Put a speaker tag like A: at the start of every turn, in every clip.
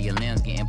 A: your limbs getting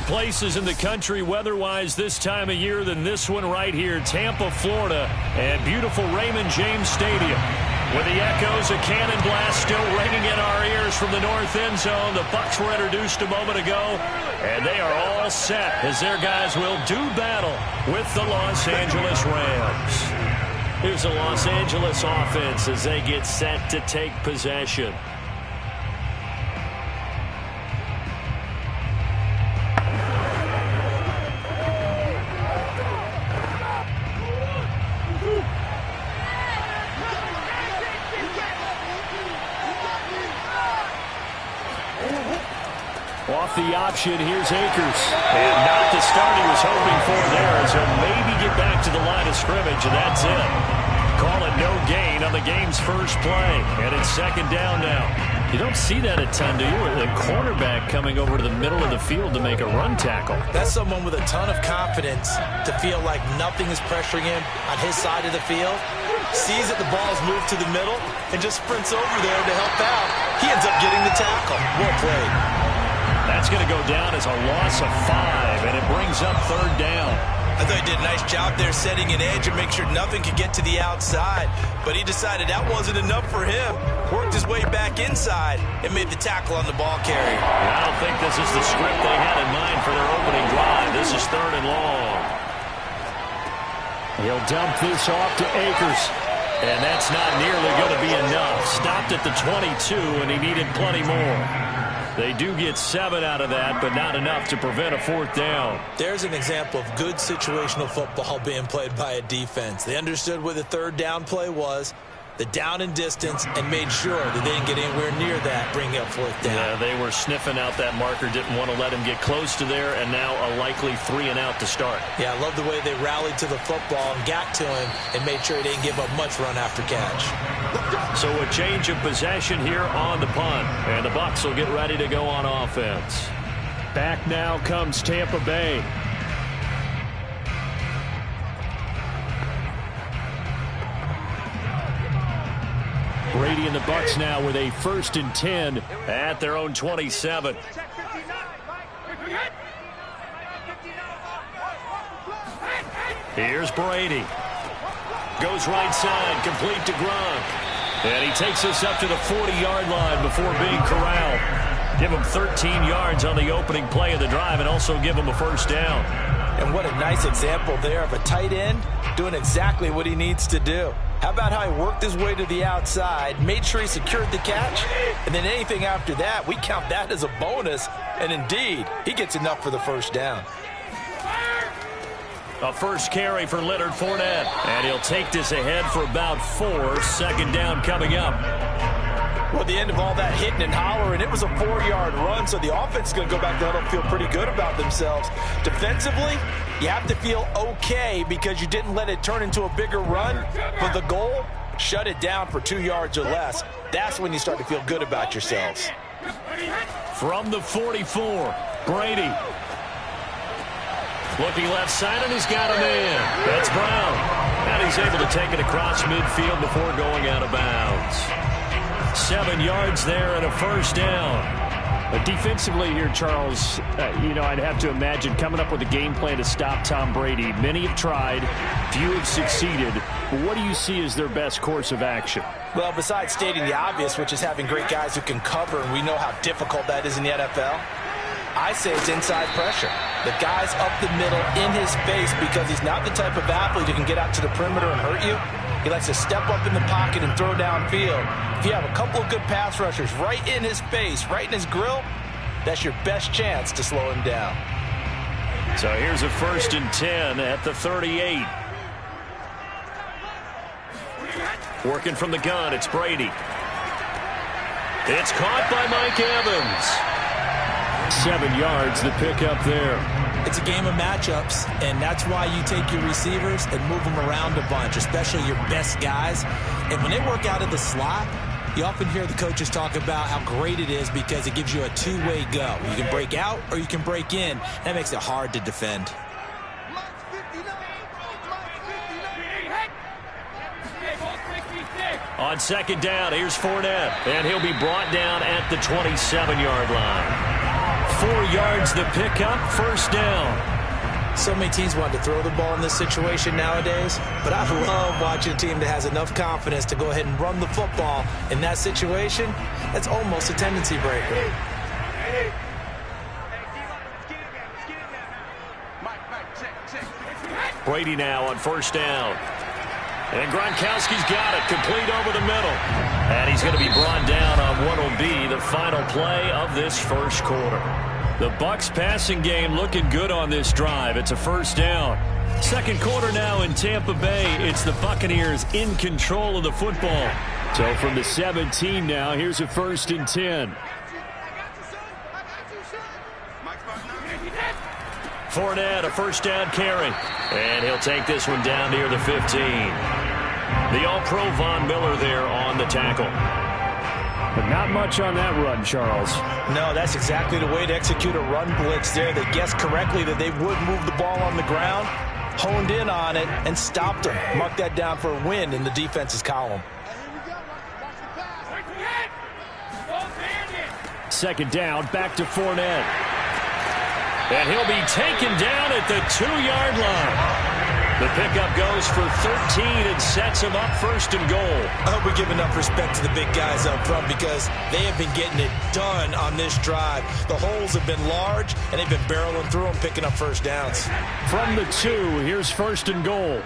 A: places in the country weather-wise this time of year than this one right here, Tampa, Florida, and beautiful Raymond James Stadium. With the echoes of cannon blast still ringing in our ears from the north end zone, the Bucs were introduced a moment ago, and they are all set as their guys will do battle with the Los Angeles Rams. Here's the Los Angeles offense as they get set to take possession. Off the option, here's Akers. And not the start he was hoping for there, as he'll maybe get back to the line of scrimmage, and that's it. Call it no gain on the game's first play, and it's second down now. You don't see that a ton, do you? The cornerback coming over to the middle of the field to make a run tackle.
B: That's someone with a ton of confidence to feel like nothing is pressuring him on his side of the field. Sees that the ball's moved to the middle and just sprints over there to help out. He ends up getting the tackle. Well played.
A: That's going to go down as a loss of 5, and it brings up third down.
B: I thought he did a nice job there setting an edge and make sure nothing could get to the outside. But he decided that wasn't enough for him. Worked his way back inside and made the tackle on the ball carrier.
A: I don't think this is the script they had in mind for their opening drive. This is third and long. He'll dump this off to Akers. And that's not nearly going to be enough. Stopped at the 22, and he needed plenty more. They do get 7 out of that, but not enough to prevent a fourth down.
B: There's an example of good situational football being played by a defense. They understood where the third down play was, the down and distance, and made sure that they didn't get anywhere near that, bringing up fourth down.
A: Yeah, they were sniffing out that marker, didn't want to let him get close to there, and now a likely 3 and out to start.
B: Yeah, I love the way they rallied to the football and got to him and made sure he didn't give up much run after catch.
A: So a change of possession here on the punt, and the Bucs will get ready to go on offense. Back now comes Tampa Bay. Brady and the Bucs now with a 1st and 10 at their own 27. Here's Brady. Goes right side, complete to Gronk. And he takes us up to the 40-yard line before being corralled. Give him 13 yards on the opening play of the drive and also give him a first down.
B: And what a nice example there of a tight end doing exactly what he needs to do. How about how he worked his way to the outside, made sure he secured the catch, and then anything after that, we count that as a bonus. And indeed, he gets enough for the first down.
A: A first carry for Leonard Fournette, and he'll take this ahead for about 4. Second down coming up.
B: Well, at the end of all that hitting and hollering, it was a 4-yard run, so the offense is going to go back to huddle and feel pretty good about themselves. Defensively, you have to feel okay because you didn't let it turn into a bigger run, but the goal, shut it down for 2 yards or less. That's when you start to feel good about yourselves.
A: From the 44, Brady. Looking left side, and he's got a man. That's Brown. And he's able to take it across midfield before going out of bounds. 7 yards there and a first down.
C: But defensively here, Charles, I'd have to imagine coming up with a game plan to stop Tom Brady. Many have tried, few have succeeded. But what do you see as their best course of action?
B: Well, besides stating the obvious, which is having great guys who can cover, and we know how difficult that is in the NFL, I say it's inside pressure. The guy's up the middle in his face because he's not the type of athlete who can get out to the perimeter and hurt you. He likes to step up in the pocket and throw downfield. If you have a couple of good pass rushers right in his face, right in his grill, that's your best chance to slow him down.
A: So here's a 1st and 10 at the 38. Working from the gun, it's Brady. It's caught by Mike Evans. 7 yards, the pickup there.
B: It's a game of matchups, and that's why you take your receivers and move them around a bunch, especially your best guys. And when they work out of the slot, you often hear the coaches talk about how great it is because it gives you a two-way go. You can break out or you can break in. That makes it hard to defend.
A: On second down, here's Fournette, and he'll be brought down at the 27-yard line. 4 yards the pickup, first down.
B: So many teams want to throw the ball in this situation nowadays, but I love watching a team that has enough confidence to go ahead and run the football. In that situation, that's almost a tendency breaker.
A: Brady now on first down. And Gronkowski's got it, complete over the middle. And he's going to be brought down on what will be the final play of this first quarter. The Bucs passing game looking good on this drive. It's a first down. Second quarter now in Tampa Bay. It's the Buccaneers in control of the football. So from the 17 now, here's a 1st and 10. Fournette, a first down carry. And he'll take this one down near the 15. The All-Pro Von Miller there on the tackle.
C: But not much on that run, Charles.
B: No, that's exactly the way to execute a run blitz there. They guessed correctly that they would move the ball on the ground, honed in on it, and stopped them. Mark that down for a win in the defense's column.
A: Second down, back to Fournette. And he'll be taken down at the 2-yard line. The pickup goes for 13 and sets him up 1st and goal.
B: I hope we give enough respect to the big guys up front because they have been getting it done on this drive. The holes have been large, and they've been barreling through them, picking up first downs.
A: From the 2, here's 1st and goal.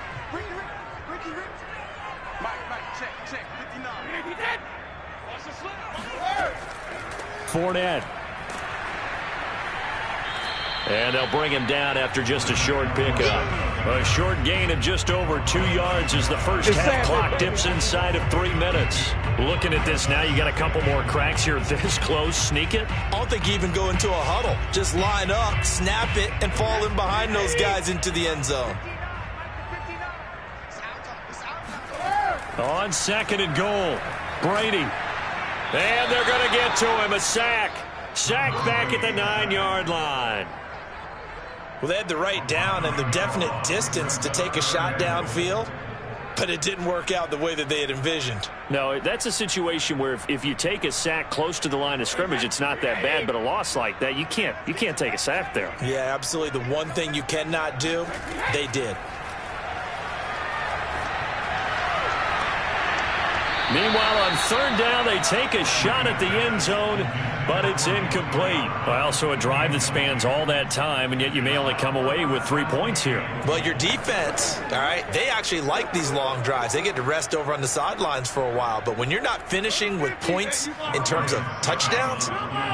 A: Fournette. And they'll bring him down after just a short pickup. A short gain of just over 2 yards as the first half clock dips inside of 3 minutes. Looking at this now, you got a couple more cracks here this close. Sneak it?
B: I don't think you even go into a huddle. Just line up, snap it, and fall in behind those guys into the end zone.
A: On 2nd and goal, Brady. And they're going to get to him. A sack. Sack back at the 9-yard line.
B: Well, they had the right down and the definite distance to take a shot downfield, but it didn't work out the way that they had envisioned.
A: No, that's a situation where if you take a sack close to the line of scrimmage, it's not that bad, but a loss like that, you can't take a sack there.
B: Yeah, absolutely. The one thing you cannot do, they did.
A: Meanwhile, on 3rd down, they take a shot at the end zone, but it's incomplete. Well, so a drive that spans all that time, and yet you may only come away with 3 points here.
B: Well, your defense, all right, they actually like these long drives. They get to rest over on the sidelines for a while, but when you're not finishing with points in terms of touchdowns,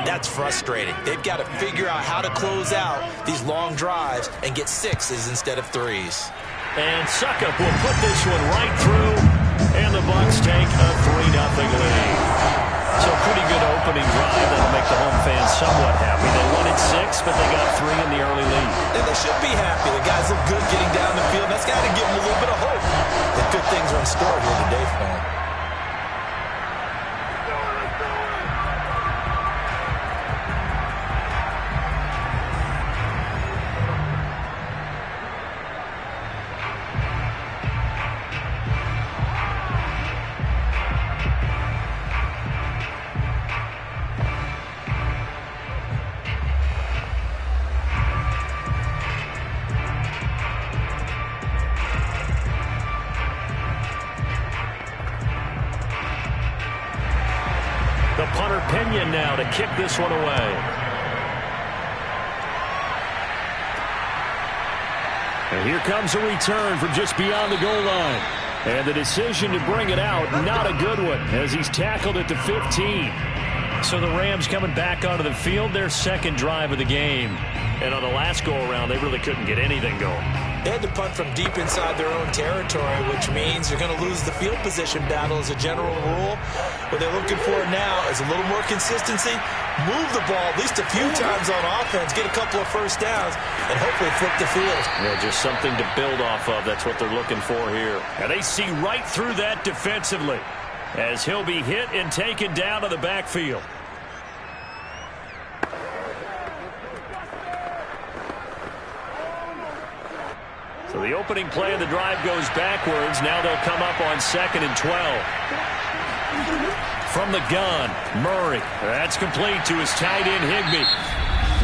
B: that's frustrating. They've got to figure out how to close out these long drives and get 6s instead of 3s.
A: And Suckup will put this one right through. And the Bucs take a 3-0 lead. So pretty good opening drive that'll make the home fans somewhat happy. They wanted 6, but they got 3 in the early lead.
B: And they should be happy. The guys look good getting down the field. That's got to give them a little bit of hope that good things are in store here today for them.
A: The punter Pinion now to kick this one away. And here comes a return from just beyond the goal line. And the decision to bring it out, not a good one, as he's tackled at the 15. So the Rams coming back onto the field, their 2nd drive of the game. And on the last go-around, they really couldn't get anything going.
B: They had to punt from deep inside their own territory, which means you're going to lose the field position battle as a general rule. What they're looking for now is a little more consistency, move the ball at least a few times on offense, get a couple of first downs, and hopefully flip the field.
A: Yeah, just something to build off of. That's what they're looking for here. And they see right through that defensively as he'll be hit and taken down to the backfield. So the opening play of the drive goes backwards. Now they'll come up on 2nd and 12. From the gun, Murray. That's complete to his tight end, Higbee.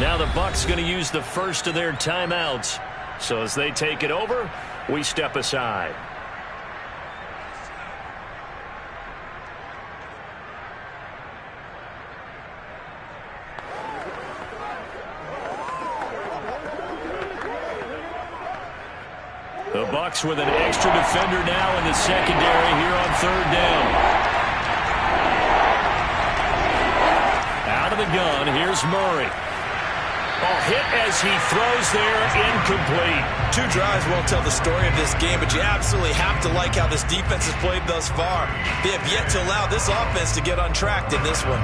A: Now the Bucs going to use the first of their timeouts. So as they take it over, we step aside. The Bucs with an extra defender now in the secondary here on third down. Out of the gun, here's Murray. Hit as he throws there, incomplete.
B: 2 drives won't tell the story of this game, but you absolutely have to like how this defense has played thus far. They have yet to allow this offense to get untracked in this one.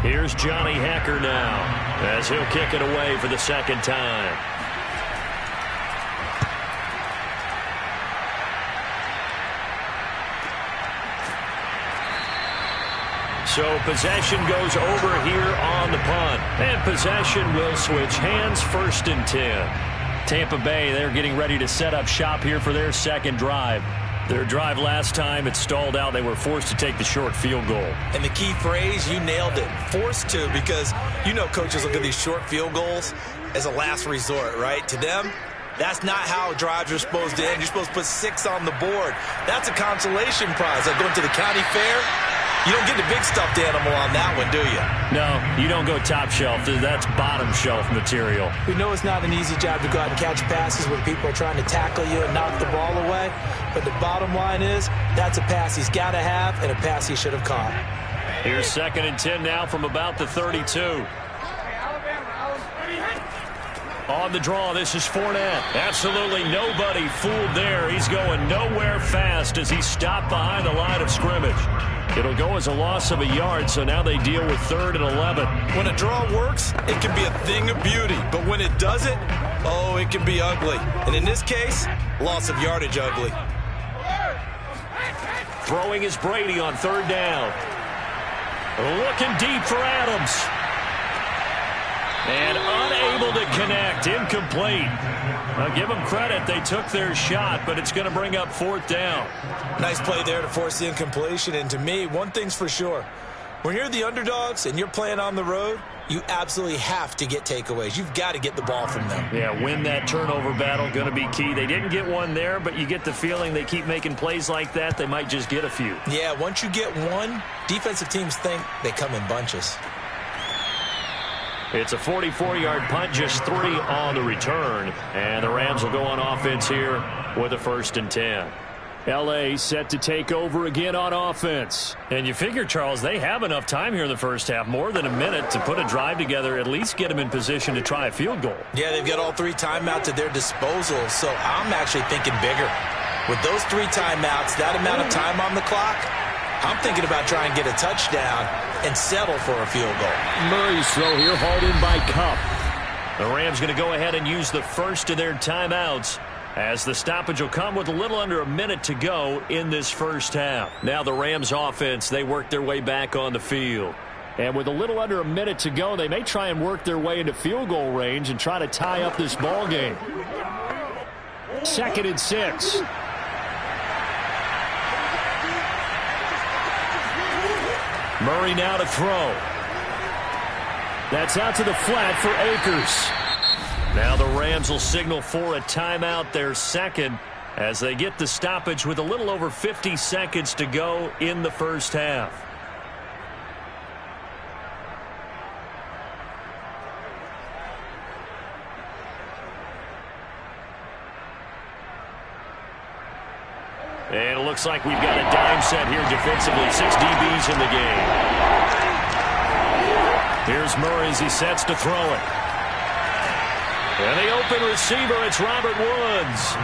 A: Here's Johnny Hecker now, as he'll kick it away for the second time. So possession goes over here on the punt. And possession will switch hands, 1st and 10. Tampa Bay, they're getting ready to set up shop here for their second drive. Their drive last time, it stalled out. They were forced to take the short field goal.
B: And the key phrase, you nailed it, forced to, because you know coaches look at these short field goals as a last resort, right? To them, that's not how drives are supposed to end. You're supposed to put 6 on the board. That's a consolation prize. Like going to the county fair, you don't get the big stuffed animal on that one, do you?
A: No, you don't go top shelf. That's bottom shelf material.
B: We know it's not an easy job to go out and catch passes when people are trying to tackle you and knock the ball away. But the bottom line is, that's a pass he's got to have and a pass he should have caught.
A: Here's 2nd and 10 now from about the 32. On the draw, this is Fournette. Absolutely nobody fooled there. He's going nowhere fast as he stopped behind the line of scrimmage. It'll go as a loss of a yard, so now they deal with 3rd and 11.
B: When a draw works, it can be a thing of beauty. But when it doesn't, oh, it can be ugly. And in this case, loss of yardage ugly.
A: Throwing is Brady on 3rd down. Looking deep for Adams. And unable to connect. Incomplete. Now give them credit. They took their shot, but it's going to bring up 4th down.
B: Nice play there to force the incompletion. And to me, one thing's for sure. When you're the underdogs and you're playing on the road, you absolutely have to get takeaways. You've got to get the ball from them.
A: Yeah, win that turnover battle, going to be key. They didn't get one there, but you get the feeling they keep making plays like that, they might just get a few.
B: Yeah, once you get one, defensive teams think they come in bunches.
A: It's a 44-yard punt, just 3 on the return. And the Rams will go on offense here with a 1st and 10. L.A. set to take over again on offense. And you figure, Charles, they have enough time here in the first half, more than a minute, to put a drive together, at least get them in position to try a field goal.
B: Yeah, they've got all 3 timeouts at their disposal, so I'm actually thinking bigger. With those 3 timeouts, that amount of time on the clock, I'm thinking about trying to get a touchdown and settle for a field goal.
C: Murray's throw here hauled in by Cup.
A: The Rams going to go ahead and use the first of their timeouts, as the stoppage will come with a little under a minute to go in this first half. Now the Rams offense, they work their way back on the field.
C: And with a little under a minute to go, they may try and work their way into field goal range and try to tie up this ball game. 2nd and 6.
A: Murray now to throw.
C: That's out to the flat for Akers.
A: Now the Rams will signal for a timeout, their second, as they get the stoppage with a little over 50 seconds to go in the first half. And it looks like we've got a dime set here defensively. 6 DBs in the game. Here's Murray as he sets to throw it. And the open receiver, it's Robert Woods.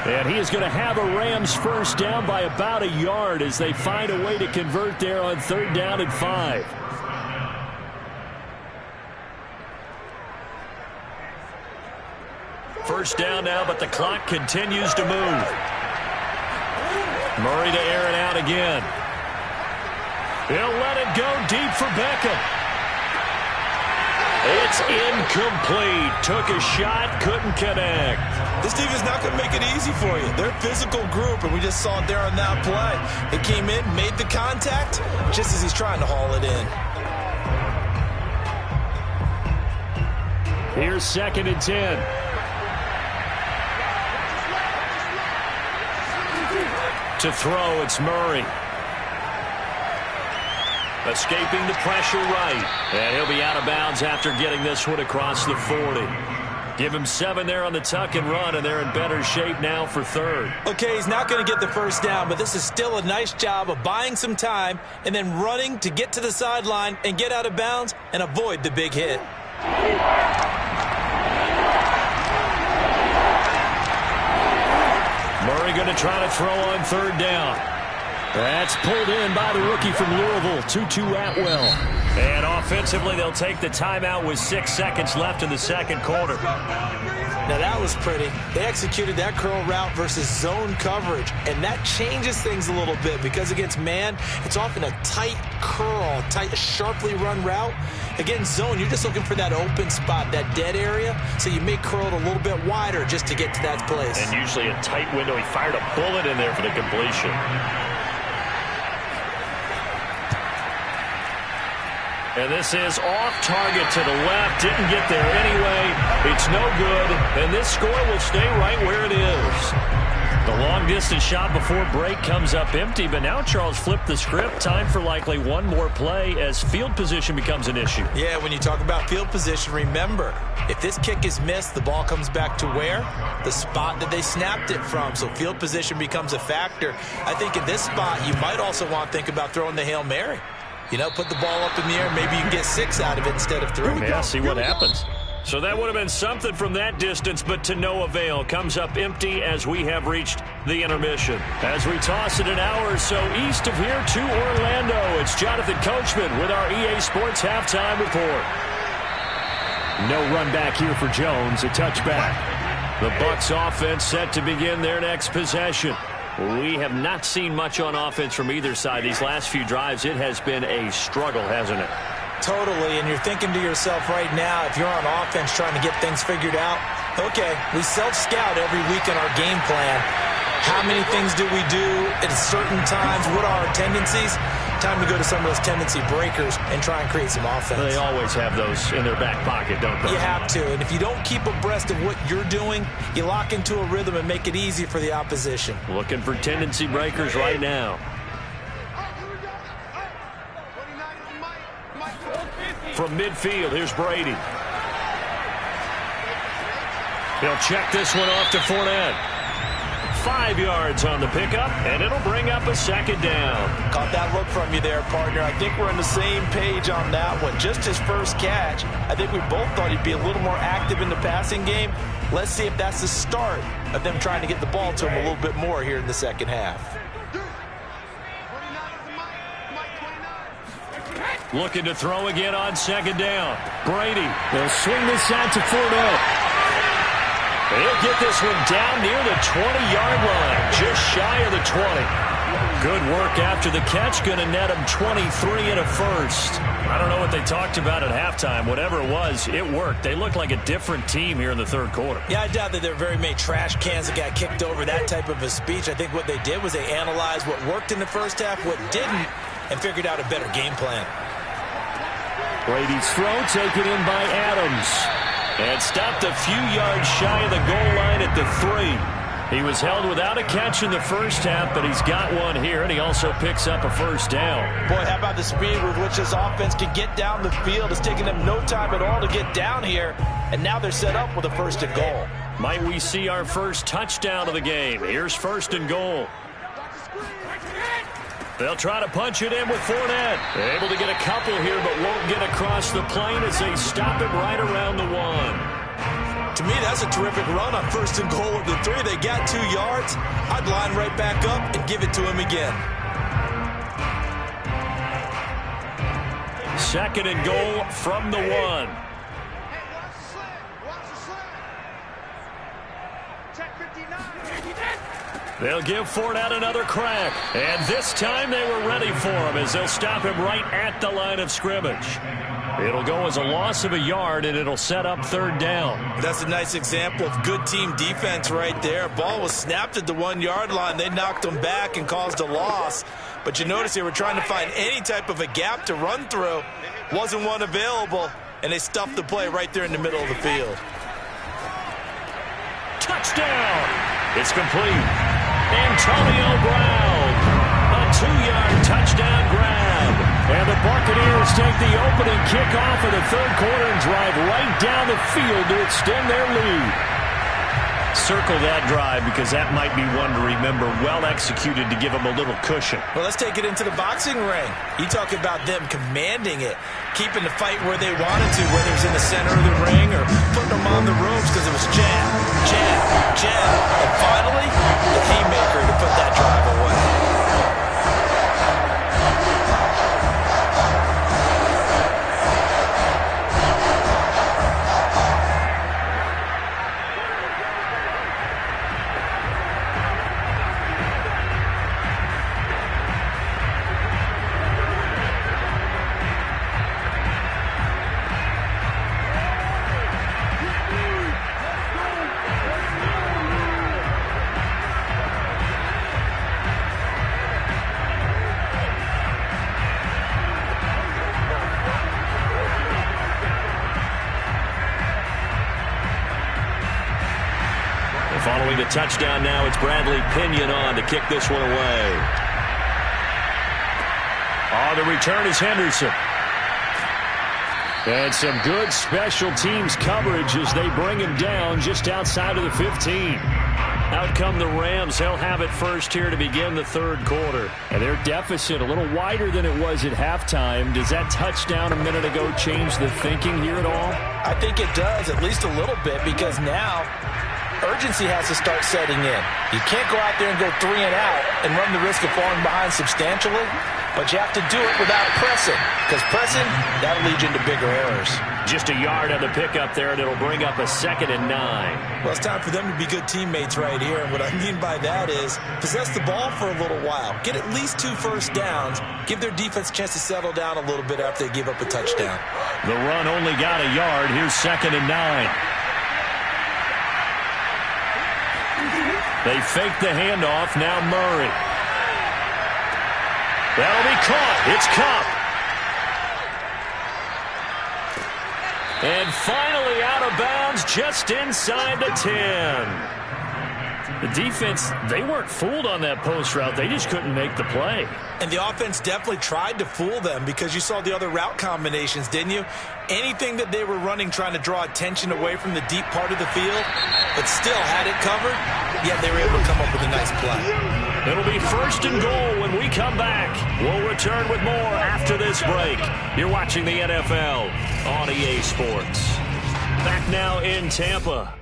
A: And he is going to have a Rams first down by about a yard as they find a way to convert there on 3rd down and 5. First down now, but the clock continues to move. Murray to air it out again. He'll let it go deep for Beckham. It's incomplete. Took a shot, couldn't connect.
B: This team is not going to make it easy for you. They're a physical group, and we just saw it there on that play. They came in, made the contact, just as he's trying to haul it in.
C: Here's 2nd and 10.
A: To throw, it's Murray. Escaping the pressure right. And he'll be out of bounds after getting this one across the 40. Give him 7 there on the tuck and run, and they're in better shape now for 3rd.
B: Okay, he's not going to get the first down, but this is still a nice job of buying some time and then running to get to the sideline and get out of bounds and avoid the big hit.
A: Murray going to try to throw on 3rd down. That's pulled in by the rookie from Louisville, Tutu Atwell. And offensively, they'll take the timeout with 6 seconds left in the 2nd quarter.
B: Now, that was pretty. They executed that curl route versus zone coverage, and that changes things a little bit because against man, it's often a tight curl, tight, sharply run route. Against zone, you're just looking for that open spot, that dead area, so you may curl it a little bit wider just to get to that place.
A: And usually a tight window. He fired a bullet in there for the completion. And this is off target to the left. Didn't get there anyway. It's no good. And this score will stay right where it is. The long-distance shot before break comes up empty. But now Charles flipped the script. Time for likely one more play as field position becomes an issue.
B: Yeah, when you talk about field position, remember, if this kick is missed, the ball comes back to where? The spot that they snapped it from. So field position becomes a factor. I think in this spot, you might also want to think about throwing the Hail Mary. You know, put the ball up in the air. Maybe you can get 6 out of it instead of 3.
A: Yeah, see what happens. So that would have been something from that distance, but to no avail. Comes up empty as we have reached the intermission. As we toss it an hour or so east of here to Orlando, it's Jonathan Coachman with our EA Sports Halftime Report.
C: No run back here for Jones. A touchback.
A: The Bucs offense set to begin their next possession. We have not seen much on offense from either side. These last few drives, it has been a struggle, hasn't it?
B: Totally, and you're thinking to yourself right now, if you're on offense trying to get things figured out, okay, we self-scout every week in our game plan. How many things do we do at certain times? What are our tendencies? Time to go to some of those tendency breakers and try and create some offense.
A: They always have those in their back pocket, don't they?
B: You have to, and if you don't keep abreast of what you're doing, you lock into a rhythm and make it easy for the opposition.
A: Looking for tendency breakers right now. From midfield, here's Brady. He'll check this one off to Fournette. 5 yards on the pickup, and it'll bring up a 2nd down.
B: Caught that look from you there, partner. I think we're on the same page on that one. Just his first catch, I think we both thought he'd be a little more active in the passing game. Let's see if that's the start of them trying to get the ball to him a little bit more here in the 2nd half.
A: Looking to throw again on 2nd down. Brady. They'll swing this out to Fournette. He'll get this one down near the 20-yard line, just shy of the 20. Good work after the catch, going to net him 23 and a first. I don't know what they talked about at halftime. Whatever it was, it worked. They look like a different team here in the 3rd quarter.
B: Yeah, I doubt that there are very many trash cans that got kicked over, that type of a speech. I think what they did was they analyzed what worked in the first half, what didn't, and figured out a better game plan.
C: Brady's throw taken in by Adams.
A: And stopped a few yards shy of the goal line at the 3. He was held without a catch in the first half, but he's got one here, and he also picks up a 1st down.
B: Boy, how about the speed with which this offense can get down the field? It's taking them no time at all to get down here, and now they're set up with a 1st and goal.
A: Might we see our first touchdown of the game? Here's 1st and goal. They'll try to punch it in with Fournette. Able to get a couple here, but won't get across the plane as they stop it right around the 1.
B: To me, that's a terrific run on 1st and goal at the 3. They got 2 yards. I'd line right back up and give it to him again.
A: 2nd and goal from the 1. They'll give Fournette another crack. And this time they were ready for him as they'll stop him right at the line of scrimmage. It'll go as a loss of a yard, and it'll set up third down.
B: That's a nice example of good team defense right there. Ball was snapped at the 1-yard line. They knocked him back and caused a loss. But you notice they were trying to find any type of a gap to run through. Wasn't one available, and they stuffed the play right there in the middle of the field.
A: Touchdown! It's complete. Antonio Brown, a 2-yard touchdown grab. And the Buccaneers take the opening kickoff of the third quarter and drive right down the field to extend their lead. Circle that drive because that might be one to remember. Well executed to give them a little cushion.
B: Well, let's take it into the boxing ring. You talk about them commanding it, keeping the fight where they wanted to, whether it was in the center of the ring or putting them on the ropes because it was jab, jab, jab. And finally, the haymaker to put that drive away.
A: Following the touchdown now, it's Bradley Pinion on to kick this one away. On the return is Henderson. And some good special teams coverage as they bring him down just outside of the 15. Out come the Rams. They'll have it first here to begin the third quarter. And their deficit a little wider than it was at halftime. Does that touchdown a minute ago change the thinking here at all?
B: I think it does, at least a little bit, because now urgency has to start setting in. You can't go out there and go 3 and out and run the risk of falling behind substantially, but you have to do it without pressing, because pressing, that'll lead you into bigger errors.
A: Just a yard on the pickup there, and it'll bring up a 2nd and 9.
B: Well, it's time for them to be good teammates right here, and what I mean by that is possess the ball for a little while, get at least 2 first downs, give their defense a chance to settle down a little bit after they give up a touchdown.
A: The run only got a yard. Here's 2nd and 9. They fake the handoff. Now Murray. That'll be caught. It's Cup. And finally out of bounds just inside the 10. The defense, they weren't fooled on that post route. They just couldn't make the play.
B: And the offense definitely tried to fool them because you saw the other route combinations, didn't you? Anything that they were running trying to draw attention away from the deep part of the field, but still had it covered, yet they were able to come up with a nice play.
A: It'll be 1st and goal when we come back. We'll return with more after this break. You're watching the NFL on EA Sports. Back now in Tampa.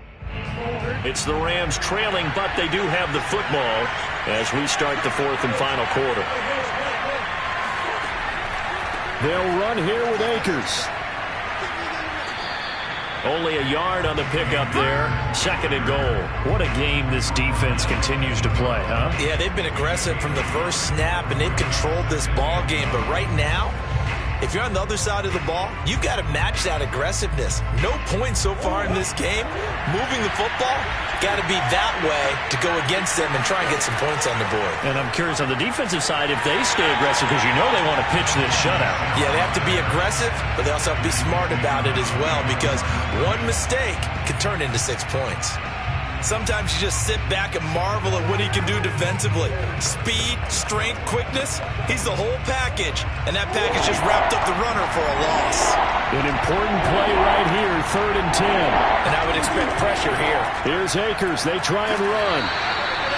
A: It's the Rams trailing, but they do have the football as we start the 4th and final quarter.
C: They'll run here with Akers.
A: Only a yard on the pickup there. 2nd and goal. What a game this defense continues to play, huh?
B: Yeah, they've been aggressive from the first snap, and they've controlled this ball game. But right now, if you're on the other side of the ball, you've got to match that aggressiveness. No points so far in this game. Moving the football, got to be that way to go against them and try and get some points on the board.
A: And I'm curious on the defensive side if they stay aggressive because you know they want to pitch this shutout.
B: Yeah, they have to be aggressive, but they also have to be smart about it as well because one mistake can turn into 6 points. Sometimes you just sit back and marvel at what he can do defensively. Speed, strength, quickness, he's the whole package. And that package just wrapped up the runner for a loss.
C: An important play right here, 3rd and 10.
B: And I would expect pressure here.
C: Here's Akers. They try and run.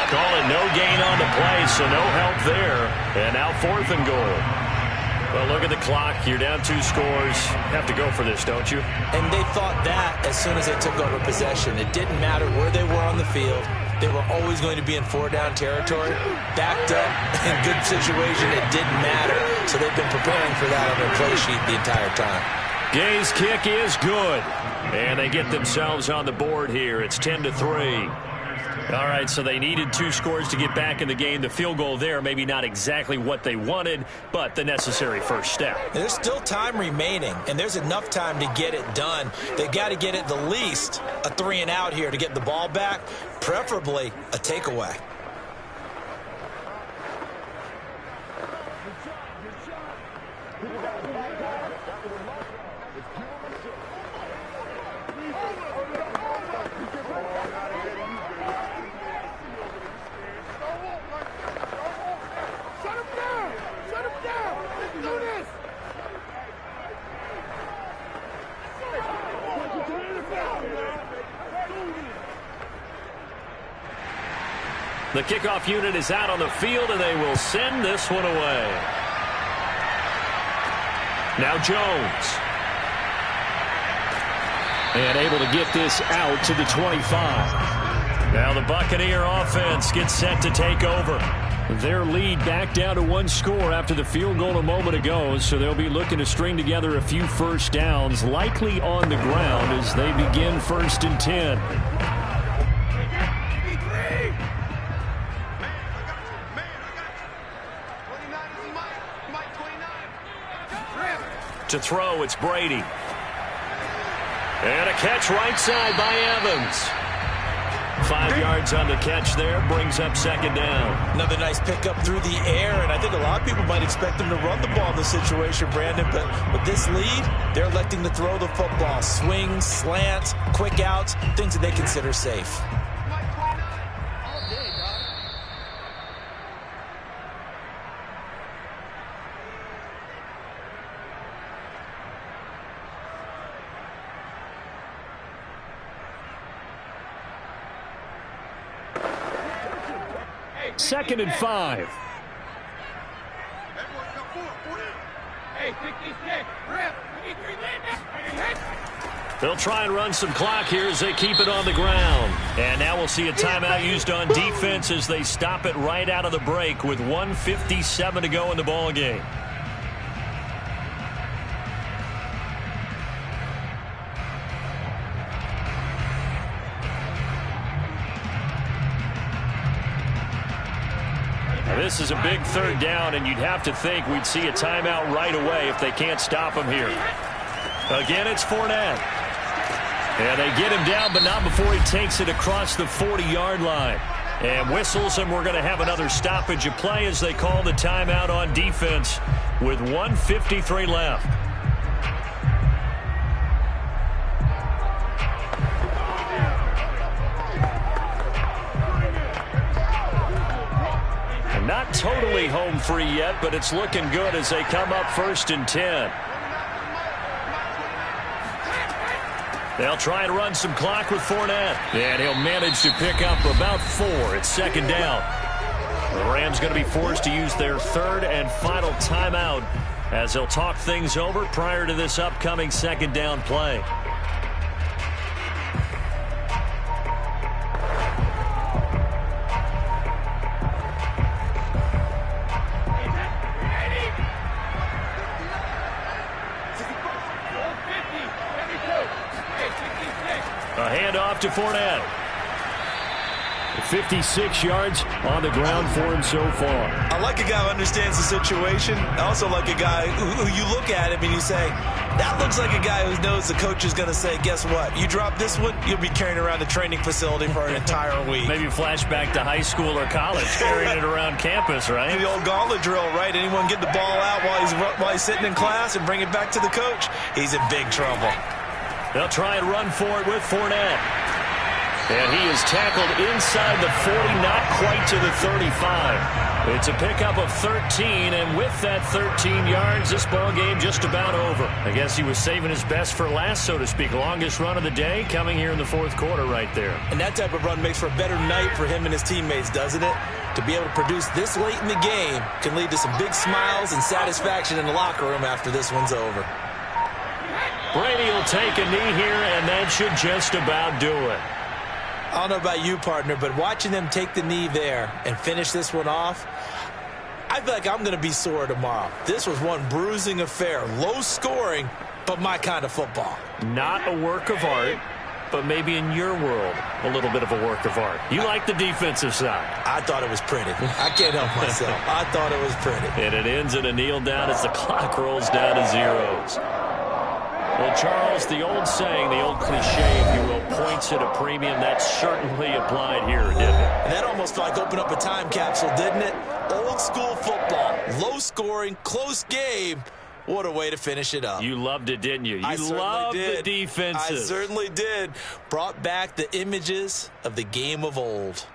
A: Call it no gain on the play, so no help there. And now 4th and goal. Well, look at the clock. You're down 2 scores. Have to go for this, don't you?
B: And they thought that as soon as they took over possession. It didn't matter where they were on the field. They were always going to be in 4-down territory. Backed up, in good situation, it didn't matter. So they've been preparing for that on their play sheet the entire time.
A: Gay's kick is good. And they get themselves on the board here. It's 10-3. All right, so they needed 2 scores to get back in the game. The field goal there, maybe not exactly what they wanted, but the necessary first step.
B: There's still time remaining, and there's enough time to get it done. They've got to get at the least a 3-and-out here to get the ball back, preferably a takeaway.
A: The kickoff unit is out on the field, and they will send this one away. Now Jones. And able to get this out to the 25. Now the Buccaneer offense gets set to take over. Their lead back down to 1 score after the field goal a moment ago, so they'll be looking to string together a few first downs, likely on the ground as they begin 1st and 10. To throw, it's Brady. And a catch right side by Evans. 5 yards on the catch there, brings up 2nd down.
B: Another nice pickup through the air, and I think a lot of people might expect them to run the ball in this situation, Brandon, but with this lead, they're electing to throw the football. Swings, slants, quick outs, things that they consider safe.
A: Second and 5. They'll try and run some clock here as they keep it on the ground. And now we'll see a timeout used on defense as they stop it right out of the break with 1:57 to go in the ball game. This is a big 3rd down, and you'd have to think we'd see a timeout right away if they can't stop him here. Again, it's Fournette. And they get him down, but not before he takes it across the 40-yard line. And whistles, and we're going to have another stoppage of play as they call the timeout on defense with 1:53 left. Not totally home free yet, but it's looking good as they come up 1st and 10. They'll try and run some clock with Fournette. And he'll manage to pick up about 4. It's 2nd down. The Rams going to be forced to use their 3rd and final timeout as they'll talk things over prior to this upcoming 2nd down play. A handoff to Fournette. 56 yards on the ground for him so far.
B: I like a guy who understands the situation. I also like a guy who you look at him and you say, that looks like a guy who knows the coach is going to say, guess what? You drop this one, you'll be carrying around the training facility for an entire week.
A: Maybe flashback to high school or college, carrying it around campus, right?
B: The old gauntlet drill, right? Anyone get the ball out while he's sitting in class and bring it back to the coach? He's in big trouble.
A: They'll try and run for it with Fournette. And he is tackled inside the 40, not quite to the 35. It's a pickup of 13, and with that 13 yards, this ball game just about over. I guess he was saving his best for last, so to speak. Longest run of the day coming here in the 4th quarter right there. And that type of run makes for a better night for him and his teammates, doesn't it? To be able to produce this late in the game can lead to some big smiles and satisfaction in the locker room after this one's over. Brady will take a knee here, and that should just about do it.
B: I don't know about you, partner, but watching them take the knee there and finish this one off, I feel like I'm going to be sore tomorrow. This was one bruising affair. Low scoring, but my kind of football.
A: Not a work of art. but maybe in your world, a little bit of a work of art. You like the defensive side.
B: I thought it was pretty. I can't help myself. I thought it was pretty.
A: And it ends in a kneel down as the clock rolls down to zeros. Well, Charles, the old saying, the old cliche, if you will, points at a premium, that certainly applied here, didn't it?
B: And that almost like opened up a time capsule, didn't it? Old school football, low scoring, close game. What a way to finish it up.
A: You loved it, didn't you?
B: I
A: You loved the defenses.
B: I certainly did. Brought back the images of the game of old.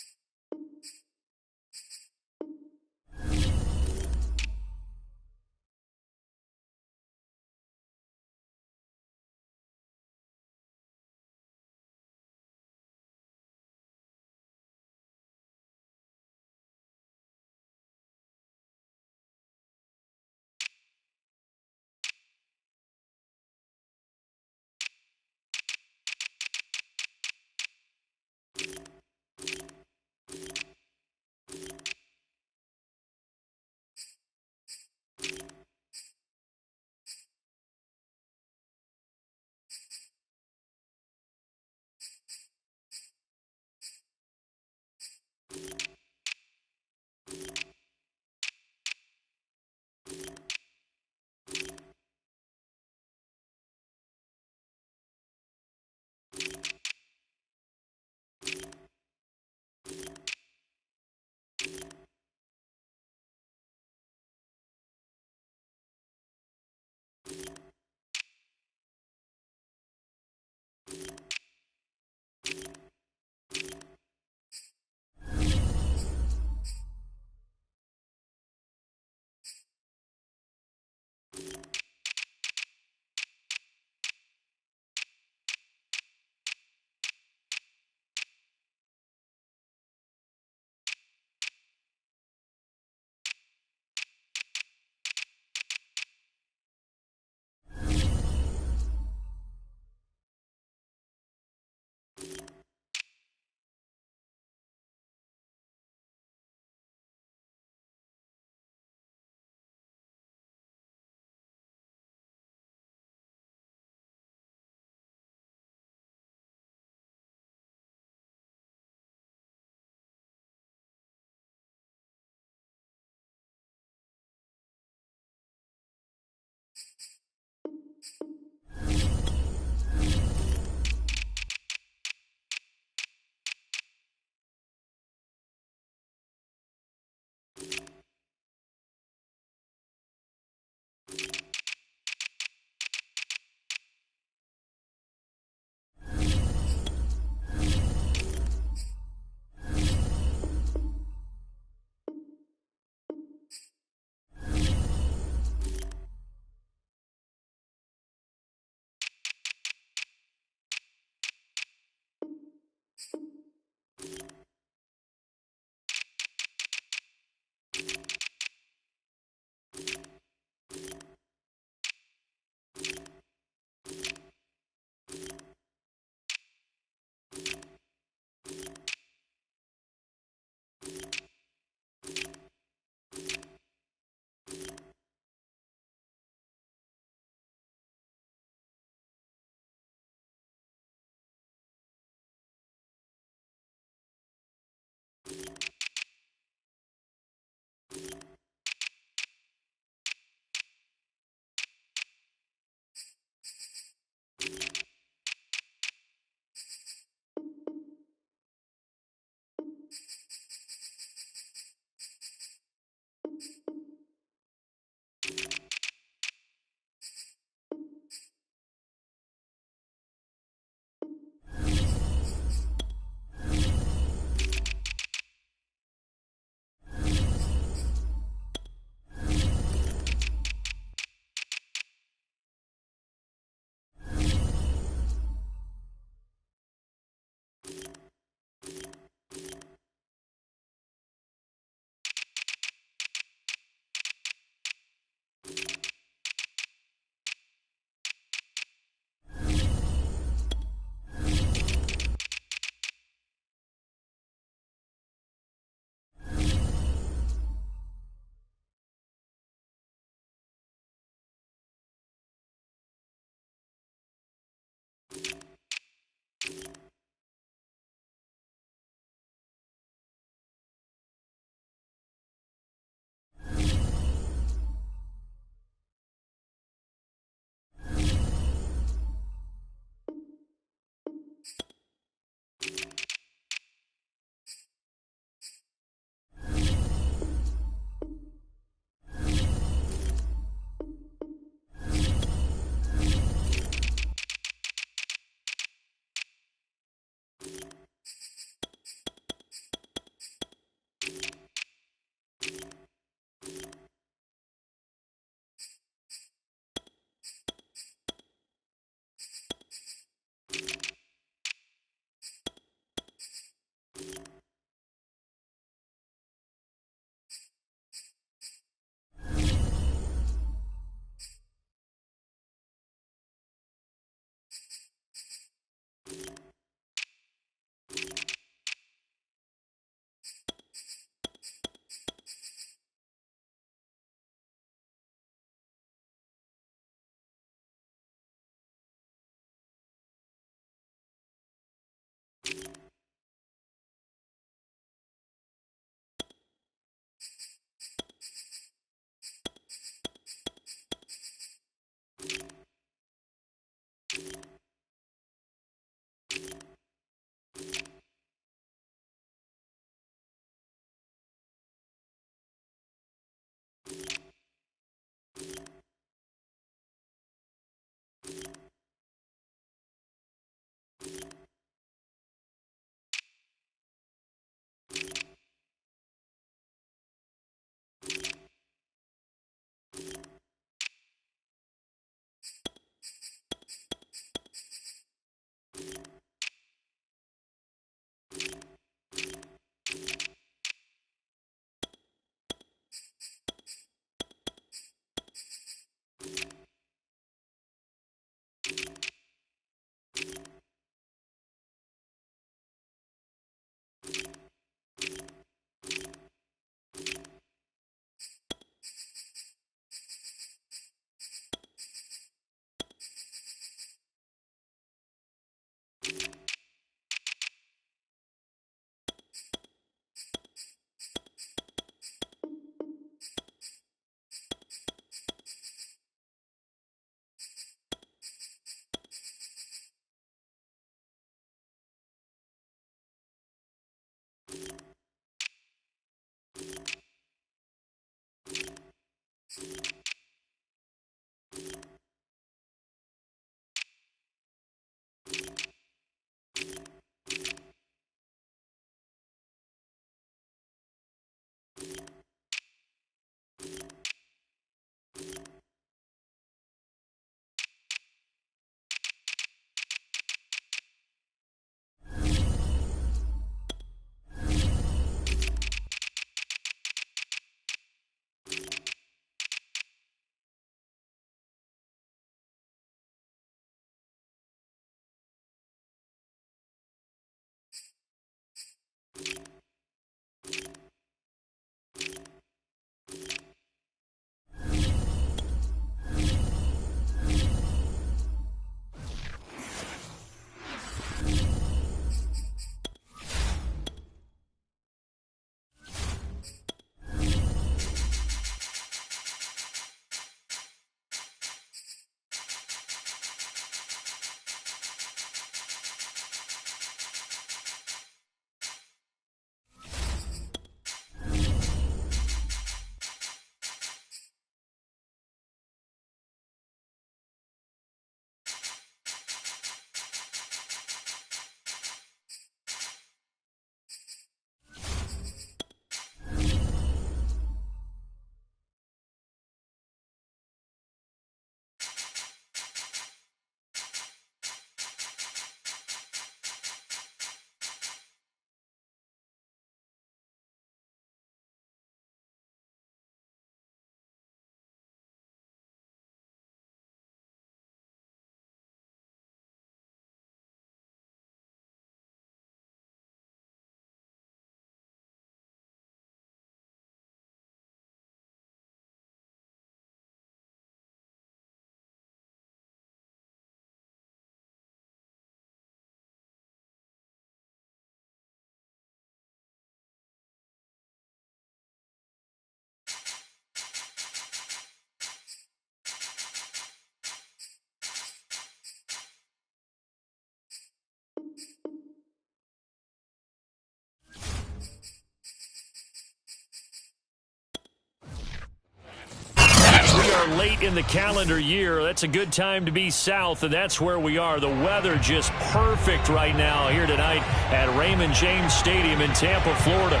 A: late in the calendar year. That's a good time to be south, and that's where we are. The weather just perfect right now here tonight at Raymond James Stadium in Tampa, Florida.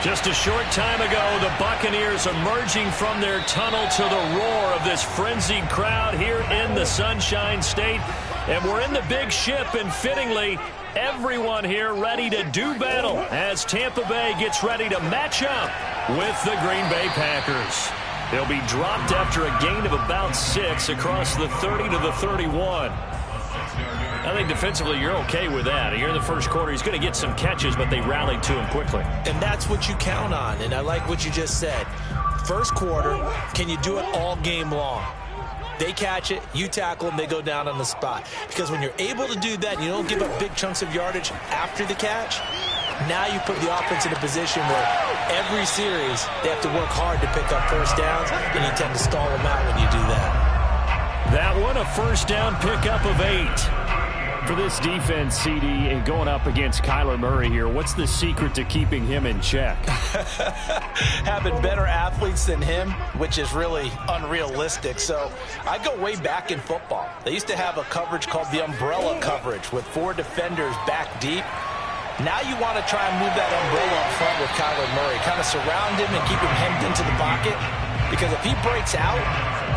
A: Just a short time ago, the Buccaneers emerging from their tunnel to the roar of this frenzied crowd here in the Sunshine State. And we're in the big ship, and fittingly, everyone here ready to do battle as Tampa Bay gets ready to match up with the Green Bay Packers. They'll be dropped after a gain of about 6 across the 30 to the 31. I think defensively you're okay with that. You're in the first quarter. He's going to get some catches, but they rallied to him quickly.
B: And that's what you count on, and I like what you just said. First quarter, can you do it all game long? They catch it, you tackle them, they go down on the spot. Because when you're able to do that and you don't give up big chunks of yardage after the catch, now you put the offense in a position where every series they have to work hard to pick up first downs, and you tend to stall them out when you do that.
A: That one, a first down pickup of 8.
C: For this defense, CD, and going up against Kyler Murray here, what's the secret to keeping him in check?
B: Having better athletes than him, which is really unrealistic. So I go way back in football. They used to have a coverage called the umbrella coverage with 4 defenders back deep. Now you want to try and move that umbrella up front with Kyler Murray. Kind of surround him and keep him hemmed into the pocket. Because if he breaks out,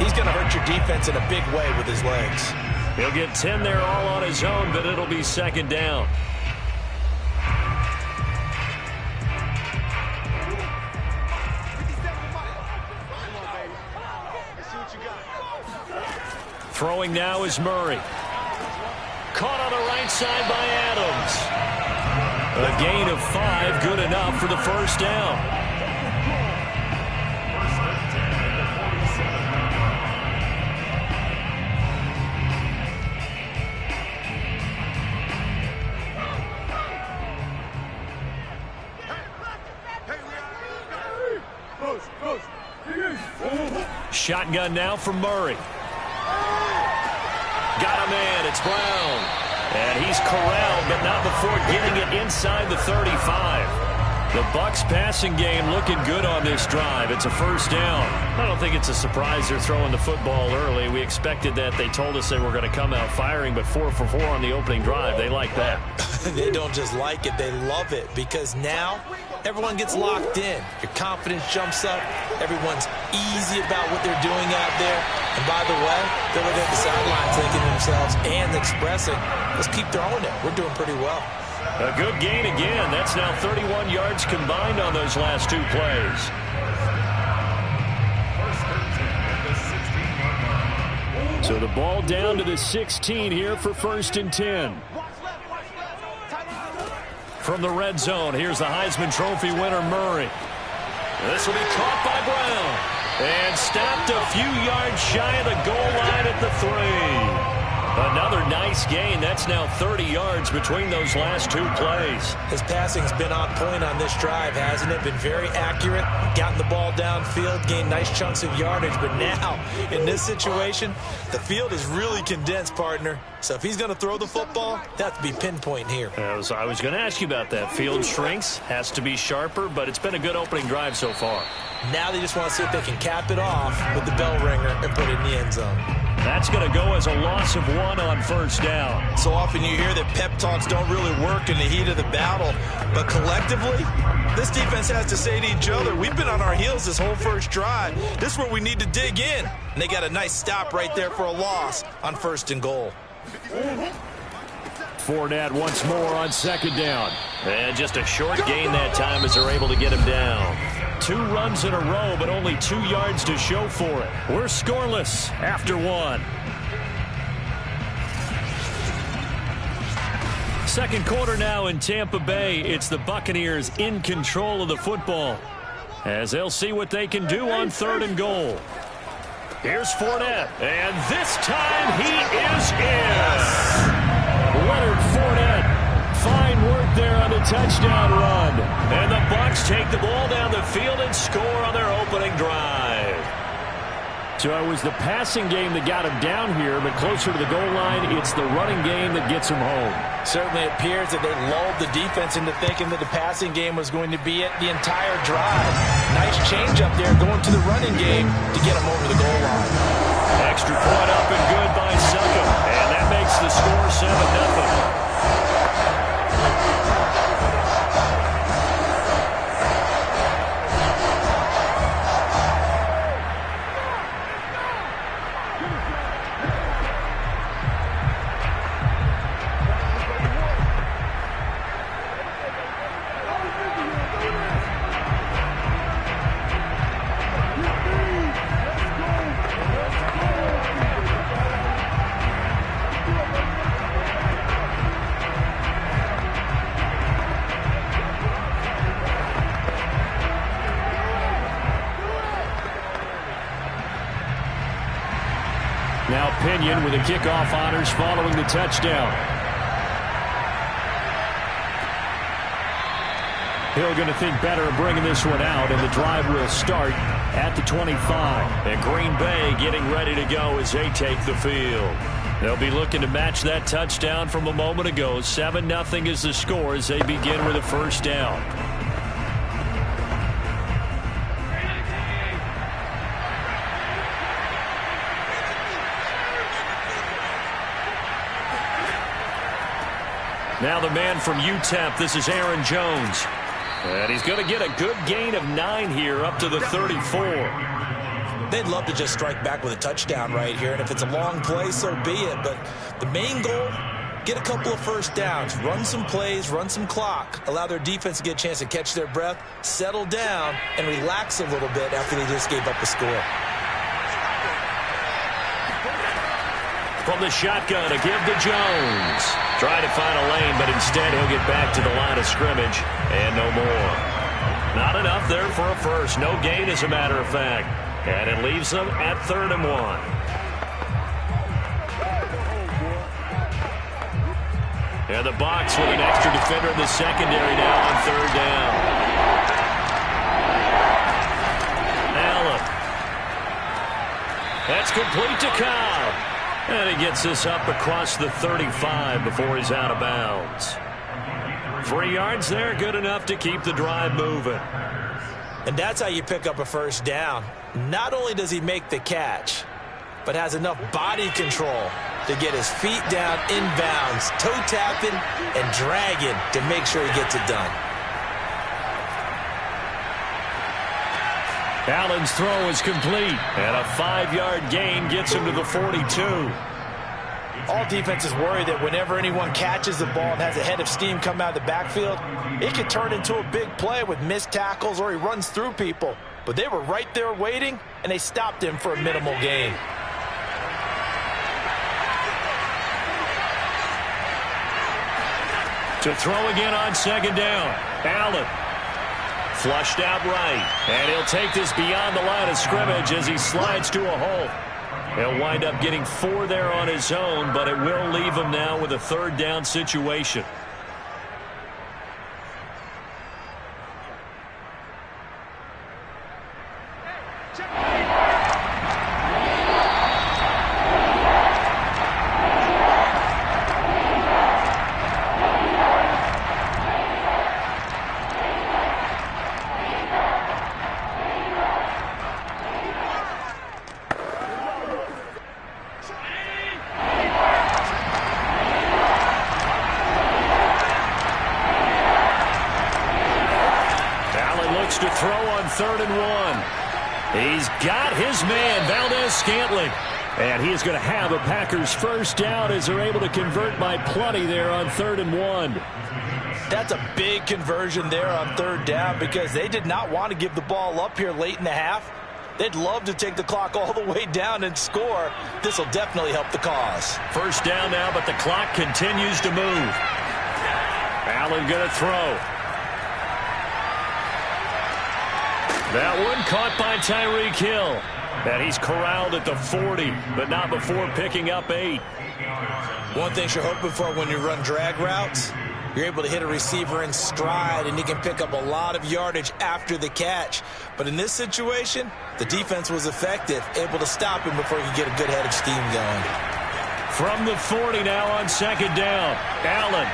B: he's going to hurt your defense in a big way with his legs.
A: He'll get 10 there all on his own, but it'll be second down. Throwing now is Murray. Caught on the right side by Adams. A gain of 5, good enough for the first down. Shotgun now from Murray. Got a man. It's Brown. And he's corralled, but not before getting it inside the 35. The Bucs passing game looking good on this drive. It's a first down. I don't think it's a surprise they're throwing the football early. We expected that. They told us they were going to come out firing, but 4 for 4 on the opening drive. They like that.
B: They don't just like it. They love it because now everyone gets locked in. Your confidence jumps up. Everyone's easy about what they're doing out there. And by the way, they're looking at the sideline thinking to themselves and expressing, let's keep throwing it. We're doing pretty well.
A: A good gain again. That's now 31 yards combined on those last 2 plays. So the ball down to the 16 here for 1st and 10. From the red zone, here's the Heisman Trophy winner, Murray. This will be caught by Brown. And stopped a few yards shy of the goal line at the 3. Another nice gain. That's now 30 yards between those last 2 plays.
B: His passing's been on point on this drive, hasn't it? Been very accurate. Gotten the ball downfield, gained nice chunks of yardage. But now, in this situation, the field is really condensed, partner. So if he's going to throw the football, that has to be pinpoint here.
A: I was going to ask you about that. Field shrinks, has to be sharper, but it's been a good opening drive so far.
B: Now they just want to see if they can cap it off with the bell ringer and put it in the end zone.
A: That's going to go as a loss of 1 on first down.
B: So often you hear that pep talks don't really work in the heat of the battle. But collectively, this defense has to say to each other, we've been on our heels this whole first drive. This is where we need to dig in. And they got a nice stop right there for a loss on 1st and goal.
C: Fournette once more on 2nd down.
A: And just a short gain that time as they're able to get him down. 2 runs in a row, but only 2 yards to show for it. We're scoreless after 1. Second quarter now in Tampa Bay. It's the Buccaneers in control of the football as they'll see what they can do on 3rd and goal. Here's Fournette, and this time he is in. Leonard Fournette. Fine work there on the touchdown run. And the Bucs take the ball down the field and score on their opening drive.
C: So it was the passing game that got him down here, but closer to the goal line, it's the running game that gets him home.
B: Certainly appears that they lulled the defense into thinking that the passing game was going to be it the entire drive. Nice change up there going to the running game to get him over the goal line.
A: Extra point up and good by Suckham. And that makes the score 7-0.
C: Now Pinion with the kickoff honors following the touchdown. Hill going to think better of bringing this one out, and the drive will start at the 25.
A: And Green Bay getting ready to go as they take the field. They'll be looking to match that touchdown from a moment ago. 7-0 is the score as they begin with a first down. Now the man from UTEP, this is Aaron Jones. And he's going to get a good gain of 9 here up to the 34.
B: They'd love to just strike back with a touchdown right here, and if it's a long play, so be it. But the main goal, get a couple of first downs, run some plays, run some clock, allow their defense to get a chance to catch their breath, settle down, and relax a little bit after they just gave up a score.
A: From the shotgun, a give to Jones. Trying to find a lane, but instead he'll get back to the line of scrimmage, and no more. Not enough there for a first. No gain, as a matter of fact. And it leaves them at 3rd and 1. And the box with an extra defender in the secondary now on 3rd down. Allen. That's complete to Cobb. And he gets this up across the 35 before he's out of bounds. 3 yards there, good enough to keep the drive moving.
B: And that's how you pick up a first down. Not only does he make the catch, but has enough body control to get his feet down inbounds, toe tapping and dragging to make sure he gets it done.
A: Allen's throw is complete, and a 5-yard gain gets him to the 42.
B: All defenses worry that whenever anyone catches the ball and has a head of steam come out of the backfield, it could turn into a big play with missed tackles or he runs through people. But they were right there waiting, and they stopped him for a minimal gain.
A: To throw again on 2nd down. Allen. Flushed out right, and he'll take this beyond the line of scrimmage as he slides to a hole. He'll wind up getting 4 there on his own, but it will leave him now with a 3rd down situation. To throw on 3rd and 1. He's got his man, Valdez-Scantling. And he is going to have a Packers first down as they're able to convert by plenty there on 3rd and 1.
B: That's a big conversion there on 3rd down because they did not want to give the ball up here late in the half. They'd love to take the clock all the way down and score. This will definitely help the cause.
A: First down now, but the clock continues to move. Allen going to throw. That one caught by Tyreek Hill. And he's corralled at the 40, but not before picking up 8.
B: One thing you're hoping for when you run drag routes, You're able to hit a receiver in stride, and he can pick up a lot of yardage after the catch. But in this situation, the defense was effective, able to stop him before he could get a good head of steam going.
A: From the 40 now on second down. Allen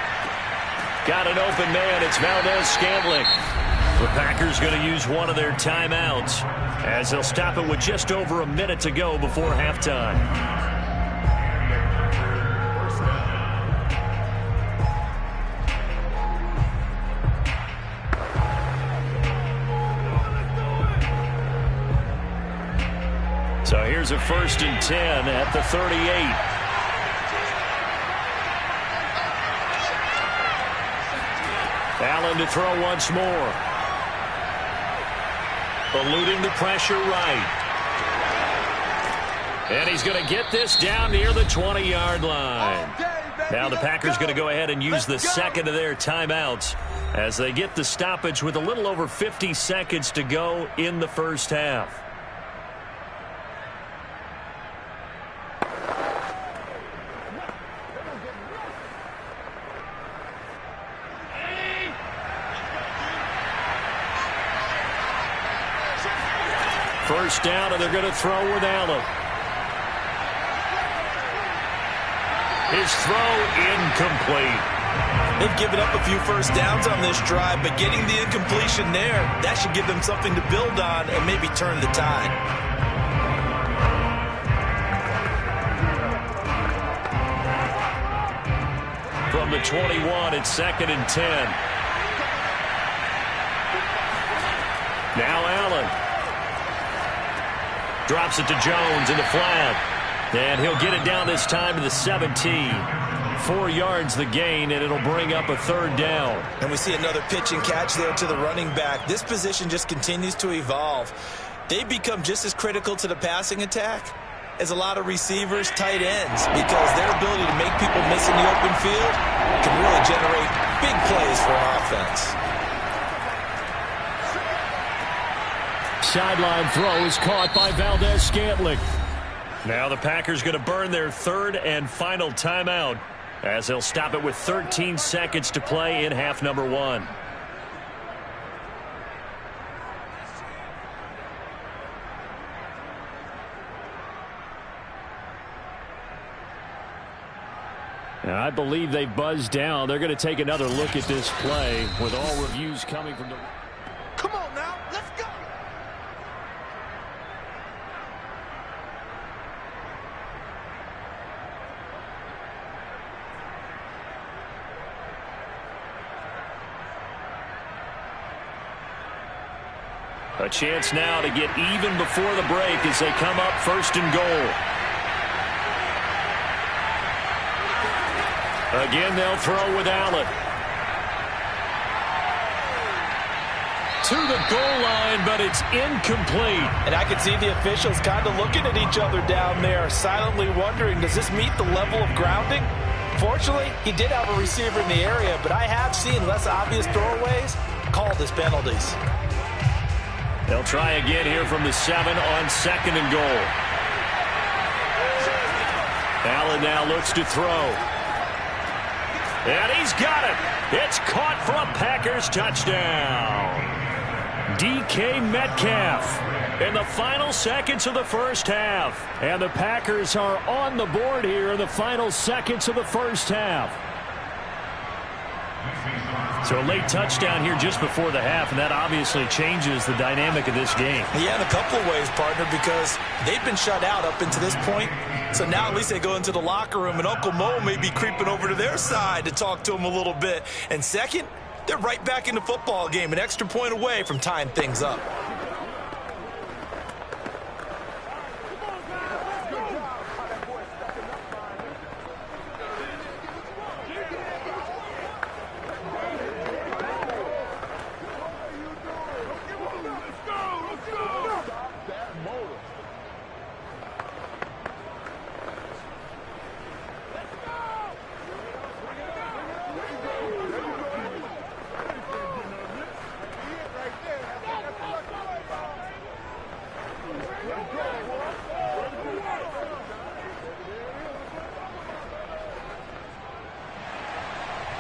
A: got an open man. It's Valdez-Scantling. The Packers going to use one of their timeouts as they'll stop it with just over a minute to go before halftime. So here's a 1st and 10 at the 38. Allen to throw once more. Eluding the pressure right. And he's going to get this down near the 20-yard line. Now the Packers going to go ahead and use the second of their timeouts as they get the stoppage with a little over 50 seconds to go in the first half. First down, and they're going to throw with Allen. His throw incomplete.
B: They've given up a few first downs on this drive, but getting the incompletion there, that should give them something to build on and maybe turn the tide.
A: From the 21, it's 2nd and 10. Now Allen. Drops it to Jones in the flat. And he'll get it down this time to the 17. 4 yards the gain, and it'll bring up a 3rd down.
B: And we see another pitch and catch there to the running back. This position just continues to evolve. They become just as critical to the passing attack as a lot of receivers, tight ends, because their ability to make people miss in the open field can really generate big plays for an offense.
C: Sideline throw is caught by Valdez-Scantling.
A: Now the Packers going to burn their 3rd and final timeout as they'll stop it with 13 seconds to play in half number 1.
C: Now, I believe they buzzed down. They're going to take another look at this play with all reviews coming from the...
B: Come on now, let's go!
A: A chance now to get even before the break as they come up 1st and goal. Again, they'll throw with Allen. To the goal line, but it's incomplete.
B: And I can see the officials kind of looking at each other down there, silently wondering, does this meet the level of grounding? Fortunately, he did have a receiver in the area, but I have seen less obvious throwaways called as penalties.
A: They'll try again here from the 7 on 2nd and goal. Allen now looks to throw. And he's got it. It's caught for a Packers touchdown. DK Metcalf in the final seconds of the first half.
C: And the Packers are on the board here in the final seconds of the first half.
A: So a late touchdown here just before the half, and that obviously changes the dynamic of this game.
B: Yeah, in a couple of ways, partner, because they've been shut out up until this point. So now at least they go into the locker room, and Uncle Mo may be creeping over to their side to talk to them a little bit. And second, they're right back in the football game, an extra point away from tying things up.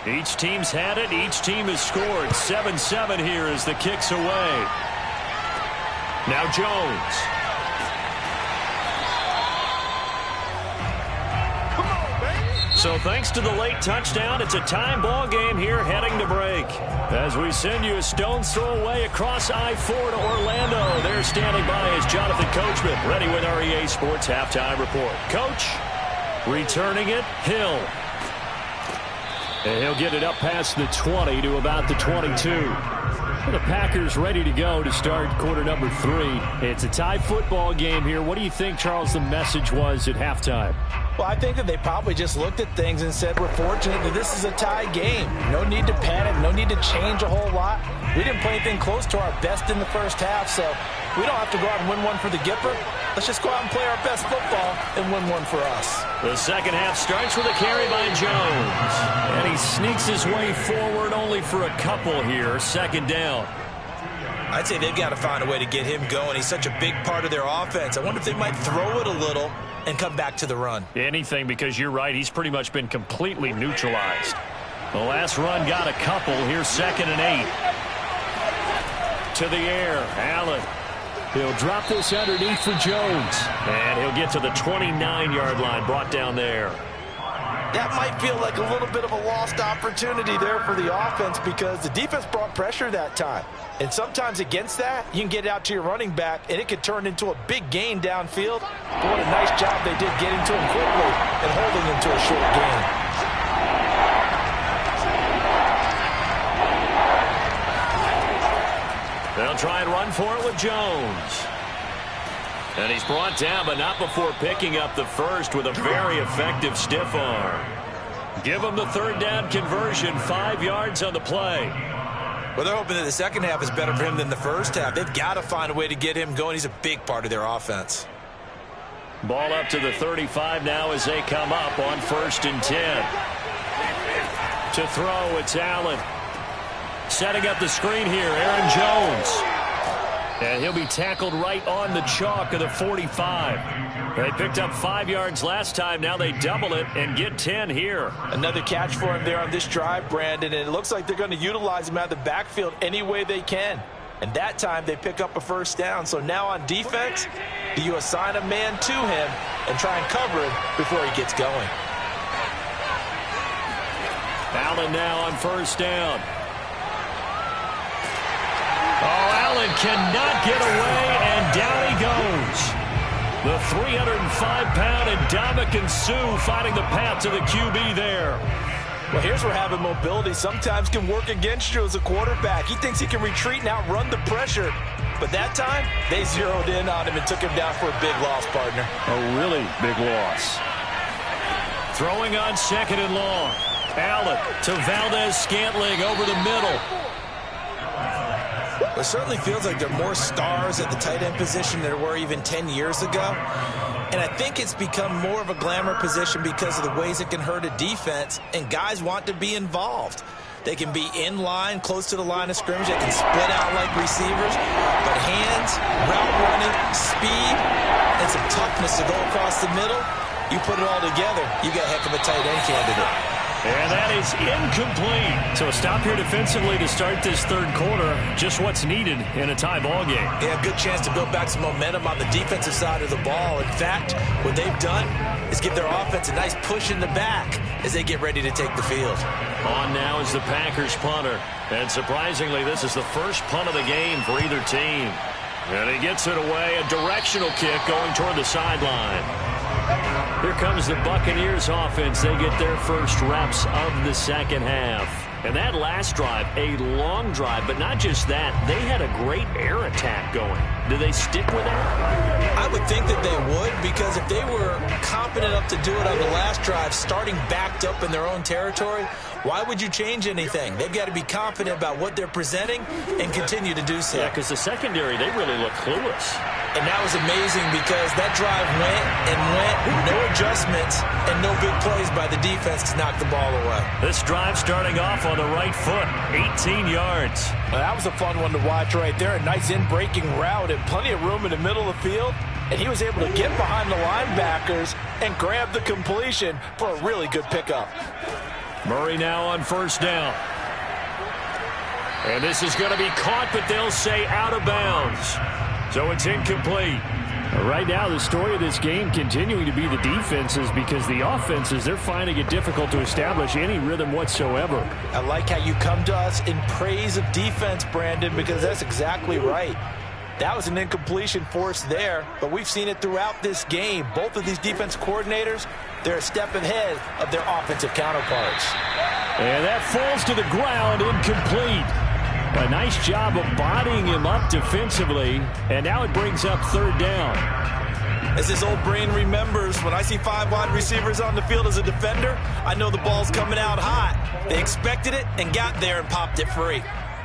A: Each team's had it. Each team has scored. 7-7 here as the kick's away. Now Jones. So thanks to the late touchdown, it's a time ball game here heading to break. As we send you a stone's throw away across I-4 to Orlando. There standing by is Jonathan Coachman, ready with our EA Sports Halftime Report. Coach, returning it, Hill. And he'll get it up past the 20 to about the 22. Well, the Packers ready to go to start quarter number 3. It's a tie football game here. What do you think, Charles, the message was at halftime?
B: Well, I think that they probably just looked at things and said, we're fortunate that this is a tie game. No need to panic. No need to change a whole lot. We didn't play anything close to our best in the first half, so we don't have to go out and win one for the Gipper. Let's just go out and play our best football and win one for us.
A: The second half starts with a carry by Jones. And he sneaks his way forward only for a couple here. Second down.
B: I'd say they've got to find a way to get him going. He's such a big part of their offense. I wonder if they might throw it a little and come back to the run.
A: Anything, because you're right. He's pretty much been completely neutralized. The last run got a couple. Here's 2nd and 8. To the air. Allen. He'll drop this underneath for Jones. And he'll get to the 29-yard line, brought down there.
B: That might feel like a little bit of a lost opportunity there for the offense because the defense brought pressure that time. And sometimes against that, you can get out to your running back, and it could turn into a big gain downfield. But what a nice job they did getting to him quickly and holding him to a short gain.
A: They'll try and run for it with Jones. And he's brought down, but not before picking up the first with a very effective stiff arm. Give him the third down conversion, 5 yards on the play.
B: Well, they're hoping that the second half is better for him than the first half. They've got to find a way to get him going. He's a big part of their offense.
A: Ball up to the 35 now as they come up on 1st and 10. To throw, it's Allen. Setting up the screen here, Aaron Jones. And he'll be tackled right on the chalk of the 45. They picked up 5 yards last time. Now they double it and get 10 here.
B: Another catch for him there on this drive, Brandon. And it looks like they're going to utilize him out of the backfield any way they can. And that time they pick up a first down. So now on defense, do you assign a man to him and try and cover him before he gets going?
A: Allen now on 1st down. Oh, Allen cannot get away, and down he goes. The 305-pound Ndamukong Suh finding the path to the QB there.
B: Well, here's where having mobility sometimes can work against you as a quarterback. He thinks he can retreat and outrun the pressure. But that time, they zeroed in on him and took him down for a big loss, partner.
A: A really big loss. Throwing on 2nd and long. Allen to Valdez-Scantling over the middle.
B: It certainly feels like there are more stars at the tight end position than there were even 10 years ago. And I think it's become more of a glamour position because of the ways it can hurt a defense, and guys want to be involved. They can be in line, close to the line of scrimmage. They can split out like receivers. But hands, route running, speed, and some toughness to go across the middle, you put it all together, you got a heck of a tight end candidate.
A: And that is incomplete. So a stop here defensively to start this third quarter. Just what's needed in a tie ball game.
B: Yeah, good chance to build back some momentum on the defensive side of the ball. In fact, what they've done is give their offense a nice push in the back as they get ready to take the field.
A: On now is the Packers punter. And surprisingly, this is the first punt of the game for either team. And he gets it away. A directional kick going toward the sideline. Here comes the Buccaneers offense. They get their first reps of the second half. And that last drive, a long drive, but not just that. They had a great air attack going. Do they stick with that?
B: I would think that they would, because if they were confident enough to do it on the last drive, starting backed up in their own territory, why would you change anything? They've got to be confident about what they're presenting and continue to do so.
A: Yeah, because the secondary, they really look clueless.
B: And that was amazing because that drive went and went, no adjustments, and no big plays by the defense to knock the ball away.
A: This drive starting off on the right foot, 18 yards.
B: Well, that was a fun one to watch right there. A nice in-breaking route and plenty of room in the middle of the field. And he was able to get behind the linebackers and grab the completion for a really good pickup.
A: Murray now on first down. And this is going to be caught, but they'll say out of bounds. So it's incomplete.
C: Right now, the story of this game continuing to be the defenses, because the offenses, they're finding it difficult to establish any rhythm whatsoever.
B: I like how you come to us in praise of defense, Brandon, because that's exactly right. That was an incompletion forced there, but we've seen it throughout this game. Both of these defense coordinators, they're a step ahead of their offensive counterparts.
C: And that falls to the ground, incomplete. A nice job of bodying him up defensively, and now it brings up third down.
B: As his old brain remembers, when I see 5 wide receivers on the field as a defender, I know the ball's coming out hot. They expected it and got there and popped it free.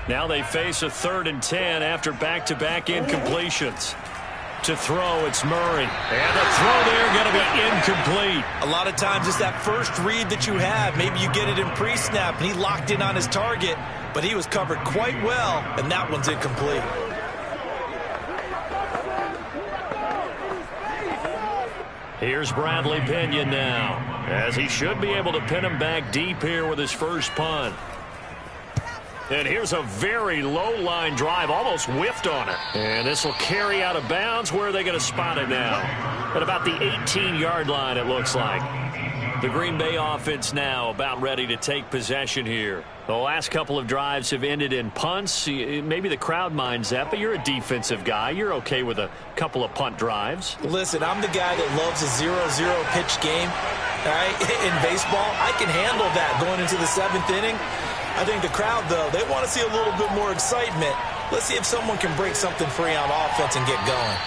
A: Now they face a 3rd and 10 after back-to-back incompletions. To throw, it's Murray. And the throw there going to be incomplete.
B: A lot of times it's that first read that you have. Maybe you get it in pre-snap, and he locked in on his target, but he was covered quite well, and that one's incomplete.
A: Here's Bradley Pinion now, as he should be able to pin him back deep here with his first punt. And here's a very low-line drive, almost whiffed on it. And this will carry out of bounds. Where are they going to spot it now? At about the 18-yard line, it looks like. The Green Bay offense now about ready to take possession here. The last couple of drives have ended in punts. Maybe the crowd minds that, but you're a defensive guy. You're okay with a couple of punt drives.
B: Listen, I'm the guy that loves a 0-0 pitch game. All right? In baseball, I can handle that going into the 7th inning. I think the crowd, though, they want to see a little bit more excitement. Let's see if someone can break something free on offense and get going.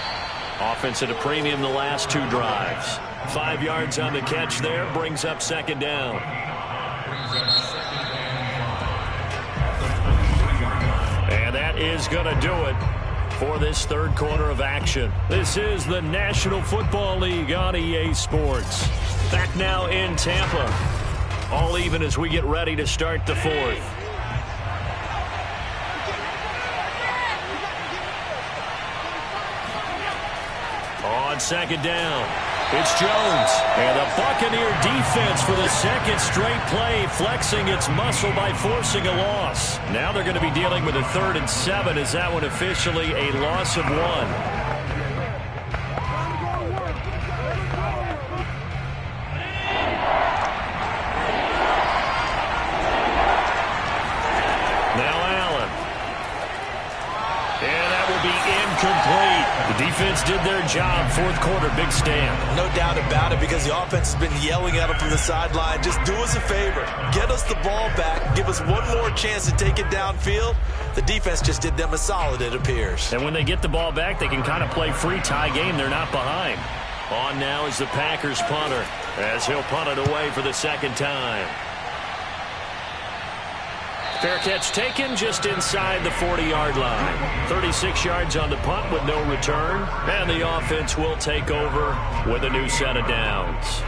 A: Offense at a premium the last 2 drives. 5 yards on the catch there, brings up second down. And that is going to do it for this third quarter of action. This is the National Football League on EA Sports. Back now in Tampa. All even as we get ready to start the 4th. On second down, it's Jones. And the Buccaneer defense for the second straight play, flexing its muscle by forcing a loss. Now they're going to be dealing with a 3rd and 7. Is that one officially a loss of 1? The defense did their job. 4th quarter, big stand.
B: No doubt about it, because the offense has been yelling at them from the sideline. Just do us a favor. Get us the ball back. Give us one more chance to take it downfield. The defense just did them a solid, it appears.
A: And when they get the ball back, they can kind of play free tie game. They're not behind. On now is the Packers punter, as he'll punt it away for the 2nd time. Fair catch taken just inside the 40-yard line. 36 yards on the punt with no return. And the offense will take over with a new set of downs.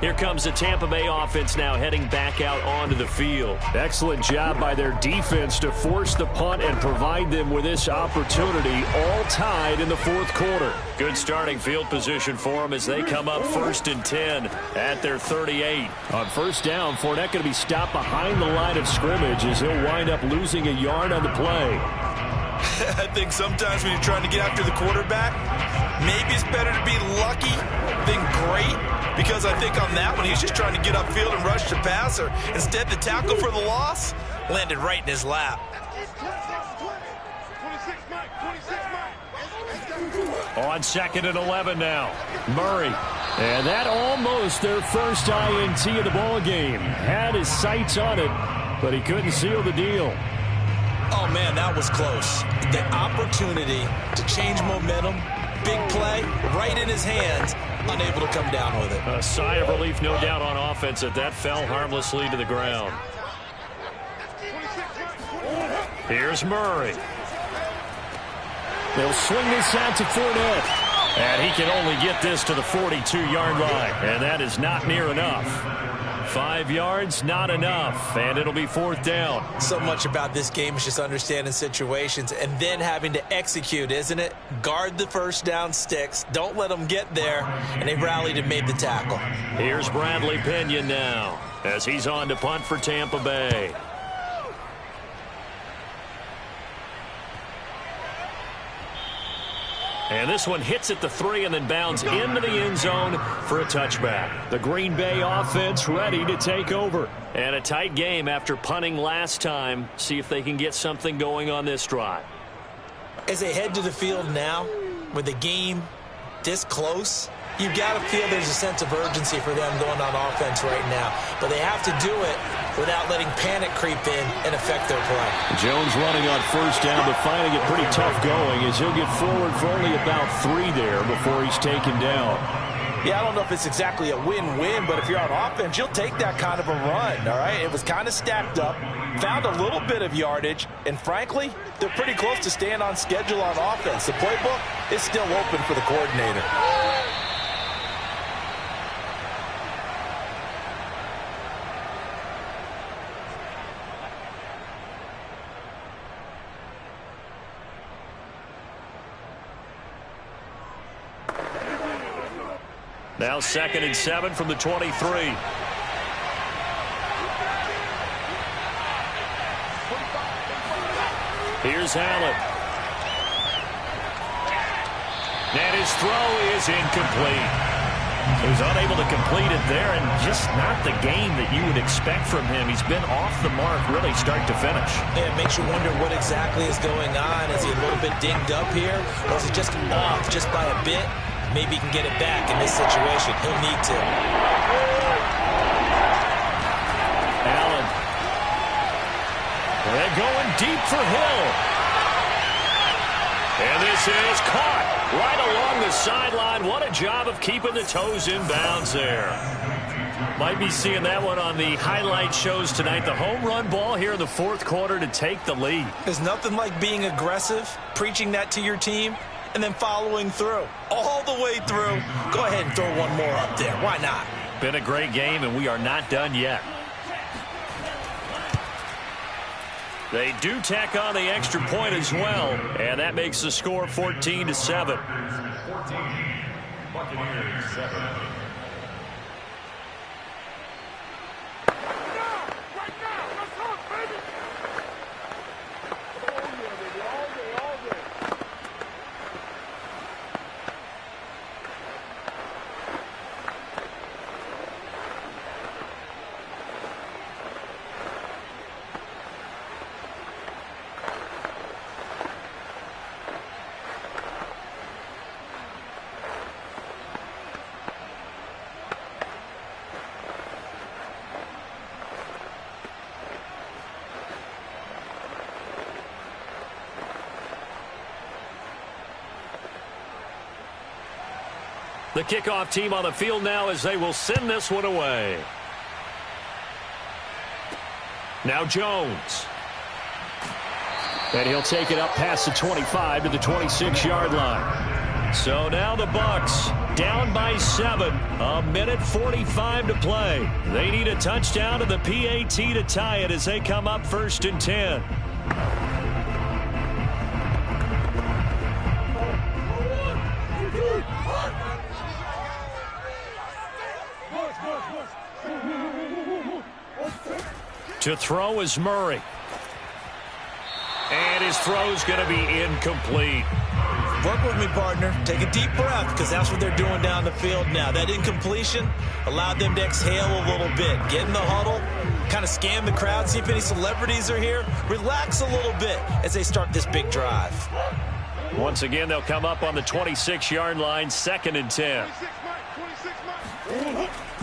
A: Here comes the Tampa Bay offense now heading back out onto the field.
C: Excellent job by their defense to force the punt and provide them with this opportunity, all tied in the 4th quarter.
A: Good starting field position for them as they come up 1st and 10 at their 38.
C: On first down, Fournette going to be stopped behind the line of scrimmage as he'll wind up losing a yard on the play.
B: I think sometimes when you're trying to get after the quarterback, maybe it's better to be lucky than great, because I think on that one, he's just trying to get upfield and rush the passer. Instead, the tackle for the loss landed right in his lap.
A: On 2nd and 11 now, Murray.
C: And that almost their first INT of the ball game. Had his sights on it, but he couldn't seal the deal.
B: Oh, man, that was close. The opportunity to change momentum, big play, right in his hands, unable to come down with it.
A: A sigh of relief, no doubt, on offense that fell harmlessly to the ground. Here's Murray.
C: They'll swing this out to Fournette.
A: And he can only get this to the 42-yard line. And that is not near enough. 5 yards, not enough. And it'll be 4th down.
B: So much about this game is just understanding situations and then having to execute, isn't it? Guard the first down sticks. Don't let them get there. And they rallied and made the tackle.
A: Here's Bradley Pinion now. as he's on to punt for Tampa Bay. And this one hits at the 3 and then bounds into the end zone for a touchback. The Green Bay offense ready to take over. And a tight game after punting last time. See if they can get something going on this drive.
B: As they head to the field now, with the game this close, you've got to feel there's a sense of urgency for them going on offense right now. But they have to do it without letting panic creep in and affect their play.
C: Jones running on first down, but finding it pretty tough going as he'll get forward for only about 3 there before he's taken down.
B: Yeah, I don't know if it's exactly a win-win, but if you're on offense, you'll take that kind of a run, all right? It was kind of stacked up, found a little bit of yardage, and frankly, they're pretty close to staying on schedule on offense. The playbook is still open for the coordinator.
A: Now 2nd and 7 from the 23. Here's Allen. And his throw is incomplete. He was unable to complete it there, and just not the game that you would expect from him. He's been off the mark really start to finish.
B: Yeah, it makes you wonder what exactly is going on. Is he a little bit dinged up here, or is it just off just by a bit? Maybe he can get it back in this situation. He'll need to.
A: Allen. They're going deep for Hill. And this is caught right along the sideline. What a job of keeping the toes in bounds there. Might be seeing that one on the highlight shows tonight. The home run ball here in the 4th quarter to take the lead.
B: There's nothing like being aggressive, preaching that to your team, and then following through. All the way through. Go ahead and throw one more up there. Why not?
A: Been a great game, and we are not done yet. They do tack on the extra point as well, and that makes the score 14-7.
D: 14, Buccaneers 7.
A: The kickoff team on the field now as they will send this one away. Now Jones. And he'll take it up past the 25 to the 26-yard line. So now the Bucs down by 7. A minute 45 to play. They need a touchdown to the PAT to tie it as they come up 1st and 10. To throw is Murray. And his throw's going to be incomplete.
B: Work with me, partner. Take a deep breath, because that's what they're doing down the field now. That incompletion allowed them to exhale a little bit. Get in the huddle, kind of scan the crowd, see if any celebrities are here. Relax a little bit as they start this big drive.
A: Once again, they'll come up on the 26-yard line, 2nd and 10.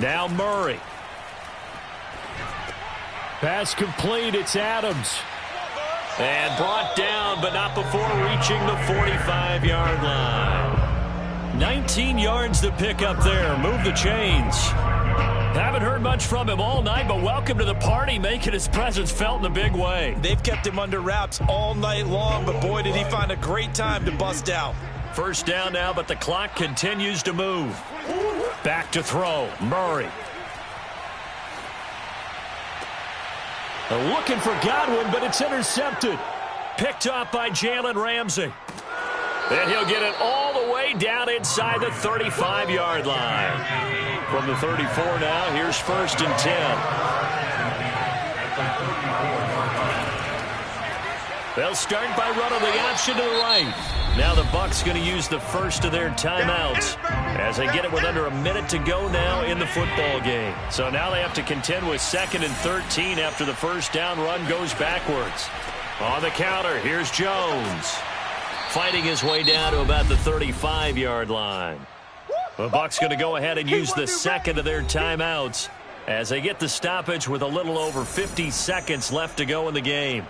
A: Now Murray.
C: Pass complete. It's Adams.
A: And brought down, but not before reaching the 45-yard line. 19 yards to pick up there. Move the chains. Haven't heard much from him all night, but welcome to the party, making his presence felt in a big way.
B: They've kept him under wraps all night long, but boy, did he find a great time to bust out.
A: First down now, but the clock continues to move. Back to throw. Murray.
C: Looking for Godwin, but it's intercepted.
A: Picked up by Jalen Ramsey. And he'll get it all the way way down inside the 35-yard line. From the 34 now, here's 1st and 10. They'll start by running the option to the right. Now the Bucs going to use the first of their timeouts as they get it with under a minute to go now in the football game. So now they have to contend with 2nd and 13 after the first down run goes backwards. On the counter, here's Jones. Fighting his way down to about the 35-yard line. The Bucs going to go ahead and use the second of their timeouts as they get the stoppage with a little over 50 seconds left to go in the game.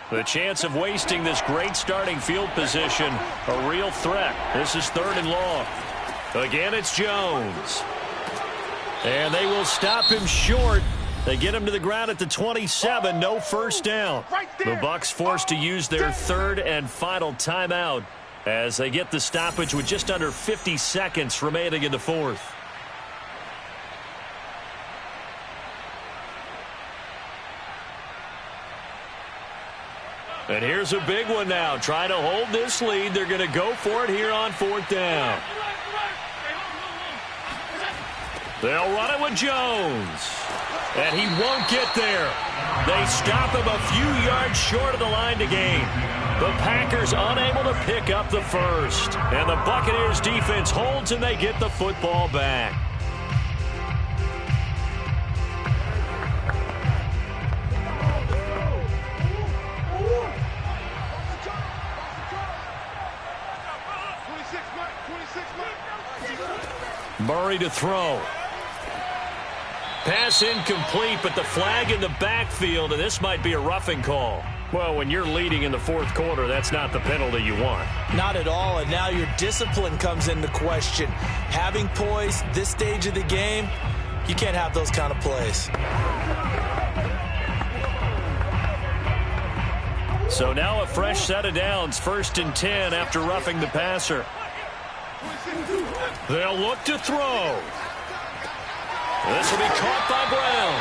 A: The chance of wasting this great starting field position, a real threat. This is 3rd and long. Again, it's Jones. And they will stop him short. They get him to the ground at the 27. No first down. The Bucs forced to use their 3rd and final timeout as they get the stoppage with just under 50 seconds remaining in the 4th. And here's a big one now. Trying to hold this lead. They're going to go for it here on 4th down. They'll run it with Jones. And he won't get there. They stop him a few yards short of the line to gain. The Packers unable to pick up the first. And the Buccaneers defense holds and they get the football back. Murray to throw. Pass incomplete, but the flag in the backfield, and this might be a roughing call. Well, when you're leading in the 4th quarter, that's not the penalty you want.
B: Not at all, and now your discipline comes into question. Having poise this stage of the game, you can't have those kind of plays.
A: So now a fresh set of downs, 1st and 10 after roughing the passer. They'll look to throw. This will be caught by Brown.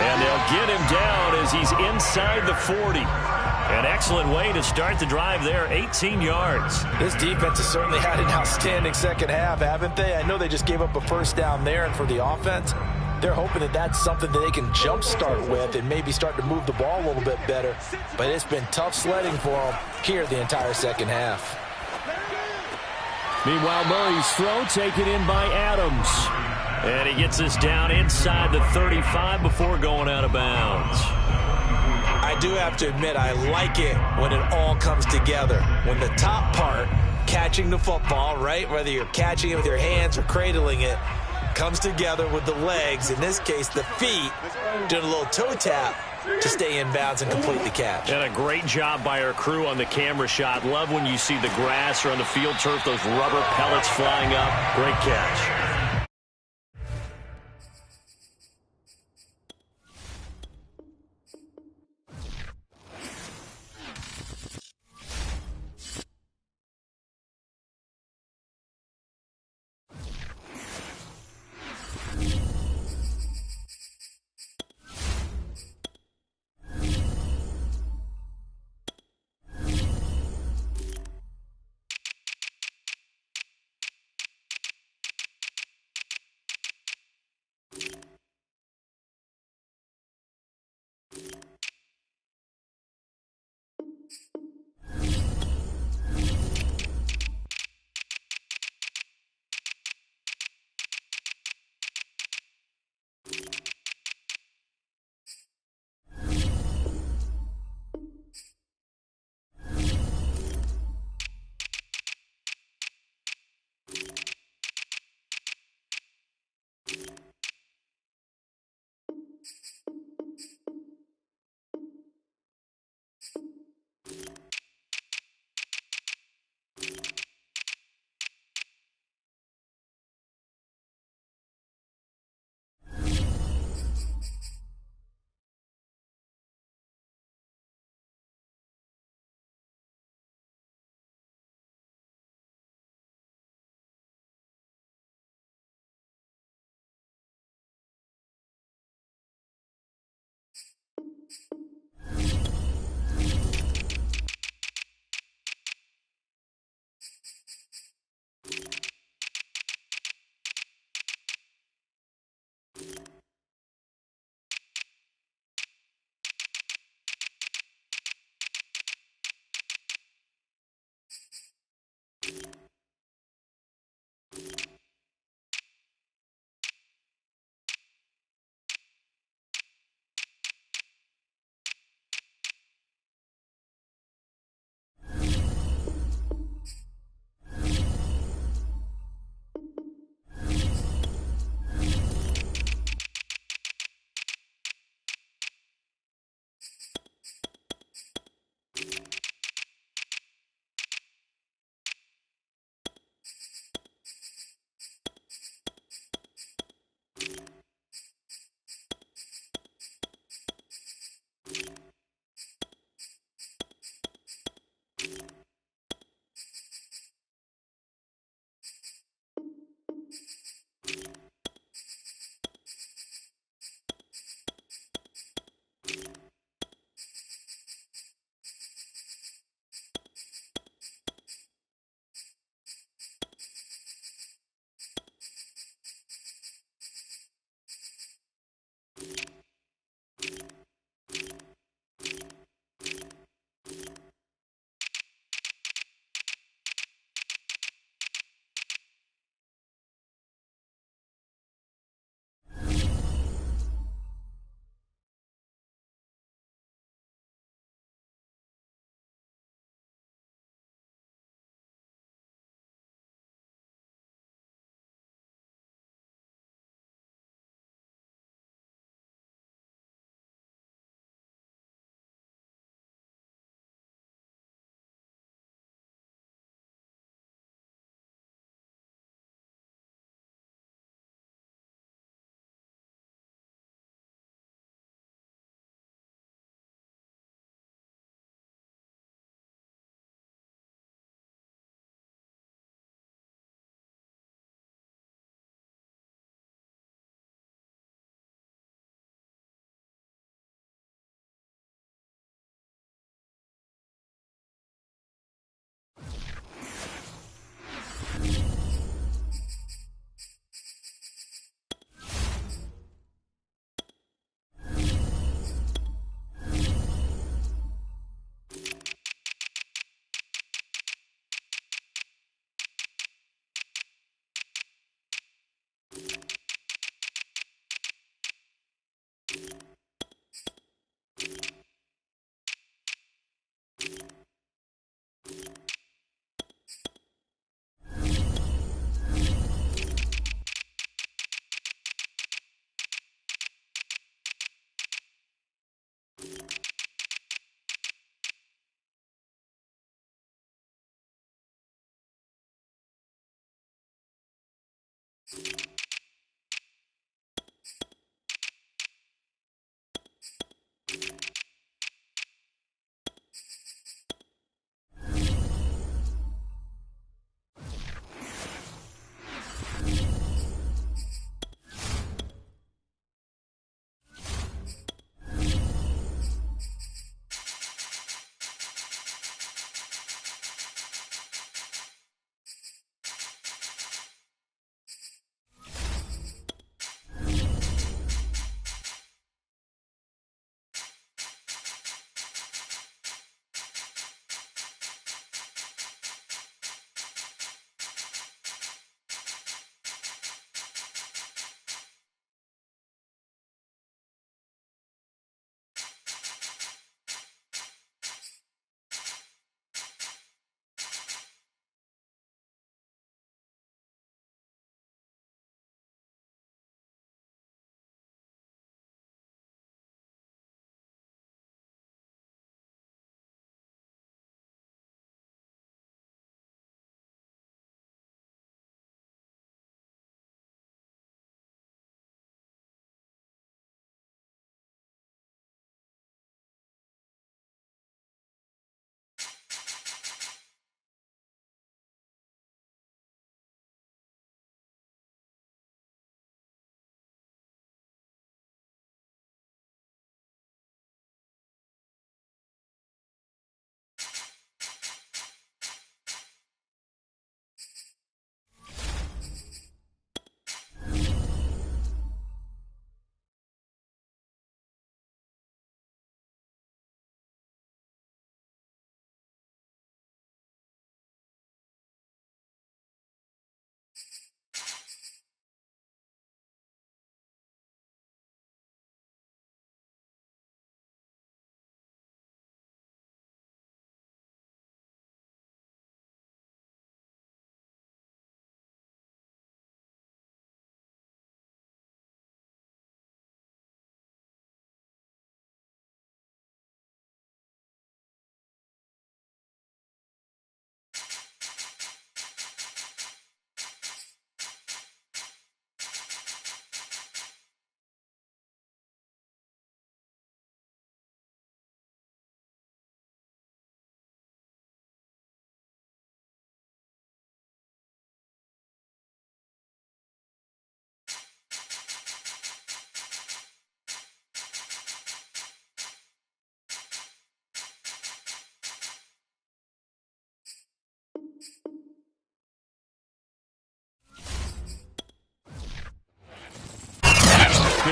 A: And they'll get him down as he's inside the 40. An excellent way to start the drive there, 18 yards.
B: This defense has certainly had an outstanding second half, haven't they? I know they just gave up a first down there, and for the offense, they're hoping that that's something that they can jumpstart with and maybe start to move the ball a little bit better. But it's been tough sledding for them here the entire second half.
C: Meanwhile, Murray's throw taken in by Adams.
A: And he gets us down inside the 35 before going out of bounds.
B: I do have to admit, I like it when it all comes together. When the top part, catching the football, right, whether you're catching it with your hands or cradling it, comes together with the legs, in this case the feet, doing a little toe tap to stay in bounds and complete the catch.
A: And a great job by our crew on the camera shot. Love when you see the grass or on the field turf, those rubber pellets flying up. Great catch.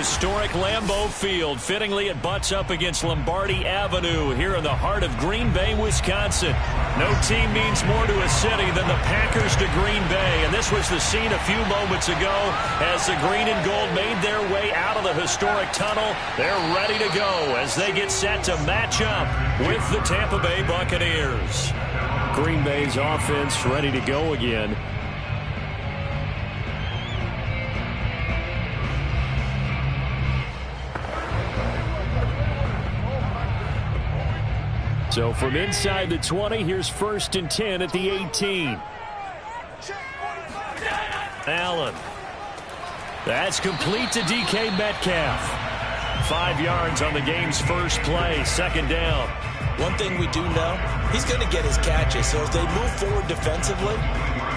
A: Historic Lambeau Field. Fittingly, it butts up against Lombardi Avenue here in the heart of Green Bay, Wisconsin. No team means more to a city than the Packers to Green Bay. And this was the scene a few moments ago as the green and gold made their way out of the historic tunnel. They're ready to go as they get set to match up with the Tampa Bay Buccaneers.
C: Green Bay's offense ready to go again. So from inside the 20, here's 1st and 10 at the 18. Allen. That's complete to DK Metcalf. 5 yards on the game's first play. 2nd down.
B: One thing we do know, he's going to get his catches. So as they move forward defensively,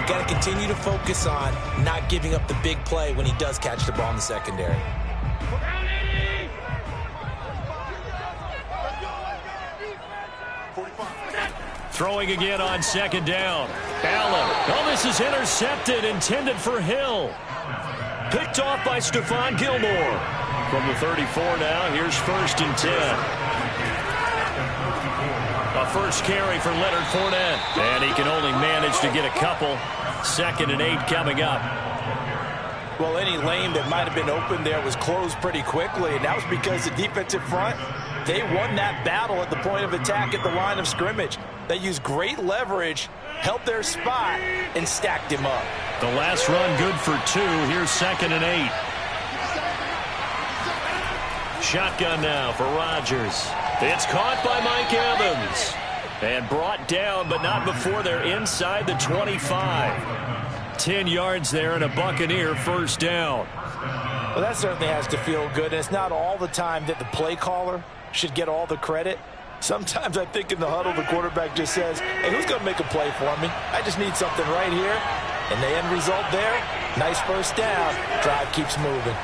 B: got to continue to focus on not giving up the big play when he does catch the ball in the secondary.
A: Throwing again on 2nd down. Allen. Oh, this is intercepted, intended for Hill. Picked off by Stephon Gilmore. From the 34 now, here's 1st and 10. A first carry for Leonard Fournette. And he can only manage to get a couple. 2nd and 8 coming up.
B: Well, any lane that might have been open there was closed pretty quickly, and that was because the defensive front, they won that battle at the point of attack at the line of scrimmage. They used great leverage, held their spot, and stacked him up.
A: The last run good for 2. Here's 2nd and 8. Shotgun now for Rodgers. It's caught by Mike Evans. And brought down, but not before they're inside the 25. 10 yards there and a Buccaneer first down.
B: Well, that certainly has to feel good. And it's not all the time that the play caller should get all the credit. Sometimes I think in the huddle, the quarterback just says, hey, who's going to make a play for me? I just need something right here. And the end result there, nice first down. Drive keeps moving.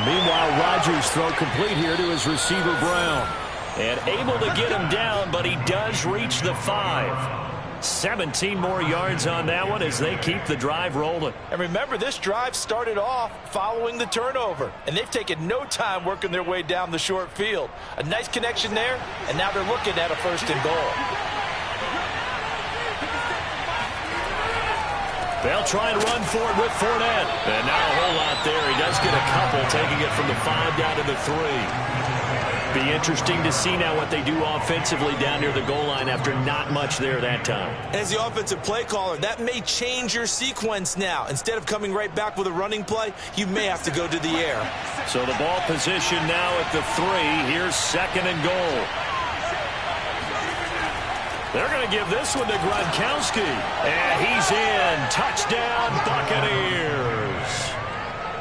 A: Meanwhile, Rodgers' throw complete here to his receiver, Brown. And able to get him down, but he does reach the 5. 17 more yards on that one as they keep the drive rolling.
B: And remember, this drive started off following the turnover. And they've taken no time working their way down the short field. A nice connection there, and now they're looking at a 1st and goal.
A: They'll try and run for it with Fournette. And not a whole lot there. He does get a couple, taking it from the 5 down to the 3. Be interesting to see now what they do offensively down near the goal line after not much there that time.
B: As the offensive play caller, that may change your sequence now. Instead of coming right back with a running play, you may have to go to the air.
A: So the ball position now at the 3. Here's 2nd and goal. They're going to give this one to Gronkowski. And he's in. Touchdown, Buccaneers.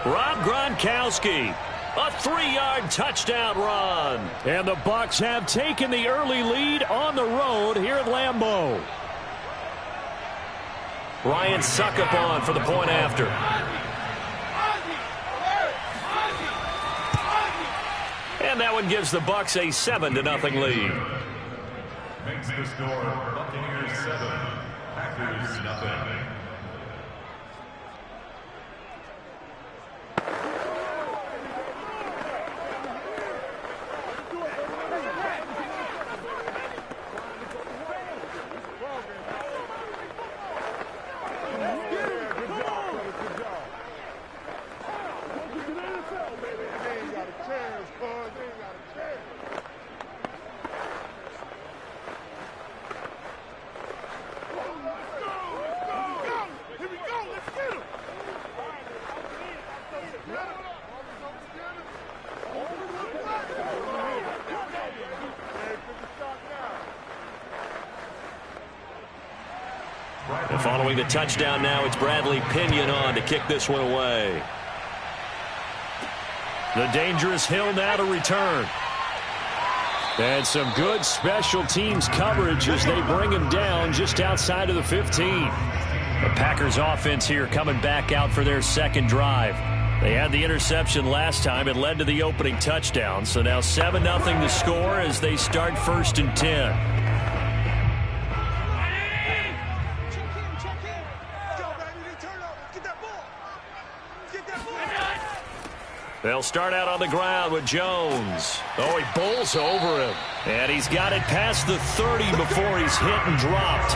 A: Rob Gronkowski. A 3-yard touchdown run. And the Bucs have taken the early lead on the road here at Lambeau. Ryan Suckup on for the point after. And that one gives the Bucs a 7-0 lead.
D: Makes the score Buccaneers 7, Packers 0.
A: And following the touchdown now, it's Bradley Pinion on to kick this one away. The dangerous Hill now to return. And some good special teams coverage as they bring him down just outside of the 15. The Packers offense here coming back out for their 2nd drive. They had the interception last time. It led to the opening touchdown. So now 7-0 the score as they start 1st and 10. They'll start out on the ground with Jones. Oh, he bowls over him. And he's got it past the 30 before he's hit and dropped.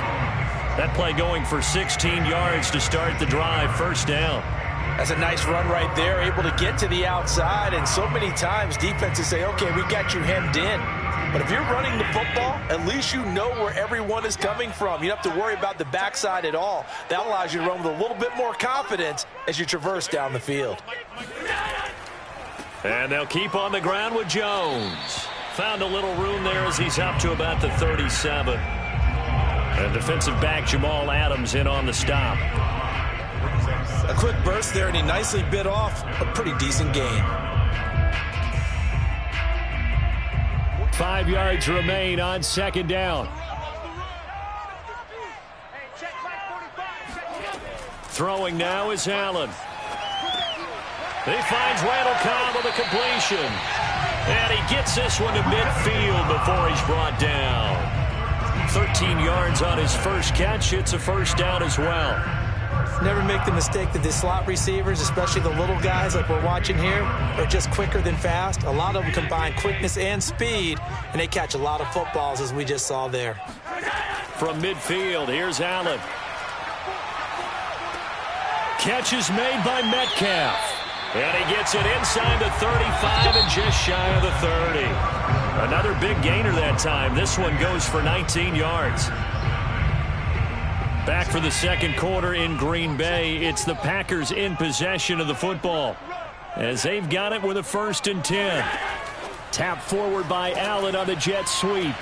A: That play going for 16 yards to start the drive. 1st down.
B: That's a nice run right there, able to get to the outside. And so many times defenses say, okay, we got you hemmed in. But if you're running the football, at least you know where everyone is coming from. You don't have to worry about the backside at all. That allows you to run with a little bit more confidence as you traverse down the field.
A: And they'll keep on the ground with Jones. Found a little room there as he's up to about the 37. And defensive back Jamal Adams in on the stop.
B: A quick burst there, and he nicely bit off a pretty decent gain.
A: 5 yards remain on 2nd down. Throwing now is Allen. He finds Randall Cobb with a completion. And he gets this one to midfield before he's brought down. 13 yards on his first catch. It's a 1st down as well.
B: Never make the mistake that the slot receivers, especially the little guys like we're watching here, are just quicker than fast. A lot of them combine quickness and speed, and they catch a lot of footballs, as we just saw there.
A: From midfield, here's Allen. Catch is made by Metcalf. And he gets it inside the 35 and just shy of the 30. Another big gainer that time. This one goes for 19 yards. Back for the 2nd quarter in Green Bay. It's the Packers in possession of the football as they've got it with a 1st and 10. Tap forward by Allen on the jet sweep.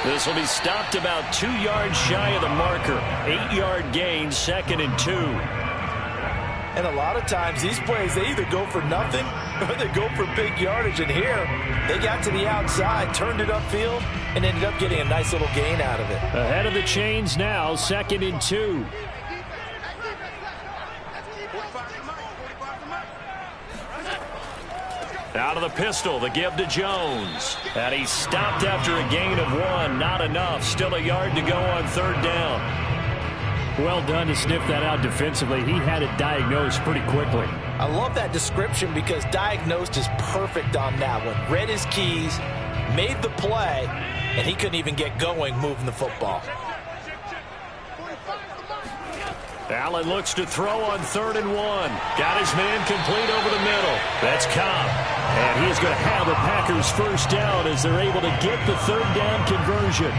A: This will be stopped about 2 yards shy of the marker. 8-yard gain, 2nd and 2.
B: And a lot of times these plays, they either go for nothing or they go for big yardage. And here, they got to the outside, turned it upfield, and ended up getting a nice little gain out of it.
A: Ahead of the chains now, 2nd and 2. Out of the pistol, the give to Jones. And he's stopped after a gain of 1. Not enough. Still a yard to go on 3rd down. Well done to sniff that out defensively. He had it diagnosed pretty quickly.
B: I love that description because diagnosed is perfect on that one. Read his keys, made the play, and he couldn't even get going moving the football.
A: Allen looks to throw on 3rd and 1. Got his man complete over the middle. That's Cobb. And he's going to have the Packers first down as they're able to get the 3rd down conversion.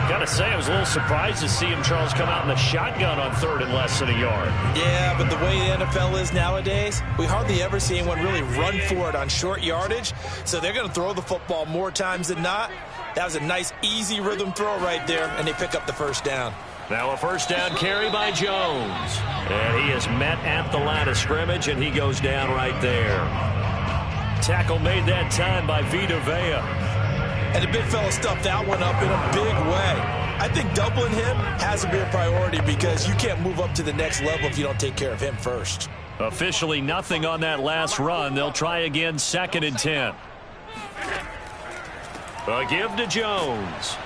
A: Got to say, I was a little surprised to see him, Charles, come out in the shotgun on 3rd and less than a yard.
B: Yeah, but the way the NFL is nowadays, we hardly ever see anyone really run for it on short yardage. So they're going to throw the football more times than not. That was a nice, easy rhythm throw right there, and they pick up the first down.
A: Now a first down carry by Jones. And he is met at the line of scrimmage, and he goes down right there. Tackle made that time by Vita Vea.
B: And the big fella stuffed that one up in a big way. I think doubling him has to be a priority because you can't move up to the next level if you don't take care of him first.
A: Officially nothing on that last run. They'll try again, 2nd and 10. A give to Jones.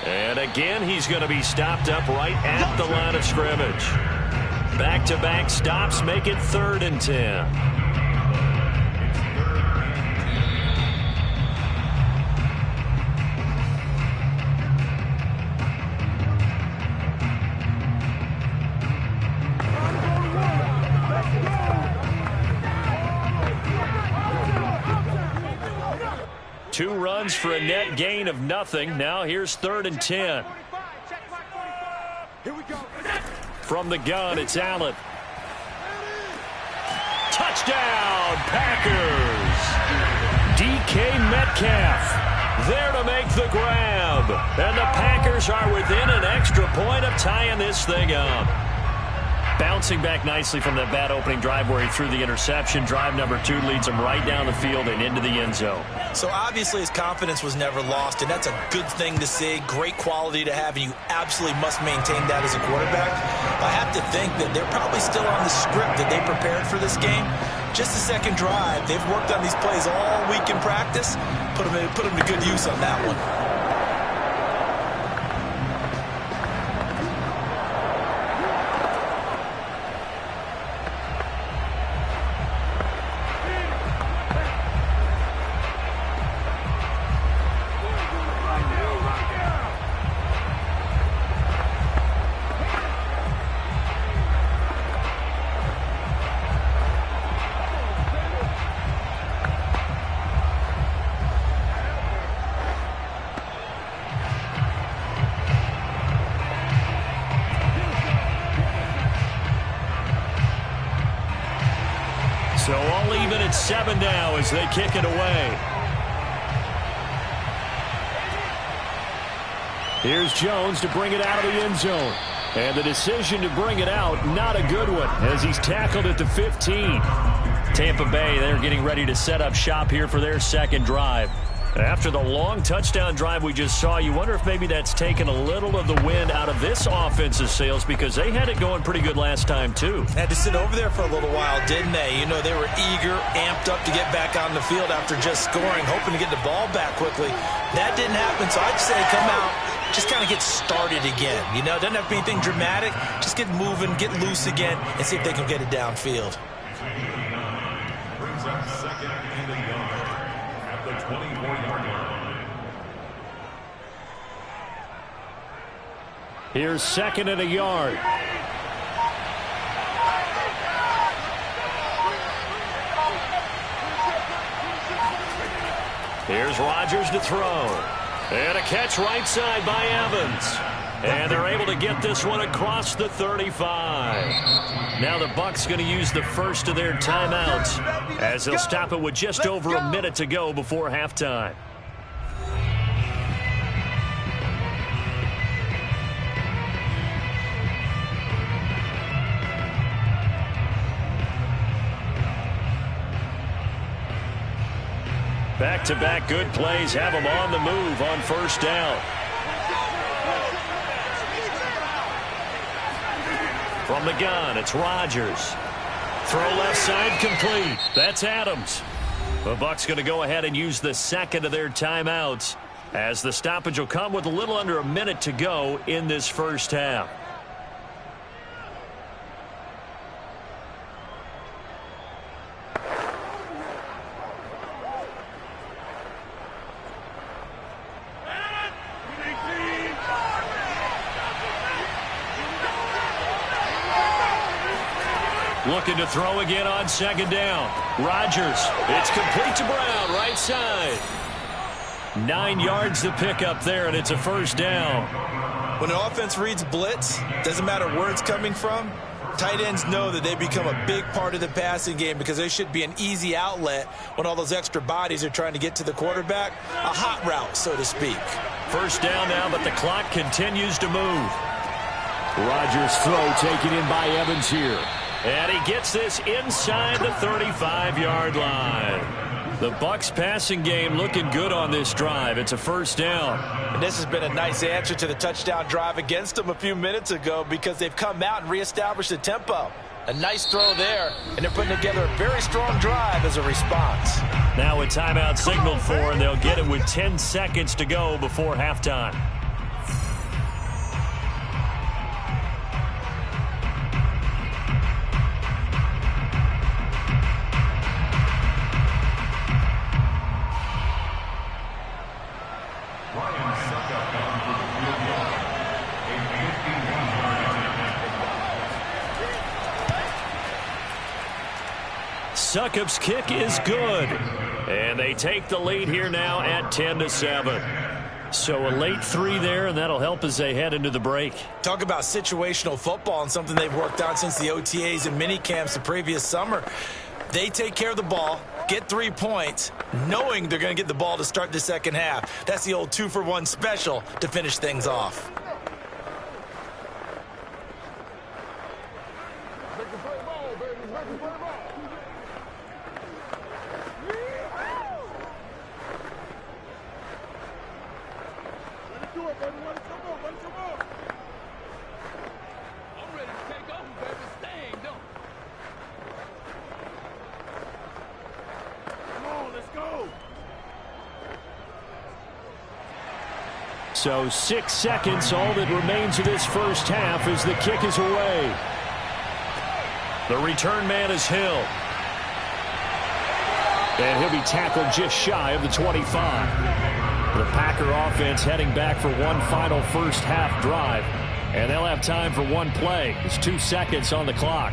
A: And again, he's going to be stopped up right at the line of scrimmage. Back-to-back stops make it 3rd and 10. Two runs for a net gain of nothing. Now here's 3rd and 10. From the gun, it's Allen. Touchdown, Packers! DK Metcalf there to make the grab. And the Packers are within an extra point of tying this thing up. Bouncing back nicely from that bad opening drive where he threw the interception. Drive number 2 leads him right down the field and into the end zone.
B: So obviously his confidence was never lost, and that's a good thing to see. Great quality to have, and you absolutely must maintain that as a quarterback. I have to think that they're probably still on the script that they prepared for this game. Just the second drive. They've worked on these plays all week in practice. Put them to good use on that one.
A: So all even at 7 now as they kick it away. Here's Jones to bring it out of the end zone. And the decision to bring it out, not a good one, as he's tackled at the 15. Tampa Bay, they're getting ready to set up shop here for their second drive. After the long touchdown drive we just saw, you wonder if maybe that's taken a little of the wind out of this offense's sails because they had it going pretty good last time, too.
B: Had to sit over there for a little while, didn't they? You know, they were eager, amped up to get back on the field after just scoring, hoping to get the ball back quickly. That didn't happen, so I'd say come out, just kind of get started again. You know, doesn't have to be anything dramatic. Just get moving, get loose again, and see if they can get it downfield.
D: Brings up 2nd and a yard at the 24-yard line.
A: Here's 2nd and a yard. Here's Rodgers to throw. And a catch right side by Evans. And they're able to get this one across the 35. Now the Bucs going to use the first of their timeouts as they'll stop it with just over a minute to go before halftime. Back-to-back good plays have them on the move on first down. From the gun, it's Rodgers. Throw left side complete. That's Adams. The Bucs going to go ahead and use the second of their timeouts, as the stoppage will come with a little under a minute to go in this first half. Looking to throw again on second down. Rodgers. It's complete to Brown, right side. 9 yards to pick up there, and it's a first down.
B: When an offense reads blitz, doesn't matter where it's coming from, tight ends know that they become a big part of the passing game because they should be an easy outlet when all those extra bodies are trying to get to the quarterback. A hot route, so to speak.
A: First down now, but the clock continues to move.
C: Rodgers' throw taken in by Evans here.
A: And he gets this inside the 35-yard line. The Bucs passing game looking good on this drive. It's a first down.
B: And this has been a nice answer to the touchdown drive against them a few minutes ago because they've come out and reestablished the tempo. A nice throw there, and they're putting together a very strong drive as a response.
A: Now a timeout signaled for, and they'll get it with 10 seconds to go before halftime. Succop's kick is good. And they take the lead here now at 10-7. So a late 3 there, and that'll help as they head into the break.
B: Talk about situational football and something they've worked on since the OTAs and mini camps the previous summer. They take care of the ball, get 3 points, knowing they're going to get the ball to start the second half. That's the old 2-for-1 special to finish things off.
C: So 6 seconds, all that remains of this first half as the kick is away.
A: The return man is Hill.
C: And he'll be tackled just shy of the 25. The Packer offense heading back for one final first half drive. And they'll have time for one play. There's 2 seconds on the clock.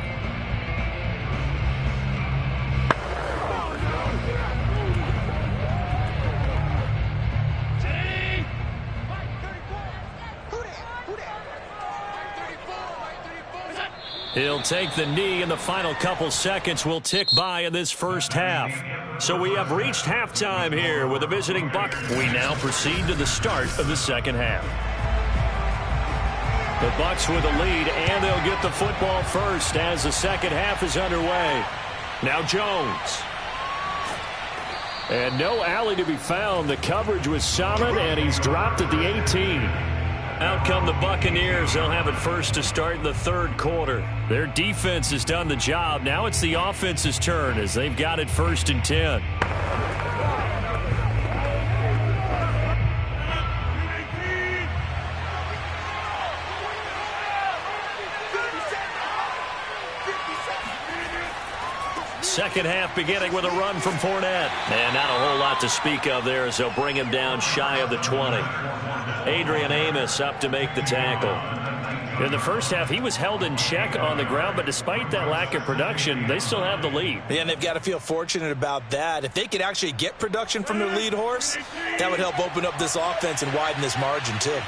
A: He'll take the knee, and the final couple seconds will tick by in this first half. So we have reached halftime here with a visiting Buck. We now proceed to the start of the second half. The Bucs with a lead, and they'll get the football first as the second half is underway. Now Jones. And no alley to be found. The coverage was solid, and he's dropped at the 18. Out come the Buccaneers. They'll have it first to start in the third quarter. Their defense has done the job. Now it's the offense's turn as they've got it first and 10. Second half beginning with a run from Fournette. And not a whole lot to speak of there as they'll bring him down shy of the 20. Adrian Amos up to make the tackle. In the first half, he was held in check on the ground, but despite that lack of production, they still have the lead.
B: Yeah, and they've got to feel fortunate about that. If they could actually get production from their lead horse, that would help open up this offense and widen this margin too.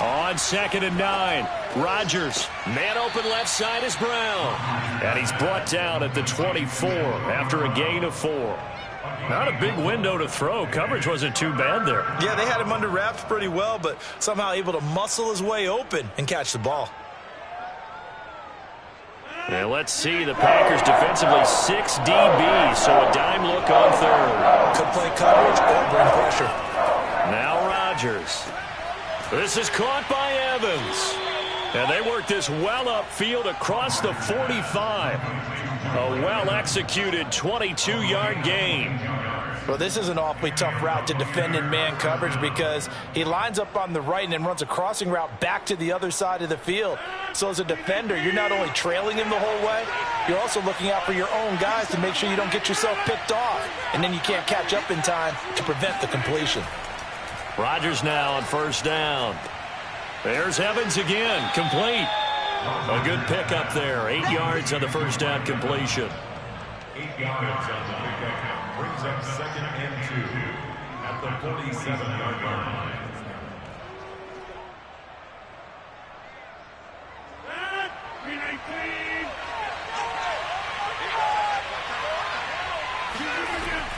A: On 2nd and 9, Rodgers. Man open left side is Brown. And he's brought down at the 24 after a gain of 4. Not a big window to throw. Coverage wasn't too bad there.
B: Yeah, they had him under wraps pretty well, but somehow able to muscle his way open and catch the ball.
A: And let's see, the Packers defensively 6 DBs, so a dime look on third.
B: Could play coverage or bring pressure.
A: Now Rodgers. This is caught by Evans. And they work this well upfield across the 45. A well-executed 22-yard gain.
B: Well, this is an awfully tough route to defend in man coverage because he lines up on the right and then runs a crossing route back to the other side of the field. So as a defender, you're not only trailing him the whole way, you're also looking out for your own guys to make sure you don't get yourself picked off. And then you can't catch up in time to prevent the completion.
A: Rodgers now on first down. There's Evans again, complete. A good pickup there, 8 yards on the first down completion.
D: 8 yards on the pickup. Brings up 2nd and 2 at the 47-yard line.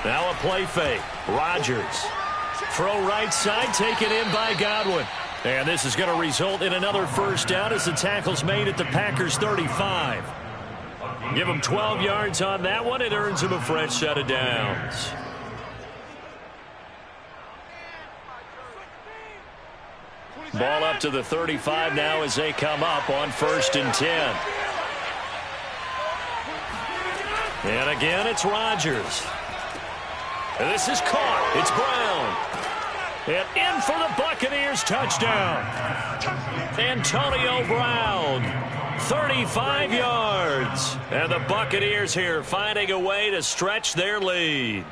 A: Now a play fake. Rodgers. Throw right side, taken in by Godwin. And this is going to result in another first down as the tackle's made at the Packers' 35. Give him 12 yards on that one. It earns him a fresh set of downs. Ball up to the 35 now as they come up on 1st and 10. And again, it's Rodgers. And this is caught. It's Brown. And in for the Buccaneers touchdown. Antonio Brown, 35 yards. And the Buccaneers here finding a way to stretch their lead.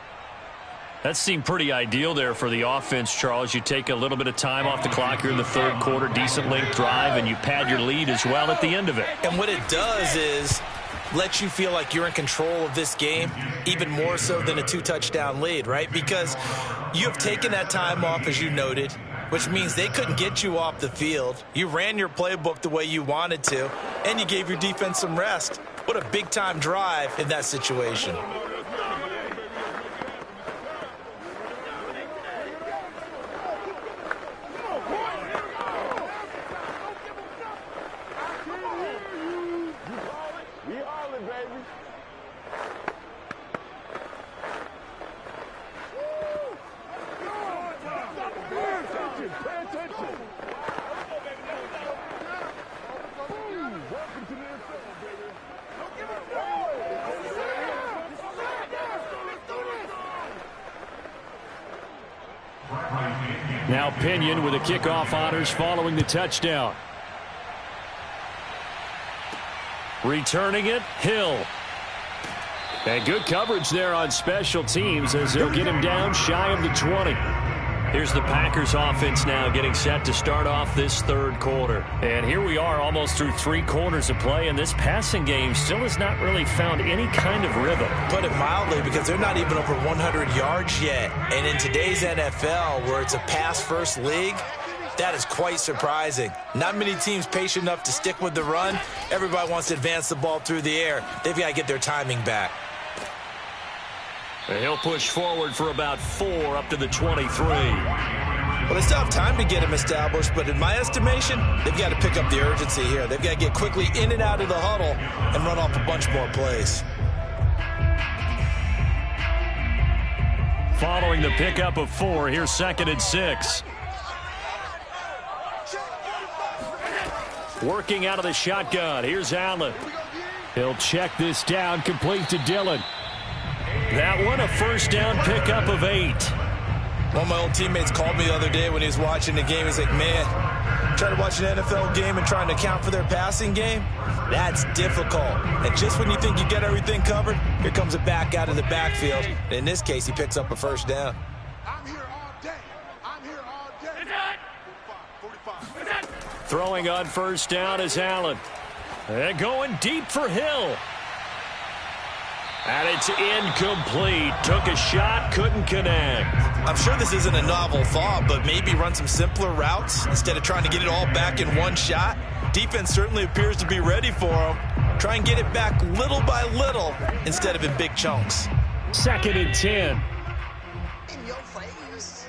A: That seemed pretty ideal there for the offense, Charles. You take a little bit of time off the clock here in the third quarter, decent length drive, and you pad your lead as well at the end of it.
B: And what it does is let you feel like you're in control of this game, even more so than a 2-touchdown lead, right? Because you have taken that time off, as you noted, which means they couldn't get you off the field. You ran your playbook the way you wanted to, and you gave your defense some rest. What a big-time drive in that situation.
C: Now Pinion with the kickoff honors following the touchdown. Returning it, Hill. And good coverage there on special teams as they'll get him down shy of the 20. Here's the Packers offense now getting set to start off this third quarter. And here we are almost through 3 quarters of play, and this passing game still has not really found any kind of rhythm.
B: Put it mildly, because they're not even over 100 yards yet. And in today's NFL, where it's a pass-first league, that is quite surprising. Not many teams patient enough to stick with the run. Everybody wants to advance the ball through the air. They've got to get their timing back.
A: And he'll push forward for about 4 up to the 23.
B: Well, they still have time to get him established, but in my estimation, they've got to pick up the urgency here. They've got to get quickly in and out of the huddle and run off a bunch more plays.
A: Following the pickup of 4, here's 2nd and 6. Working out of the shotgun. Here's Allen.
C: He'll check this down, complete to Dillon.
A: That one a first down pickup of 8.
B: One of my old teammates called me the other day when he was watching the game. He's like, man, trying to watch an NFL game and trying to account for their passing game, that's difficult. And just when you think you get everything covered, here comes a back out of the backfield. And in this case, he picks up a first down.
E: I'm here all day. I'm here all day. 45.
A: Throwing on first down is Allen. And going deep for Hill. And it's incomplete. Took a shot, couldn't connect.
B: I'm sure this isn't a novel thought, but maybe run some simpler routes instead of trying to get it all back in one shot. Defense certainly appears to be ready for him. Try and get it back little by little instead of in big chunks.
C: 2nd and 10.
E: In your face.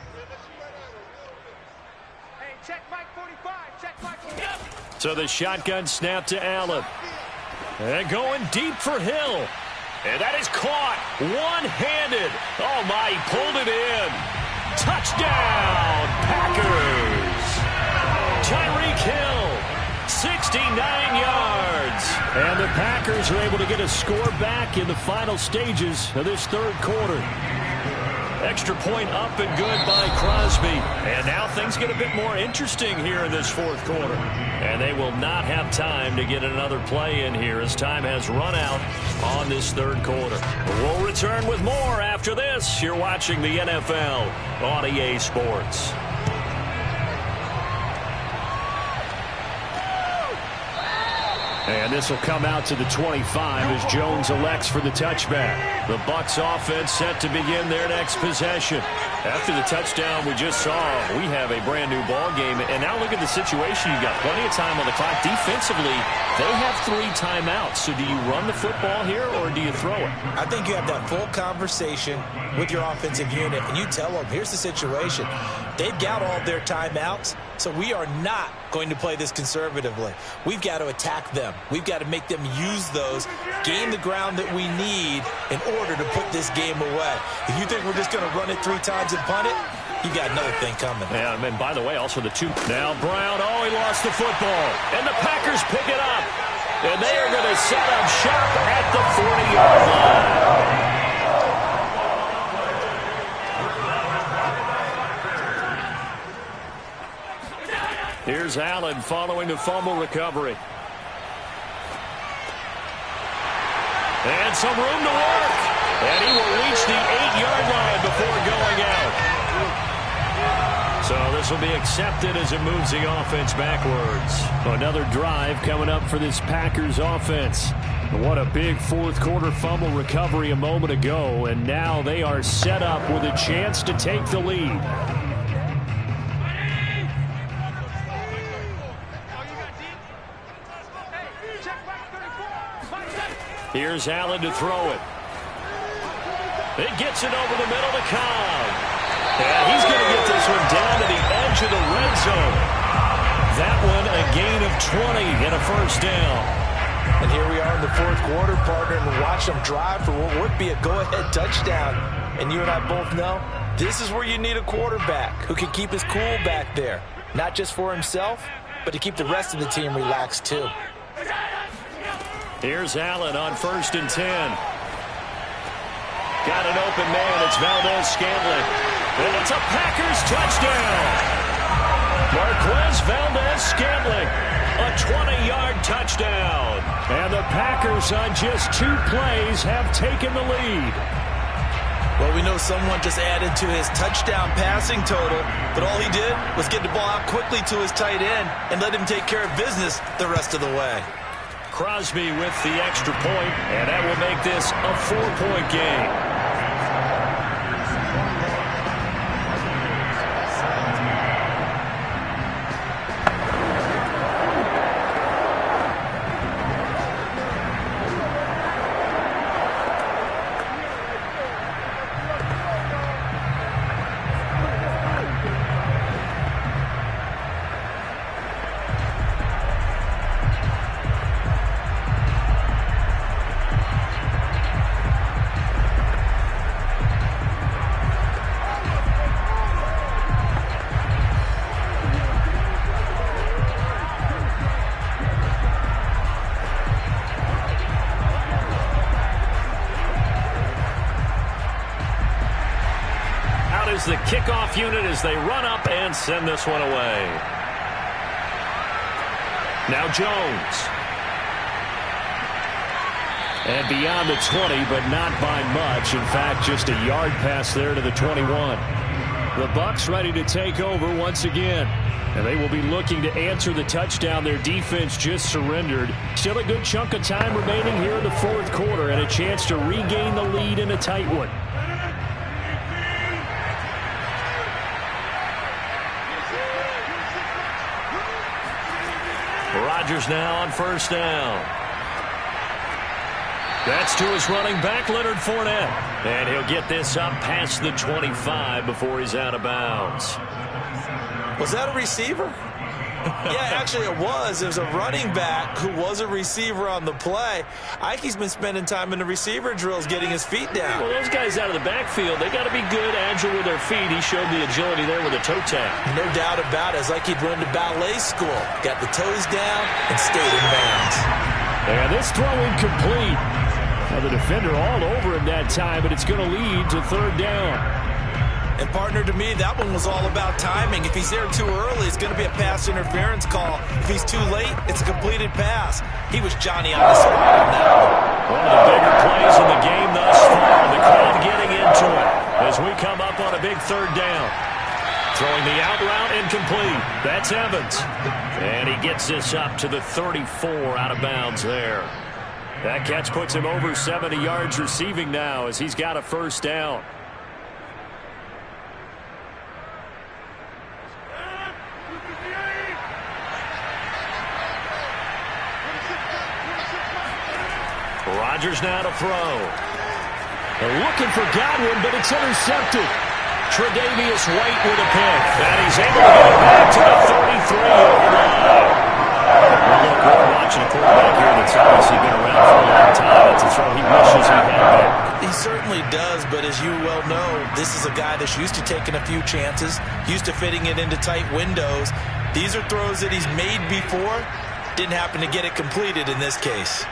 E: Hey, check Mike 45. Check Mike 45.
A: So the shotgun snap to Allen. And going deep for Hill. And that is caught one-handed. Oh, my, he pulled it in. Touchdown, Packers. Tyreek Hill, 69 yards. And the Packers are able to get a score back in the final stages of this third quarter. Extra point up and good by Crosby. And now things get a bit more interesting here in this fourth quarter. And they will not have time to get another play in here as time has run out on this third quarter. We'll return with more after this. You're watching the NFL on EA Sports. And this will come out to the 25 as Jones elects for the touchback. The Bucs offense set to begin their next possession. After the touchdown we just saw, we have a brand new ball game. And now look at the situation. You've got plenty of time on the clock. Defensively, they have 3 timeouts. So do you run the football here or do you throw it?
B: I think you have that full conversation with your offensive unit, and you tell them, here's the situation. They've got all their timeouts, so we are not going to play this conservatively. We've got to attack them. We've got to make them use those, gain the ground that we need in order to put this game away. If you think we're just going to run it 3 times and punt it, you got another thing coming.
A: Yeah, and by the way, also the 2. Now Brown, he lost the football. And the Packers pick it up. And they are going to set up shop at the 40-yard line. Here's Allen following the fumble recovery. And some room to work. And he will reach the 8-yard line before going out. So this will be accepted as it moves the offense backwards. Another drive coming up for this Packers offense. What a big fourth quarter fumble recovery a moment ago. And now they are set up with a chance to take the lead. Here's Allen to throw it. It gets it over the middle to Cobb. And he's going to get this one down to the edge of the red zone. That one a gain of 20 and a first down.
B: And here we are in the fourth quarter, partner, and watch them drive for what would be a go-ahead touchdown. And you and I both know this is where you need a quarterback who can keep his cool back there. Not just for himself, but to keep the rest of the team relaxed too.
A: Here's Allen on 1st and 10. Got an open man. It's Valdez-Scantling. And it's a Packers touchdown. Marquez Valdez-Scantling. A 20-yard touchdown. And the Packers on just 2 plays have taken the lead.
B: Well, we know someone just added to his touchdown passing total, but all he did was get the ball out quickly to his tight end and let him take care of business the rest of the way.
A: Crosby with the extra point, and that will make this a 4-point game. The kickoff unit as they run up and send this one away. Now Jones. And beyond the 20, but not by much. In fact, just a yard pass there to the 21. The Bucs ready to take over once again. And they will be looking to answer the touchdown their defense just surrendered. Still a good chunk of time remaining here in the fourth quarter and a chance to regain the lead in a tight one. Rodgers now on 1st down. That's to his running back, Leonard Fournette. And he'll get this up past the 25 before he's out of bounds.
B: Was that a receiver? Yeah, actually it was. There's a running back who was a receiver on the play. Ike's been spending time in the receiver drills getting his feet down.
C: Well, those guys out of the backfield, they got to be good, agile with their feet. He showed the agility there with a toe tap.
B: No doubt about it. It's like he'd run to ballet school. Got the toes down and stayed in bounds.
C: And this throw incomplete. Now the defender all over him that time, but it's going to lead to third down.
B: And partner, to me, that one was all about timing. If he's there too early, it's going to be a pass interference call. If he's too late, it's a completed pass. He was Johnny on the spot on that one.
A: One of the bigger plays in the game thus far. The crowd getting into it as we come up on a big third down. Throwing the out route incomplete. That's Evans. And he gets this up to the 34 out of bounds there. That catch puts him over 70 yards receiving now as he's got a first down. Rodgers now to throw. They're looking for Godwin, but it's intercepted. Tre'Davious White with a pick. And he's able to get it back to the 33-yard line. Well, look, we're watching a quarterback here that's obviously been around for a long time. It's a throw he wishes he had back.
B: He certainly does, but as you well know, this is a guy that's used to taking a few chances, used to fitting it into tight windows. These are throws that he's made before. Didn't happen to get it completed in this case.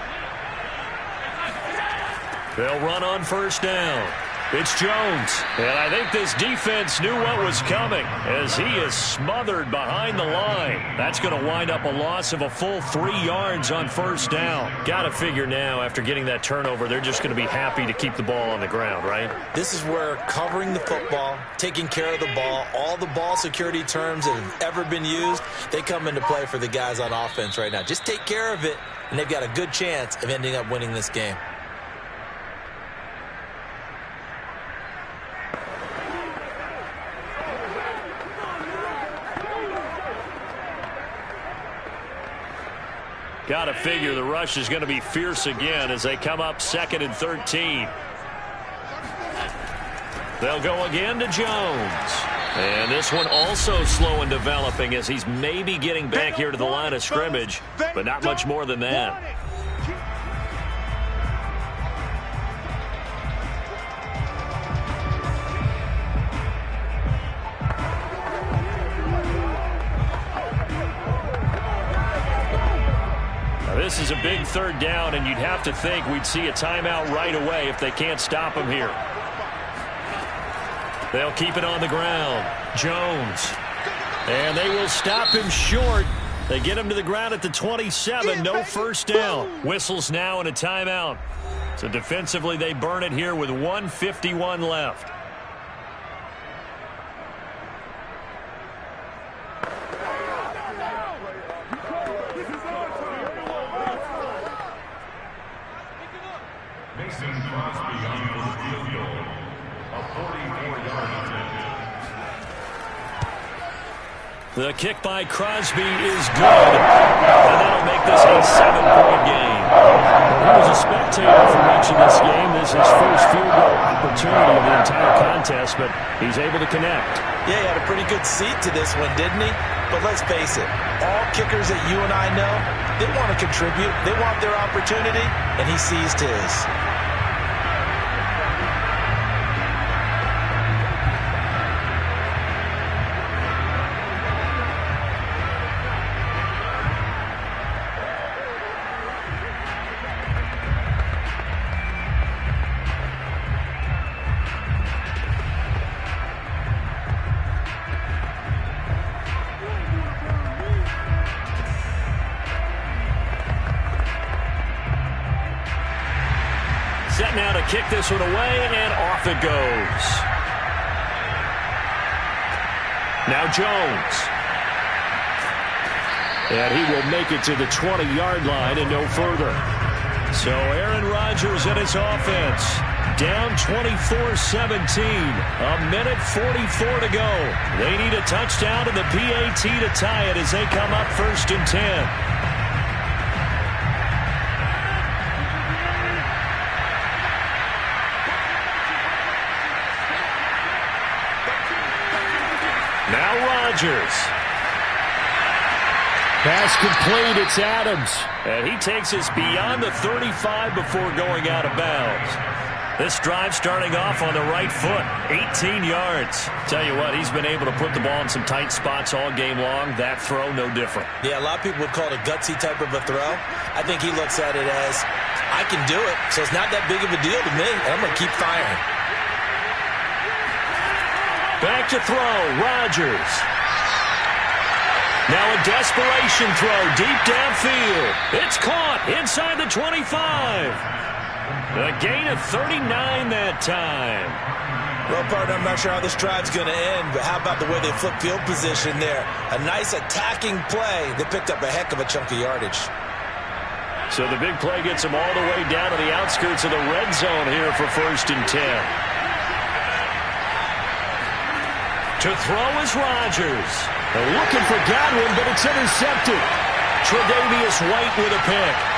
A: They'll run on first down. It's Jones. And I think this defense knew what was coming as he is smothered behind the line. That's going to wind up a loss of a full 3 yards on first down. Got to figure now after getting that turnover, they're just going to be happy to keep the ball on the ground, right?
B: This is where covering the football, taking care of the ball, all the ball security terms that have ever been used, they come into play for the guys on offense right now. Just take care of it, and they've got a good chance of ending up winning this game.
A: Got to figure the rush is going to be fierce again as they come up 2nd and 13. They'll go again to Jones. And this one also slow in developing as he's maybe getting back here to the line of scrimmage, but not much more than that. This is a big third down, and you'd have to think we'd see a timeout right away if they can't stop him here. They'll keep it on the ground. Jones. And they will stop him short. They get him to the ground at the 27. No first down. Whistles now and a timeout. So defensively, they burn it here with 1:51 left. The kick by Crosby is good, and that'll make this a 7-point game. Well, he was a spectator for much of this game. This is his first field goal opportunity of the entire contest, but he's able to connect.
B: Yeah, he had a pretty good seat to this one, didn't he? But let's face it, all kickers that you and I know, they want to contribute. They want their opportunity, and he seized his.
A: Set now to kick this one away, and off it goes. Now Jones. And he will make it to the 20-yard line and no further. So Aaron Rodgers and his offense down 24-17. A minute 44 to go. They need a touchdown and the PAT to tie it as they come up 1st and 10. Now Rodgers.
C: Pass complete. It's Adams.
A: And he takes us beyond the 35 before going out of bounds. This drive starting off on the right foot, 18 yards. Tell you what, he's been able to put the ball in some tight spots all game long. That throw, no different.
B: Yeah, a lot of people would call it a gutsy type of a throw. I think he looks at it as, I can do it, so it's not that big of a deal to me, and I'm going to keep firing.
A: Back to throw, Rodgers. Now a desperation throw deep downfield. It's caught inside the 25. A gain of 39 that time.
B: Well, partner, I'm not sure how this drive's going to end, but how about the way they flip field position there? A nice attacking play. They picked up a heck of a chunk of yardage.
A: So the big play gets them all the way down to the outskirts of the red zone here for 1st and 10. To throw is Rodgers. They're looking for Godwin, but it's intercepted. Tre'Davious White with a pick.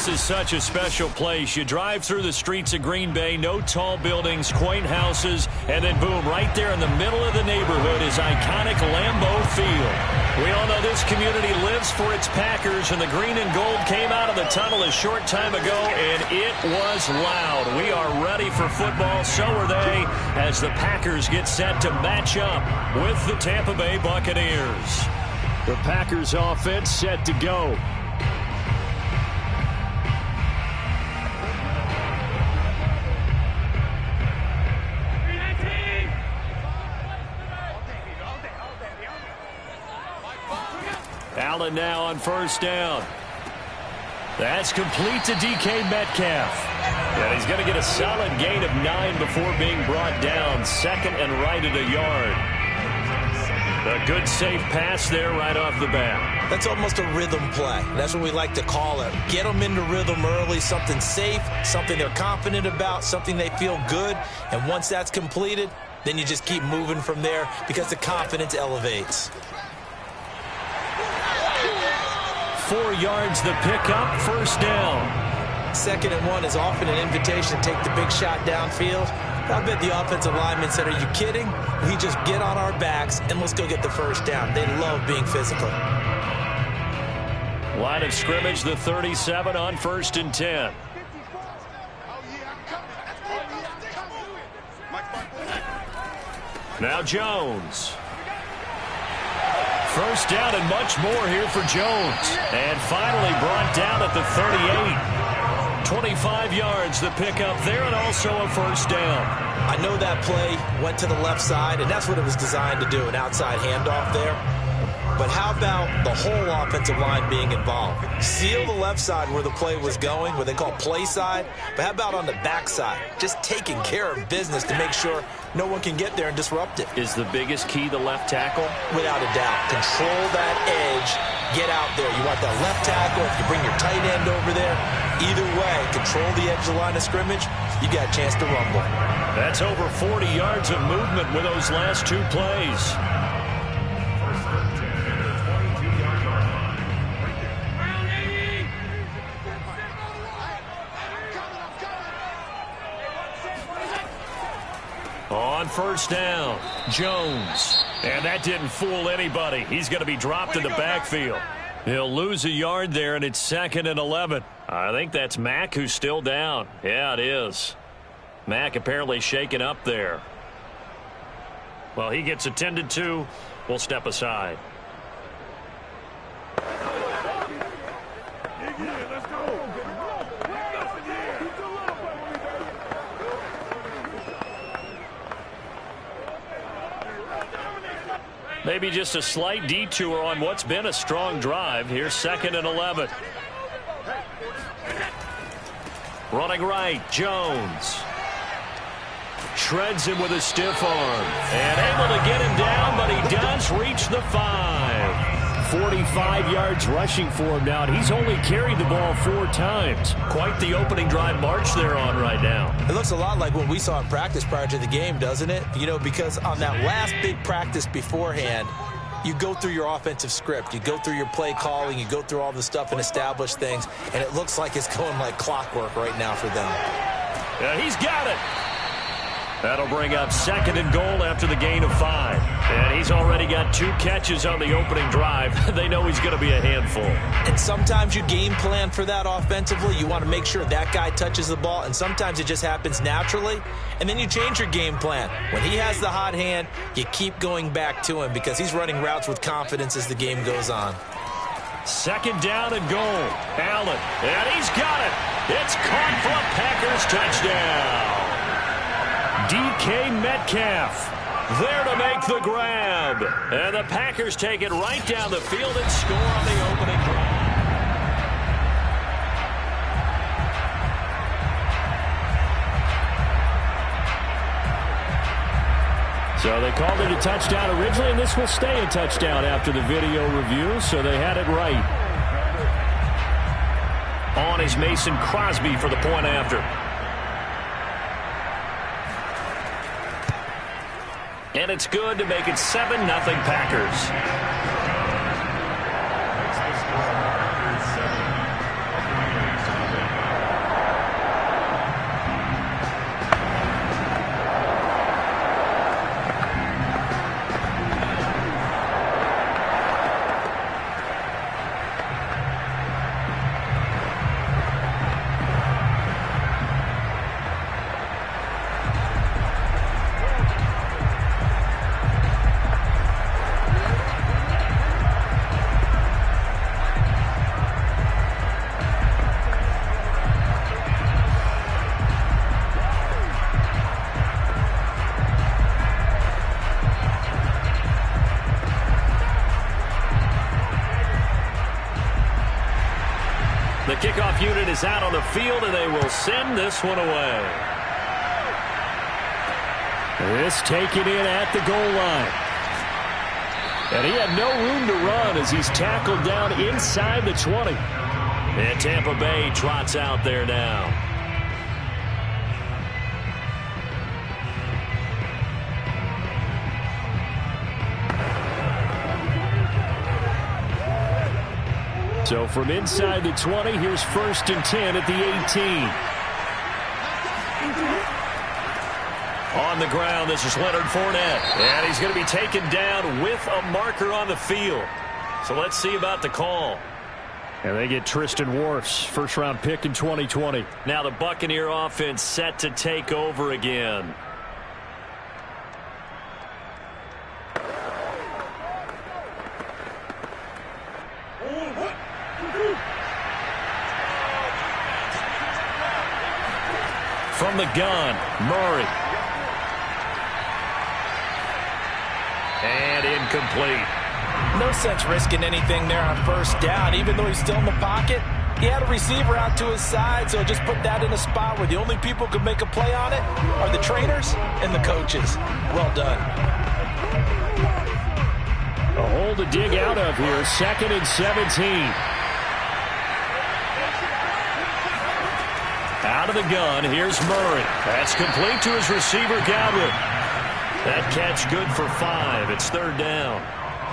A: This is such a special place. You drive through the streets of Green Bay, no tall buildings, quaint houses, and then boom, right there in the middle of the neighborhood is iconic Lambeau Field. We all know this community lives for its Packers, and the green and gold came out of the tunnel a short time ago, and it was loud. We are ready for football, so are they, as the Packers get set to match up with the Tampa Bay Buccaneers.
C: The Packers offense set to go. Allen now on first down. That's complete to DK Metcalf. And he's going to get a solid gain of 9 before being brought down. Second and right at a yard. A good safe pass there right off the bat.
B: That's almost a rhythm play. That's what we like to call it. Get them into rhythm early, something safe, something they're confident about, something they feel good. And once that's completed, then you just keep moving from there because the confidence elevates.
A: 4 yards the pickup, first down.
B: 2nd and 1 is often an invitation to take the big shot downfield. I bet the offensive lineman said, are you kidding? We just get on our backs and let's go get the first down. They love being physical.
A: Line of scrimmage, the 37 on 1st and 10. Now Jones. First down and much more here for Jones. And finally brought down at the 38. 25 yards the pickup there, and also a first down.
B: I know that play went to the left side, and that's what it was designed to do, an outside handoff there. But how about the whole offensive line being involved? Seal the left side where the play was going, what they call play side. But how about on the back side? Just taking care of business to make sure no one can get there and disrupt it.
A: Is the biggest key the left tackle?
B: Without a doubt. Control that edge. Get out there. You want that left tackle. If you bring your tight end over there, either way, control the edge of the line of scrimmage, you got a chance to rumble.
A: That's over 40 yards of movement with those last 2 plays. On first down, Jones. And that didn't fool anybody. He's going to be dropped in the backfield. He'll lose a yard there, and it's 2nd and 11. I think that's Mack who's still down. Yeah, it is. Mack apparently shaken up there. Well, he gets attended to. We'll step aside. Maybe just a slight detour on what's been a strong drive. Here's 2nd and 11. Running right, Jones. Shreds him with a stiff arm. And able to get him down, but he does reach the 5. 45 yards rushing for him now, and he's only carried the ball 4 times. Quite the opening drive march they're on right now.
B: It looks a lot like what we saw in practice prior to the game, doesn't it? You know, because on that last big practice beforehand, you go through your offensive script. You go through your play calling. You go through all the stuff and establish things, and it looks like it's going like clockwork right now for them.
A: Yeah, he's got it. That'll bring up 2nd and goal after the gain of 5. And he's already got 2 catches on the opening drive. They know he's going to be a handful.
B: And sometimes you game plan for that offensively. You want to make sure that guy touches the ball, and sometimes it just happens naturally. And then you change your game plan. When he has the hot hand, you keep going back to him because he's running routes with confidence as the game goes on.
A: 2nd down and goal. Allen, and he's got it. It's caught for a Packers touchdown. DK Metcalf there to make the grab. And the Packers take it right down the field and score on the opening drive. So they called it a touchdown originally, and this will stay a touchdown after the video review, so they had it right. On is Mason Crosby for the point after. And it's good to make it 7-0 Packers. The kickoff unit is out on the field, and they will send this one away.
C: This taken in at the goal line. And he had no room to run as he's tackled down inside the 20.
A: And Tampa Bay trots out there now.
C: So from inside the 20, here's 1st and 10 at the 18.
A: On the ground, this is Leonard Fournette. And he's going to be taken down with a marker on the field. So let's see about the call.
C: And they get Tristan Wirfs, first-round pick in 2020.
A: Now the Buccaneer offense set to take over again. From the gun, Murray. And incomplete.
B: No sense risking anything there on 1st down. Even though he's still in the pocket, he had a receiver out to his side, so just put that in a spot where the only people who can make a play on it are the trainers and the coaches. Well done.
C: A hole to dig out of here, 2nd and 17.
A: Out of the gun, here's Murray. That's complete to his receiver, Godwin. That catch good for 5. It's 3rd down.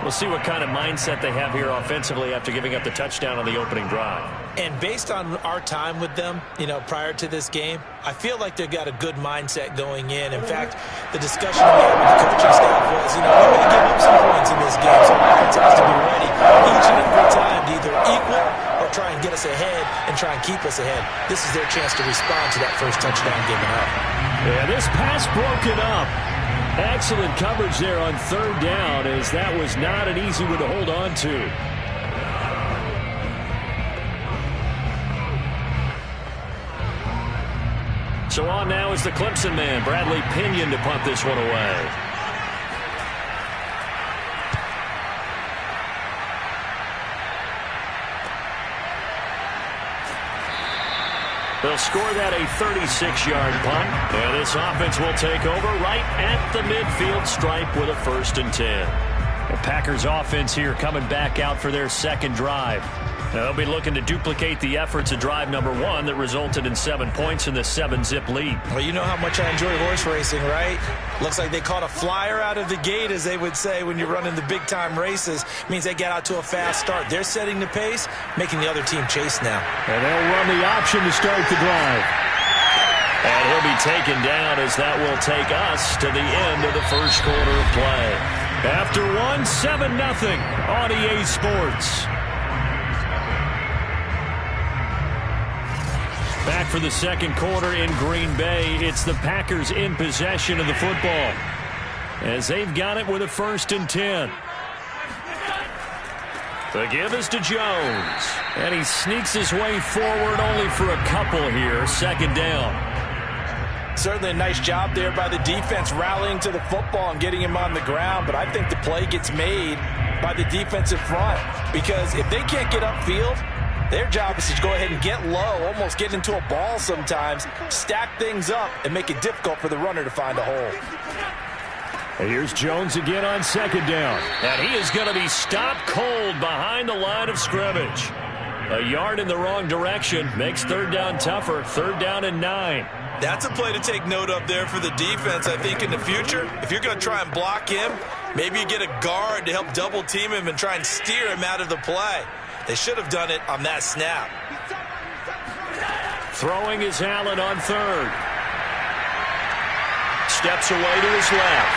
A: We'll see what kind of mindset they have here offensively after giving up the touchdown on the opening drive.
B: And based on our time with them, prior to this game, I feel like they've got a good mindset going in. In fact, the discussion we had with the coaching staff was, we're going to give up some points in this game, so offense has to be ready each and every time to either equal or try and get us ahead and try and keep us ahead. This is their chance to respond to that first touchdown given up.
C: Yeah, this pass broken up. Excellent coverage there on 3rd down, as that was not an easy one to hold on to.
A: So on now is the Clemson man, Bradley Pinion, to punt this one away. They'll score that a 36-yard punt. And this offense will take over right at the midfield stripe with a 1st and 10.
C: The Packers offense here coming back out for their 2nd drive.
A: They'll be looking to duplicate the efforts of drive number 1 that resulted in 7 points in the 7-zip lead.
B: Well, you know how much I enjoy horse racing, right? Looks like they caught a flyer out of the gate, as they would say when you're running the big-time races. Means they get out to a fast start. They're setting the pace, making the other team chase now.
C: And they'll run the option to start the drive.
A: And he'll be taken down, as that will take us to the end of the first quarter of play. After 7-0 on EA Sports. Back for the 2nd quarter in Green Bay. It's the Packers in possession of the football, as they've got it with a 1st and 10. The give is to Jones. And he sneaks his way forward only for a couple here. 2nd down.
B: Certainly a nice job there by the defense rallying to the football and getting him on the ground. But I think the play gets made by the defensive front, because if they can't get upfield, their job is to go ahead and get low, almost get into a ball sometimes, stack things up, and make it difficult for the runner to find a hole.
C: And here's Jones again on 2nd down.
A: And he is going to be stopped cold behind the line of scrimmage. A yard in the wrong direction makes 3rd down tougher. 3rd down and 9.
B: That's a play to take note of there for the defense, I think, in the future. If you're going to try and block him, maybe you get a guard to help double team him and try and steer him out of the play. They should have done it on that snap.
A: Throwing is Allen on 3rd. Steps away to his left.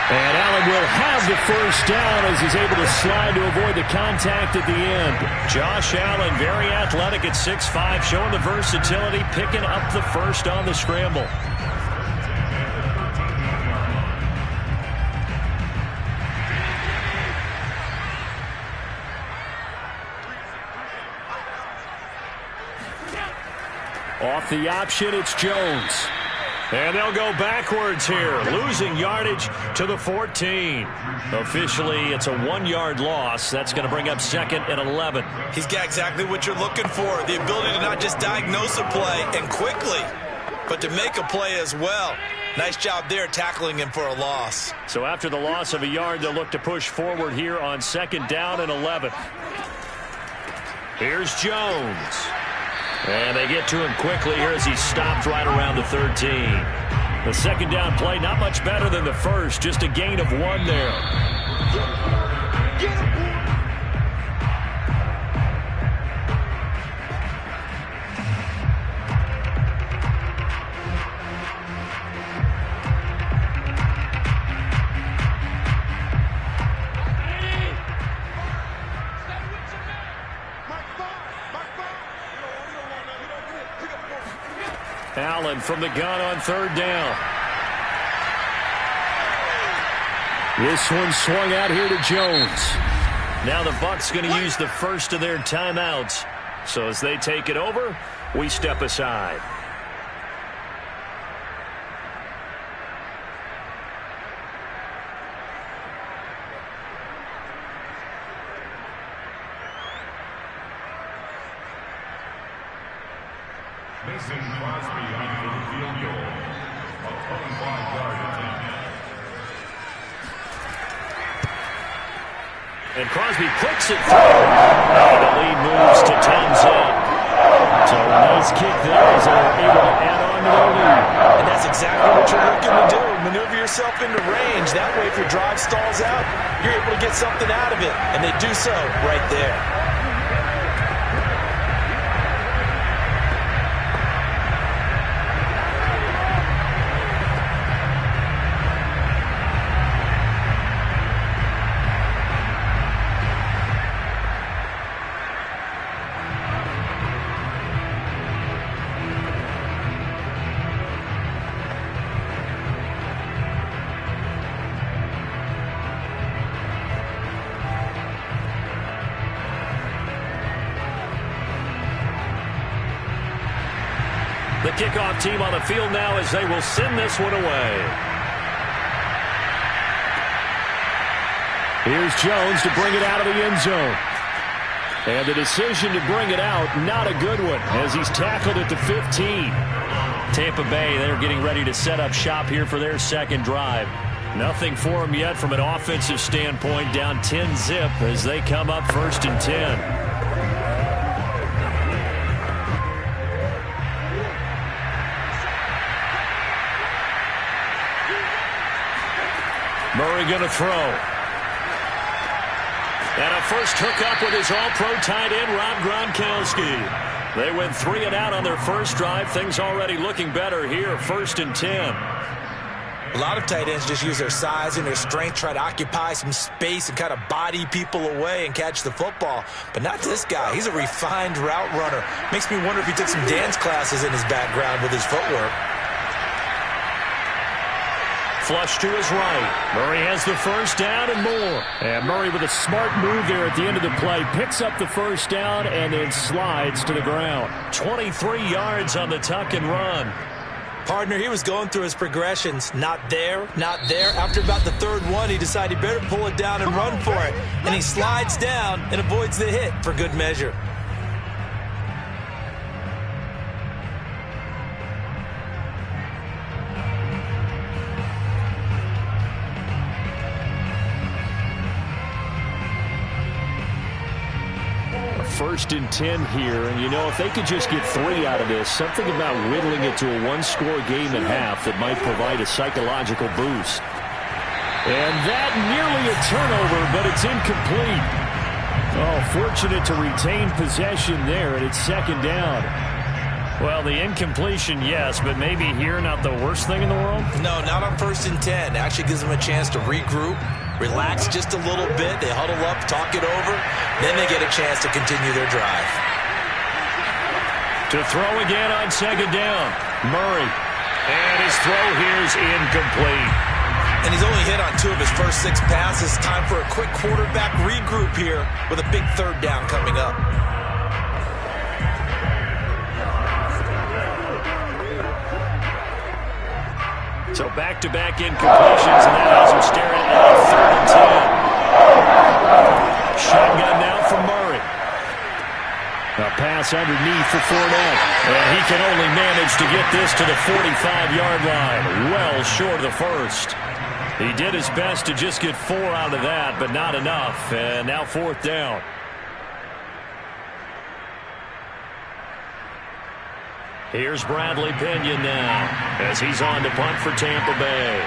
C: And Allen will have the 1st down as he's able to slide to avoid the contact at the end.
A: Josh Allen, very athletic at 6'5", showing the versatility, picking up the 1st on the scramble.
C: Off the option, it's Jones.
A: And they'll go backwards here, losing yardage to the 14. Officially, it's a 1-yard loss. That's going to bring up 2nd and 11.
B: He's got exactly what you're looking for, the ability to not just diagnose a play and quickly, but to make a play as well. Nice job there tackling him for a loss.
A: So after the loss of a yard, they'll look to push forward here on 2nd down and 11. Here's Jones. And they get to him quickly here as he stopped right around the 13. The 2nd down play, not much better than the first, just a gain of 1 there.
E: Get him, boy.
A: Allen from the gun on 3rd down. This one swung out here to Jones. Now the Bucs going to use the first of their timeouts. So as they take it over, we step aside.
D: Mason Crosby on for the field goal. A 25-yard attempt.
A: And Crosby clicks it through. And the lead moves to 10 zip. So a nice kick there as they're able to add on to their lead.
B: And that's exactly what you're looking to do. Maneuver yourself into range. That way, if your drive stalls out, you're able to get something out of it. And they do so right there.
A: The kickoff team on the field now as they will send this one away. Here's Jones to bring it out of the end zone. And the decision to bring it out, not a good one, as he's tackled at the 15. Tampa Bay, they're getting ready to set up shop here for their 2nd drive. Nothing for them yet from an offensive standpoint, down 10 zip as they come up 1st and 10. Murray going to throw. And a first hookup with his all-pro tight end, Rob Gronkowski. They went 3 and out on their first drive. Things already looking better here, 1st and 10.
B: A lot of tight ends just use their size and their strength, try to occupy some space and kind of body people away and catch the football. But not this guy. He's a refined route runner. Makes me wonder if he took some dance classes in his background with his footwork.
A: Flush to his right. Murray has the first down and more. And Murray with a smart move there at the end of the play. Picks up the first down and then slides to the ground. 23 yards on the tuck and run.
B: Partner, he was going through his progressions. Not there, not there. After about the 3rd one, he decided he better pull it down and run for it. And he slides down and avoids the hit for good measure.
C: First and 10 here, and you know, if they could just get 3 out of this, something about whittling it to a 1-score game at half that might provide a psychological boost. And that nearly a turnover, but it's incomplete. Oh, fortunate to retain possession there, and it's 2nd down.
A: Well, the incompletion, yes, but maybe here not the worst thing in the world?
B: No, not on 1st and 10. Actually gives them a chance to regroup, relax just a little bit. They huddle up, talk it over. Then they get a chance to continue their drive.
A: To throw again on 2nd down. Murray. And his throw here is incomplete.
B: And he's only hit on 2 of his first 6 passes. Time for a quick quarterback regroup here with a big 3rd down coming up.
A: So back-to-back incompletions, and that has him staring at 3rd and 10. Shotgun now for Murray. A pass underneath for Fournette. And he can only manage to get this to the 45-yard line. Well short of the first. He did his best to just get 4 out of that, but not enough. And now 4th down. Here's Bradley Pinion now as he's on to punt for Tampa Bay.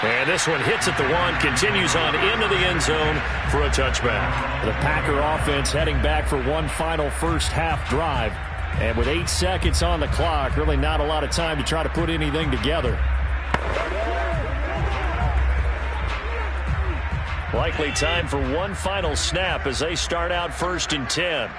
A: And this one hits at the 1, continues on into the end zone for a touchback. The Packer offense heading back for one final first half drive. And with 8 seconds on the clock, really not a lot of time to try to put anything together. Likely time for one final snap as they start out 1st and 10.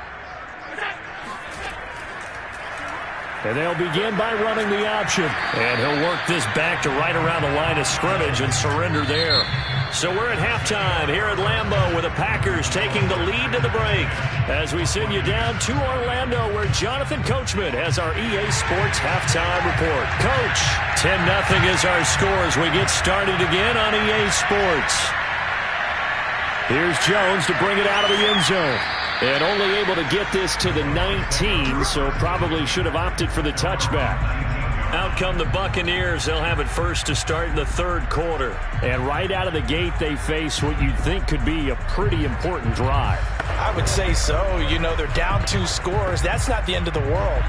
A: And they'll begin by running the option. And he'll work this back to right around the line of scrimmage and surrender there. So we're at halftime here at Lambeau with the Packers taking the lead to the break. As we send you down to Orlando where Jonathan Coachman has our EA Sports halftime report. Coach, 10-0 is our score as we get started again on EA Sports. Here's Jones to bring it out of the end zone. And only able to get this to the 19, so probably should have opted for the touchback. Out come the Buccaneers. They'll have it first to start in the 3rd quarter. And right out of the gate, they face what you'd think could be a pretty important drive.
B: I would say so. You know, they're down 2 scores. That's not the end of the world.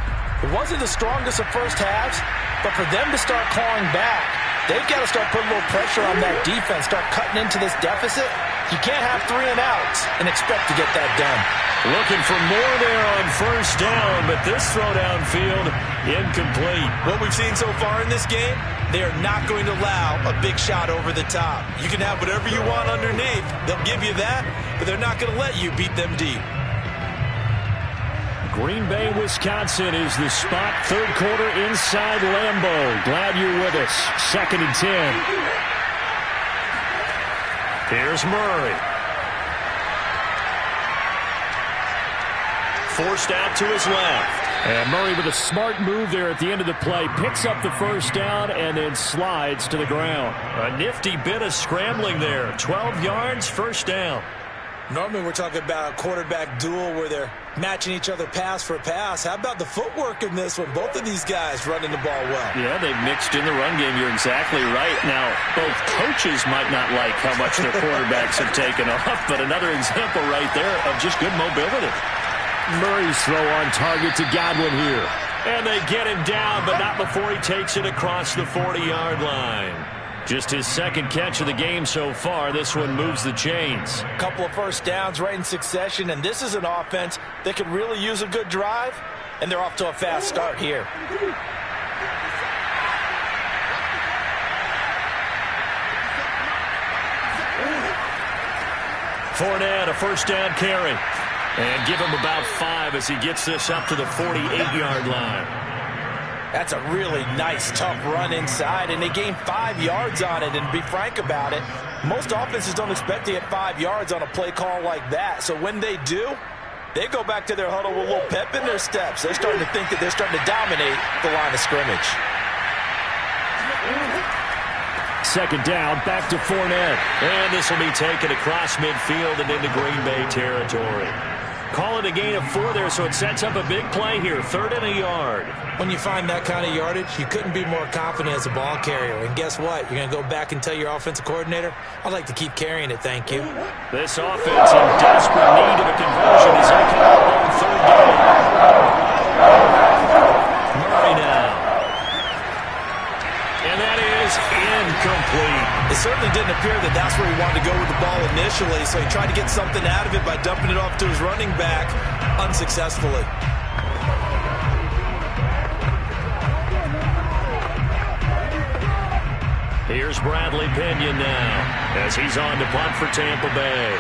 B: It wasn't the strongest of first halves, but for them to start clawing back, they've got to start putting a little pressure on that defense, start cutting into this deficit. You can't have 3 and outs and expect to get that done.
A: Looking for more there on 1st down, but this throw downfield incomplete.
B: What we've seen so far in this game, they are not going to allow a big shot over the top. You can have whatever you want underneath. They'll give you that, but they're not going to let you beat them deep.
C: Green Bay, Wisconsin is the spot. 3rd quarter inside Lambeau. Glad you're with us. 2nd and 10.
A: Here's Murray. Forced out to his left.
C: And Murray with a smart move there at the end of the play. Picks up the 1st down and then slides to the ground.
A: A nifty bit of scrambling there. 12 yards, 1st down.
B: Normally we're talking about a quarterback duel where they're matching each other pass for pass. How about the footwork in this one? Both of these guys running the ball well.
A: Yeah, they've mixed in the run game. You're exactly right. Now, both coaches might not like how much their quarterbacks have taken off, but another example right there of just good mobility.
C: Murray's throw on target to Godwin here.
A: And they get him down, but not before he takes it across the 40-yard line. Just his 2nd catch of the game so far. This one moves the chains.
B: A couple of 1st downs right in succession, and this is an offense that could really use a good drive, and they're off to a fast start here.
A: Fournette, a 1st down carry. And give him about 5 as he gets this up to the 48-yard line.
B: That's a really nice, tough run inside, and they gained 5 yards on it. And to be frank about it, most offenses don't expect to get 5 yards on a play call like that. So when they do, they go back to their huddle with a little pep in their steps. They're starting to think that they're starting to dominate the line of scrimmage.
C: 2nd down, back to Fournette.
A: And this will be taken across midfield and into Green Bay territory. Call it a gain of 4 there, so it sets up a big play here. 3rd and a yard.
B: When you find that kind of yardage, you couldn't be more confident as a ball carrier. And guess what? You're going to go back and tell your offensive coordinator, I'd like to keep carrying it, thank you.
A: This offense in desperate need of a conversion as they come up on 3rd down. Murray now. And that is incomplete.
B: It certainly didn't appear that that's where he wanted to go with the ball initially, so he tried to get something out of it by dumping it off to his running back unsuccessfully.
A: Here's Bradley Pinion now as he's on to punt for Tampa Bay.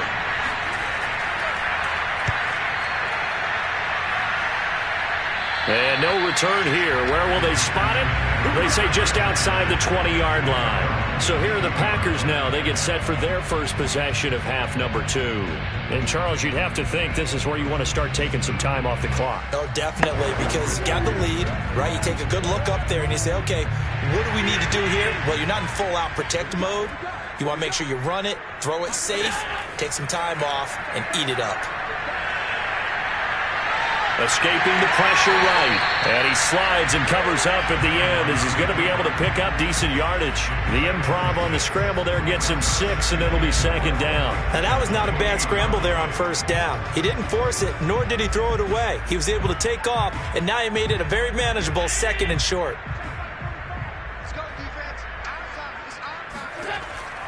A: And no return here. Where will they spot it? They say just outside the 20-yard line. So here are the Packers now. They get set for their first possession of half number 2. And, Charles, you'd have to think this is where you want to start taking some time off the clock.
B: Oh, definitely, because you got the lead, right? You take a good look up there and you say, okay, what do we need to do here? Well, you're not in full-out protect mode. You want to make sure you run it, throw it safe, take some time off, and eat it up.
A: Escaping the pressure right. And he slides and covers up at the end as he's going to be able to pick up decent yardage. The improv on the scramble there gets him 6, and it'll be second down.
B: Now, that was not a bad scramble there on first down. He didn't force it, nor did he throw it away. He was able to take off, and now he made it a very manageable second and short.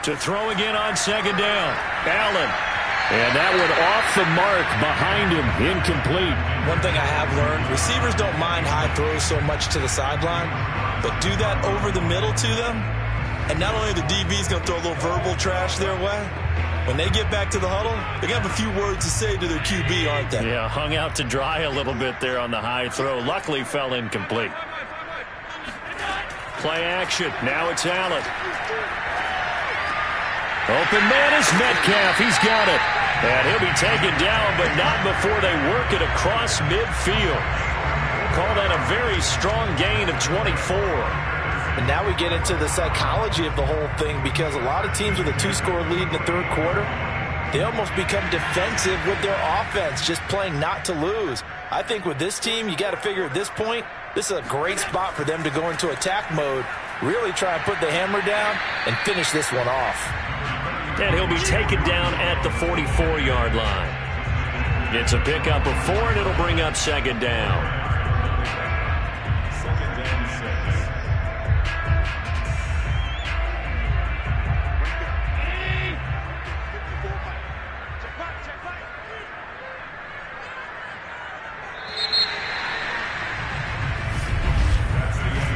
A: To throw again on second down. Allen. And that one off the mark behind him. Incomplete.
B: One thing I have learned, receivers don't mind high throws so much to the sideline, but do that over the middle to them, and not only the DB's going to throw a little verbal trash their way, when they get back to the huddle, they're going to have a few words to say to their QB, aren't they?
A: Yeah, hung out to dry a little bit there on the high throw. Luckily fell incomplete. Play action. Now it's Allen. Open man is Metcalf. He's got it. And he'll be taken down, but not before they work it across midfield. Call that a very strong gain of 24.
B: And now we get into the psychology of the whole thing, because a lot of teams with a 2-score lead in the third quarter, they almost become defensive with their offense, just playing not to lose. I think with this team, you got to figure at this point, this is a great spot for them to go into attack mode, really try and put the hammer down and finish this one off.
A: And he'll be taken down at the 44-yard line. It's a pickup of 4, and it'll bring up second down.
D: Second down 6.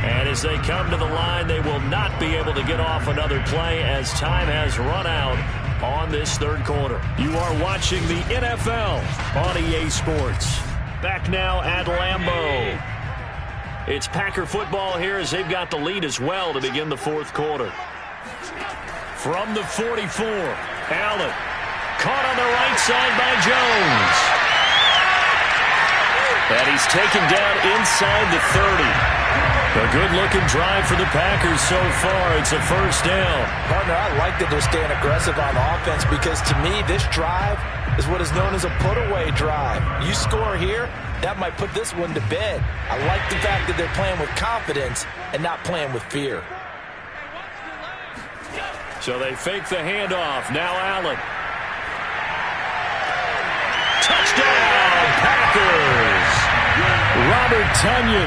A: And as they come to the line, they will not be able to get off another play as time has run out on this third quarter. You are watching the NFL on EA Sports. Back now at Lambeau. It's Packer football here as they've got the lead as well to begin the fourth quarter. From the 44, Allen. Caught on the right side by Jones. And he's taken down inside the 30. A good-looking drive for the Packers so far. It's a first down.
B: Partner, I like that they're staying aggressive on offense, because to me, this drive is what is known as a put-away drive. You score here, that might put this one to bed. I like the fact that they're playing with confidence and not playing with fear.
A: So they fake the handoff. Now Allen. Touchdown, Packers! Robert Tonyan.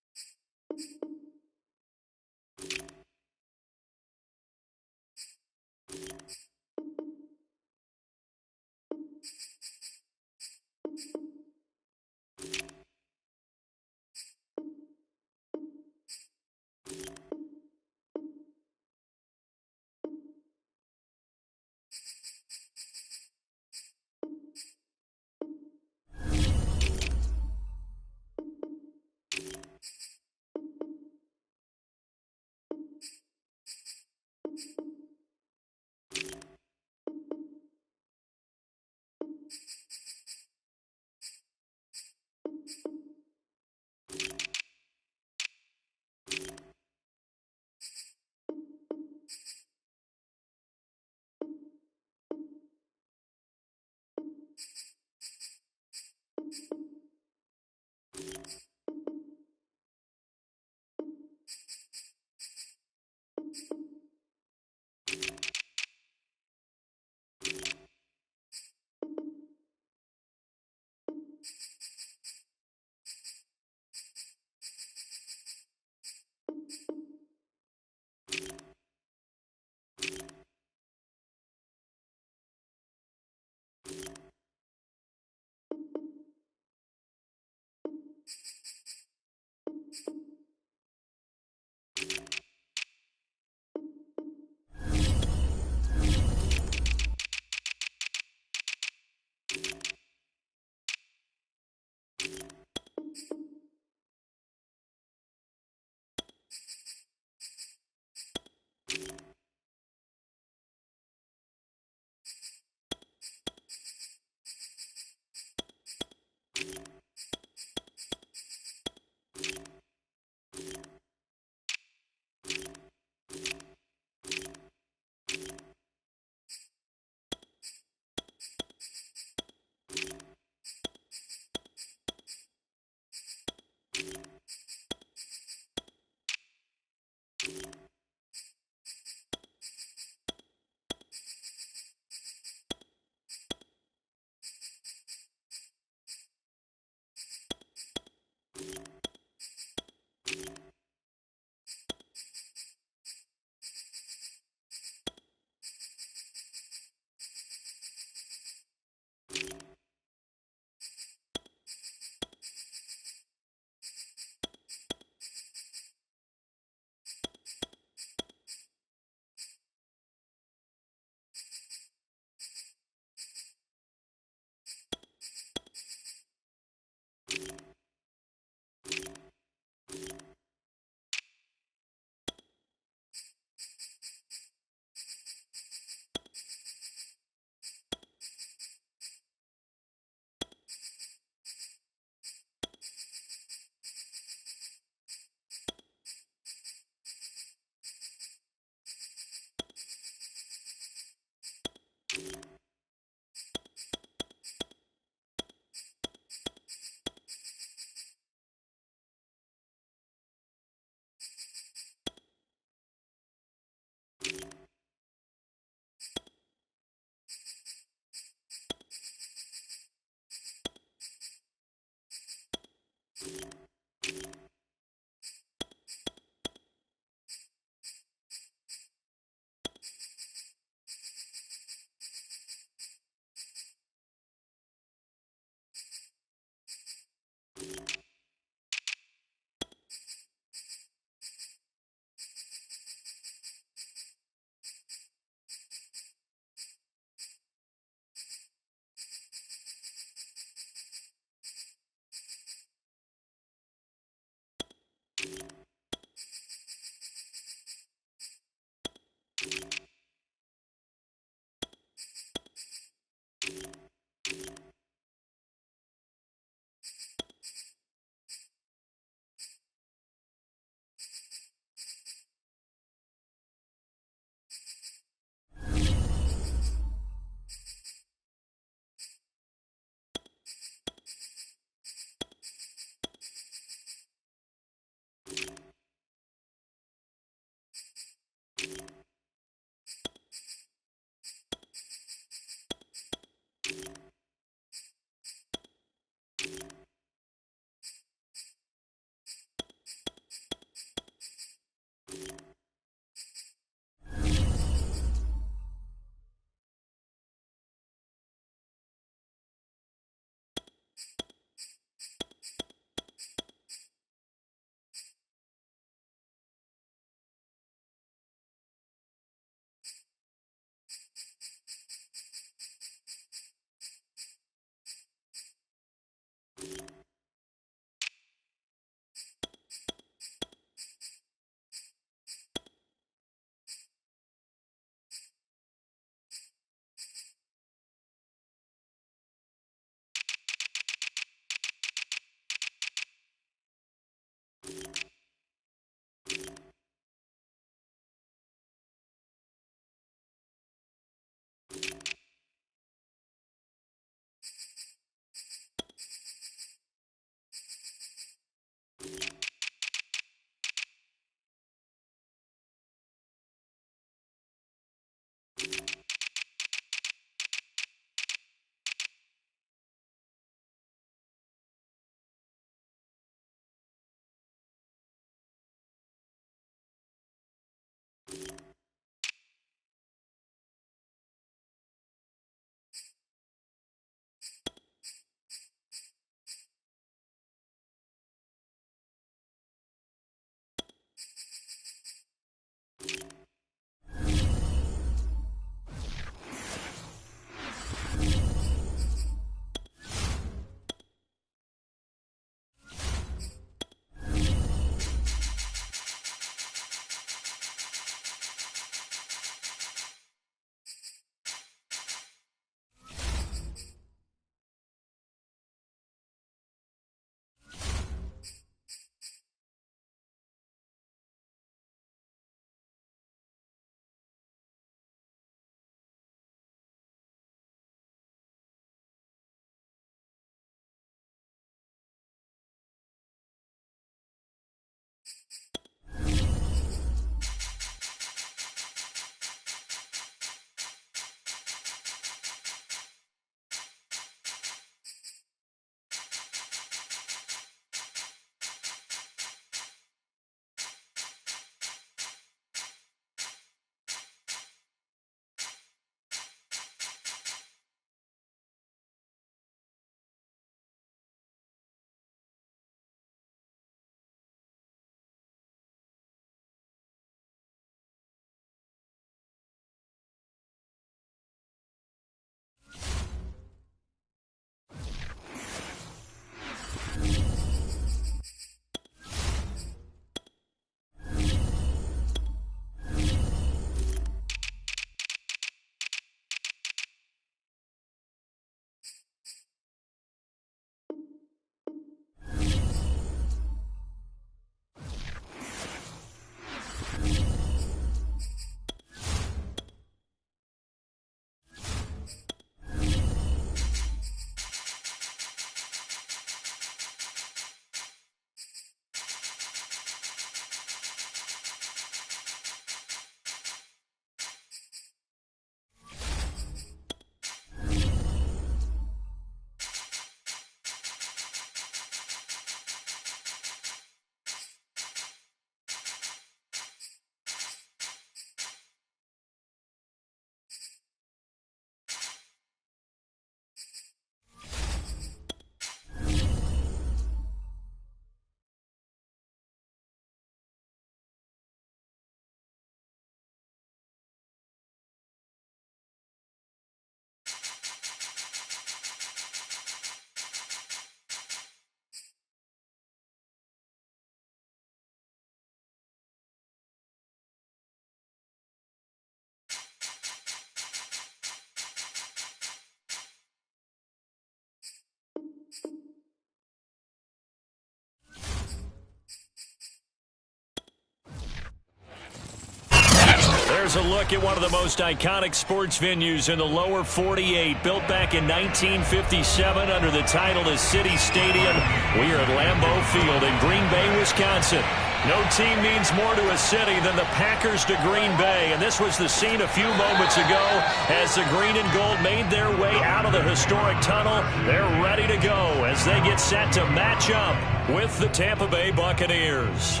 A: There's a look at one of the most iconic sports venues in the lower 48, built back in 1957 under the title of City Stadium. We are at Lambeau Field in Green Bay, Wisconsin. No team means more to a city than the Packers to Green Bay, and this was the scene a few moments ago as the green and gold made their way out of the historic tunnel. They're ready to go as they get set to match up with the Tampa Bay Buccaneers.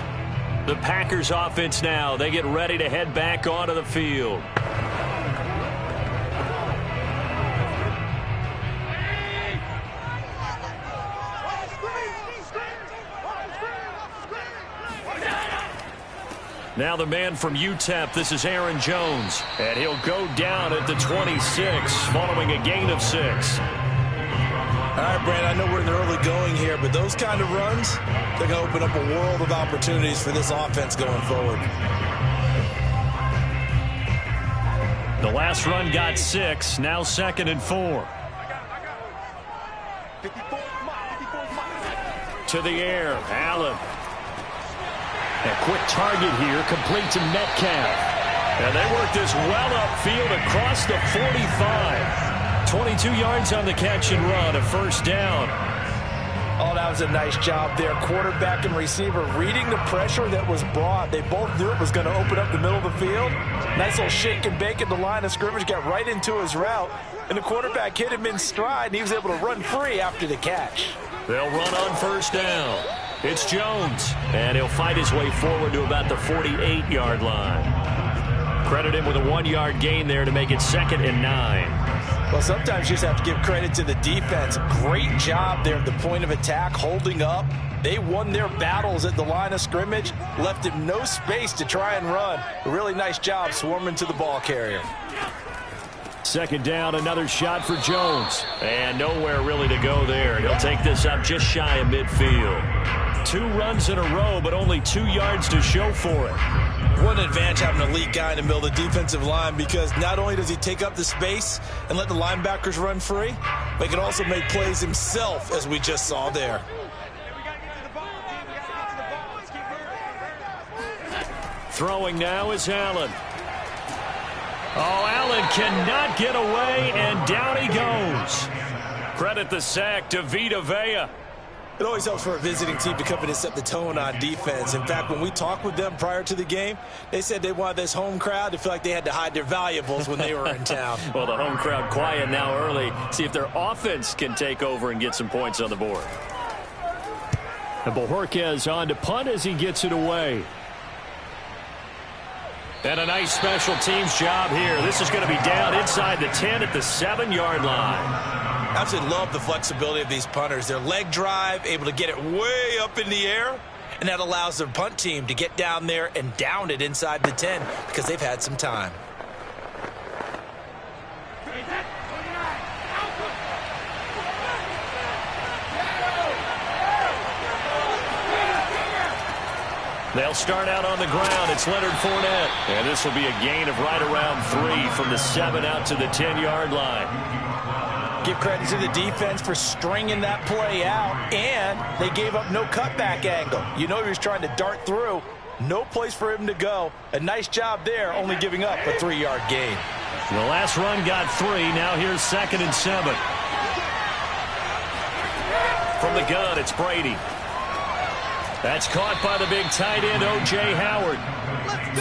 A: The Packers offense now, they get ready to head back onto the field. Now the man from UTEP, this is Aaron Jones, and he'll go down at the 26 following a gain of 6.
B: All right, Brandon, I know we're in the early going here, but those kind of runs, they're going to open up a world of opportunities for this offense going forward.
A: The last run got 6, now 2nd and 4. To the air, Allen. A quick target here, complete to Metcalf. And they work this well upfield across the 45. 22 yards on the catch and run, a first down.
B: Oh, that was a nice job there. Quarterback and receiver reading the pressure that was brought. They both knew it was going to open up the middle of the field. Nice little shake and bake at the line of scrimmage, got right into his route. And the quarterback hit him in stride, and he was able to run free after the catch.
A: They'll run on first down. It's Jones, and he'll fight his way forward to about the 48-yard line. Credit him with a 1-yard gain there to make it 2nd and 9.
B: Well, sometimes you just have to give credit to the defense. Great job there at the point of attack, holding up. They won their battles at the line of scrimmage, left him no space to try and run. A really nice job swarming to the ball carrier.
A: 2nd down, another shot for Jones. And nowhere really to go there. He'll take this up just shy of midfield. 2 runs in a row, but only 2 yards to show for it.
B: What an advantage having an elite guy in the middle of the defensive line, because not only does he take up the space and let the linebackers run free, but he can also make plays himself, as we just saw there.
A: Throwing now is Allen. Oh, Allen cannot get away, and down he goes. Credit the sack to Vita Vea.
B: It always helps for a visiting team to come in and set the tone on defense. In fact, when we talked with them prior to the game, they said they wanted this home crowd to feel like they had to hide their valuables when they were in town.
A: Well, the home crowd quiet now early. See if their offense can take over and get some points on the board. And Bojorquez on to punt as he gets it away. And a nice special teams job here. This is going to be down inside the 10 at the 7-yard line.
B: I absolutely love the flexibility of these punters. Their leg drive, able to get it way up in the air, and that allows their punt team to get down there and down it inside the 10 because they've had some time.
A: They'll start out on the ground. It's Leonard Fournette. And this will be a gain of right around 3 from the 7 out to the 10-yard line.
B: Give credit to the defense for stringing that play out, and they gave up no cutback angle. You know he was trying to dart through. No place for him to go. A nice job there, only giving up a 3-yard gain.
A: The last run got 3. Now here's 2nd and 7. From the gun, it's Brady. That's caught by the big tight end, O.J. Howard.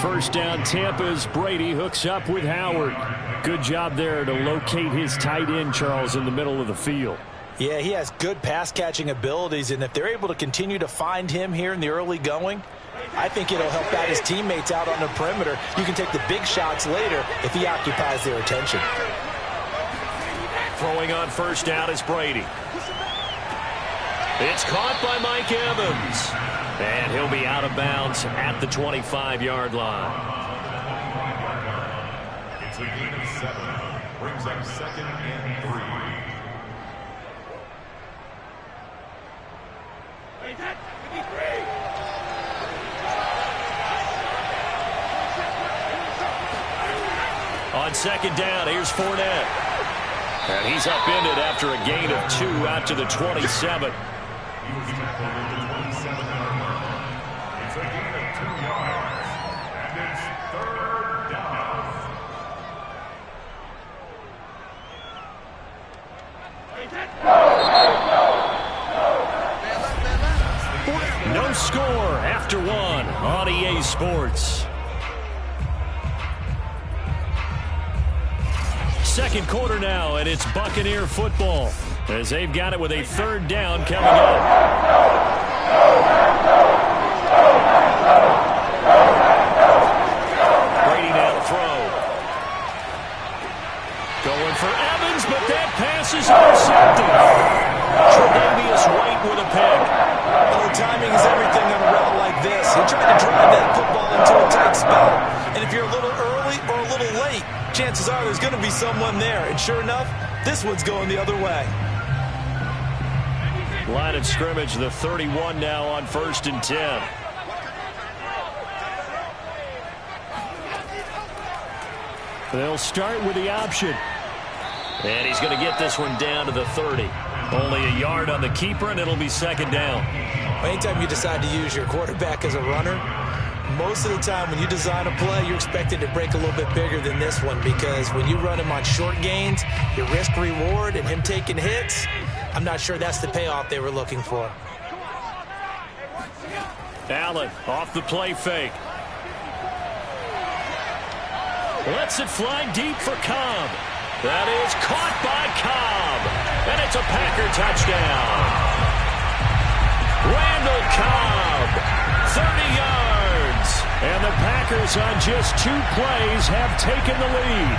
A: First down, Tampa's Brady hooks up with Howard. Good job there to locate his tight end, Charles, in the middle of the field.
B: Yeah, he has good pass-catching abilities, and if they're able to continue to find him here in the early going, I think it'll help out his teammates out on the perimeter. You can take the big shots later if he occupies their attention.
A: Throwing on first down is Brady. It's caught by Mike Evans. And he'll be out of bounds at the 25-yard line.
D: It's a gain of 7. Brings up 2nd and 3.
A: On 2nd down, here's Fournette. And he's upended after a gain of 2 out to the 27.
D: He was tackled at the 27-yard line. It's a gain of 2 yards. And it's 3rd down.
A: No score after one on EA Sports. Second quarter now, and it's Buccaneer football as they've got it with a third down coming up. Brady now to throw. Going for Evans, but that pass is intercepted. Tre'Davious White with a pick.
B: Well, timing is everything on a route like this. He tried to drive that football into a tight spot. And if you're a little early or a little late, chances are there's going to be someone there. And sure enough, this one's going the other way.
A: Line of scrimmage, the 31 now on 1st and 10. They'll start with the option. And he's going to get this one down to the 30. Only a yard on the keeper, and it'll be second down.
B: Anytime you decide to use your quarterback as a runner, most of the time when you design a play, you're expected to break a little bit bigger than this one, because when you run him on short gains, your risk-reward and him taking hits, I'm not sure that's the payoff they were looking for.
A: Allen off the play fake. Lets it fly deep for Cobb. That is caught by Cobb. And it's a Packer touchdown. Randall Cobb, 30 yards. And the Packers on just 2 plays have taken the lead.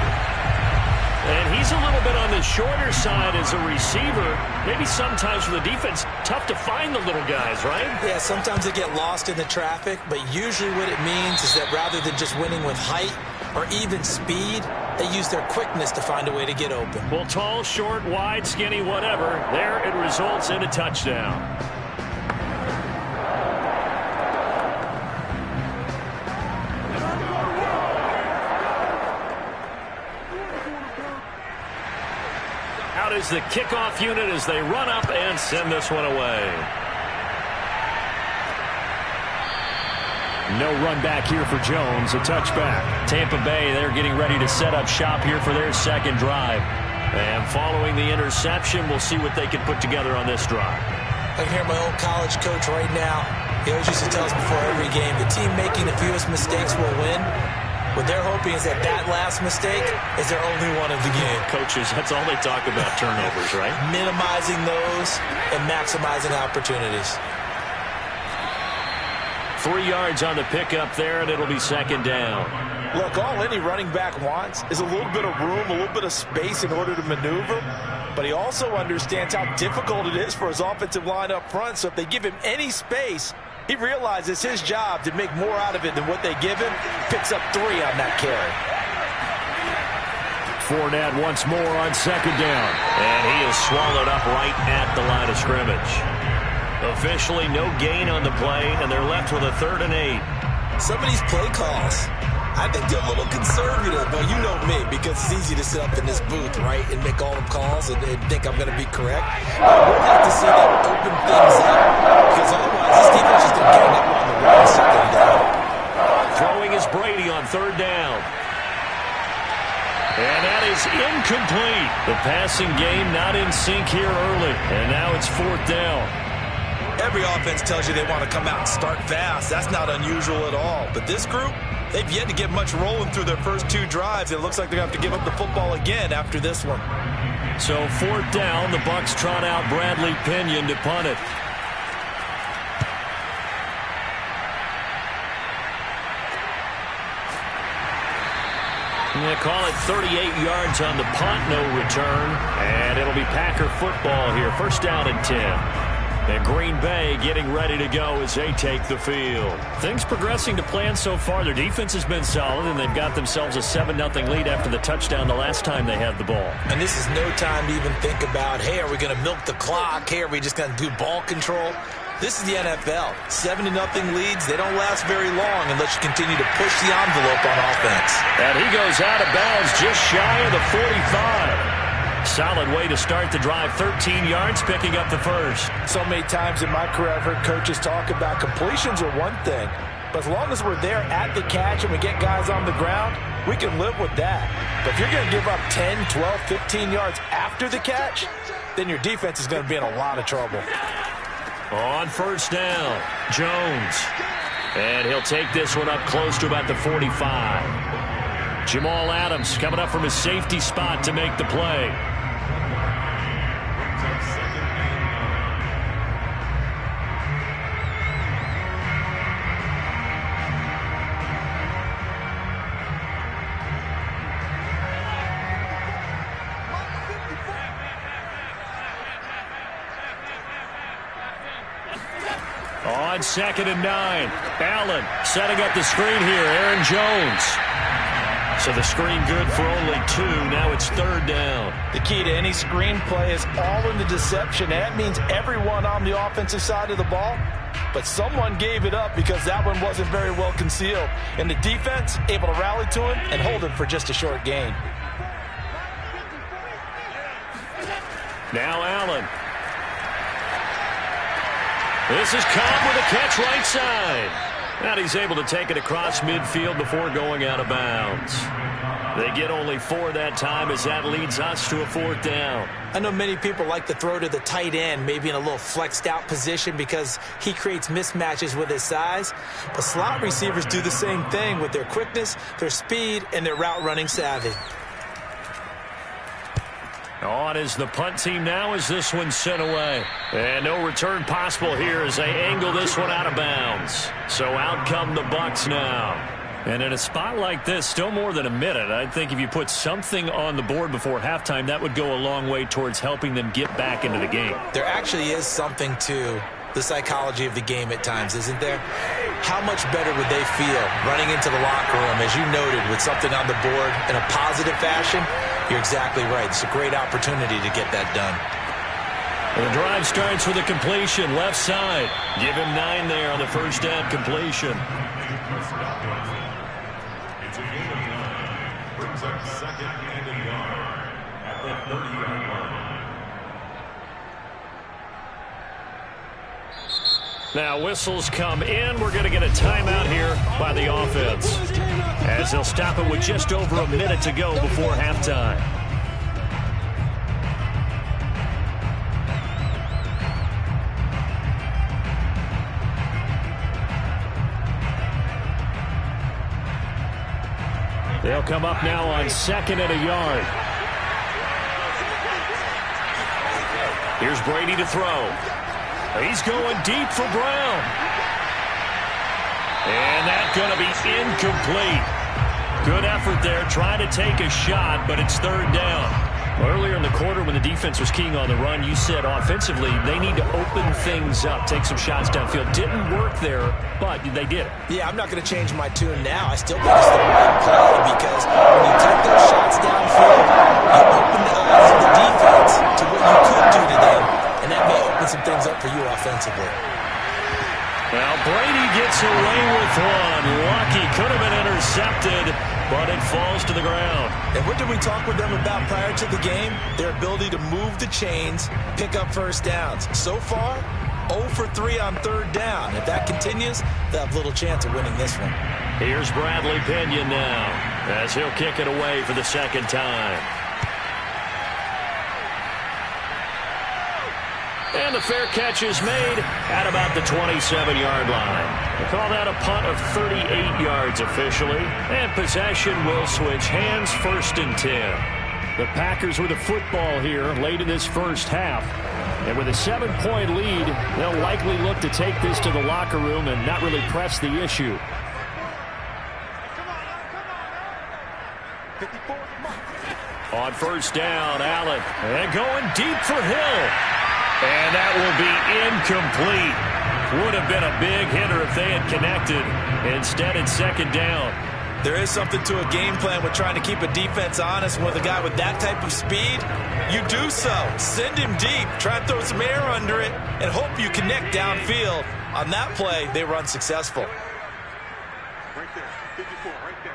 A: And he's a little bit on the shorter side as a receiver. Maybe sometimes for the defense, tough to find the little guys, right?
B: Yeah, sometimes they get lost in the traffic, but usually what it means is that rather than just winning with height or even speed, they use their quickness to find a way to get open.
A: Well, tall, short, wide, skinny, whatever, there it results in a touchdown. Out is the kickoff unit as they run up and send this one away. No run back here for Jones, a touchback. Tampa Bay, they're getting ready to set up shop here for their second drive. And following the interception, we'll see what they can put together on this drive.
B: I can hear my old college coach right now. He always used to tell us before every game, the team making the fewest mistakes will win. What they're hoping is that that last mistake is their only one of the game.
A: Coaches, that's all they talk about, turnovers, right?
B: Minimizing those and maximizing opportunities.
A: 3 yards on the pickup there, and it'll be second down.
B: Look, all any running back wants is a little bit of room, a little bit of space in order to maneuver. But he also understands how difficult it is for his offensive line up front. So if they give him any space, he realizes his job to make more out of it than what they give him. Picks up 3 on that carry.
A: Fournette once more on second down. And he is swallowed up right at the line of scrimmage. Officially no gain on the play, and they're left with a 3rd and 8.
B: Some of these play calls, I think they're a little conservative. But you know me, because it's easy to sit up in this booth, right, and make all the calls and think I'm going to be correct. But we'll have to see them open things up, because otherwise this defense is going to gang up on the run and set them down.
A: Throwing is Brady on 3rd down. And that is incomplete. The passing game not in sync here early. And now it's 4th down.
B: Every offense tells you they want to come out and start fast. That's not unusual at all. But this group, they've yet to get much rolling through their first 2 drives. It looks like they're going to have to give up the football again after this one.
A: So 4th down, the Bucs trot out Bradley Pinion to punt it. They call it 38 yards on the punt, no return. And it'll be Packer football here. First down and 10. And Green Bay getting ready to go as they take the field. Things progressing to plan so far. Their defense has been solid, and they've got themselves a 7-0 lead after the touchdown the last time they had the ball.
B: And this is no time to even think about, hey, are we going to milk the clock? Hey, are we just going to do ball control? This is the NFL. 7-0 leads, they don't last very long unless you continue to push the envelope on offense.
A: And he goes out of bounds just shy of the 45. Solid way to start the drive. 13 yards, picking up the first.
B: So many times in my career I've heard coaches talk about completions are one thing, but as long as we're there at the catch and we get guys on the ground, we can live with that. But if you're going to give up 10, 12, 15 yards after the catch, then your defense is going to be in a lot of trouble.
A: On first down, Jones. And he'll take this one up close to about the 45. Jamal Adams coming up from his safety spot to make the play. On 2nd and 9, Allen setting up the screen here, Aaron Jones. So the screen good for only 2. Now it's 3rd down.
B: The key to any screen play is all in the deception. That means everyone on the offensive side of the ball. But someone gave it up because that one wasn't very well concealed. And the defense able to rally to him and hold him for just a short gain.
A: Now Allen. This is Cobb with a catch right side. And he's able to take it across midfield before going out of bounds. They get only 4 that time as that leads us to a 4th down.
B: I know many people like to throw to the tight end, maybe in a little flexed out position because he creates mismatches with his size. But slot receivers do the same thing with their quickness, their speed, and their route running savvy.
A: On is the punt team now as this one's sent away. And no return possible here as they angle this one out of bounds. So out come the Bucs now. And in a spot like this, still more than a minute, I think if you put something on the board before halftime, that would go a long way towards helping them get back into the game.
B: There actually is something to the psychology of the game at times, isn't there? How much better would they feel running into the locker room, as you noted, with something on the board in a positive fashion? You're exactly right. It's a great opportunity to get that done.
A: Well, the drive starts with a completion, left side. Give him 9 there on the first down completion.
D: It's a gain of 9. Brings up 2nd and a yard at the 30-yard line.
A: Now whistles come in. We're going to get a timeout here by the offense, as they'll stop it with just over a minute to go before halftime. They'll come up now on 2nd and a yard. Here's Brady to throw. He's going deep for Brown. And that's going to be incomplete. Good effort there, trying to take a shot, but it's 3rd down. Earlier in the quarter when the defense was keying on the run, you said offensively they need to open things up, take some shots downfield. Didn't work there, but they did it.
B: Yeah, I'm not going to change my tune now. I still think it's the right play because when you take those shots downfield, you open the eyes of the defense to what you could do to them, and that may open some things up for you offensively.
A: Well, Brady gets away with one. Lucky, could have been intercepted, but it falls to the ground.
B: And what did we talk with them about prior to the game? Their ability to move the chains, pick up first downs. So far, 0 for 3 on 3rd down. If that continues, they'll have little chance of winning this one.
A: Here's Bradley Pinion now, as he'll kick it away for the 2nd time. And the fair catch is made at about the 27-yard line. They call that a punt of 38 yards officially. And possession will switch hands, 1st and 10. The Packers with a football here late in this first half. And with a 7-point lead, they'll likely look to take this to the locker room and not really press the issue. On first down, Allen. And going deep for Hill. And that will be incomplete. Would have been a big hitter if they had connected. Instead, it's 2nd down.
B: There is something to a game plan with trying to keep a defense honest with a guy with that type of speed. You do so. Send him deep. Try and throw some air under it and hope you connect downfield. On that play, they were unsuccessful.
E: Right there, 54, right there,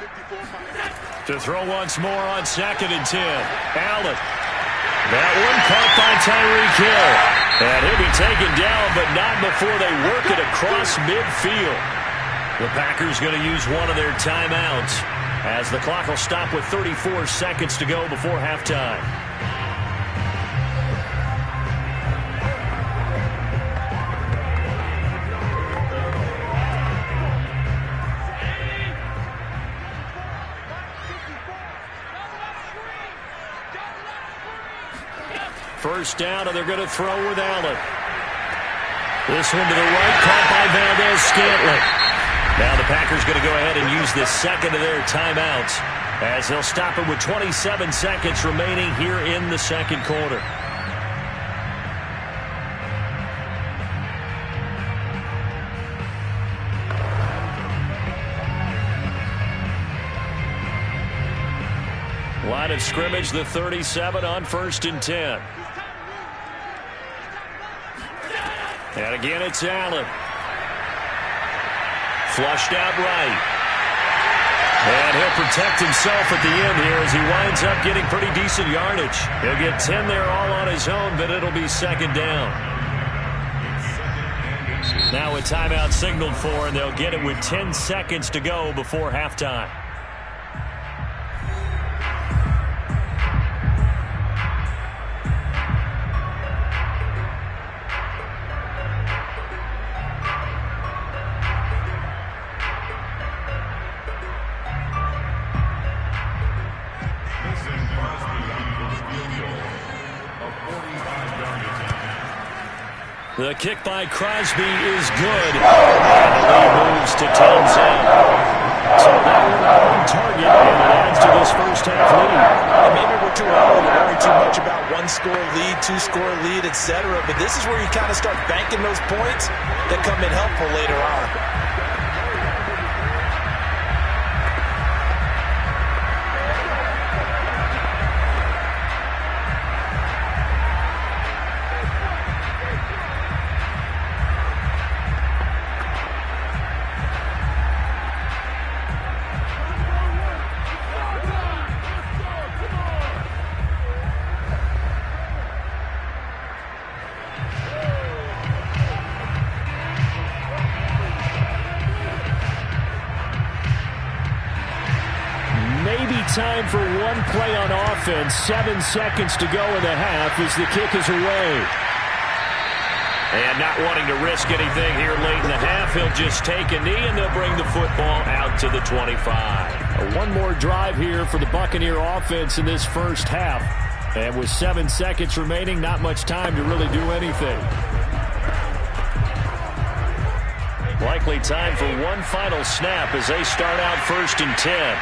E: 54.
A: To throw once more on 2nd and 10. Allen. That one caught by Tyreek Hill. And he'll be taken down, but not before they work it across midfield. The Packers going to use one of their timeouts as the clock will stop with 34 seconds to go before halftime. first down, and they're going to throw with Allen. This one to the right, caught by Valdez-Scantling. Now the Packers going to go ahead and use the second of their timeouts as they'll stop it with 27 seconds remaining here in the second quarter. Line of scrimmage, the 37 on 1st and 10. And again, it's Allen. Flushed out right. And he'll protect himself at the end here as he winds up getting pretty decent yardage. He'll get 10 there all on his own, but it'll be second down. Now a timeout signaled for, and they'll get it with 10 seconds to go before halftime. The kick by Crosby is good. And the lead moves to Townsend. So that one on target, and it adds to this first half lead.
B: And maybe we're too early to worry too much about one-score lead, two-score lead, etc. But this is where you kind of start banking those points that come in helpful later on.
C: Time for one play on offense. 7 seconds to go in the half as the kick is away.
A: And not wanting to risk anything here late in the half, he'll just take a knee and they'll bring the football out to the 25.
C: One more drive here for the Buccaneer offense in this first half. And with 7 seconds remaining, not much time to really do anything.
A: Likely time for one final snap as they start out 1st and 10.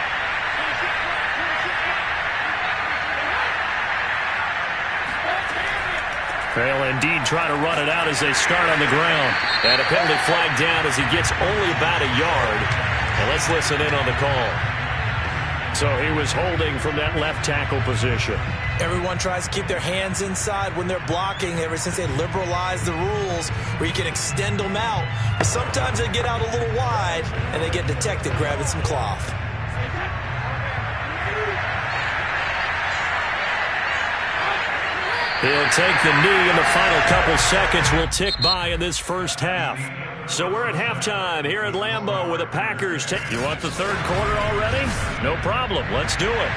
A: They'll indeed try to run it out as they start on the ground. And a penalty flag down as he gets only about a yard. And let's listen in on the call. So he was holding from that left tackle position.
B: Everyone tries to keep their hands inside when they're blocking ever since they liberalized the rules where you can extend them out. But sometimes they get out a little wide and they get detected grabbing some cloth.
A: He'll take the knee, and the final couple seconds will tick by in this first half. So we're at halftime here at Lambeau with the Packers. You want the third quarter already? No problem. Let's do it.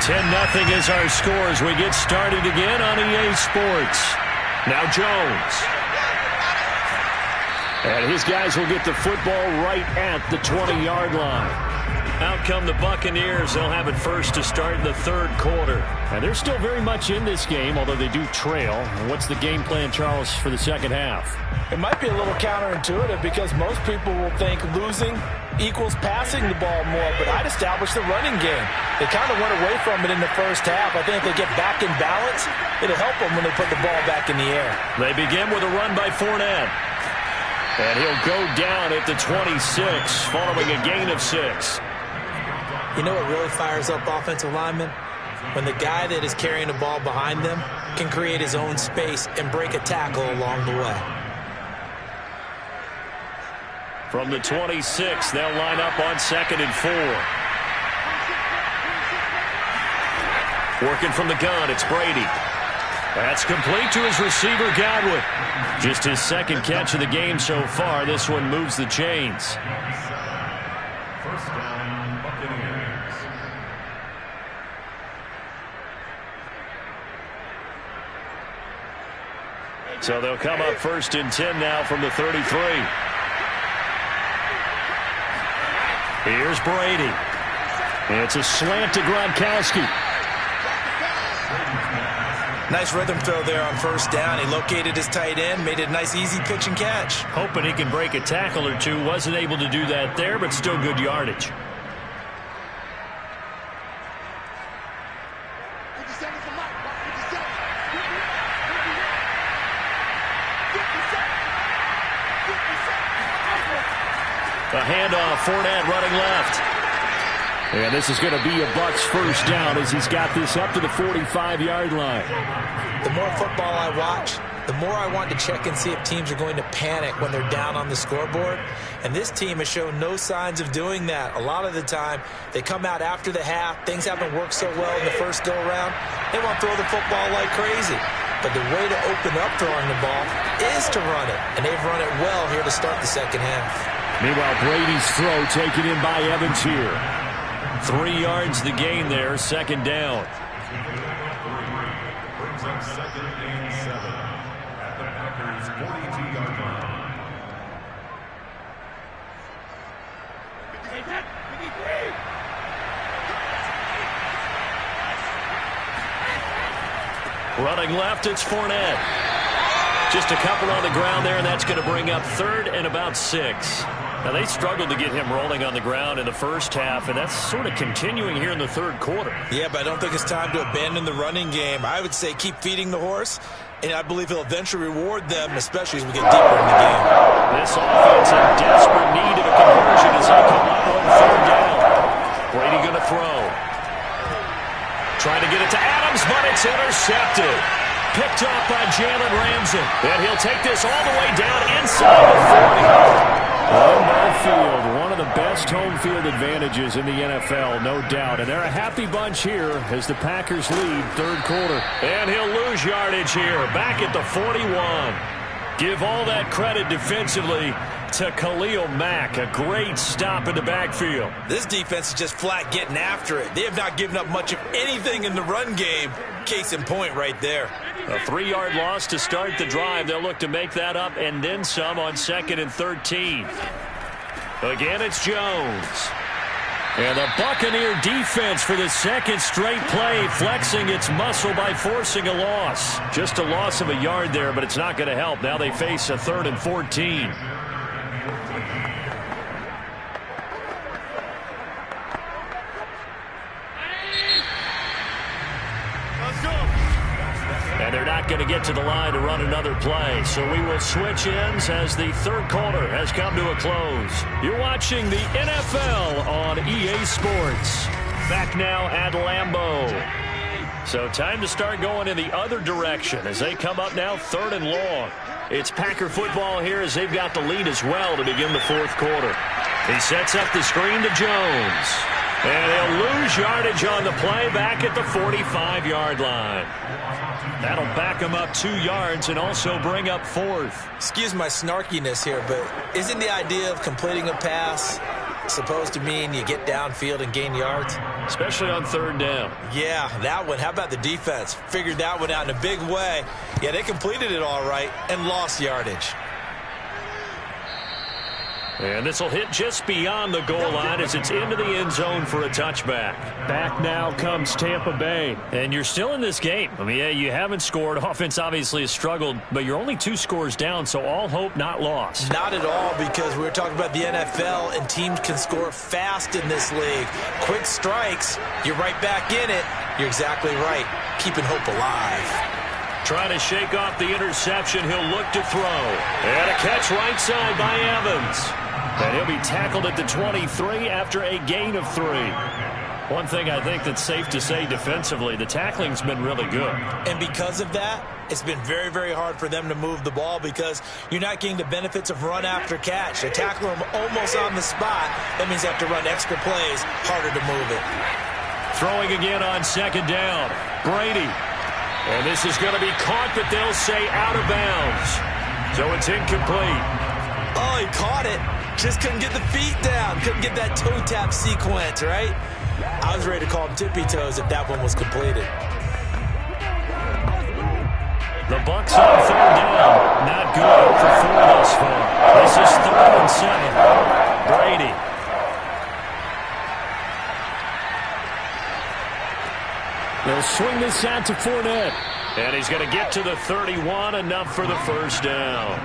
A: 10-0 is our score as we get started again on EA Sports. Now Jones.
C: And his guys will get the football right at the 20-yard line.
A: Out come the Buccaneers. They'll have it first to start the third quarter.
C: And they're still very much in this game, although they do trail. What's the game plan, Charles, for the second half?
B: It might be a little counterintuitive because most people will think losing equals passing the ball more, but I'd establish the running game. They kind of went away from it in the first half. I think if they get back in balance, it'll help them when they put the ball back in the air.
A: They begin with a run by Fournette. And he'll go down at the 26 following a gain of 6.
B: You know what really fires up offensive linemen? When the guy that is carrying the ball behind them can create his own space and break a tackle along the way.
A: From the 26, they'll line up on 2nd and 4. Working from the gun, it's Brady. That's complete to his receiver, Godwin. Just his second catch of the game so far. This one moves the chains.
D: First down, Buccaneers.
A: So they'll come up 1st and 10 now from the 33. Here's Brady. It's a slant to Gronkowski.
B: Nice rhythm throw there on first down. He located his tight end, made it a nice easy pitch and catch.
A: Hoping he can break a tackle or two. Wasn't able to do that there, but still good yardage. A handoff, Fournette running left. And this is going to be a Bucs first down as he's got this up to the 45-yard line.
B: The more football I watch, the more I want to check and see if teams are going to panic when they're down on the scoreboard. And this team has shown no signs of doing that. A lot of the time, they come out after the half. Things haven't worked so well in the first go-around. They want to throw the football like crazy. But the way to open up throwing the ball is to run it. And they've run it well here to start the second half.
A: Meanwhile, Brady's throw taken in by Evans here. 3 yards the gain there, second down.
D: Brings up 2nd and 7 at the Packers' 42-yard line.
A: Running left, it's Fournette. Just a couple on the ground there, and that's going to bring up 3rd and about 6. Now, they struggled to get him rolling on the ground in the first half, and that's sort of continuing here in the third quarter.
B: Yeah, but I don't think it's time to abandon the running game. I would say keep feeding the horse, and I believe he'll eventually reward them, especially as we get deeper in the game.
A: This offense in desperate need of a conversion as they come up on 3rd down. Brady going to throw. Trying to get it to Adams, but it's intercepted. Picked off by Jalen Ramsey. And he'll take this all the way down inside the 40. Home field, one of the best home field advantages in the NFL, no doubt. And they're a happy bunch here as the Packers lead third quarter. And he'll lose yardage here, back at the 41. Give all that credit defensively to Khalil Mack. A great stop in the backfield.
B: This defense is just flat getting after it. They have not given up much of anything in the run game. Case in point right there.
A: A 3-yard loss to start the drive. They'll look to make that up and then some on 2nd and 13. Again, it's Jones. And the Buccaneer defense for the second straight play, flexing its muscle by forcing a loss. Just a loss of a yard there, but it's not going to help. Now they face a 3rd and 14. And they're not going to get to the line to run another play. So we will switch ends as the third quarter has come to a close. You're watching the NFL on EA Sports. Back now at Lambeau. So time to start going in the other direction as they come up now 3rd and long. It's Packer football here as they've got the lead as well to begin the fourth quarter. He sets up the screen to Jones. And he'll lose yardage on the play back at the 45-yard line. That'll back him up 2 yards and also bring up 4th.
B: Excuse my snarkiness here, but isn't the idea of completing a pass supposed to mean you get downfield and gain yards?
A: Especially on 3rd down.
B: Yeah, that one. How about the defense? Figured that one out in a big way. Yeah, they completed it all right and lost yardage.
A: And this will hit just beyond the goal line as it's into the end zone for a touchback. Back now comes Tampa Bay. And you're still in this game. I mean, yeah, you haven't scored. Offense obviously has struggled, but you're only 2 scores down, so all hope not lost.
B: Not at all, because we were talking about the NFL, and teams can score fast in this league. Quick strikes, you're right back in it. You're exactly right. Keeping hope alive.
A: Trying to shake off the interception. He'll look to throw. And a catch right side by Evans. And he'll be tackled at the 23 after a gain of 3. One thing I think that's safe to say defensively, the tackling's been really good.
B: And because of that, it's been very, very hard for them to move the ball because you're not getting the benefits of run after catch. They tackle them almost on the spot. That means they have to run extra plays, harder to move it.
A: Throwing again on 2nd down. Brady. And this is going to be caught, but they'll say out of bounds. So it's incomplete.
B: Oh, he caught it. Just couldn't get the feet down. Couldn't get that toe tap sequence, right? I was ready to call him tippy toes if that one was completed.
A: The Bucs on 3rd down. Not good for 4 thus far. This is 3rd and 7. Brady.
C: They'll swing this out to Fournette.
A: And he's going to get to the 31, enough for the first down.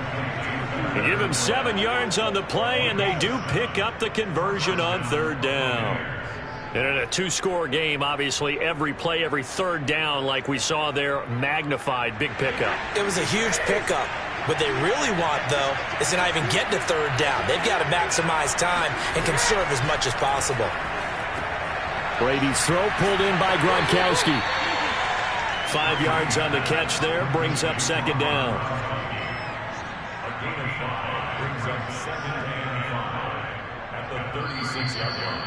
A: They give him 7 yards on the play, and they do pick up the conversion on third down. And in a two-score game, obviously, every play, every third down, like we saw there, magnified, big pickup.
B: It was a huge pickup. What they really want, though, is to not even get to third down. They've got to maximize time and conserve as much as possible.
C: Brady's throw pulled in by Gronkowski.
A: 5 yards on the catch there, brings up second down.
D: A gain of 5 brings up second and 5 at the 36-yard line.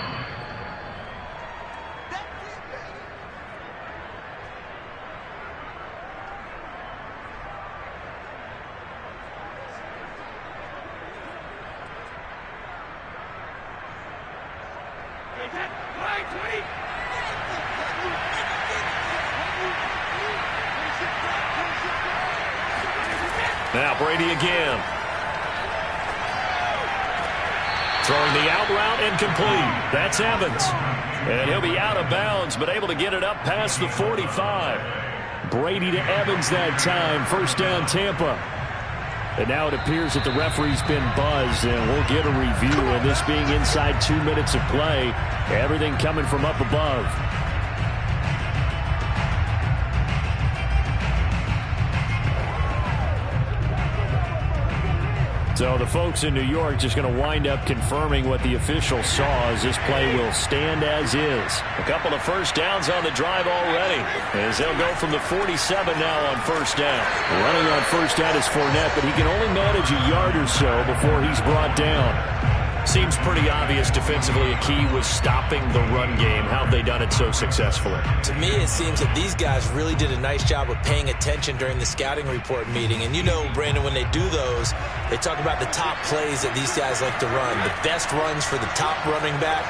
A: Now Brady again. Throwing the out route incomplete. That's Evans. And he'll be out of bounds, but able to get it up past the 45.
C: Brady to Evans that time. First down, Tampa. And now it appears that the referee's been buzzed, and we'll get a review. And this being inside 2 minutes of play, everything coming from up above. So the folks in New York just going to wind up confirming what the official saw, as this play will stand as is.
A: A couple of first downs on the drive already, as they'll go from the 47 now on first down.
C: Running on first down is Fournette, but he can only manage a yard or so before he's brought down.
A: Seems pretty obvious defensively a key was stopping the run game. How have they done it so successfully?
B: To me, it seems that these guys really did a nice job of paying attention during the scouting report meeting. And you know, Brandon, when they do those, they talk about the top plays that these guys like to run. The best runs for the top running back,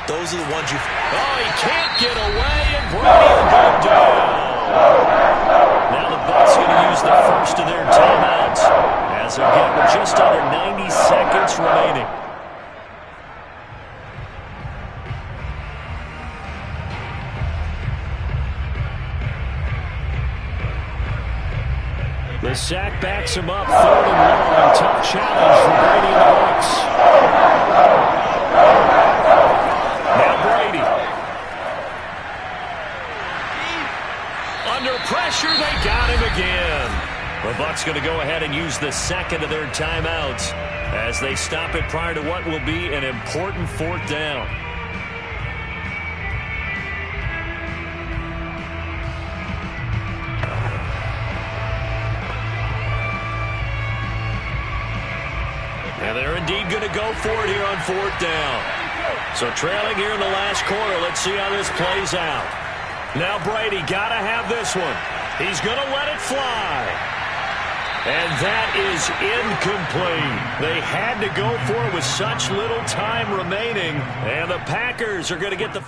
B: those are the ones you...
A: Oh, he can't get away, and Brady will go down. Now the Bucs going to use the first of their timeouts, as they'll get with just under 90 seconds remaining.
C: The sack backs him up, 3rd and long. Tough challenge for Brady and the Bucs.
A: Now Brady. Under pressure, they got him again. The Bucs going to go ahead and use the second of their timeouts as they stop it prior to what will be an important 4th down. And they're indeed going to go for it here on 4th down. So trailing here in the last quarter. Let's see how this plays out. Now Brady got to have this one. He's going to let it fly. And that is incomplete. They had to go for it with such little time remaining. And the Packers are going to get the...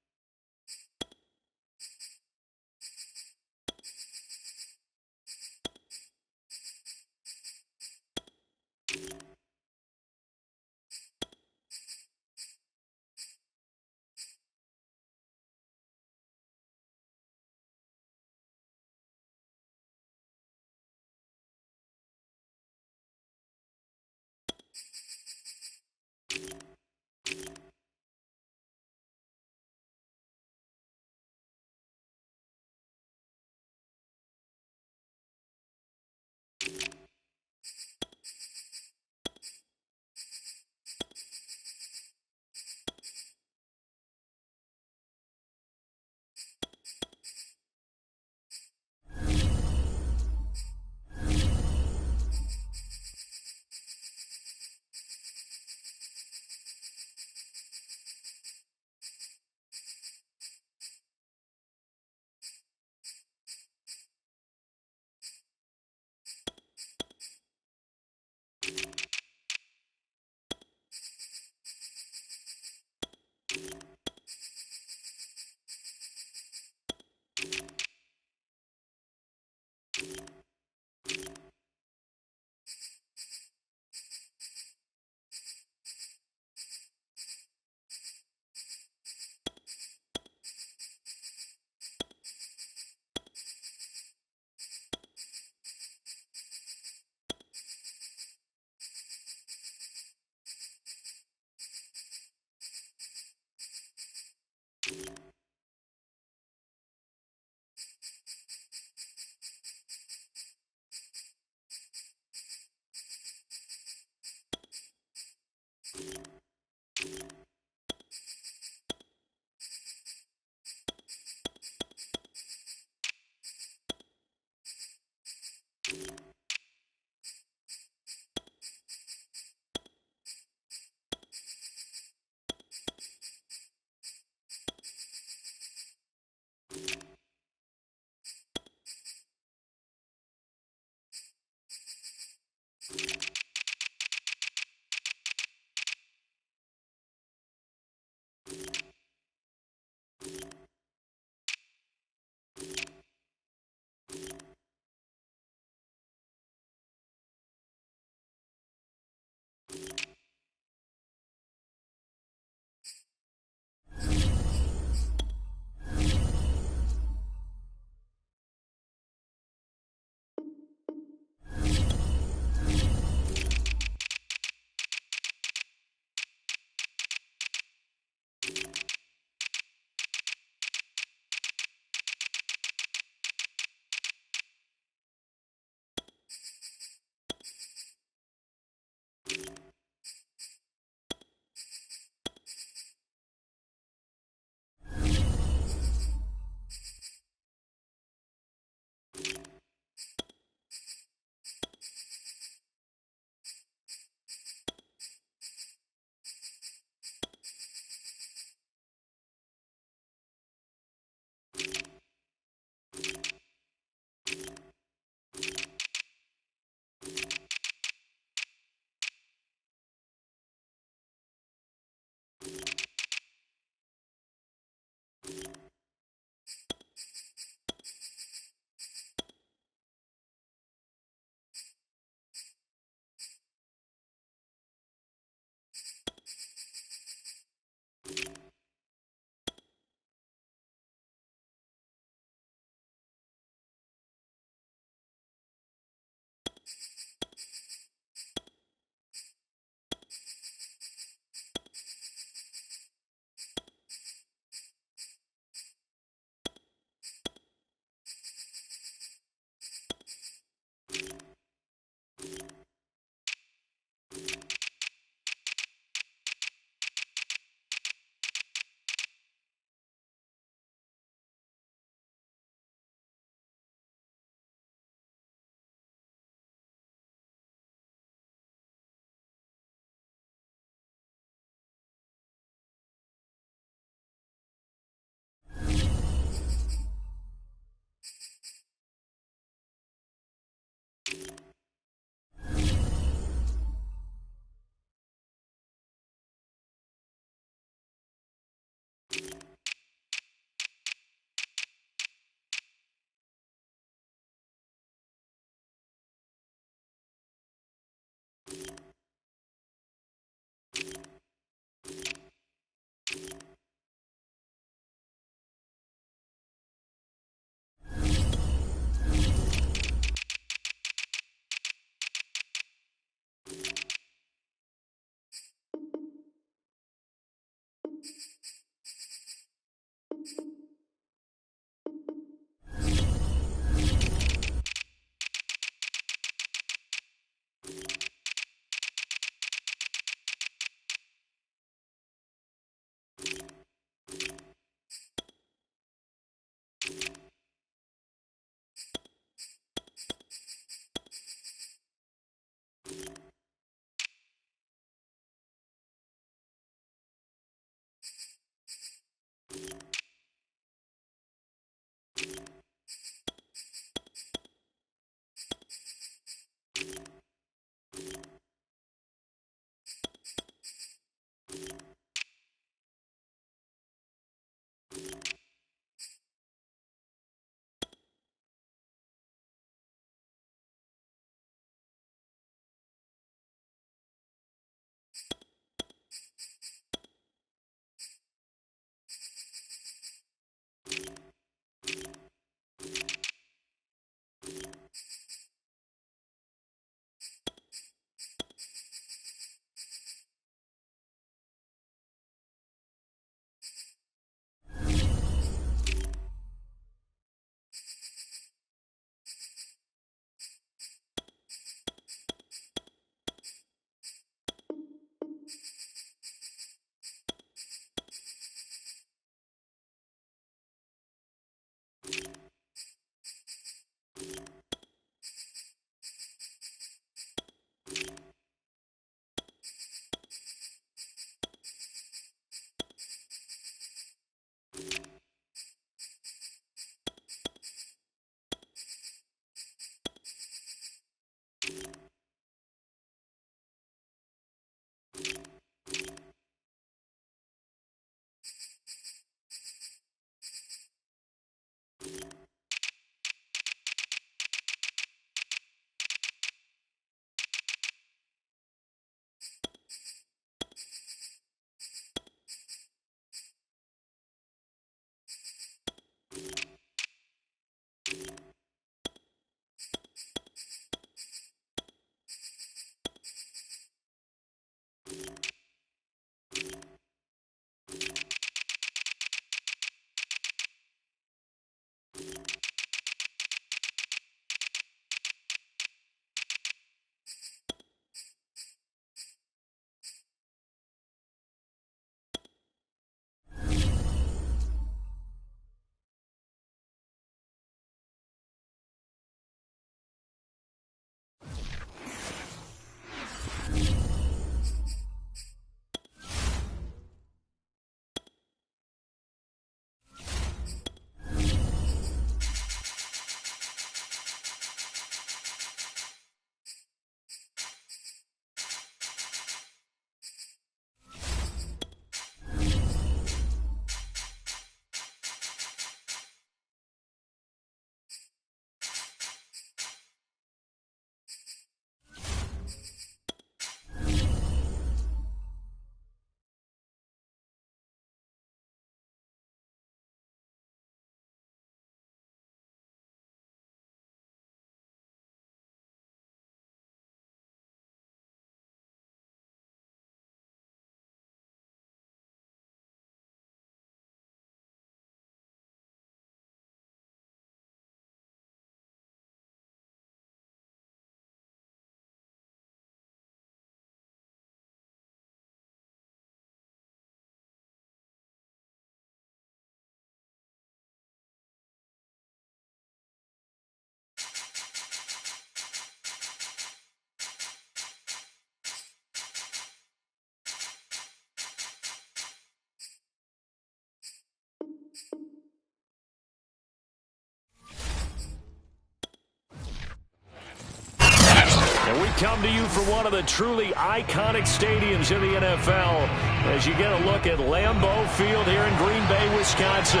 A: And we come to you from one of the truly iconic stadiums in the NFL as you get a look at Lambeau Field here in Green Bay, Wisconsin.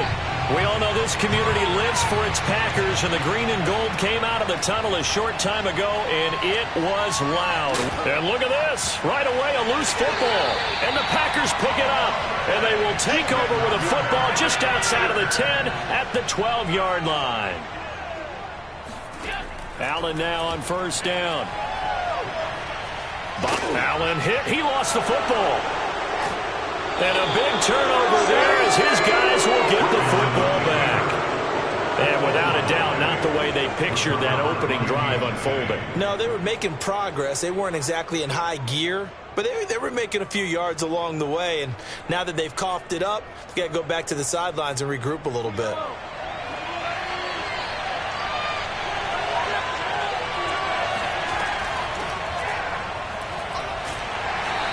A: We all know this community lives for its Packers, and the green and gold came out of the tunnel a short time ago, and it was loud. And look at this. Right away, a loose football. And the Packers pick it up, and they will take over with a football just outside of the 10 at the 12-yard line. Allen now on first down. Allen hit. He lost the football. And a big turnover there as his guys will get the football back. And without a doubt, not the way they pictured that opening drive unfolding.
B: No, they were making progress. They weren't exactly in high gear, but they were making a few yards along the way. And now that they've coughed it up, they've got to go back to the sidelines and regroup a little bit.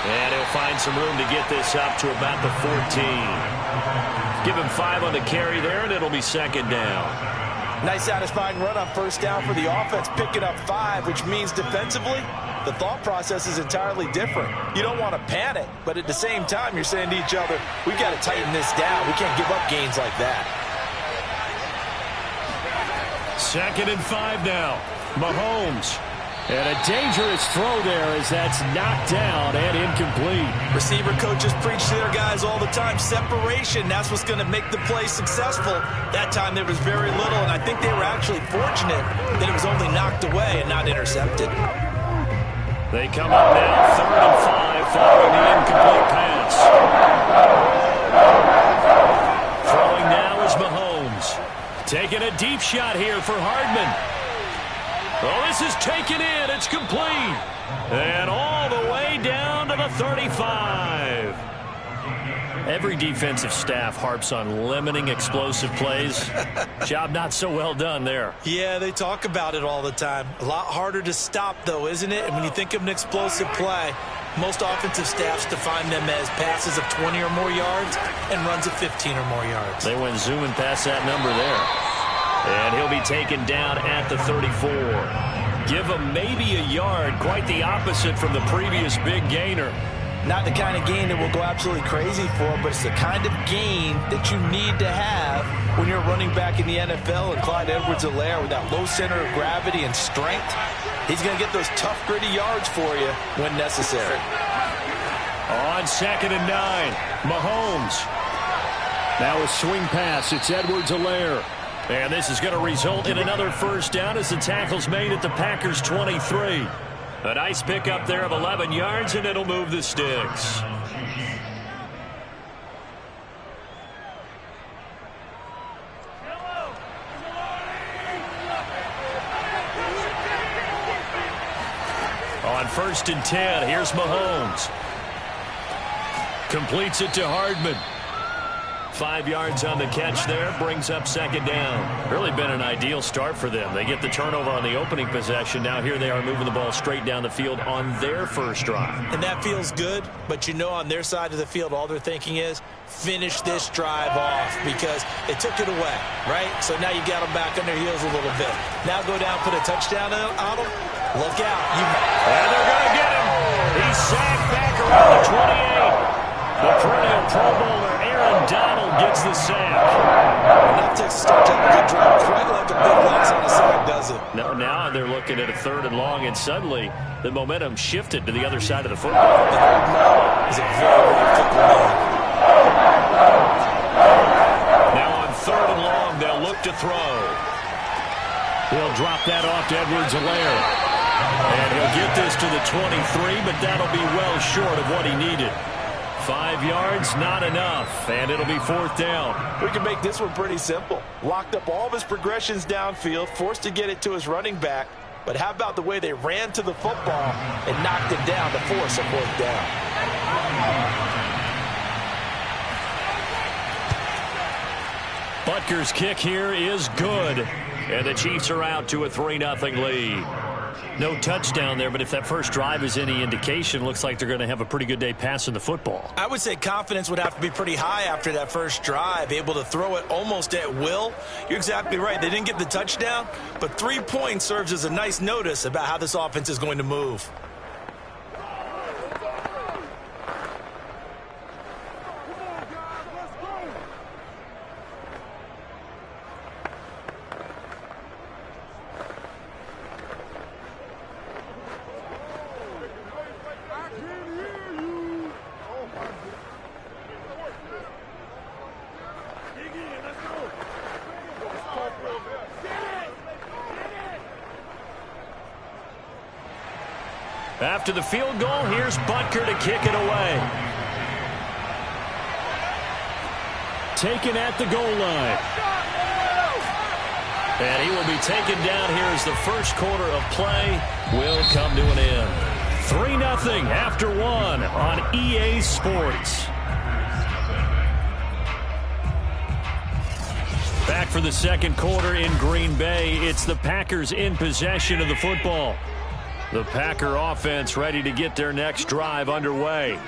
A: And he'll find some room to get this up to about the 14. Give him 5 on the carry there, and it'll be second down.
B: Nice satisfying run on first down for the offense, picking up 5, which means defensively, the thought process is entirely different. You don't want to panic, but at the same time, you're saying to each other, we've got to tighten this down. We can't give up gains like that.
A: Second and 5 now. Mahomes. And a dangerous throw there as that's knocked down and incomplete.
B: Receiver coaches preach to their guys all the time. Separation, that's what's going to make the play successful. That time there was very little, and I think they were actually fortunate that it was only knocked away and not intercepted.
A: They come up now, 3rd and 5 following the incomplete pass. Throwing now is Mahomes. Taking a deep shot here for Hardman. Oh, this is taken in. It's complete. And all the way down to the 35. Every defensive staff harps on limiting explosive plays. Job not so well done there.
B: Yeah, they talk about it all the time. A lot harder to stop, though, isn't it? And when you think of an explosive play, most offensive staffs define them as passes of 20 or more yards and runs of 15 or more yards.
A: They went zooming past that number there. And he'll be taken down at the 34. Give him maybe a yard, quite the opposite from the previous big gainer.
B: Not the kind of gain that we'll go absolutely crazy for, but it's the kind of gain that you need to have when you're running back in the NFL. And Clyde Edwards-Helaire, with that low center of gravity and strength, he's going to get those tough, gritty yards for you when necessary.
A: On 2nd and 9, Mahomes. Now a swing pass. It's Edwards-Helaire. And this is going to result in another first down as the tackle's made at the Packers' 23. A nice pickup there of 11 yards, and it'll move the sticks. On 1st and 10, here's Mahomes. Completes it to Hardman. 5 yards on the catch there, brings up second down. Really been an ideal start for them. They get the turnover on the opening possession. Now here they are moving the ball straight down the field on their first drive.
B: And that feels good, but you know on their side of the field, all they're thinking is finish this drive off because they took it away, right? So now you got them back on their heels a little bit. Now go down, put a touchdown on them. Look out.
A: And they're going to get him. He's sacked back around the 28. The perennial Pro Bowler, Aaron Donald, gets the sack.
B: Enough to start to have a good drive. Quite like a big loss on the sack, does it?
A: No, now they're looking at a 3rd and long, and suddenly the momentum shifted to the other side of the football.
B: The old man is a very, very fickle man.
A: Now on 3rd and long, they'll look to throw. He'll drop that off to Edwards-Helaire. And he'll get this to the 23, but that'll be well short of what he needed. 5 yards, not enough, and it'll be 4th down.
B: We can make this one pretty simple. Locked up all of his progressions downfield, forced to get it to his running back. But how about the way they ran to the football and knocked him down to force a 4th down?
A: Butker's kick here is good, and the Chiefs are out to a 3-0 lead. No touchdown there, but if that first drive is any indication, looks like they're going to have a pretty good day passing the football.
B: I would say confidence would have to be pretty high after that first drive, able to throw it almost at will. You're exactly right. They didn't get the touchdown, but 3 points serves as a nice notice about how this offense is going to move.
A: After the field goal, here's Butker to kick it away. Taken at the goal line. And he will be taken down here as the first quarter of play will come to an end. 3-0 after 1 on EA Sports. Back for the second quarter in Green Bay. It's the Packers in possession of the football. The Packer offense ready to get their next drive underway.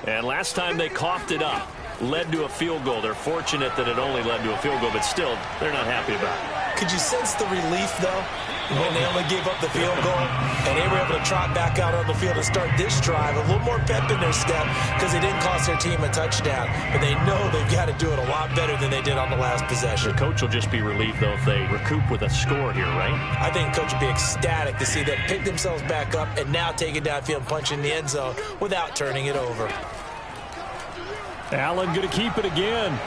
A: And last time they coughed it up, led to a field goal. They're fortunate that it only led to a field goal, but still, they're not happy about it.
B: Could you sense the relief, though, when they only gave up the field goal and they were able to trot back out on the field and start this drive? A little more pep in their step because they didn't cost their team a touchdown, but they know they've got to do it a lot better than they did on the last possession.
A: The coach will just be relieved, though, if they recoup with a score here, right?
B: I think coach will be ecstatic to see them pick themselves back up and now take it downfield and punch in the end zone without turning it over.
C: Allen going to keep it again.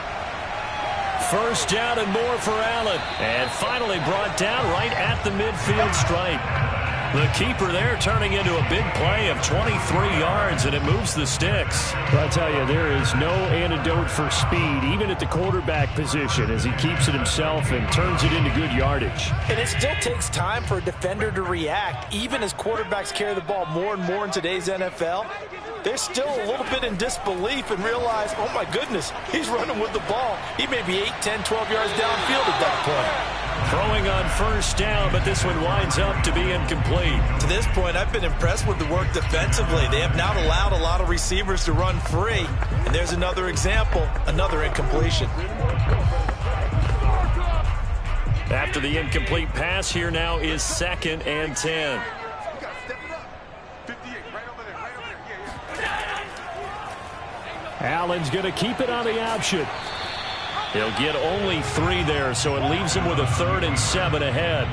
A: First down and more for Allen. And finally brought down right at the midfield stripe. The keeper there turning into a big play of 23 yards, and it moves the sticks.
C: But I'll tell you, there is no antidote for speed, even at the quarterback position, as he keeps it himself and turns it into good yardage.
B: And it still takes time for a defender to react. Even as quarterbacks carry the ball more and more in today's NFL, they're still a little bit in disbelief and realize, oh my goodness, he's running with the ball. He may be 8, 10, 12 yards downfield at that point.
A: Throwing on first down, but this one winds up to be incomplete.
B: To this point, I've been impressed with the work defensively. They have not allowed a lot of receivers to run free. And there's another example, another incompletion.
A: After the incomplete pass, here now is 2nd and 10.
C: Allen's going to keep it on the option.
A: He'll get only 3 there, so it leaves him with a 3rd and 7 ahead.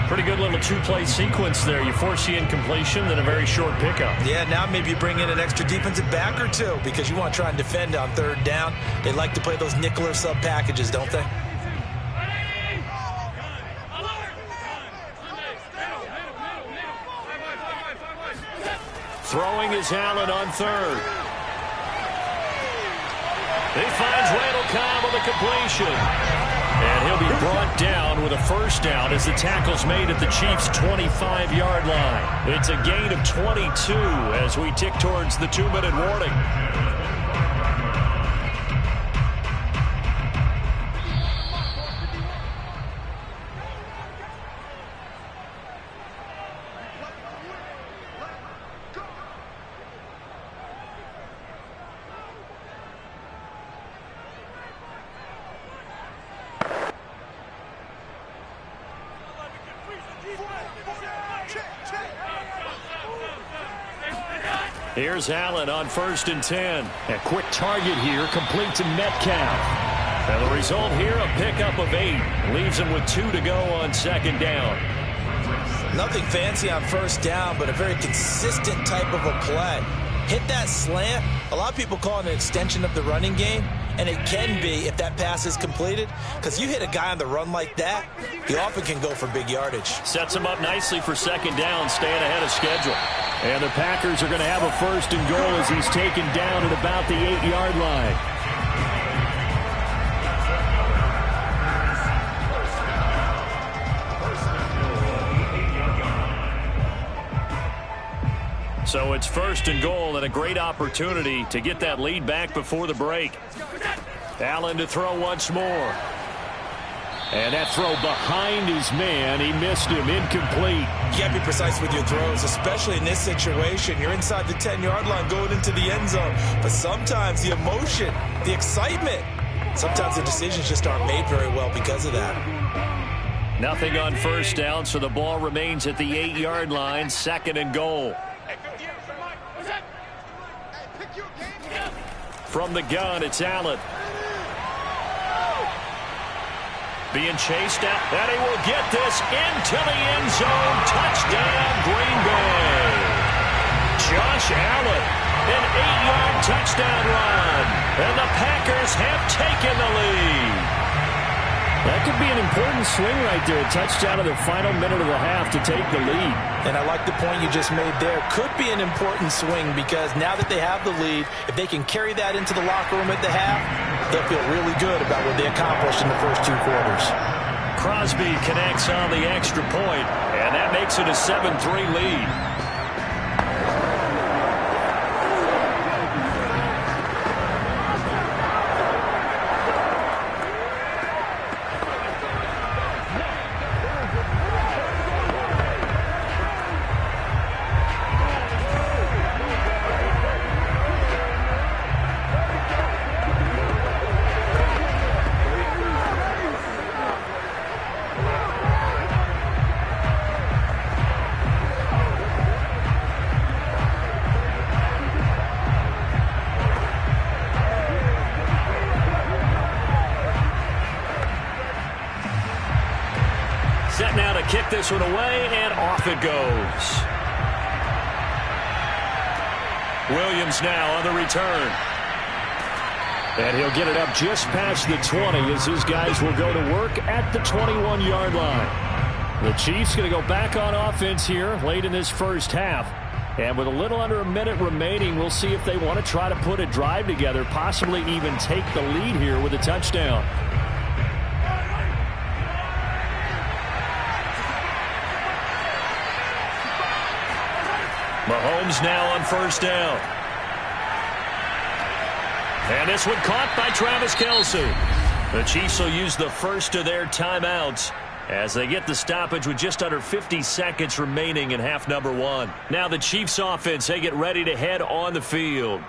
A: Pretty good little two-play sequence there. You force the incompletion, then a very short pickup.
B: Yeah, now maybe you bring in an extra defensive back or two because you want to try and defend on 3rd down. They like to play those nickel or sub packages, don't they?
A: Throwing is Allen on 3rd. He finds Randall Cobb with a completion. And he'll be brought down with a first down as the tackle's made at the Chiefs' 25-yard line. It's a gain of 22 as we tick towards the 2-minute warning. Here's Allen on 1st and 10.
C: A quick target here, complete to Metcalf.
A: And the result here, a pickup of 8. Leaves him with 2 to go on 2nd down.
B: Nothing fancy on 1st down, but a very consistent type of a play. Hit that slant. A lot of people call it an extension of the running game, and it can be if that pass is completed, because you hit a guy on the run like that, he often can go for big yardage.
A: Sets him up nicely for 2nd down, staying ahead of schedule.
C: And the Packers are going to have a 1st and goal as he's taken down at about the 8-yard line.
A: So it's 1st and goal and a great opportunity to get that lead back before the break. Allen to throw once more.
C: And that throw behind his man. He missed him. Incomplete.
B: You got to be precise with your throws, especially in this situation. You're inside the 10-yard line going into the end zone. But sometimes the emotion, the excitement, sometimes the decisions just aren't made very well because of that.
A: Nothing on 1st down, so the ball remains at the 8-yard line. 2nd and goal. From the gun, it's Allen. Being chased out, and he will get this into the end zone. Touchdown, Green Bay. Josh Allen, an 8-yard touchdown run, and the Packers have taken the lead.
C: That could be an important swing right there. A touchdown in the final minute of the half to take the lead.
B: And I like the point you just made there. Could be an important swing because now that they have the lead, if they can carry that into the locker room at the half, they'll feel really good about what they accomplished in the first 2 quarters.
A: Crosby connects on the extra point, and that makes it a 7-3 lead. Set now to kick this one away, and off it goes. Williams now on the return. And he'll get it up just past the 20 as his guys will go to work at the 21-yard line. The Chiefs going to go back on offense here late in this first half. And with a little under a minute remaining, we'll see if they want to try to put a drive together, possibly even take the lead here with a touchdown. Mahomes now on first down. And this one caught by Travis Kelce. The Chiefs will use the first of their timeouts as they get the stoppage with just under 50 seconds remaining in half number one. Now the Chiefs offense, they get ready to head on the field.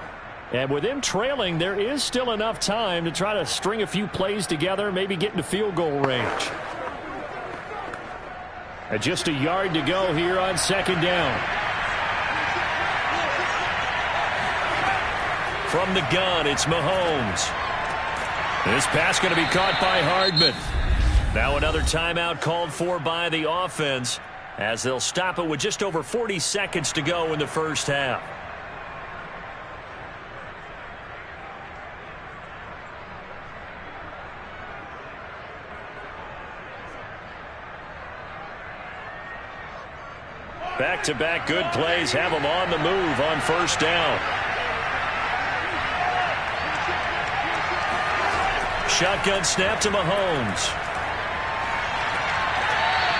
A: And with them trailing, there is still enough time to try to string a few plays together, maybe get into field goal range. And just a yard to go here on second down. From the gun, it's Mahomes. This pass going to be caught by Hardman. Now another timeout called for by the offense as they'll stop it with just over 40 seconds to go in the first half. Back-to-back good plays have them on the move on first down. Shotgun snap to Mahomes.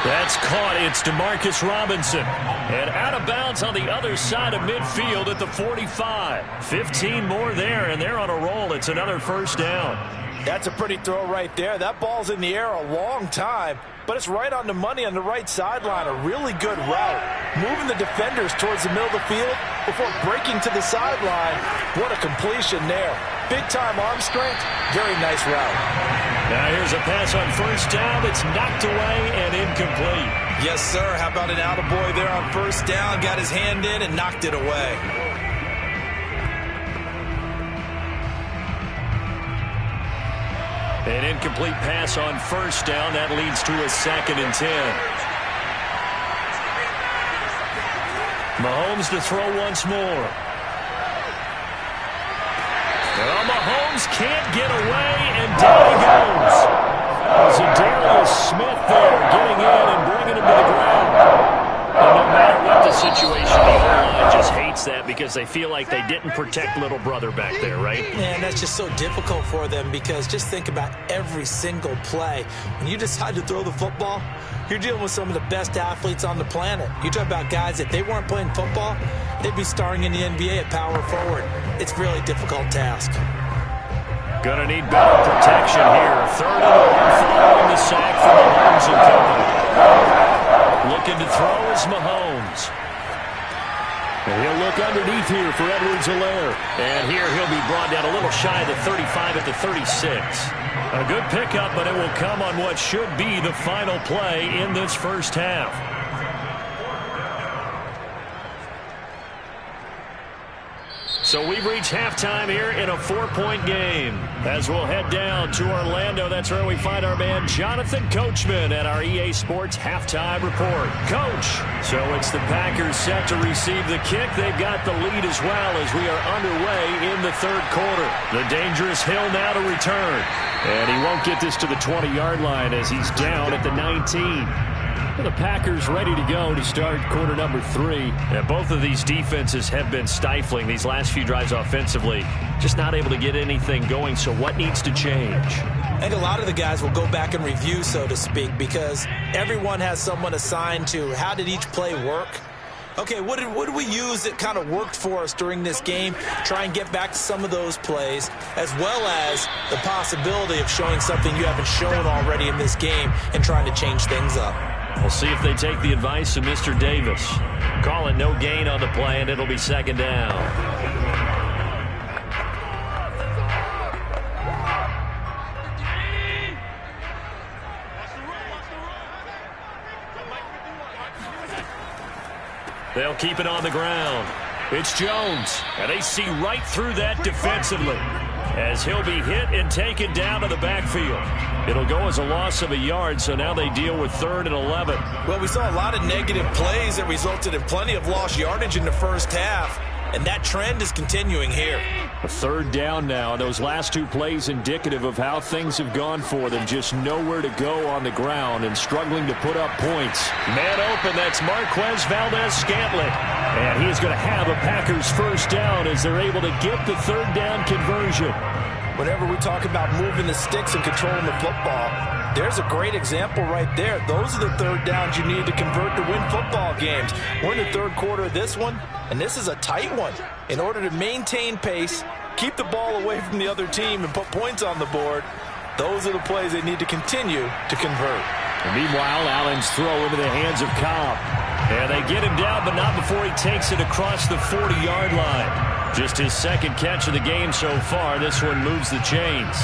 A: That's caught. It's DeMarcus Robinson. And out of bounds on the other side of midfield at the 45. 15 more there, and they're on a roll. It's another first down.
B: That's a pretty throw right there. That ball's in the air a long time, but it's right on the money on the right sideline. A really good route. Moving the defenders towards the middle of the field before breaking to the sideline. What a completion there. Big-time arm strength. Very nice route.
A: Now here's a pass on first down. It's knocked away and incomplete.
B: Yes, sir. How about an attaboy there on first down? Got his hand in and knocked it away.
A: An incomplete pass on first down. That leads to a 2nd and 10. Mahomes to throw once more. Well, Mahomes can't get away, and down he goes. Zadarius Smith there getting in and bringing him to the ground. And no matter what the situation, the O-line just hates that because they feel like they didn't protect little brother back there, right?
B: Man, that's just so difficult for them because just think about every single play. When you decide to throw the football, you're dealing with some of the best athletes on the planet. You talk about guys, if they weren't playing football, they'd be starring in the NBA at power forward. It's a really difficult task.
A: Gonna need better protection here. 3rd and 1 following the sack from Mahomes and company. Looking to throw is Mahomes. And he'll look underneath here for Edwards-Helaire. And here he'll be brought down a little shy of the 35 at the 36. A good pickup, but it will come on what should be the final play in this first half. So we've reached halftime here in a 4-point game. As we'll head down to Orlando, that's where we find our man Jonathan Coachman at our EA Sports Halftime Report. Coach, so it's the Packers set to receive the kick. They've got the lead as well as we are underway in the 3rd quarter. The dangerous Hill now to return. And he won't get this to the 20-yard line as he's down at the 19. The Packers ready to go to start quarter number 3. And both of these defenses have been stifling these last few drives offensively. Just not able to get anything going, so what needs to change?
B: I think a lot of the guys will go back and review, so to speak, because everyone has someone assigned to how did each play work. Okay, what did we use that kind of worked for us during this game? Try and get back to some of those plays, as well as the possibility of showing something you haven't shown already in this game and trying to change things up.
A: We'll see if they take the advice of Mr. Davis. Call it no gain on the play, and it'll be 2nd down. They'll keep it on the ground. It's Jones, and they see right through that defensively. as he'll be hit and taken down to the backfield. It'll go as a loss of a yard, so now they deal with 3rd and 11.
B: Well, we saw a lot of negative plays that resulted in plenty of lost yardage in the first half, and that trend is continuing here.
C: A 3rd down now. Those last 2 plays indicative of how things have gone for them. Just nowhere to go on the ground and struggling to put up points.
A: Man open, that's Marquez Valdez-Scantling. And he is going to have a Packers first down as they're able to get the 3rd down conversion.
B: Whenever we talk about moving the sticks and controlling the football, there's a great example right there. Those are the 3rd downs you need to convert to win football games. We're in the 3rd quarter of this one, and this is a tight one. In order to maintain pace, keep the ball away from the other team, and put points on the board, those are the plays they need to continue to convert.
C: And meanwhile, Allen's throw into the hands of Cobb.
A: And they get him down, but not before he takes it across the 40-yard line. Just his 2nd catch of the game so far. This one moves the chains.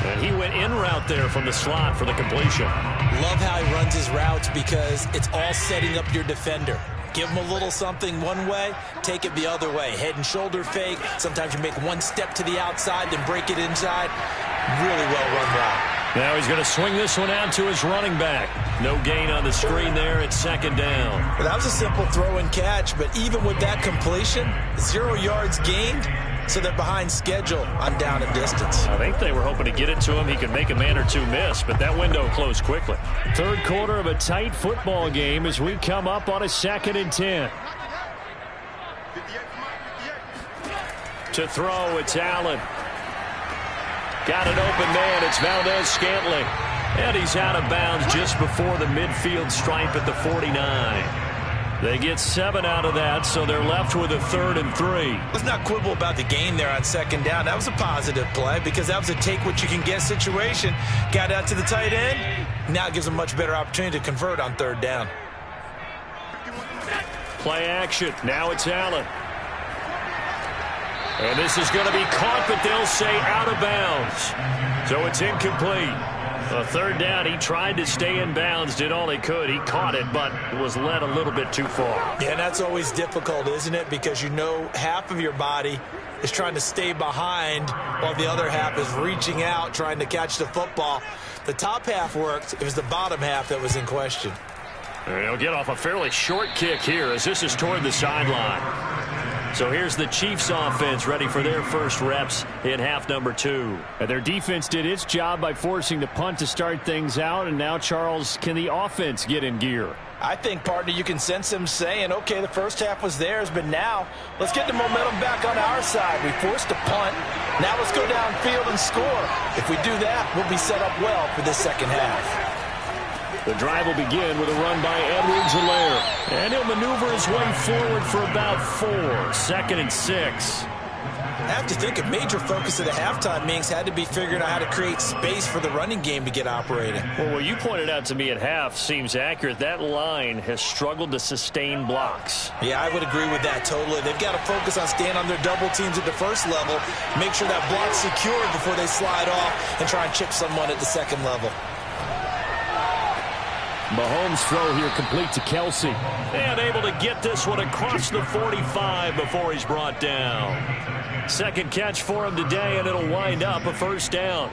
A: And he went in route there from the slot for the completion.
B: Love how he runs his routes because it's all setting up your defender. Give him a little something one way, take it the other way. Head and shoulder fake. Sometimes you make one step to the outside, then break it inside. Really well-run route.
A: Now he's going to swing this one out to his running back. No gain on the screen there. It's 2nd down.
B: Well, that was a simple throw and catch, but even with that completion, 0 yards gained, so they're behind schedule on down and distance.
A: I think they were hoping to get it to him. He could make a man or 2 miss, but that window closed quickly.
C: 3rd quarter of a tight football game as we come up on a 2nd and 10.
A: To throw, it's Allen. Got an open man. It's Valdez-Scantling. And he's out of bounds just before the midfield stripe at the 49. They get 7 out of that, so they're left with a 3rd and 3.
B: Let's not quibble about the gain there on 2nd down. That was a positive play because that was a take-what-you-can-get situation. Got out to the tight end. Now it gives them a much better opportunity to convert on 3rd down.
A: Play action. Now it's Allen. And this is going to be caught, but they'll say out of bounds. So it's incomplete. A 3rd down, he tried to stay in bounds, did all he could. He caught it, but was led a little bit too far.
B: Yeah, and that's always difficult, isn't it? Because you know half of your body is trying to stay behind while the other half is reaching out, trying to catch the football. The top half worked. It was the bottom half that was in question.
A: And he'll get off a fairly short kick here as this is toward the sideline. So here's the Chiefs offense ready for their first reps in half number 2.
C: And their defense did its job by forcing the punt to start things out. And now, Charles, can the offense get in gear?
B: I think, partner, you can sense them saying, okay, the first half was theirs, but now let's get the momentum back on our side. We forced a punt. Now let's go downfield and score. If we do that, we'll be set up well for this 2nd half.
C: The drive will begin with a run by Edwards-Helaire.
A: And he'll maneuver his way forward for about 4. 2nd and 6.
B: I have to think a major focus of the halftime meetings had to be figuring out how to create space for the running game to get operating.
A: Well, what you pointed out to me at half seems accurate. That line has struggled to sustain blocks.
B: Yeah, I would agree with that totally. They've got to focus on staying on their double teams at the first level, make sure that block's secured before they slide off and try and chip someone at the 2nd level.
C: Mahomes' throw here complete to Kelsey.
A: And able to get this one across the 45 before he's brought down. 2nd catch for him today, and it'll wind up a 1st down.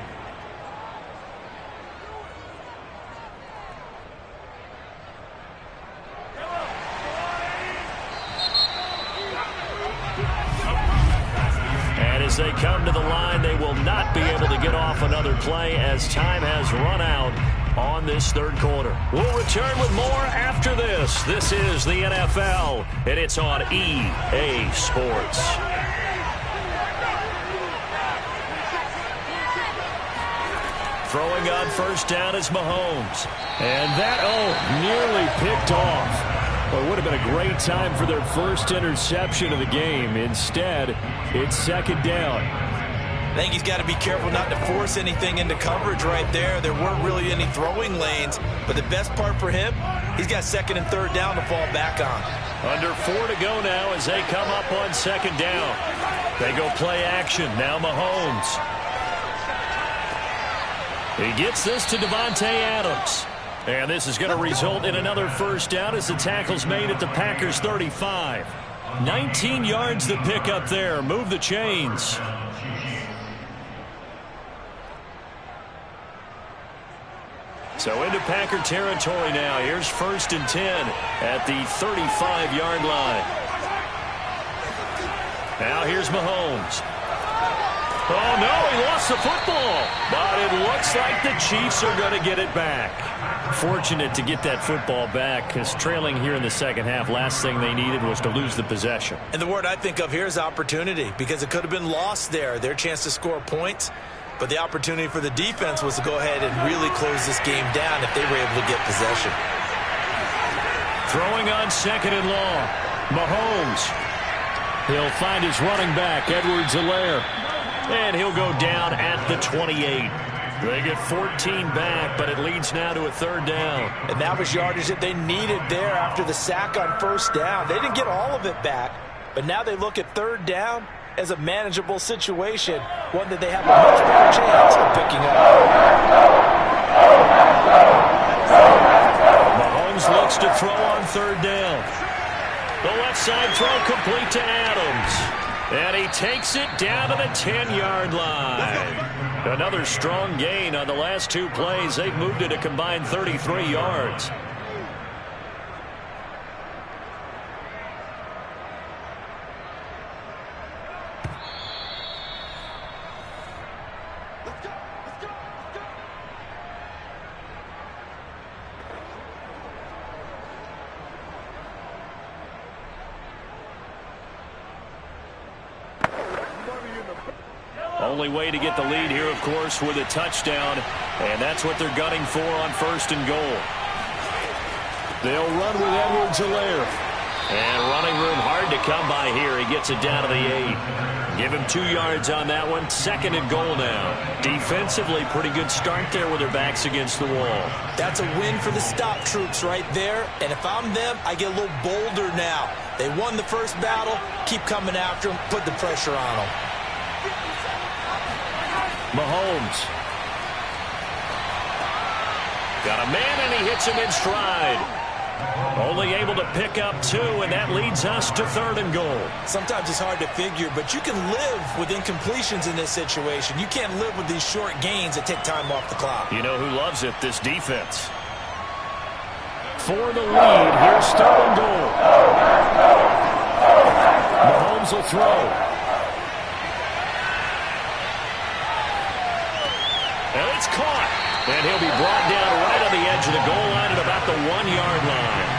A: And as they come to the line, they will not be able to get off another play as time has run out on this 3rd quarter. We'll return with more after this. This is the NFL, and it's on EA Sports. Throwing on 1st down is Mahomes.
C: And that, nearly picked off. Well, it would have been a great time for their first interception of the game. Instead, it's 2nd down.
B: I think he's got to be careful not to force anything into coverage right there. There weren't really any throwing lanes, but the best part for him, he's got 2nd and 3rd down to fall back on.
A: Under 4 to go now as they come up on 2nd down. They go play action. Now Mahomes. He gets this to Devontae Adams. And this is going to result in another 1st down as the tackle's made at the Packers 35. 19 yards to pick up there. Move the chains. So into Packer territory now. Here's 1st and 10 at the 35-yard line. Now here's Mahomes. Oh, no, he lost the football. But it looks like the Chiefs are going to get it back. Fortunate to get that football back, because trailing here in the second half, last thing they needed was to lose the possession.
B: And the word I think of here is opportunity, because it could have been lost there, their chance to score points. But the opportunity for the defense was to go ahead and really close this game down if they were able to get possession.
A: Throwing on 2nd and long. Mahomes. He'll find his running back, Edwards-Helaire. And he'll go down at the 28. They get 14 back, but it leads now to a 3rd down.
B: And that was yardage that they needed there after the sack on 1st down. They didn't get all of it back, but now they look at 3rd down as a manageable situation, one that they have a much better chance of picking up.
A: Mahomes looks to throw on 3rd down. The left side throw complete to Adams. And he takes it down to the 10-yard line. Another strong gain on the last 2 plays. They've moved it a combined 33 yards. Only way to get the lead here, of course, with a touchdown. And that's what they're gunning for on 1st and goal. They'll run with Edwards-Helaire. And running room hard to come by here. He gets it down to the 8. Give him 2 yards on that one. 2nd and goal now. Defensively, pretty good start there with their backs against the wall.
B: That's a win for the stop troops right there. And if I'm them, I get a little bolder now. They won the first battle. Keep coming after them. Put the pressure on them.
A: Mahomes. Got a man, and he hits him in stride. Only able to pick up 2, and that leads us to 3rd and goal.
B: Sometimes it's hard to figure, but you can live with incompletions in this situation. You can't live with these short gains that take time off the clock.
A: You know who loves it? This defense. For the lead, here's 3rd and goal. Mahomes will throw. And it's caught. And he'll be brought down right on the edge of the goal line at about the 1-yard line.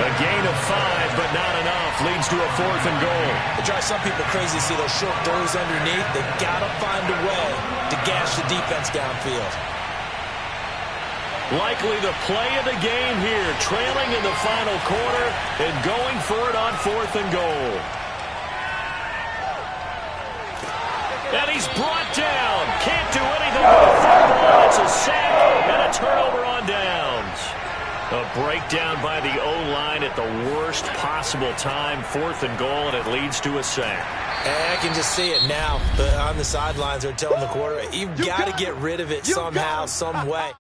A: A gain of 5, but not enough. Leads to a 4th and goal.
B: It drives some people crazy to see those short throws underneath. They've got to find a way to gash the defense downfield.
A: Likely the play of the game here. Trailing in the final quarter and going for it on 4th and goal. And he's brought down. Can't do anything with the football. It's a sack and a turnover on downs. A breakdown by the O-line at the worst possible time. 4th and goal, and it leads to a sack.
B: And I can just see it now. On the sidelines, they're telling the quarterback, you've got to get rid of it somehow, some way.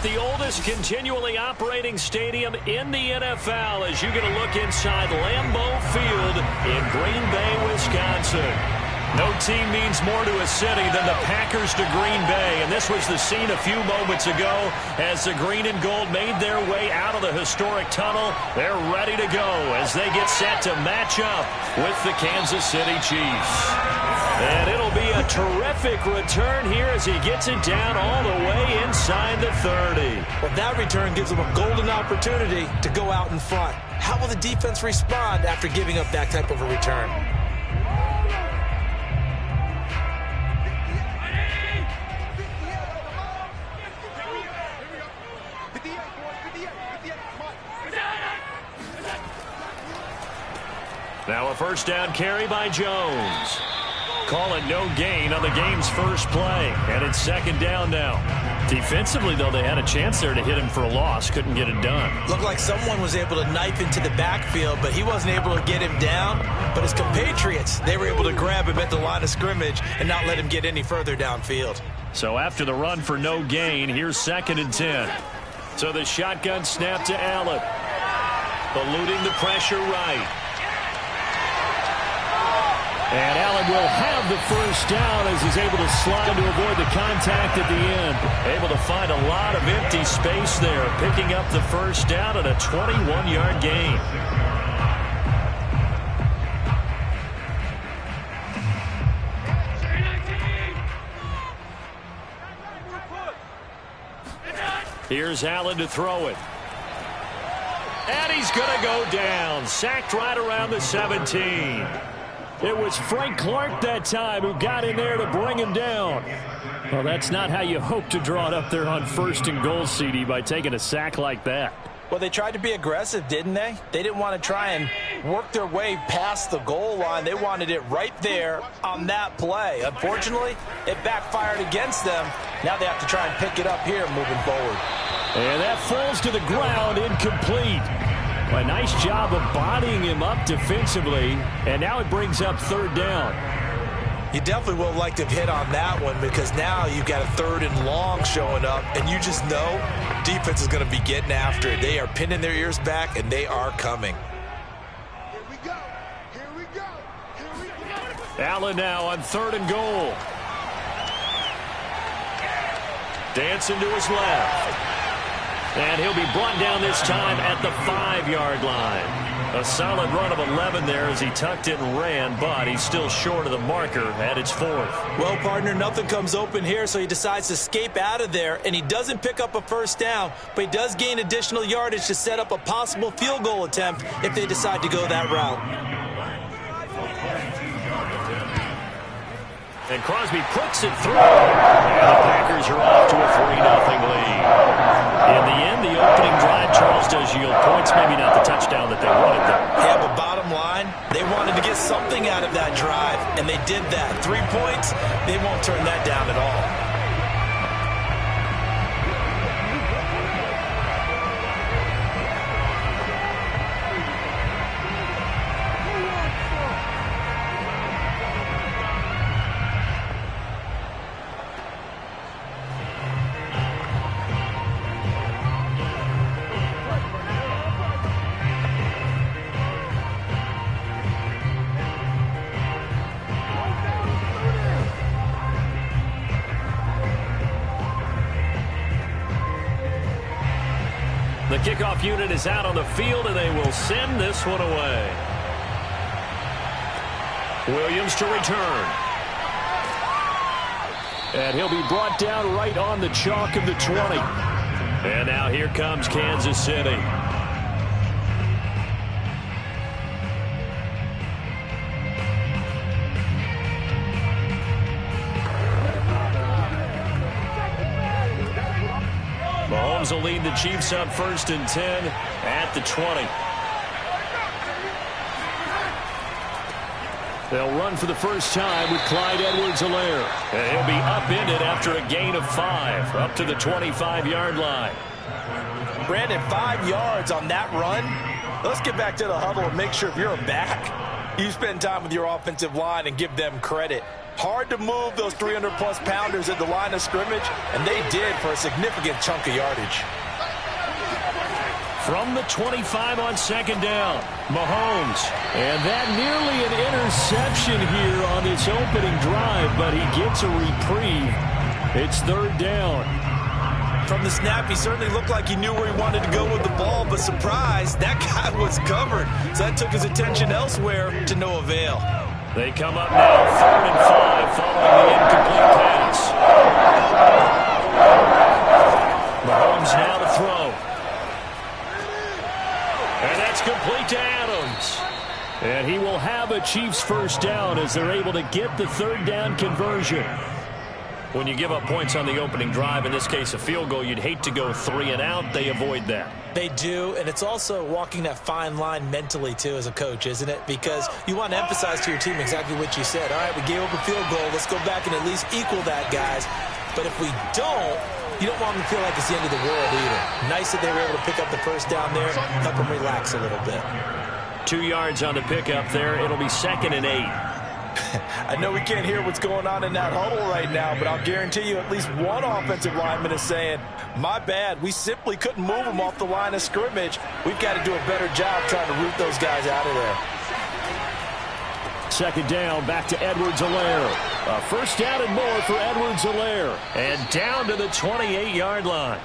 A: the oldest continually operating stadium in the NFL as you get a look inside Lambeau Field in Green Bay, Wisconsin. No team means more to a city than the Packers to Green Bay, and this was the scene a few moments ago as the green and gold made their way out of the historic tunnel. They're ready to go as they get set to match up with the Kansas City Chiefs. And it'll be a terrific return here as he gets it down all the way inside the 30.
B: Well, that return gives them a golden opportunity to go out in front. How will the defense respond after giving up that type of a return?
A: Now a first down carry by Jones. Call it no gain on the game's first play. And it's second down now. Defensively, though, they had a chance there to hit him for a loss. Couldn't get it done.
B: Looked like someone was able to knife into the backfield, but he wasn't able to get him down. But his compatriots, they were able to grab him at the line of scrimmage and not let him get any further downfield.
A: So after the run for no gain, here's 2nd and 10. So the shotgun snap to Allen. Eluding the pressure right. And Allen will have the first down as he's able to slide to avoid the contact at the end. Able to find a lot of empty space there, picking up the first down at a 21-yard gain. Here's Allen to throw it. And he's going to go down. Sacked right around the 17. It was Frank Clark that time who got in there to bring him down. Well, that's not how you hope to draw it up there on 1st and goal, CD, by taking a sack like that.
B: Well, they tried to be aggressive, didn't they? They didn't want to try and work their way past the goal line. They wanted it right there on that play. Unfortunately, it backfired against them. Now they have to try and pick it up here moving forward.
A: And that falls to the ground, incomplete. A nice job of bodying him up defensively, and now it brings up 3rd down.
B: You definitely would have liked to have hit on that one because now you've got a 3rd and long showing up, and you just know defense is going to be getting after it. They are pinning their ears back, and they are coming.
E: Here we go. Here we go. Here we go.
A: Allen now on 3rd and goal. Dancing to his left. And he'll be brought down this time at the 5-yard line. A solid run of 11 there as he tucked it and ran, but he's still short of the marker at its 4th.
B: Well, partner, nothing comes open here, so he decides to escape out of there, and he doesn't pick up a first down, but he does gain additional yardage to set up a possible field goal attempt if they decide to go that route.
A: And Crosby puts it through. And the Packers are off to a 3-0 lead. In the end, the opening drive, Charles, does yield points. Maybe not the touchdown that they wanted, though.
B: Yeah, but bottom line, they wanted to get something out of that drive, and they did that. 3 points, they won't turn that down at all.
A: The kickoff unit is out on the field, and they will send this one away. Williams to return. And he'll be brought down right on the chalk of the 20. And now here comes Kansas City. Mahomes will lead the Chiefs up 1st and 10 at the 20. They'll run for the first time with Clyde Edwards-Helaire. And he'll be upended after a gain of 5 up to the 25-yard line.
B: Brandon, 5 yards on that run. Let's get back to the huddle and make sure if you're a back, You spend time with your offensive line and give them credit. Hard to move those 300-plus pounders at the line of scrimmage, and they did for a significant chunk of yardage.
A: From the 25 on second down, Mahomes. And that nearly an interception here on this opening drive, but he gets a reprieve. It's third down.
B: From the snap, he certainly looked like he knew where he wanted to go with the ball, but surprise, that guy was covered. So that took his attention elsewhere to no avail.
A: They come up now, 3rd and 5, following the incomplete pass. Mahomes now to throw. And that's complete to Adams. And he will have a Chiefs first down as they're able to get the third down conversion. When you give up points on the opening drive, in this case a field goal, you'd hate to go 3 and out. They avoid that.
B: They do, and it's also walking that fine line mentally, too, as a coach, isn't it? Because you want to emphasize to your team exactly what you said. All right, we gave up a field goal. Let's go back and at least equal that, guys. But if we don't, you don't want them to feel like it's the end of the world either. Nice that they were able to pick up the first down there, help them relax a little bit.
A: 2 yards on the pickup there. It'll be 2nd and 8.
B: I know we can't hear what's going on in that huddle right now, but I'll guarantee you at least one offensive lineman is saying, my bad, we simply couldn't move them off the line of scrimmage. We've got to do a better job trying to root those guys out of there.
A: 2nd down, back to Edwards-Helaire. A first down and more for Edwards-Helaire. And down to the 28-yard line.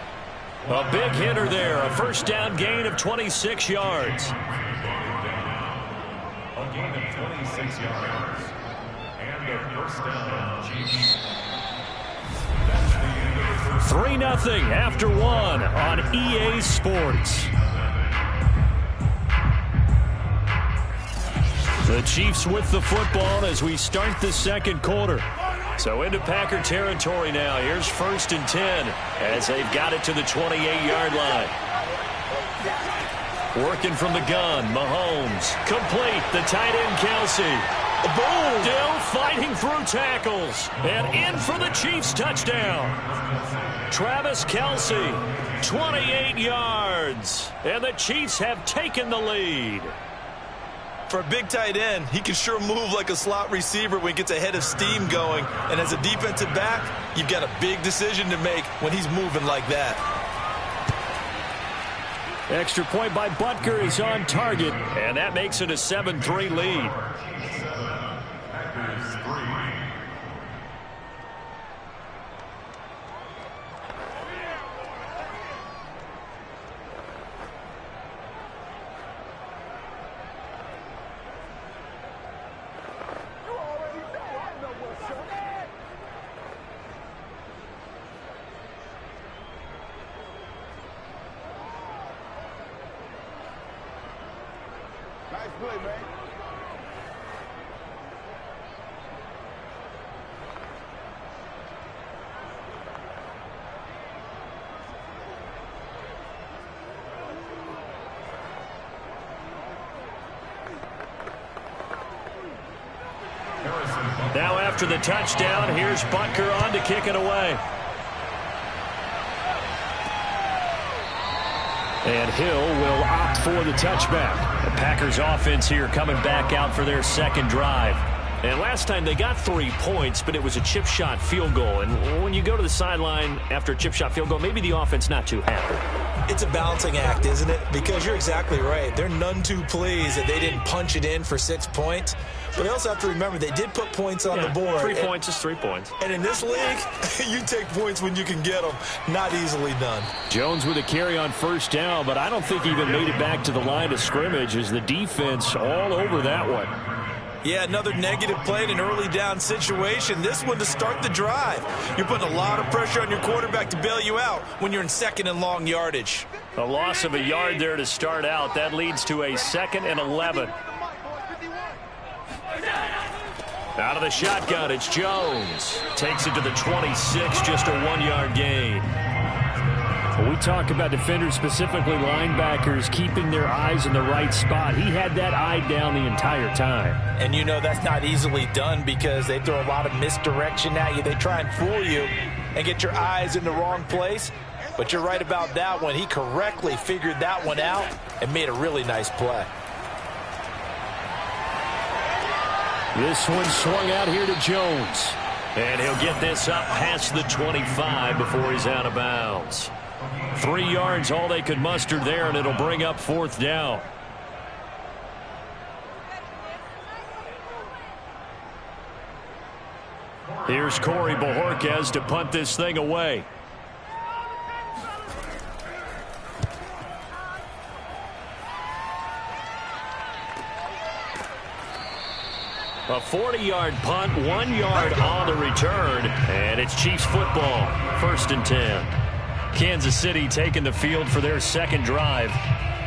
A: A big hitter there, a first down gain of 26 yards.
D: A gain of 26 yards. And a first down, Chiefs.
A: 3-0 after 1 on EA Sports. The Chiefs with the football as we start the second quarter. So into Packer territory now. Here's 1st and 10 as they've got it to the 28-yard line. Working from the gun, Mahomes. Complete, the tight end, Kelsey. Boom! Still fighting through tackles. And in for the Chiefs touchdown. Travis Kelsey, 28 yards. And the Chiefs have taken the lead.
B: For a big tight end, he can sure move like a slot receiver when he gets a head of steam going. And as a defensive back, you've got a big decision to make when he's moving like that.
A: Extra point by Butker is on target, and that makes it a 7-3 lead.
D: Packers 3.
E: Nice play, man.
A: Now after the touchdown, here's Butker on to kick it away. And Hill will opt for the touchback. The Packers offense here coming back out for their second drive. And last time they got 3 points, but it was a chip shot field goal. And when you go to the sideline after a chip shot field goal, maybe the offense not too happy.
B: It's a balancing act, isn't it? Because you're exactly right. They're none too pleased that they didn't punch it in for 6 points. But they also have to remember they did put points on the board.
A: 3 points is 3 points.
B: And in this league, you take points when you can get them. Not easily done.
A: Jones with a carry on first down, but I don't think he even made it back to the line of scrimmage as the defense all over that one.
B: Yeah, another negative play in an early down situation. This one to start the drive. You're putting a lot of pressure on your quarterback to bail you out when you're in 2nd and long yardage.
A: A loss of a yard there to start out. That leads to a 2nd and 11. Out of the shotgun, it's Jones. Takes it to the 26, just a 1-yard gain. When we talk about defenders, specifically linebackers, keeping their eyes in the right spot, he had that eye down the entire time.
B: And you know that's not easily done because they throw a lot of misdirection at you. They try and fool you and get your eyes in the wrong place. But you're right about that one. He correctly figured that one out and made a really nice play.
A: This one swung out here to Jones. And he'll get this up past the 25 before he's out of bounds. 3 yards, all they could muster there, and it'll bring up 4th down. Here's Corey Bojorquez to punt this thing away. A 40-yard punt, 1 yard on the return, and it's Chiefs football, 1st and 10. Kansas City taking the field for their second drive.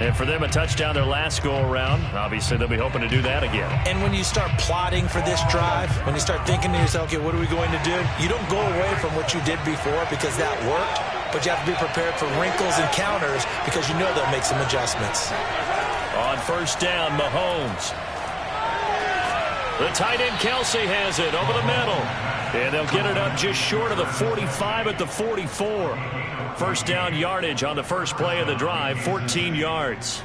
A: And for them, a touchdown their last go-around. Obviously, they'll be hoping to do that again.
B: And when you start plotting for this drive, when you start thinking to yourself, okay, what are we going to do? You don't go away from what you did before because that worked, but you have to be prepared for wrinkles and counters because you know they'll make some adjustments.
A: On 1st down, Mahomes. The tight end Kelsey has it over the middle. And they'll get it up just short of the 45 at the 44. 1st down yardage on the first play of the drive, 14 yards.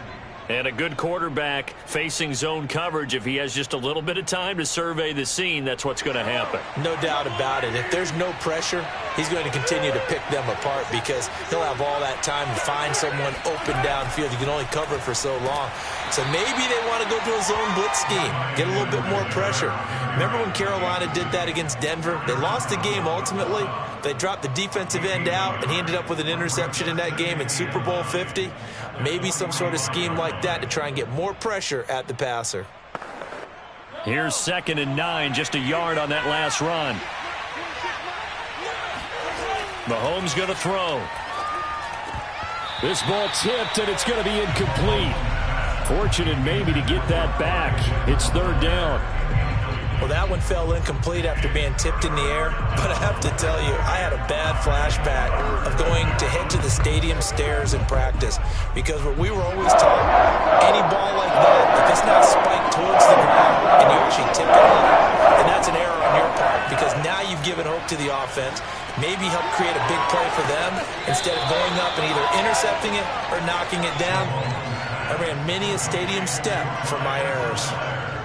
A: And a good quarterback facing zone coverage. If he has just a little bit of time to survey the scene, that's what's going to happen.
B: No doubt about it. If there's no pressure, he's going to continue to pick them apart because he'll have all that time to find someone open downfield. You can only cover for so long. So maybe they want to go to a zone blitz scheme, get a little bit more pressure. Remember when Carolina did that against Denver? They lost the game ultimately. They dropped the defensive end out, and he ended up with an interception in that game in Super Bowl 50. Maybe some sort of scheme like that to try and get more pressure at the passer.
A: Here's 2nd and 9, just a yard on that last run. Mahomes going to throw.
C: This ball tipped, and it's going to be incomplete. Fortunate maybe to get that back. It's 3rd down.
B: Well, that one fell incomplete after being tipped in the air. But I have to tell you, I had a bad flashback of going to head to the stadium stairs in practice. Because what we were always taught, any ball like that, if it's not spiked towards the ground and you actually tip it up, then that's an error on your part. Because now you've given hope to the offense. Maybe help create a big play for them instead of going up and either intercepting it or knocking it down. I ran many a stadium step for my errors.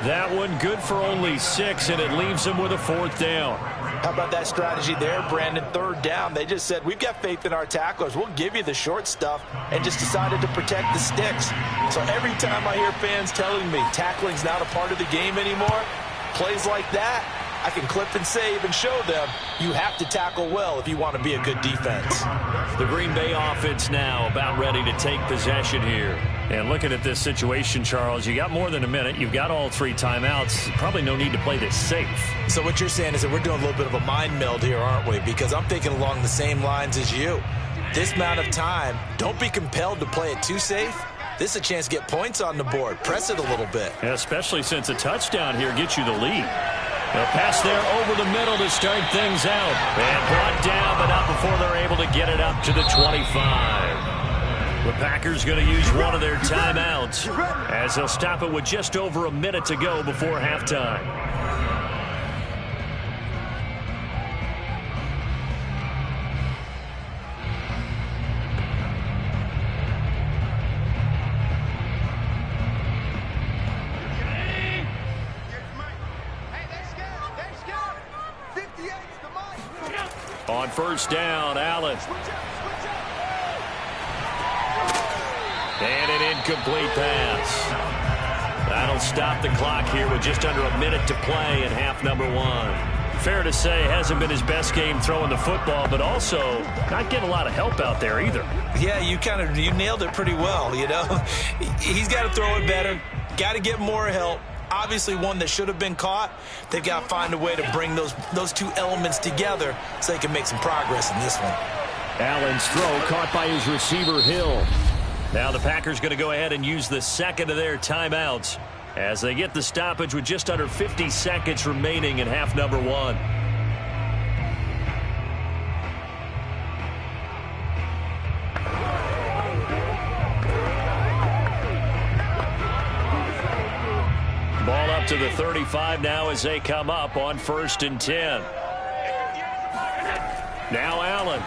A: That one good for only 6, and it leaves them with a 4th down.
B: How about that strategy there, Brandon? 3rd down. They just said, we've got faith in our tacklers. We'll give you the short stuff, and just decided to protect the sticks. So every time I hear fans telling me tackling's not a part of the game anymore, plays like that, I can clip and save and show them you have to tackle well if you want to be a good defense.
A: The Green Bay offense now about ready to take possession here. And looking at this situation, Charles, you got more than a minute. You've got all 3 timeouts. Probably no need to play this safe.
B: So what you're saying is that we're doing a little bit of a mind meld here, aren't we? Because I'm thinking along the same lines as you. This amount of time, don't be compelled to play it too safe. This is a chance to get points on the board. Press it a little bit.
A: Yeah, especially since a touchdown here gets you the lead. A pass there over the middle to start things out. And brought down, but not before they're able to get it up to the 25. The Packers going to use one of their timeouts as they'll stop it with just over a minute to go before halftime. On 1st down, Allen. And an incomplete pass. That'll stop the clock here with just under a minute to play in half number 1. Fair to say, hasn't been his best game throwing the football, but also not getting a lot of help out there either.
B: Yeah, you nailed it pretty well, you know. He's got to throw it better, got to get more help. Obviously one that should have been caught. They've got to find a way to bring those 2 elements together so they can make some progress in this one.
C: Allen's throw caught by his receiver, Hill.
A: Now the Packers going to go ahead and use the second of their timeouts as they get the stoppage with just under 50 seconds remaining in half number 1. Ball up to the 35 now as they come up on 1st and 10. Now Allen.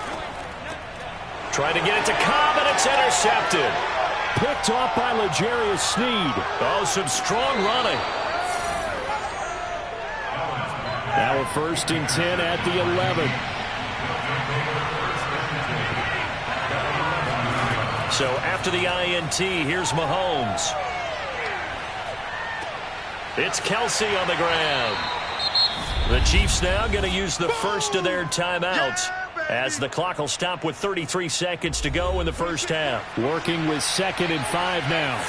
A: Trying to get it to Cobb, and it's intercepted.
C: Picked off by L'Jarius Sneed.
A: Oh, some strong running.
C: Now a 1st and 10 at the 11.
A: So after the INT, here's Mahomes. It's Kelsey on the ground. The Chiefs now going to use the first of their timeouts as the clock will stop with 33 seconds to go in the first half.
C: Working with 2nd and 5 now.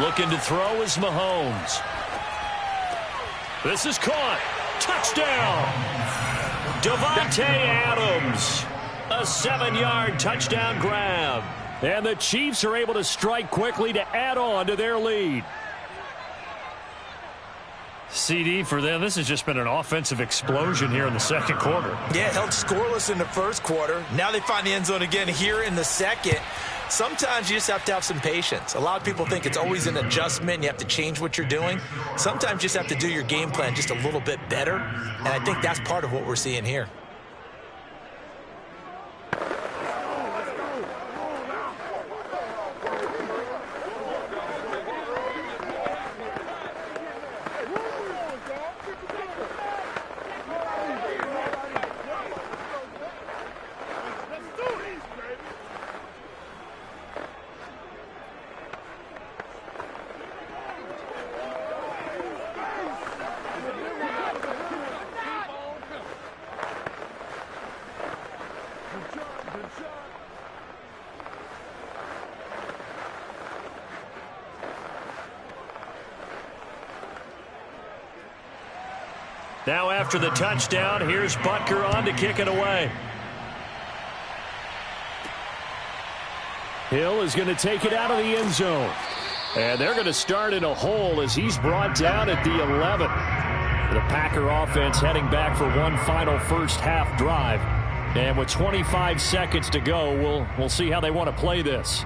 A: Looking to throw is Mahomes. This is caught. Touchdown. Davante Adams. A 7-yard touchdown grab.
C: And the Chiefs are able to strike quickly to add on to their lead.
A: CD for them, this has just been an offensive explosion here in the second quarter.
B: Yeah, held scoreless in the first quarter. Now they find the end zone again here in the second. Sometimes you just have to have some patience. A lot of people think it's always an adjustment. You have to change what you're doing. Sometimes you just have to do your game plan just a little bit better. And I think that's part of what we're seeing here.
A: Now after the touchdown, here's Butker on to kick it away.
C: Hill is going to take it out of the end zone. And they're going to start in a hole as he's brought down at the 11. The Packer offense heading back for one final first half drive. And with 25 seconds to go, we'll see how they want to play this.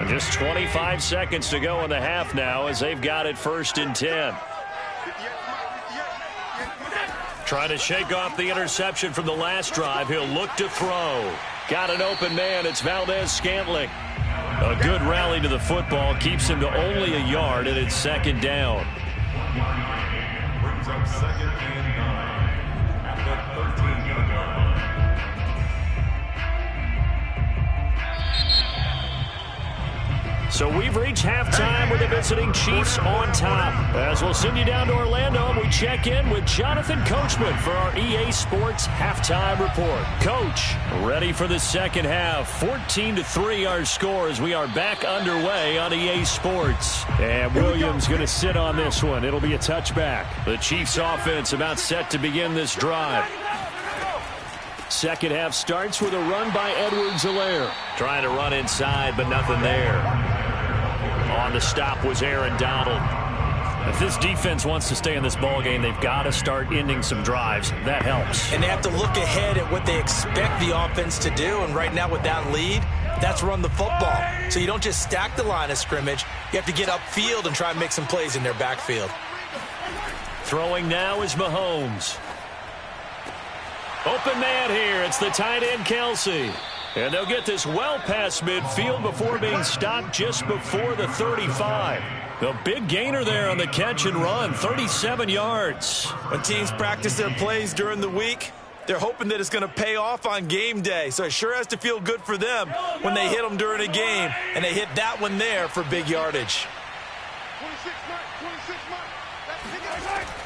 A: Just 25 seconds to go in the half now as they've got it 1st and 10. Trying to shake off the interception from the last drive. He'll look to throw. Got an open man. It's Valdez-Scantling. A good rally to the football. Keeps him to only a yard, and it's 2nd down.
D: Brings up 2nd and 9 at the 13-yard line.
A: So we've reached halftime with the visiting Chiefs on top. As we'll send you down to Orlando, and we check in with Jonathan Coachman for our EA Sports Halftime Report. Coach, ready for the second half. 14-3 our score as we are back underway on EA Sports.
C: And Williams going to sit on this one. It'll be a touchback.
A: The Chiefs offense about set to begin this drive.
C: Second half starts with a run by Edwards-Helaire.
A: Trying to run inside, but nothing there. On the stop was Aaron Donald. If this defense wants to stay in this ballgame, they've got to start ending some drives. That helps.
B: And they have to look ahead at what they expect the offense to do. And right now with that lead, that's run the football. So you don't just stack the line of scrimmage. You have to get upfield and try and make some plays in their backfield.
A: Throwing now is Mahomes. Open man here. It's the tight end, Kelsey. And they'll get this well past midfield before being stopped just before the 35. The big gainer there on the catch and run, 37 yards.
B: When teams practice their plays during the week, they're hoping that it's going to pay off on game day. So it sure has to feel good for them when they hit them during a game. And they hit that one there for big yardage.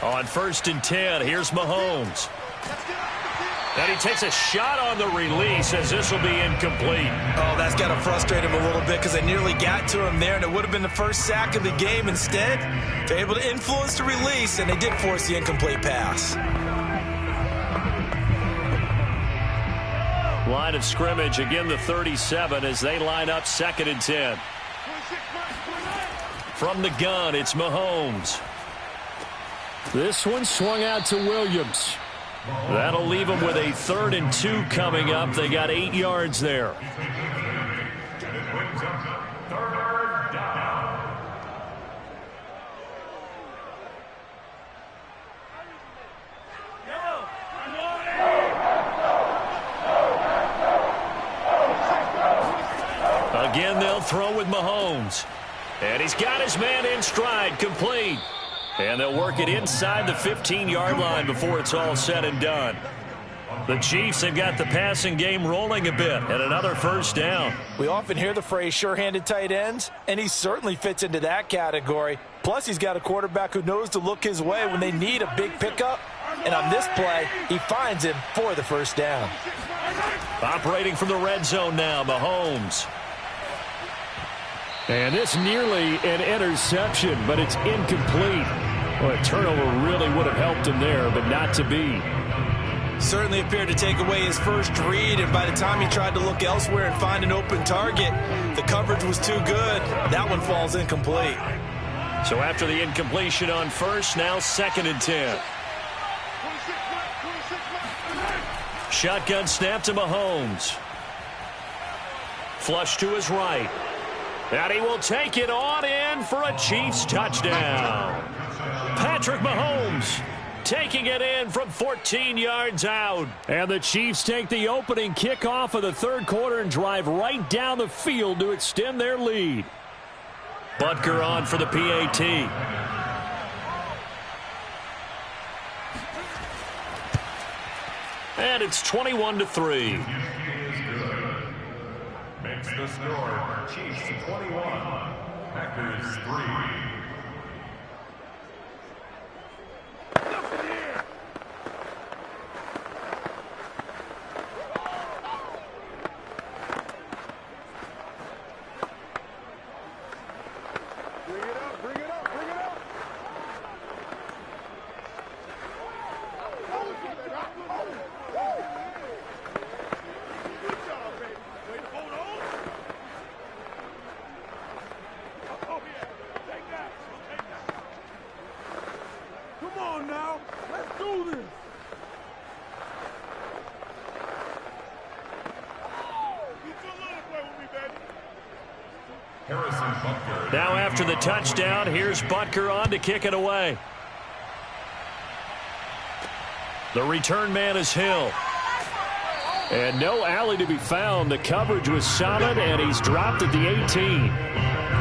A: On 1st and 10, here's Mahomes. And he takes a shot on the release as this will be incomplete.
B: Oh, that's got to frustrate him a little bit because they nearly got to him there, and it would have been the first sack of the game. Instead, they're able to influence the release, and they did force the incomplete pass.
A: Line of scrimmage, again the 37 as they line up 2nd and 10. From the gun, it's Mahomes.
C: This one swung out to Williams.
A: That'll leave them with a 3rd and 2 coming up. They got 8 yards there. throw with Mahomes. And he's got his man in stride, complete. And they'll work it inside the 15-yard line before it's all said and done. The Chiefs have got the passing game rolling a bit, and another first down.
B: We often hear the phrase sure-handed tight ends, and he certainly fits into that category. Plus, he's got a quarterback who knows to look his way when they need a big pickup. And on this play, he finds him for the first down.
A: Operating from the red zone now, Mahomes.
C: And this nearly an interception, but it's incomplete. Well, a turnover really would have helped him there, but not to be.
B: Certainly appeared to take away his first read, and by the time he tried to look elsewhere and find an open target, the coverage was too good. That one falls incomplete.
A: So after the incompletion on first, now 2nd and 10. Shotgun snap to Mahomes. Flush to his right. And he will take it on in for a Chiefs touchdown. Patrick Mahomes taking it in from 14 yards out.
C: And the Chiefs take the opening kickoff of the third quarter and drive right down the field to extend their lead.
A: Butker on for the PAT. And it's 21-3.
D: Makes the score Chiefs 21, Packers 3.
A: Now after the touchdown, here's Butker on to kick it away. The return man is Hill.
C: And no alley to be found. The coverage was solid, and he's dropped at the 18.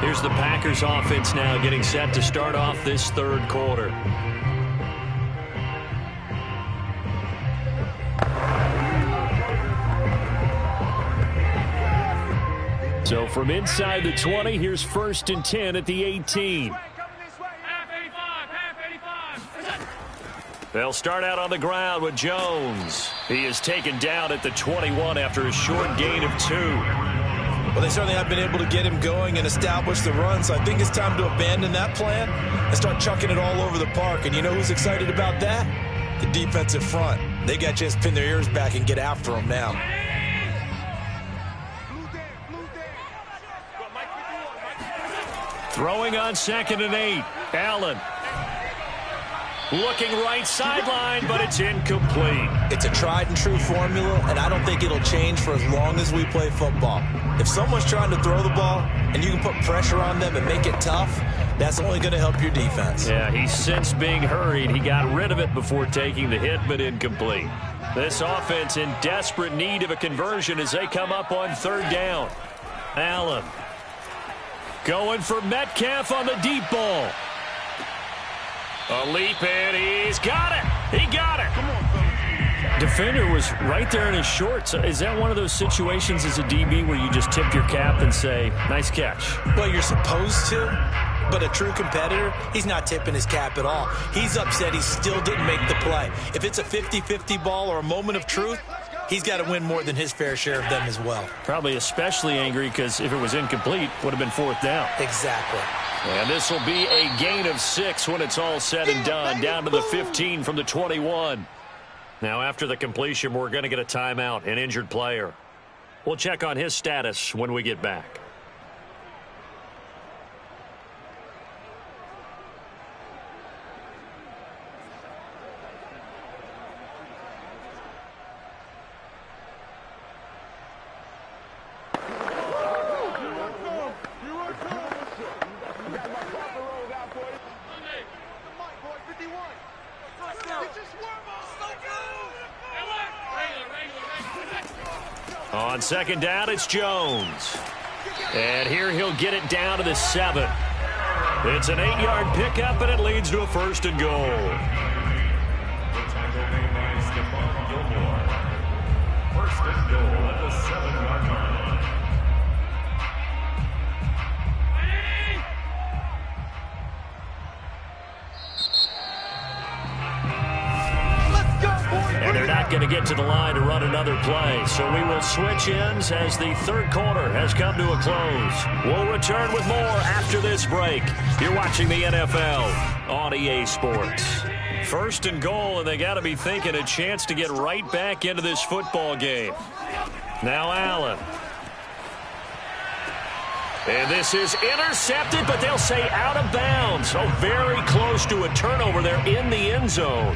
A: Here's the Packers offense now getting set to start off this third quarter.
C: So from inside the 20, here's 1st and 10 at the 18.
A: They'll start out on the ground with Jones. He is taken down at the 21 after a short gain of 2.
B: Well, they certainly have been able to get him going and establish the run, so I think it's time to abandon that plan and start chucking it all over the park. And you know who's excited about that? The defensive front. They got a chance to pin their ears back and get after him now.
A: Throwing on 2nd and 8. Allen. Looking right sideline, but it's incomplete.
B: It's a tried and true formula, and I don't think it'll change for as long as we play football. If someone's trying to throw the ball and you can put pressure on them and make it tough, that's only going to help your defense.
A: Yeah, he's since being hurried. He got rid of it before taking the hit, but incomplete. This offense in desperate need of a conversion as they come up on 3rd down. Allen. Going for Metcalf on the deep ball. A leap, and he's got it. He got it.
C: Defender was right there in his shorts. Is that one of those situations as a DB where you just tip your cap and say, nice catch?
B: Well, you're supposed to, but a true competitor, he's not tipping his cap at all. He's upset he still didn't make the play. If it's a 50-50 ball or a moment of truth, he's got to win more than his fair share of them as well.
C: Probably especially angry because if it was incomplete, would have been 4th down.
B: Exactly.
A: And this will be a gain of 6 when it's all said and done. Down to the 15 from the 21. Now after the completion, we're going to get a timeout, an injured player. We'll check on his status when we get back. On 2nd down, it's Jones. And here he'll get it down to the 7. It's an 8-yard pickup, and it leads to a 1st and goal.
D: The tackle made by Stephon Gilmore. 1st and goal at the 7-yard line.
A: And they're not going to get to the line to run another play. So we will switch ends as the 3rd quarter has come to a close. We'll return with more after this break. You're watching the NFL on EA Sports. 1st and goal, and they got to be thinking a chance to get right back into this football game. Now Allen. And this is intercepted, but they'll say out of bounds. Oh, very close to a turnover there in the end zone.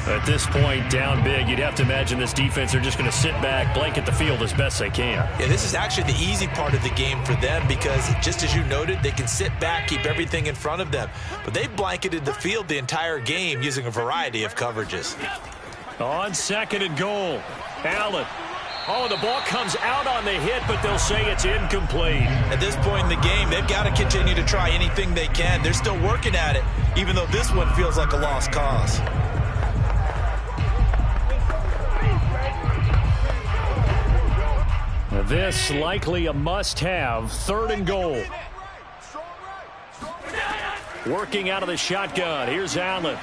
A: At this point, down big, you'd have to imagine this defense are just going to sit back, blanket the field as best they can.
B: Yeah, this is actually the easy part of the game for them because, just as you noted, they can sit back, keep everything in front of them. But they blanketed the field the entire game using a variety of coverages.
A: On 2nd and goal, Allen. Oh, the ball comes out on the hit, but they'll say it's incomplete.
B: At this point in the game, they've got to continue to try anything they can. They're still working at it, even though this one feels like a lost cause.
A: This likely a must-have. 3rd and goal. Working out of the shotgun. Here's Allen.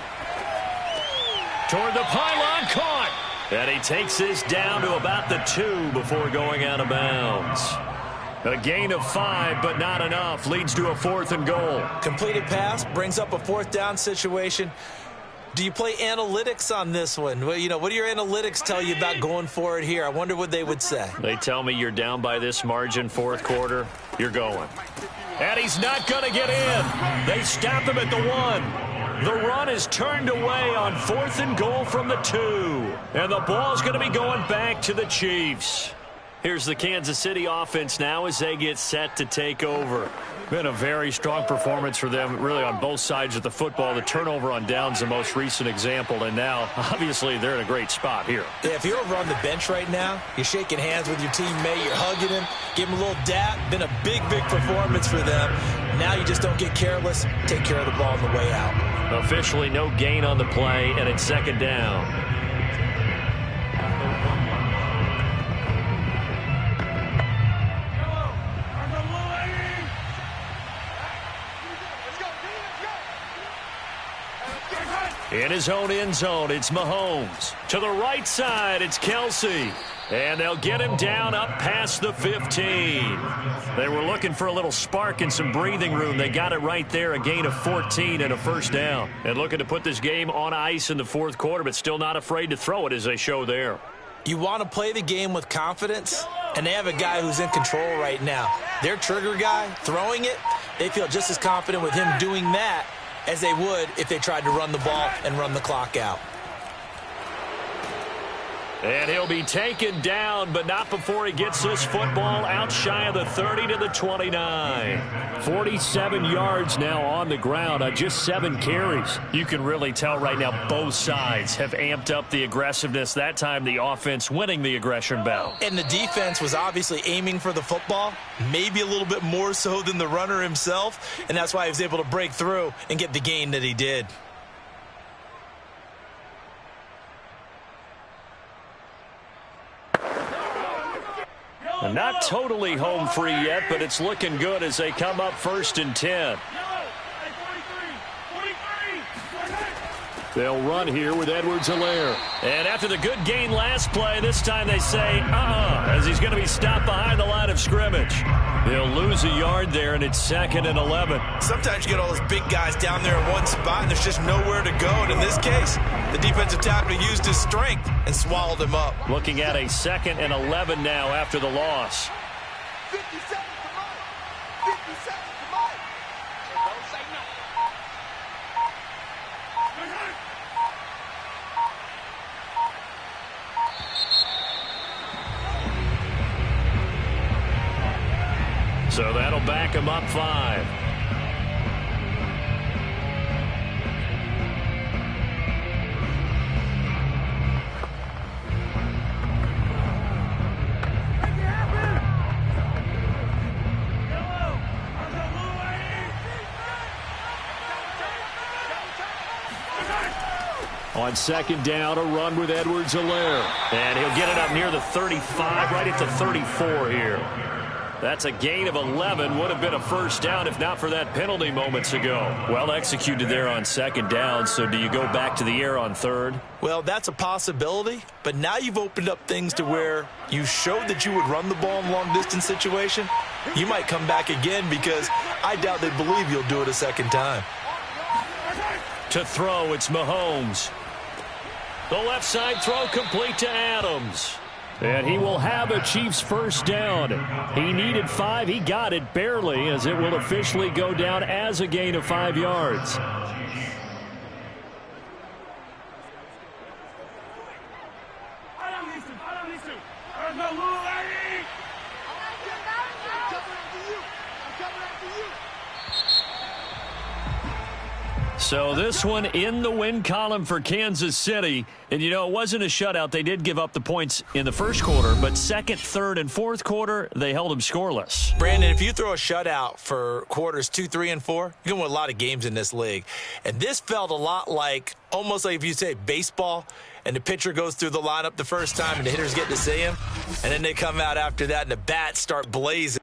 A: Toward the pylon, caught. And he takes this down to about the 2 before going out of bounds. A gain of 5, but not enough. Leads to a 4th and goal.
B: Completed pass brings up a 4th down situation. Do you play analytics on this one? Well, you know, what do your analytics tell you about going for it here? I wonder what they would say.
A: They tell me you're down by this margin, 4th quarter, you're going. And he's not going to get in. They stop him at the 1. The run is turned away on 4th and goal from the 2. And the ball's going to be going back to the Chiefs. Here's the Kansas City offense now as they get set to take over. Been a very strong performance for them, really, on both sides of the football. The turnover on downs, the most recent example, and now, obviously, they're in a great spot here.
B: Yeah, if you're over on the bench right now, you're shaking hands with your teammate, you're hugging him, give him a little dap. Been a big, big performance for them. Now you just don't get careless, take care of the ball on the way out.
A: Officially no gain on the play, and it's 2nd down. In his own end zone, it's Mahomes. To the right side, it's Kelsey. And they'll get him down up past the 15. They were looking for a little spark and some breathing room. They got it right there, a gain of 14 and a 1st down. And looking to put this game on ice in the 4th quarter, but still not afraid to throw it as they show there.
B: You want to play the game with confidence, and they have a guy who's in control right now. Their trigger guy, throwing it, they feel just as confident with him doing that as they would if they tried to run the ball and run the clock out.
A: And he'll be taken down, but not before he gets this football out shy of the 30 to the 29. 47 yards now on the ground on just 7 carries. You can really tell right now both sides have amped up the aggressiveness. That time the offense winning the aggression battle.
B: And the defense was obviously aiming for the football, maybe a little bit more so than the runner himself, and that's why he was able to break through and get the gain that he did.
A: Not totally home free yet, but it's looking good as they come up 1st and 10. They'll run here with Edwards-Helaire. And after the good gain last play, this time they say, as he's going to be stopped behind the line of scrimmage. They'll lose a yard there, and it's 2nd and 11.
B: Sometimes you get all those big guys down there in one spot, and there's just nowhere to go. And in this case, the defensive tackle used his strength and swallowed him up.
A: Looking at a 2nd and 11 now after the loss.
E: 50 seconds to Mike. 50 seconds to Mike. Don't say no.
A: So that'll back him up 5.
C: On second down, a run with Edwards-Helaire.
A: And he'll get it up near the 35, right at the 34 here. That's a gain of 11. Would have been a first down if not for that penalty moments ago. Well executed there on second down. So do you go back to the air on third?
B: Well, that's a possibility. But now you've opened up things to where you showed that you would run the ball in a long-distance situation. You might come back again because I doubt they believe you'll do it a second time.
A: To throw, it's Mahomes. The left side throw complete to Adams.
C: And he will have a Chiefs first down. He needed 5. He got it barely, as it will officially go down as a gain of 5 yards. So this one in the win column for Kansas City. And, you know, it wasn't a shutout. They did give up the points in the first quarter, but second, third, and fourth quarter, they held them scoreless.
B: Brandon, if you throw a shutout for quarters 2, 3, and 4, you're going to win a lot of games in this league. And this felt a lot like, almost like if you say baseball, and the pitcher goes through the lineup the first time and the hitters get to see him, and then they come out after that and the bats start blazing.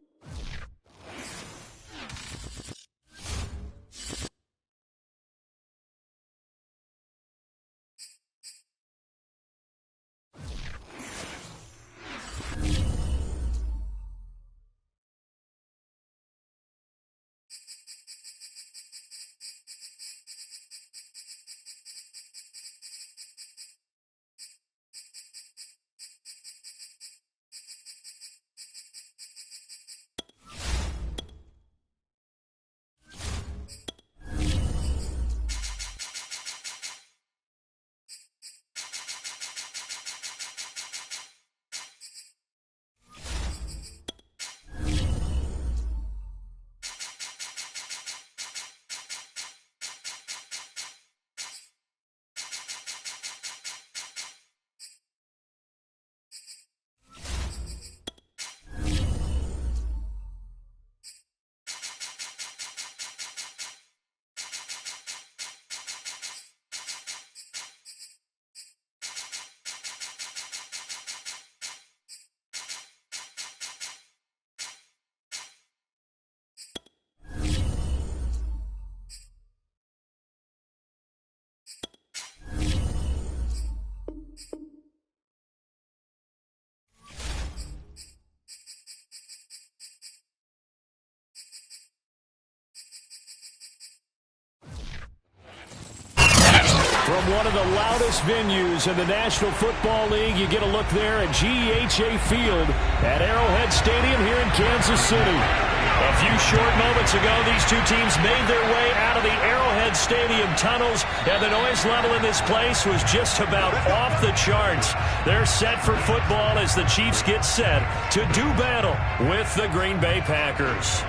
C: From one of the loudest venues in the National Football League, you get a look there at GEHA Field at Arrowhead Stadium here in Kansas City.
A: A few short moments ago, these two teams made their way out of the Arrowhead Stadium tunnels, and the noise level in this place was just about off the charts. They're set for football as the Chiefs get set to do battle with the Green Bay Packers.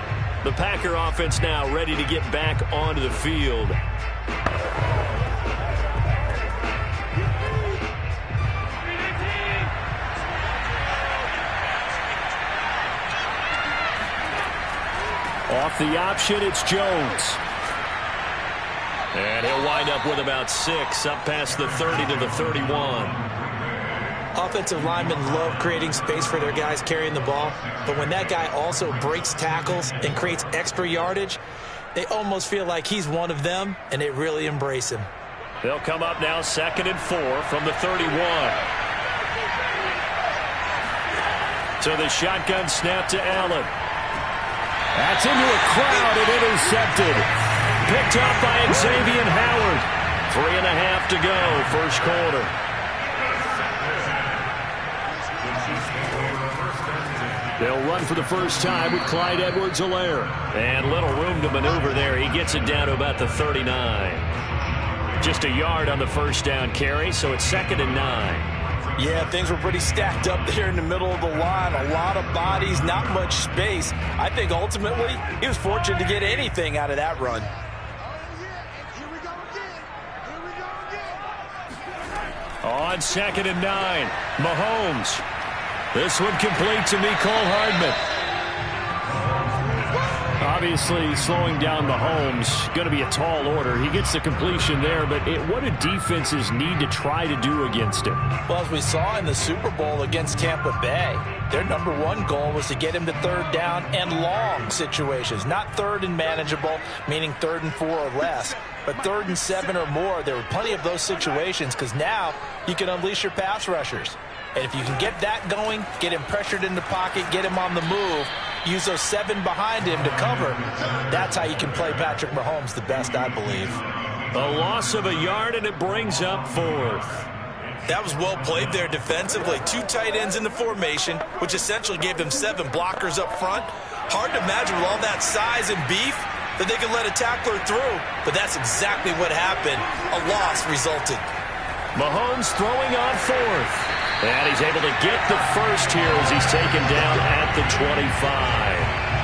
A: The Packer offense now ready to get back onto the field.
C: Off the option, it's Jones.
A: And he'll wind up with about 6, up past the 30 to the 31.
B: Offensive linemen love creating space for their guys carrying the ball, but when that guy also breaks tackles and creates extra yardage, they almost feel like he's one of them, and they really embrace him.
A: They'll come up now 2nd and 4 from the 31. So the shotgun snap to Allen.
C: That's into a crowd and intercepted.
A: Picked up by Xavier Howard. 3.5 to go, first quarter.
C: They'll run for the first time with Clyde Edwards-Helaire.
A: And little room to maneuver there. He gets it down to about the 39. Just a yard on the first down carry, so it's 2nd and 9.
B: Yeah, things were pretty stacked up there in the middle of the line. A lot of bodies, not much space. I think ultimately he was fortunate to get anything out of that run.
A: On 2nd and 9, Mahomes. This one complete to Mecole Hardman.
C: Obviously, slowing down Mahomes going to be a tall order. He gets the completion there, but what do defenses need to try to do against him?
B: Well, as we saw in the Super Bowl against Tampa Bay, their number one goal was to get him to third down and long situations, not third and manageable, meaning 3rd and 4 or less, but 3rd and 7 or more. There were plenty of those situations because now you can unleash your pass rushers. And if you can get that going, get him pressured in the pocket, get him on the move, use those 7 behind him to cover, that's how you can play Patrick Mahomes the best, I believe.
A: A loss of a yard, and it brings up 4th.
B: That was well played there defensively. 2 tight ends in the formation, which essentially gave them 7 blockers up front. Hard to imagine with all that size and beef that they could let a tackler through, but that's exactly what happened. A loss resulted.
A: Mahomes throwing on 4th. And he's able to get the first here as he's taken down at the 25.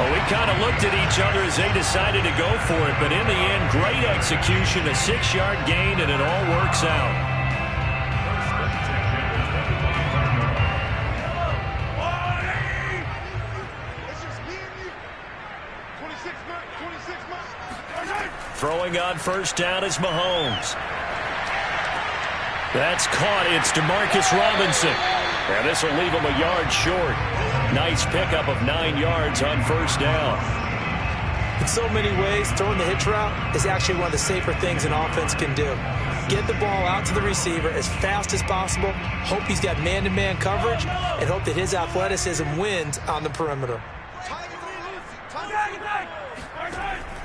A: Well, we kind of looked at each other as they decided to go for it, but in the end, great execution, a 6-yard gain, and it all works out. Throwing on first down is Mahomes. That's caught. It's DeMarcus Robinson. And this will leave him a yard short. Nice pickup of 9 yards on first down.
B: In so many ways, throwing the hitch route is actually one of the safer things an offense can do. Get the ball out to the receiver as fast as possible, hope he's got man-to-man coverage, and hope that his athleticism wins on the perimeter.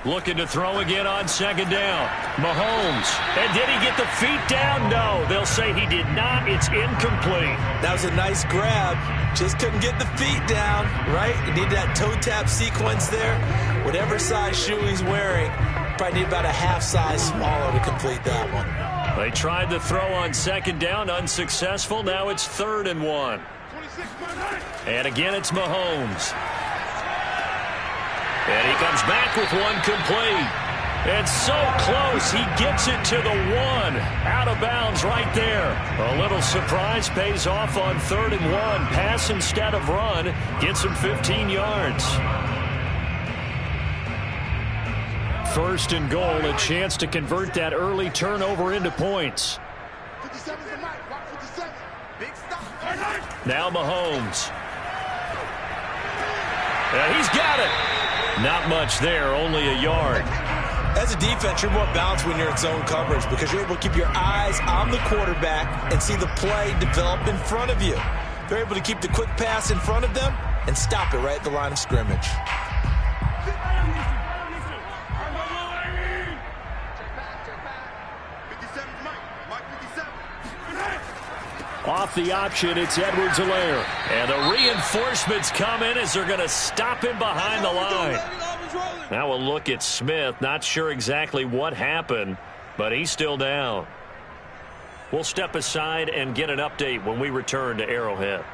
A: Looking to throw again on 2nd down. Mahomes. And did he get the feet down? No. They'll say he did not. It's incomplete.
B: That was a nice grab. Just couldn't get the feet down, right? You need that toe tap sequence there. Whatever size shoe he's wearing, probably need about a half size smaller to complete that one.
A: They tried to throw on 2nd down. Unsuccessful. Now it's 3rd and 1. And again, it's Mahomes. And he comes back with one complete. And so close, he gets it to the 1. Out of bounds right there. A little surprise pays off on 3rd and 1. Pass instead of run. Gets him 15 yards. 1st and goal, a chance to convert that early turnover into points. Now Mahomes. And he's got it. Not much there, only a yard.
B: As a defense, you're more balanced when you're in zone coverage because you're able to keep your eyes on the quarterback and see the play develop in front of you. They're able to keep the quick pass in front of them and stop it right at the line of scrimmage.
A: Off the option, it's Edwards-Helaire. And the reinforcements come in as they're going to stop him behind the line. Now we'll look at Smith. Not sure exactly what happened, but he's still down. We'll step aside and get an update when we return to Arrowhead.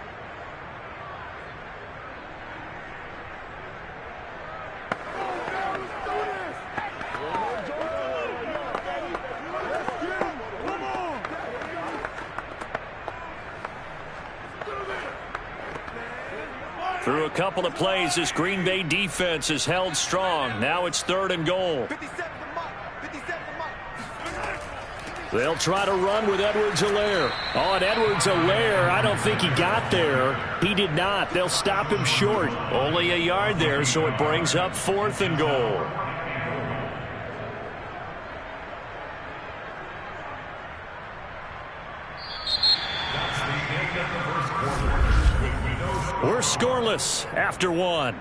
A: Through a couple of plays, this Green Bay defense is held strong. Now it's 3rd and goal. They'll try to run with Edwards-Helaire. Oh, and Edwards-Helaire, I don't think he got there. He did not. They'll stop him short. Only a yard there, so it brings up 4th and goal. We're scoreless after 1.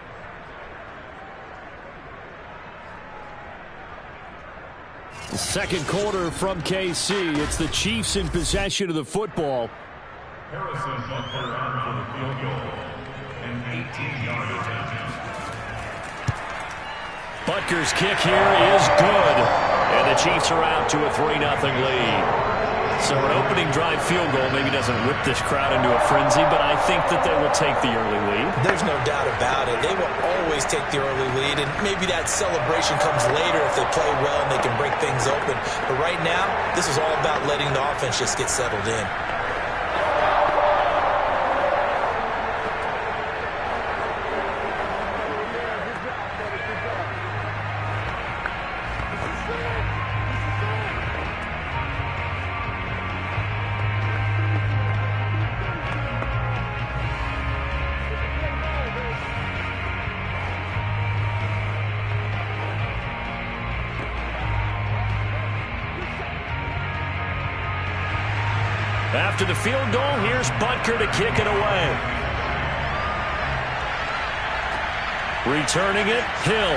A: Second quarter from KC. It's the Chiefs in possession of the football.
D: Harrison Butker on for the field goal. An 18-yard attempt.
A: Butker's kick here is good. And the Chiefs are out to a 3-0 lead. So an opening drive field goal maybe doesn't whip this crowd into a frenzy, but I think that they will take the early lead.
B: There's no doubt about it. They will always take the early lead, and maybe that celebration comes later if they play well and they can break things open. But right now, this is all about letting the offense just get settled in.
A: After the field goal, here's Butker to kick it away. Returning it, Hill.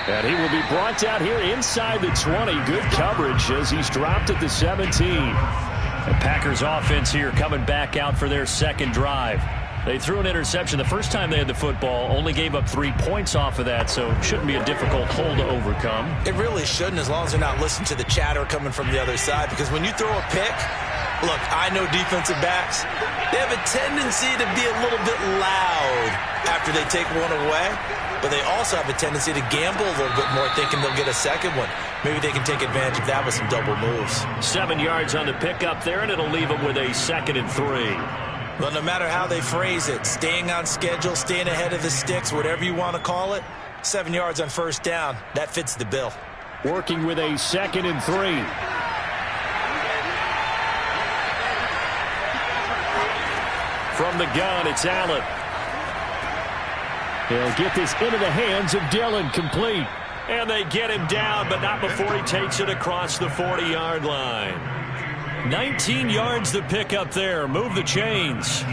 A: And he will be brought down here inside the 20. Good coverage as he's dropped at the 17. The Packers offense here coming back out for their second drive. They threw an interception the first time they had the football, only gave up 3 points off of that, so it shouldn't be a difficult hole to overcome.
B: It really shouldn't, as long as they're not listening to the chatter coming from the other side, because when you throw a pick, look, I know defensive backs, they have a tendency to be a little bit loud after they take one away, but they also have a tendency to gamble a little bit more, thinking they'll get a second one. Maybe they can take advantage of that with some double moves.
A: 7 yards on the pickup there, and it'll leave them with a 2nd and 3.
B: Well, no matter how they phrase it, staying on schedule, staying ahead of the sticks, whatever you want to call it, 7 yards on first down, that fits the bill.
C: Working with a 2nd and 3. From the gun, it's Allen. He'll get this into the hands of Dillon, complete.
A: And they get him down, but not before he takes it across the 40-yard line. 19 yards to pick up there. Move the chains.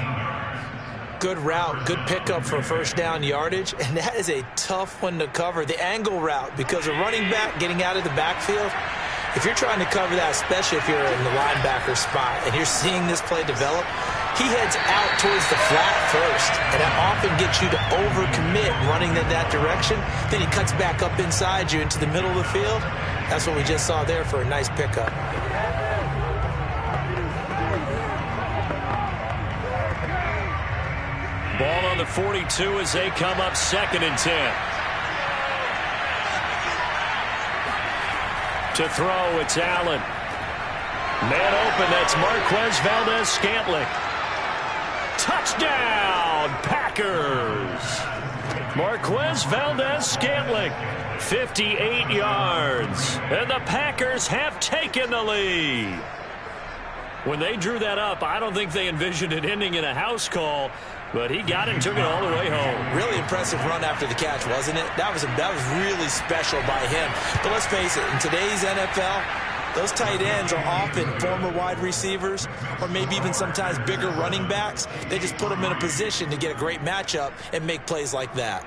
B: Good route, good pickup for first down yardage, and that is a tough one to cover. The angle route, because a running back getting out of the backfield, if you're trying to cover that, especially if you're in the linebacker spot and you're seeing this play develop, he heads out towards the flat first, and that often gets you to overcommit running in that direction. Then he cuts back up inside you into the middle of the field. That's what we just saw there for a nice pickup.
A: Ball on the 42 as they come up 2nd and 10. To throw, it's Allen. Man open, that's Marquez Valdez-Scantling. Touchdown, Packers! Marquez Valdez-Scantling, 58 yards. And the Packers have taken the lead. When they drew that up, I don't think they envisioned it ending in a house call, but he got it and took it all the way home.
B: Really impressive run after the catch, wasn't it? That was really special by him. But let's face it, in today's NFL, those tight ends are often former wide receivers or maybe even sometimes bigger running backs. They just put them in a position to get a great matchup and make plays like that.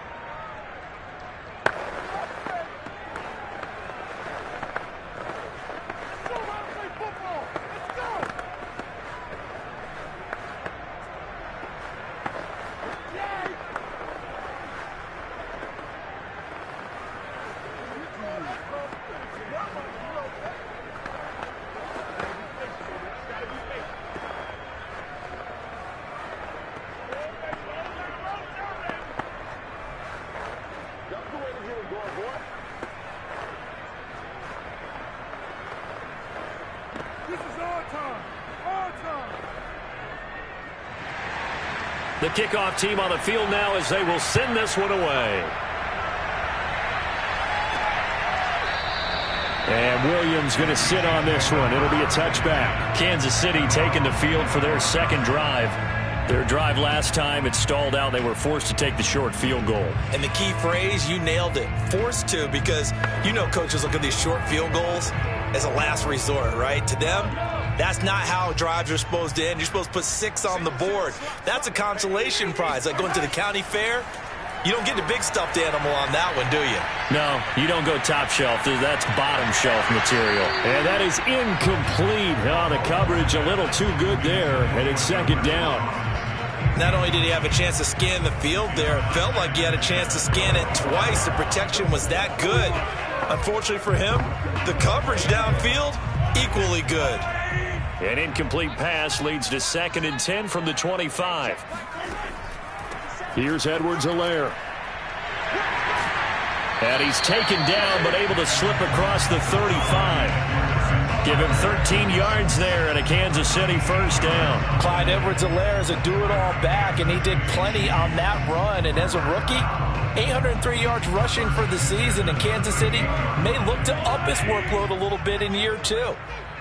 A: The kickoff team on the field now as they will send this one away.
C: And Williams going to sit on this one. It'll be a touchback.
A: Kansas City taking the field for their second drive. Their drive last time, it stalled out. They were forced to take the short field goal.
B: And the key phrase, you nailed it. Forced to, because you know coaches look at these short field goals as a last resort, right? To them, that's not how drives are supposed to end. You're supposed to put 6 on the board. That's a consolation prize. Like going to the county fair, you don't get the big stuffed animal on that one, do you?
A: No, you don't go top shelf. That's bottom shelf material.
C: And that is incomplete. Oh, the coverage a little too good there, and it's second down.
B: Not only did he have a chance to scan the field there, it felt like he had a chance to scan it twice. The protection was that good. Unfortunately for him, the coverage downfield, equally good.
A: An incomplete pass leads to 2nd and 10 from the 25.
C: Here's Edwards-Helaire.
A: And he's taken down, but able to slip across the 35. Give him 13 yards there and a Kansas City first down.
B: Clyde Edwards-Helaire is a do-it-all back, and he did plenty on that run. And as a rookie, 803 yards rushing for the season, and Kansas City may look to up his workload a little bit in year 2.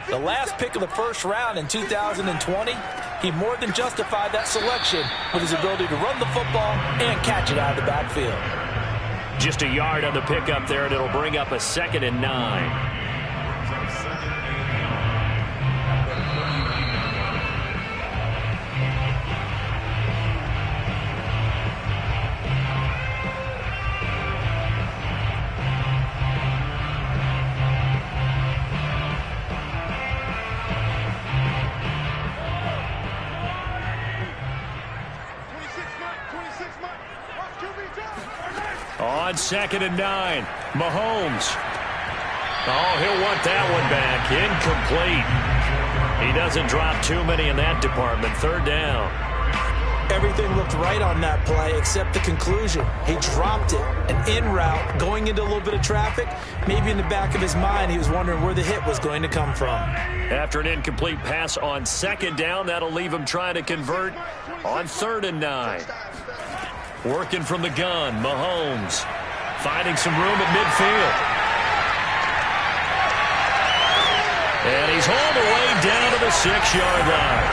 B: The last pick of the first round in 2020, he more than justified that selection with his ability to run the football and catch it out of the backfield.
A: Just a yard on the pickup there, and it'll bring up a 2nd and 9. On 2nd and 9, Mahomes. Oh, he'll want that one back. Incomplete. He doesn't drop too many in that department. 3rd down.
B: Everything looked right on that play except the conclusion. He dropped it. An in route, going into a little bit of traffic. Maybe in the back of his mind, he was wondering where the hit was going to come from.
A: After an incomplete pass on 2nd down, that'll leave him trying to convert on 3rd and 9. Working from the gun, Mahomes finding some room at midfield. And he's hauled away down to the 6-yard line.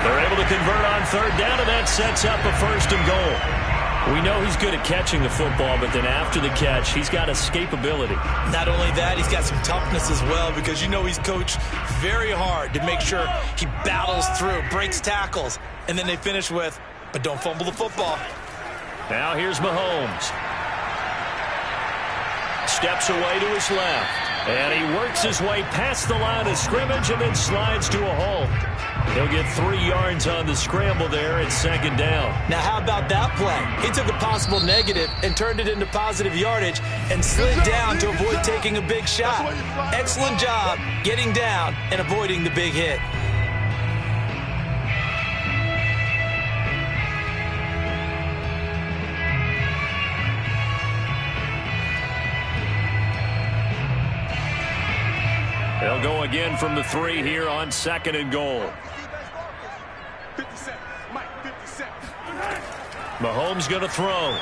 A: They're able to convert on 3rd down, and that sets up a 1st and goal. We know he's good at catching the football, but then after the catch, he's got escapability.
B: Not only that, he's got some toughness as well, because you know he's coached very hard to make sure he battles through, breaks tackles, and then they finish with, but don't fumble the football.
A: Now here's Mahomes. Steps away to his left. And he works his way past the line of scrimmage and then slides to a halt. He'll get 3 yards on the scramble there at 2nd down.
B: Now how about that play? He took a possible negative and turned it into positive yardage and slid down to avoid taking a big shot. Excellent job getting down and avoiding the big hit.
A: They'll go again from the 3 here on 2nd and goal.
E: 57. Mike, 57.
A: Mahomes going to throw.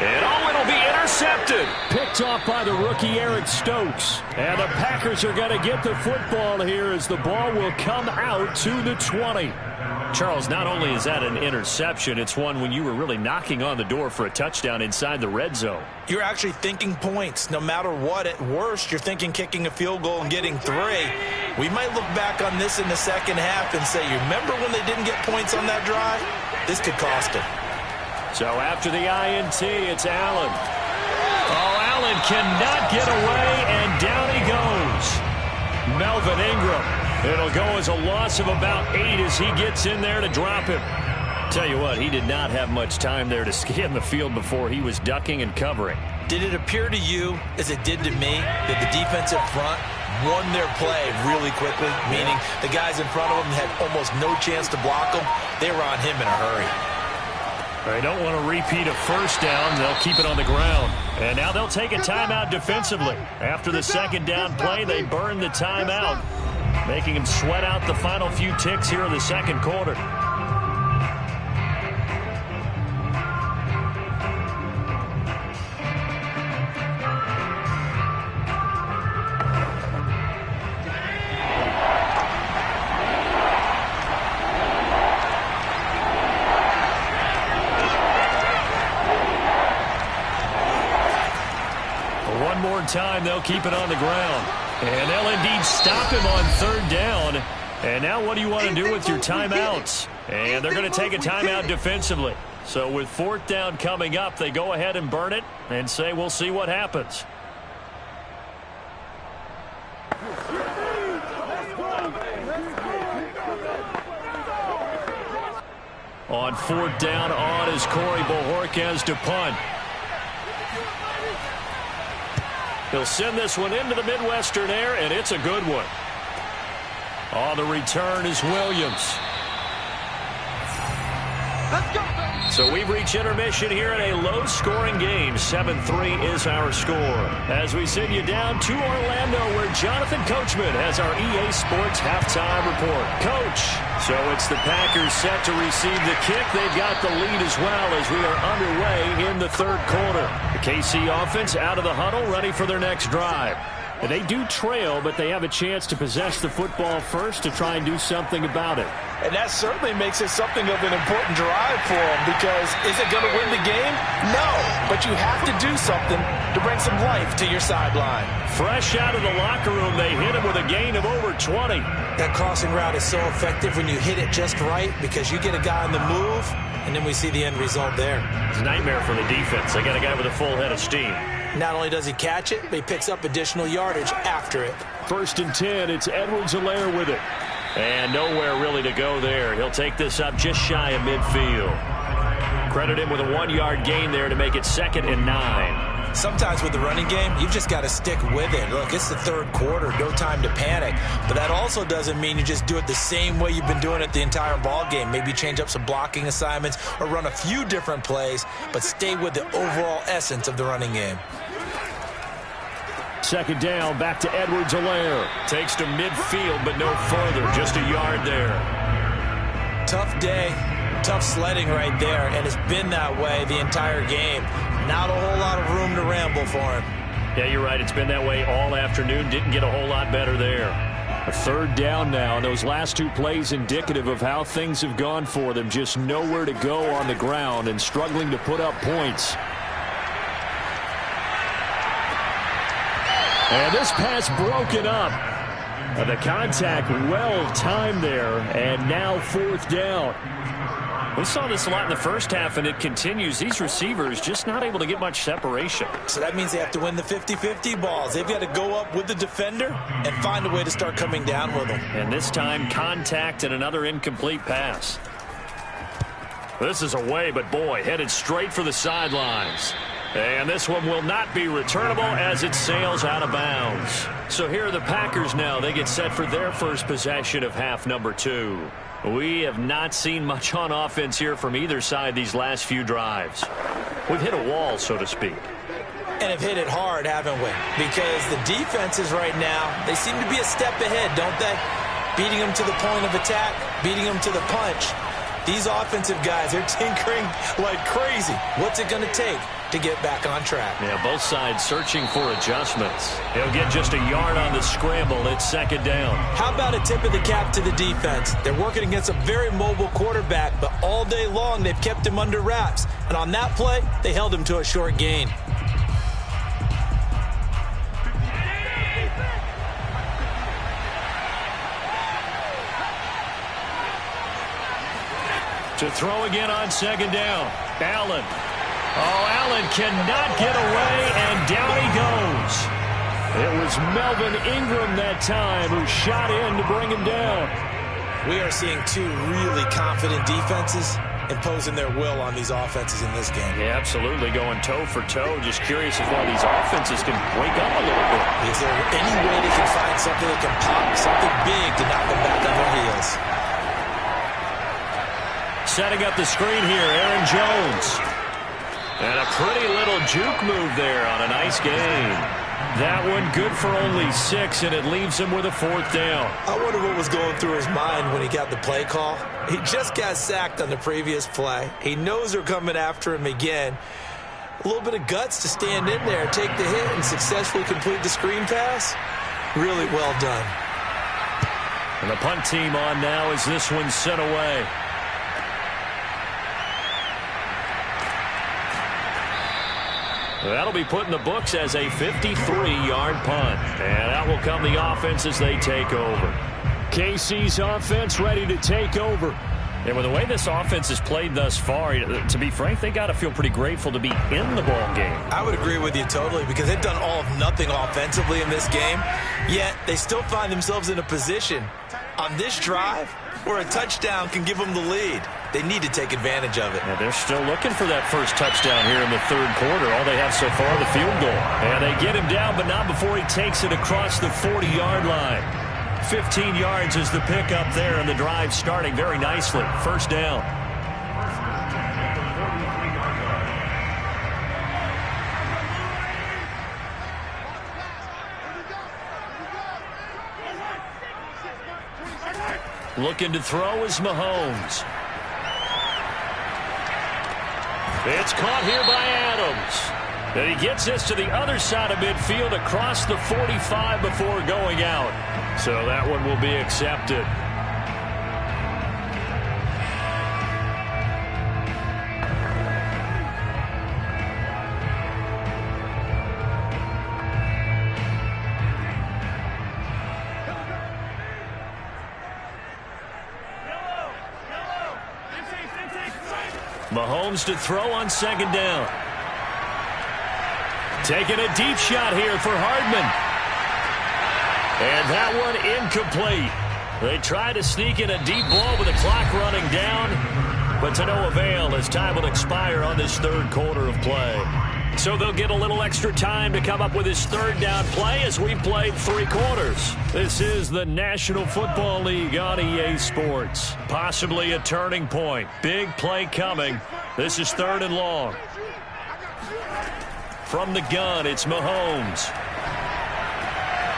A: And it'll be intercepted. Picked off by the rookie Eric Stokes. And the Packers are going to get the football here as the ball will come out to the 20. Charles, not only is that an interception, it's one when you were really knocking on the door for a touchdown inside the red zone.
B: You're actually thinking points. No matter what, at worst, you're thinking kicking a field goal and getting 3. We might look back on this in the second half and say, you remember when they didn't get points on that drive? This could cost them.
A: So after the INT, it's Allen. Oh, Allen cannot get away, and down he goes. Melvin Ingram. It'll go as a loss of about 8 as he gets in there to drop him. Tell you what, he did not have much time there to scan the field before he was ducking and covering.
B: Did it appear to you, as it did to me, that the defensive front won their play really quickly? Meaning the guys in front of them had almost no chance to block him. They were on him in a hurry.
A: They don't want to repeat a 1st down. They'll keep it on the ground. And now they'll take a timeout defensively. After the 2nd down play, they burn the timeout, making him sweat out the final few ticks here in the 2nd quarter. One more time, they'll keep it on the ground. And they'll indeed stop him on 3rd down. And now what do you want to do with your timeouts? And they're going to take a timeout defensively. So with 4th down coming up, they go ahead and burn it and say we'll see what happens. On 4th down, on is Corey Bojorquez to punt. He'll send this one into the Midwestern air, and it's a good one. On the return is Williams.
E: Let's go.
A: So we've reached intermission here in a low-scoring game. 7-3 is our score. As we send you down to Orlando, where Jonathan Coachman has our EA Sports halftime report. Coach, so it's the Packers set to receive the kick. They've got the lead as well as we are underway in the 3rd quarter. The KC offense out of the huddle, ready for their next drive. They do trail, but they have a chance to possess the football first to try and do something about it.
B: And that certainly makes it something of an important drive for him, because is it going to win the game? No, but you have to do something to bring some life to your sideline.
A: Fresh out of the locker room, they hit him with a gain of over 20.
B: That crossing route is so effective when you hit it just right, because you get a guy on the move, and then we see the end result there.
A: It's a nightmare for the defense. They got a guy with a full head of steam.
B: Not only does he catch it, but he picks up additional yardage after it.
C: 1st and 10, it's Edwards-Helaire with it.
A: And nowhere really to go there. He'll take this up just shy of midfield. Credit him with a 1-yard gain there to make it 2nd and 9.
B: Sometimes with the running game, you've just got to stick with it. Look, it's the 3rd quarter, no time to panic. But that also doesn't mean you just do it the same way you've been doing it the entire ball game. Maybe change up some blocking assignments or run a few different plays, but stay with the overall essence of the running game.
C: 2nd down, back to Edwards-Helaire.
A: Takes to midfield, but no further. Just a yard there.
B: Tough day, tough sledding right there, and it's been that way the entire game. Not a whole lot of room to ramble for him.
A: Yeah, you're right. It's been that way all afternoon. Didn't get a whole lot better there.
C: A 3rd down now, and those last 2 plays indicative of how things have gone for them. Just nowhere to go on the ground and struggling to put up points. And this pass broken up. The contact well timed there, and now 4th down.
A: We saw this a lot in the first half, and it continues. These receivers just not able to get much separation.
B: So that means they have to win the 50-50 balls. They've got to go up with the defender and find a way to start coming down with them.
A: And this time, contact and another incomplete pass. This is away, but boy, headed straight for the sidelines. And this one will not be returnable as it sails out of bounds. So here are the Packers now. They get set for their first possession of half number 2. We have not seen much on offense here from either side these last few drives. We've hit a wall, so to speak.
B: And have hit it hard, haven't we? Because the defenses right now, they seem to be a step ahead, don't they? Beating them to the point of attack, beating them to the punch. These offensive guys are tinkering like crazy. What's it going to take to get back on track?
A: Yeah, both sides searching for adjustments. He'll get just a yard on the scramble. It's 2nd down.
B: How about a tip of the cap to the defense? They're working against a very mobile quarterback, but all day long they've kept him under wraps. And on that play, they held him to a short gain.
A: To throw again on 2nd down. Allen. Oh, Allen cannot get away, and down he goes.
C: It was Melvin Ingram that time who shot in to bring him down.
B: We are seeing 2 really confident defenses imposing their will on these offenses in this game.
A: Yeah, absolutely, going toe for toe. Just curious if one of these offenses can wake up a little bit.
B: Is there any way they can find something that can pop, something big to knock them back on their heels?
A: Setting up the screen here, Aaron Jones. And a pretty little juke move there on a nice gain. That one good for only 6, and it leaves him with a 4th down.
B: I wonder what was going through his mind when he got the play call. He just got sacked on the previous play. He knows they're coming after him again. A little bit of guts to stand in there, take the hit, and successfully complete the screen pass. Really well done.
A: And the punt team on now as this one's sent away. That'll be put in the books as a 53-yard punt. And out will come the offense as they take over.
C: KC's offense ready to take over.
A: And with the way this offense has played thus far, to be frank, they got to feel pretty grateful to be in the ball game.
B: I would agree with you totally, because they've done all of nothing offensively in this game, yet they still find themselves in a position on this drive where a touchdown can give them the lead. They need to take advantage of it.
A: Yeah, they're still looking for that first touchdown here in the 3rd quarter. All they have so far, the field goal. And they get him down, but not before he takes it across the 40-yard line. 15 yards is the pickup there, and the drive starting very nicely. 1st down. Looking to throw is Mahomes. It's caught here by Adams. And he gets this to the other side of midfield across the 45 before going out. So that one will be accepted. Mahomes to throw on second down. Taking a deep shot here for Hardman. And that one incomplete. They try to sneak in a deep ball with the clock running down, but to no avail as time will expire on this third quarter of play. So they'll get a little extra time to come up with his third down play as we've played 3 quarters. This is the National Football League on EA Sports. Possibly a turning point. Big play coming. This is 3rd and long. From the gun, it's Mahomes.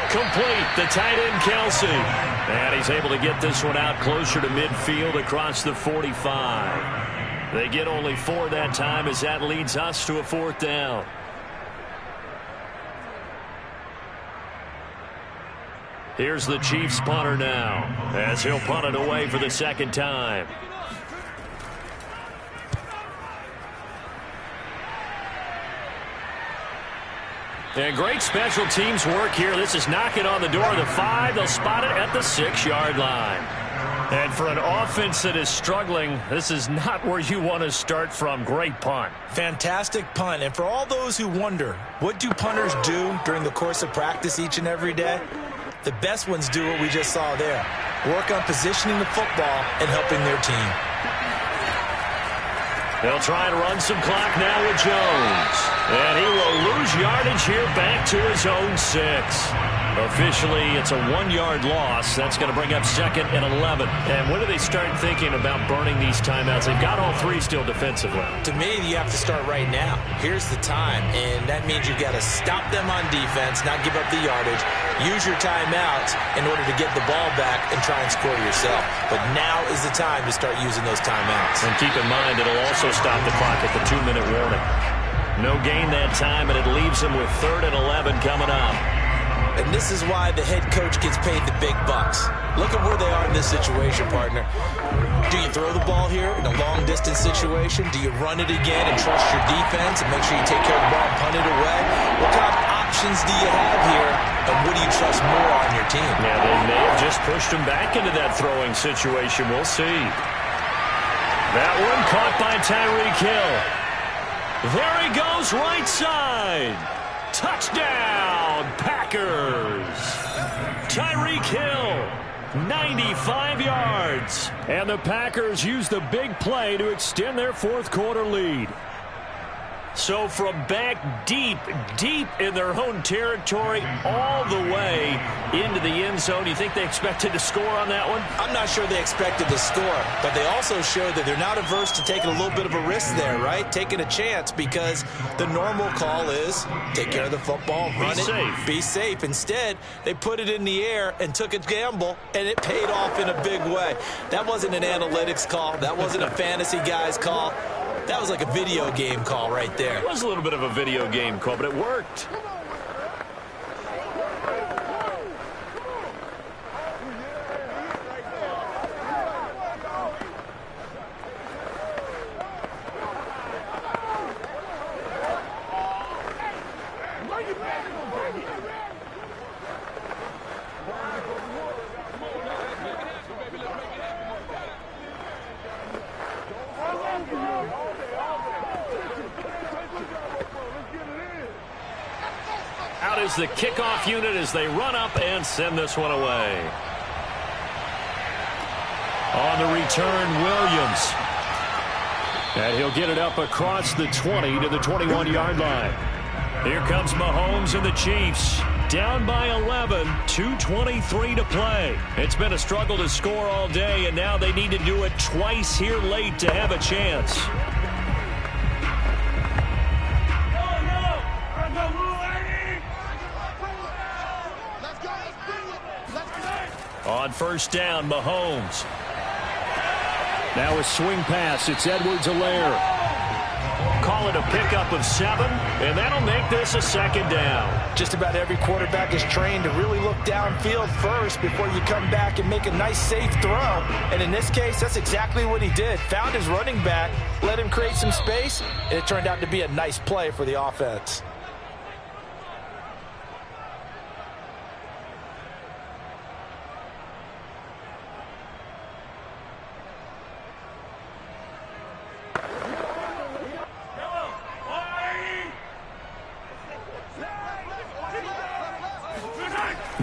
A: Complete, the tight end Kelsey. And he's able to get this one out closer to midfield across the 45. They get only 4 that time as that leads us to a 4th down. Here's the Chiefs punter now as he'll punt it away for the 2nd time. And great special teams work here. This is knocking on the door of the 5. They'll spot it at the 6-yard line. And for an offense that is struggling, this is not where you want to start from. Great punt.
B: Fantastic punt. And for all those who wonder, what do punters do during the course of practice each and every day? The best ones do what we just saw there. Work on positioning the football and helping their team.
A: They'll try and run some clock now with Jones. And he will lose yardage here back to his own 6. Officially, it's a 1-yard loss. That's going to bring up 2nd and 11. And when do they start thinking about burning these timeouts? They've got all 3 still defensively.
B: To me, you have to start right now. Here's the time, and that means you've got to stop them on defense, not give up the yardage. Use your timeouts in order to get the ball back and try and score yourself. But now is the time to start using those timeouts.
A: And keep in mind, it'll also stop the clock at the 2-minute warning. No gain that time, and it leaves them with 3rd and 11 coming up.
B: And this is why the head coach gets paid the big bucks. Look at where they are in this situation, partner. Do you throw the ball here in a long-distance situation? Do you run it again and trust your defense and make sure you take care of the ball and punt it away? What kind of options do you have here, and what do you trust more on your team?
A: Yeah, they may have just pushed him back into that throwing situation. We'll see. That one caught by Tyreek Hill. There he goes, right side. Touchdown, Packers. Tyreek Hill, 95 yards. And the Packers use the big play to extend their 4th quarter lead. So from back deep in their own territory all the way into the end zone, you think they expected to score on that one?
B: I'm not sure they expected to score, but they also showed that they're not averse to taking a little bit of a risk there, right? Taking a chance, because the normal call is take care of the football, run it, be safe. Instead, they put it in the air and took a gamble, and it paid off in a big way. That wasn't an analytics call. That wasn't a fantasy guy's call. That was like a video game call right there.
A: It was a little bit of a video game call, but it worked. Out is the kickoff unit as they run up and send this one away. On the return, Williams. And he'll get it up across the 20 to the 21-yard line. Here comes Mahomes and the Chiefs. Down by 11, 2:23 to play. It's been a struggle to score all day, and now they need to do it twice here late to have a chance. On 1st down, Mahomes. Now a swing pass. It's Edwards-Helaire. Call it a pickup of 7, and that'll make this a 2nd down.
B: Just about every quarterback is trained to really look downfield first before you come back and make a nice, safe throw. And in this case, that's exactly what he did. Found his running back, let him create some space, and it turned out to be a nice play for the offense.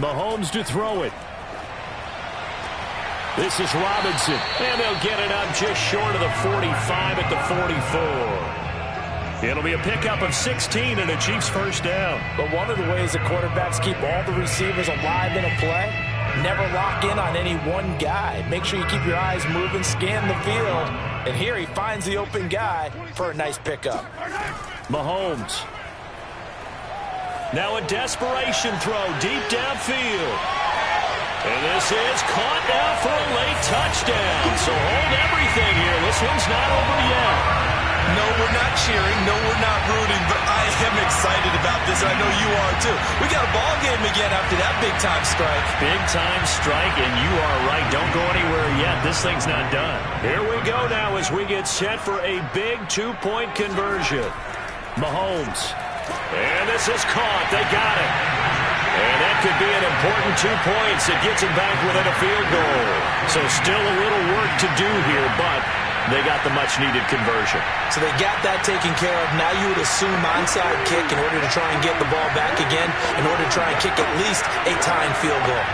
C: Mahomes to throw it. This is Robinson, and they'll get it up just short of the 45 at the 44. It'll be a pickup of 16 and a Chiefs first down.
B: But one of the ways the quarterbacks keep all the receivers alive in a play, never lock in on any one guy. Make sure you keep your eyes moving, scan the field, and here he finds the open guy for a nice pickup.
C: Mahomes. Now a desperation throw deep downfield. And this is caught now for a late touchdown. So hold everything here. This one's not over yet.
F: No, we're not cheering. No, we're not rooting. But I am excited about this. I know you are, too. We got a ball game again after that big-time strike.
A: Big-time strike, and you are right. Don't go anywhere yet. This thing's not done.
C: Here we go now as we get set for a big two-point conversion. Mahomes. And this is caught. They got it. And that could be an important 2 points. It gets him back within a field goal. So still a little work to do here, but they got the much-needed conversion.
B: So they got that taken care of. Now you would assume onside kick in order to try and get the ball back again, in order to try and kick at least a tying field goal.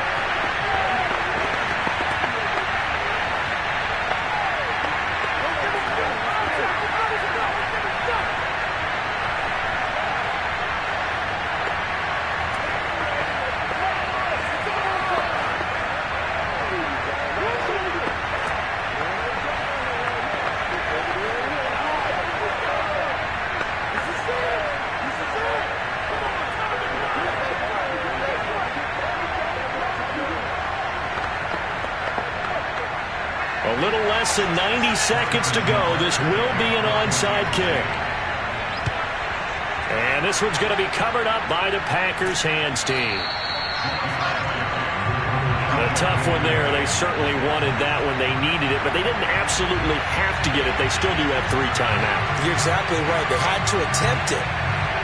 C: A little less than 90 seconds to go. This will be an onside kick. And this one's going to be covered up by the Packers hands team. A tough one there. They certainly wanted that when they needed it, but they didn't absolutely have to get it. They still do have 3 timeouts.
B: You're exactly right. They had to attempt it.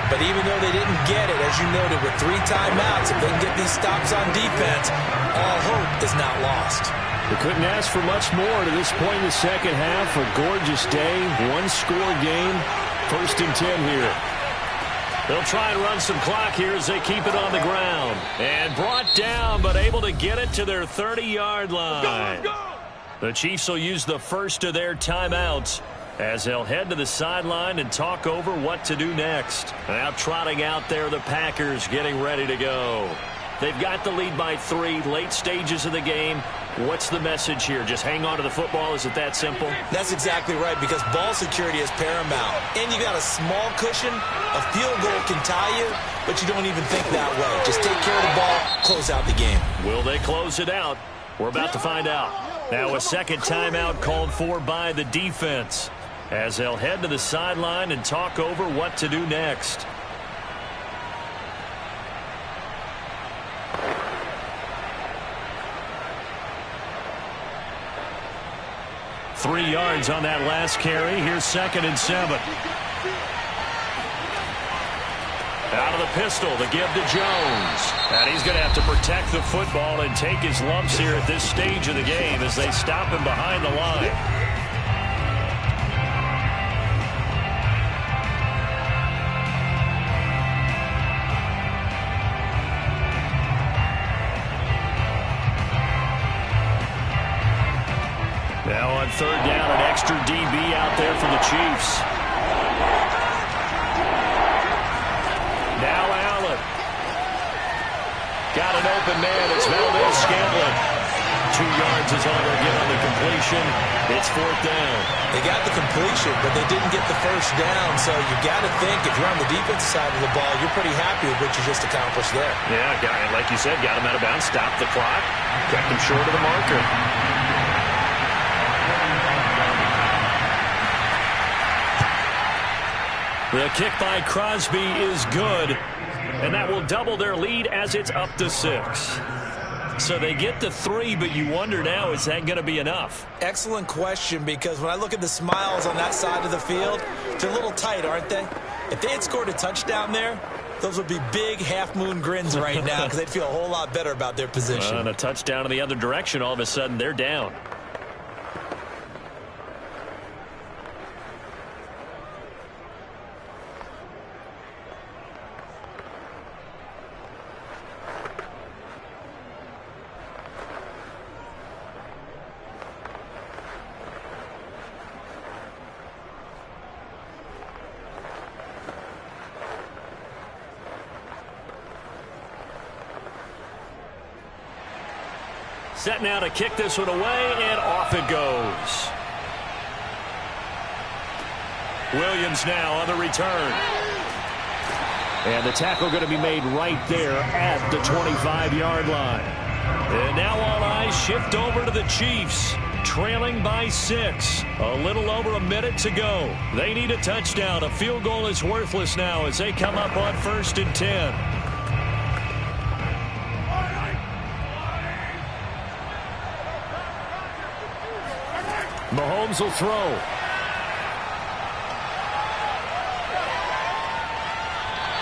B: But even though they didn't get it, as you noted, with 3 timeouts, if they can get these stops on defense, all hope is not lost.
C: They couldn't ask for much more to this point in the second half. A gorgeous day, one-score game, 1st and 10 here. They'll try and run some clock here as they keep it on the ground. And brought down, but able to get it to their 30-yard line.
E: Let's go!
C: The Chiefs will use the first of their timeouts as they'll head to the sideline and talk over what to do next. Now trotting out there, the Packers getting ready to go. They've got the lead by 3, late stages of the game. What's the message here? Just hang on to the football? Is it that simple?
B: That's exactly right, because ball security is paramount. And you got a small cushion. A field goal can tie you, but you don't even think that way. Just take care of the ball, close out the game.
C: Will they close it out? We're about to find out. Now a second timeout called for by the defense as they'll head to the sideline and talk over what to do next. Three yards on that last carry. Here's 2nd and 7. Out of the pistol, the give to Jones. And he's going to have to protect the football and take his lumps here at this stage of the game as they stop him behind the line. Now on 3rd down, an extra DB out there for the Chiefs. Now Allen. Got an open man. It's Valdez-Scantling. 2 yards is all they'll get on the completion. It's 4th down.
B: They got the completion, but they didn't get the first down. So you got to think if you're on the defensive side of the ball, you're pretty happy with what you just accomplished there.
C: Yeah, like you said, got him out of bounds, stopped the clock, kept him short of the marker. The kick by Crosby is good, and that will double their lead as it's up to 6. So they get the 3, but you wonder now, is that going to be enough?
B: Excellent question, because when I look at the smiles on that side of the field, they're a little tight, aren't they? If they had scored a touchdown there, those would be big half-moon grins right now because they'd feel a whole lot better about their position.
C: And a touchdown in the other direction, all of a sudden they're down.
A: Set now to kick this one away, and off it goes. Williams now on the return. And the tackle going to be made right there at the 25-yard line. And now all eyes shift over to the Chiefs, trailing by 6. A little over a minute to go. They need a touchdown. A field goal is worthless now as they come up on 1st and 10. Mahomes will throw.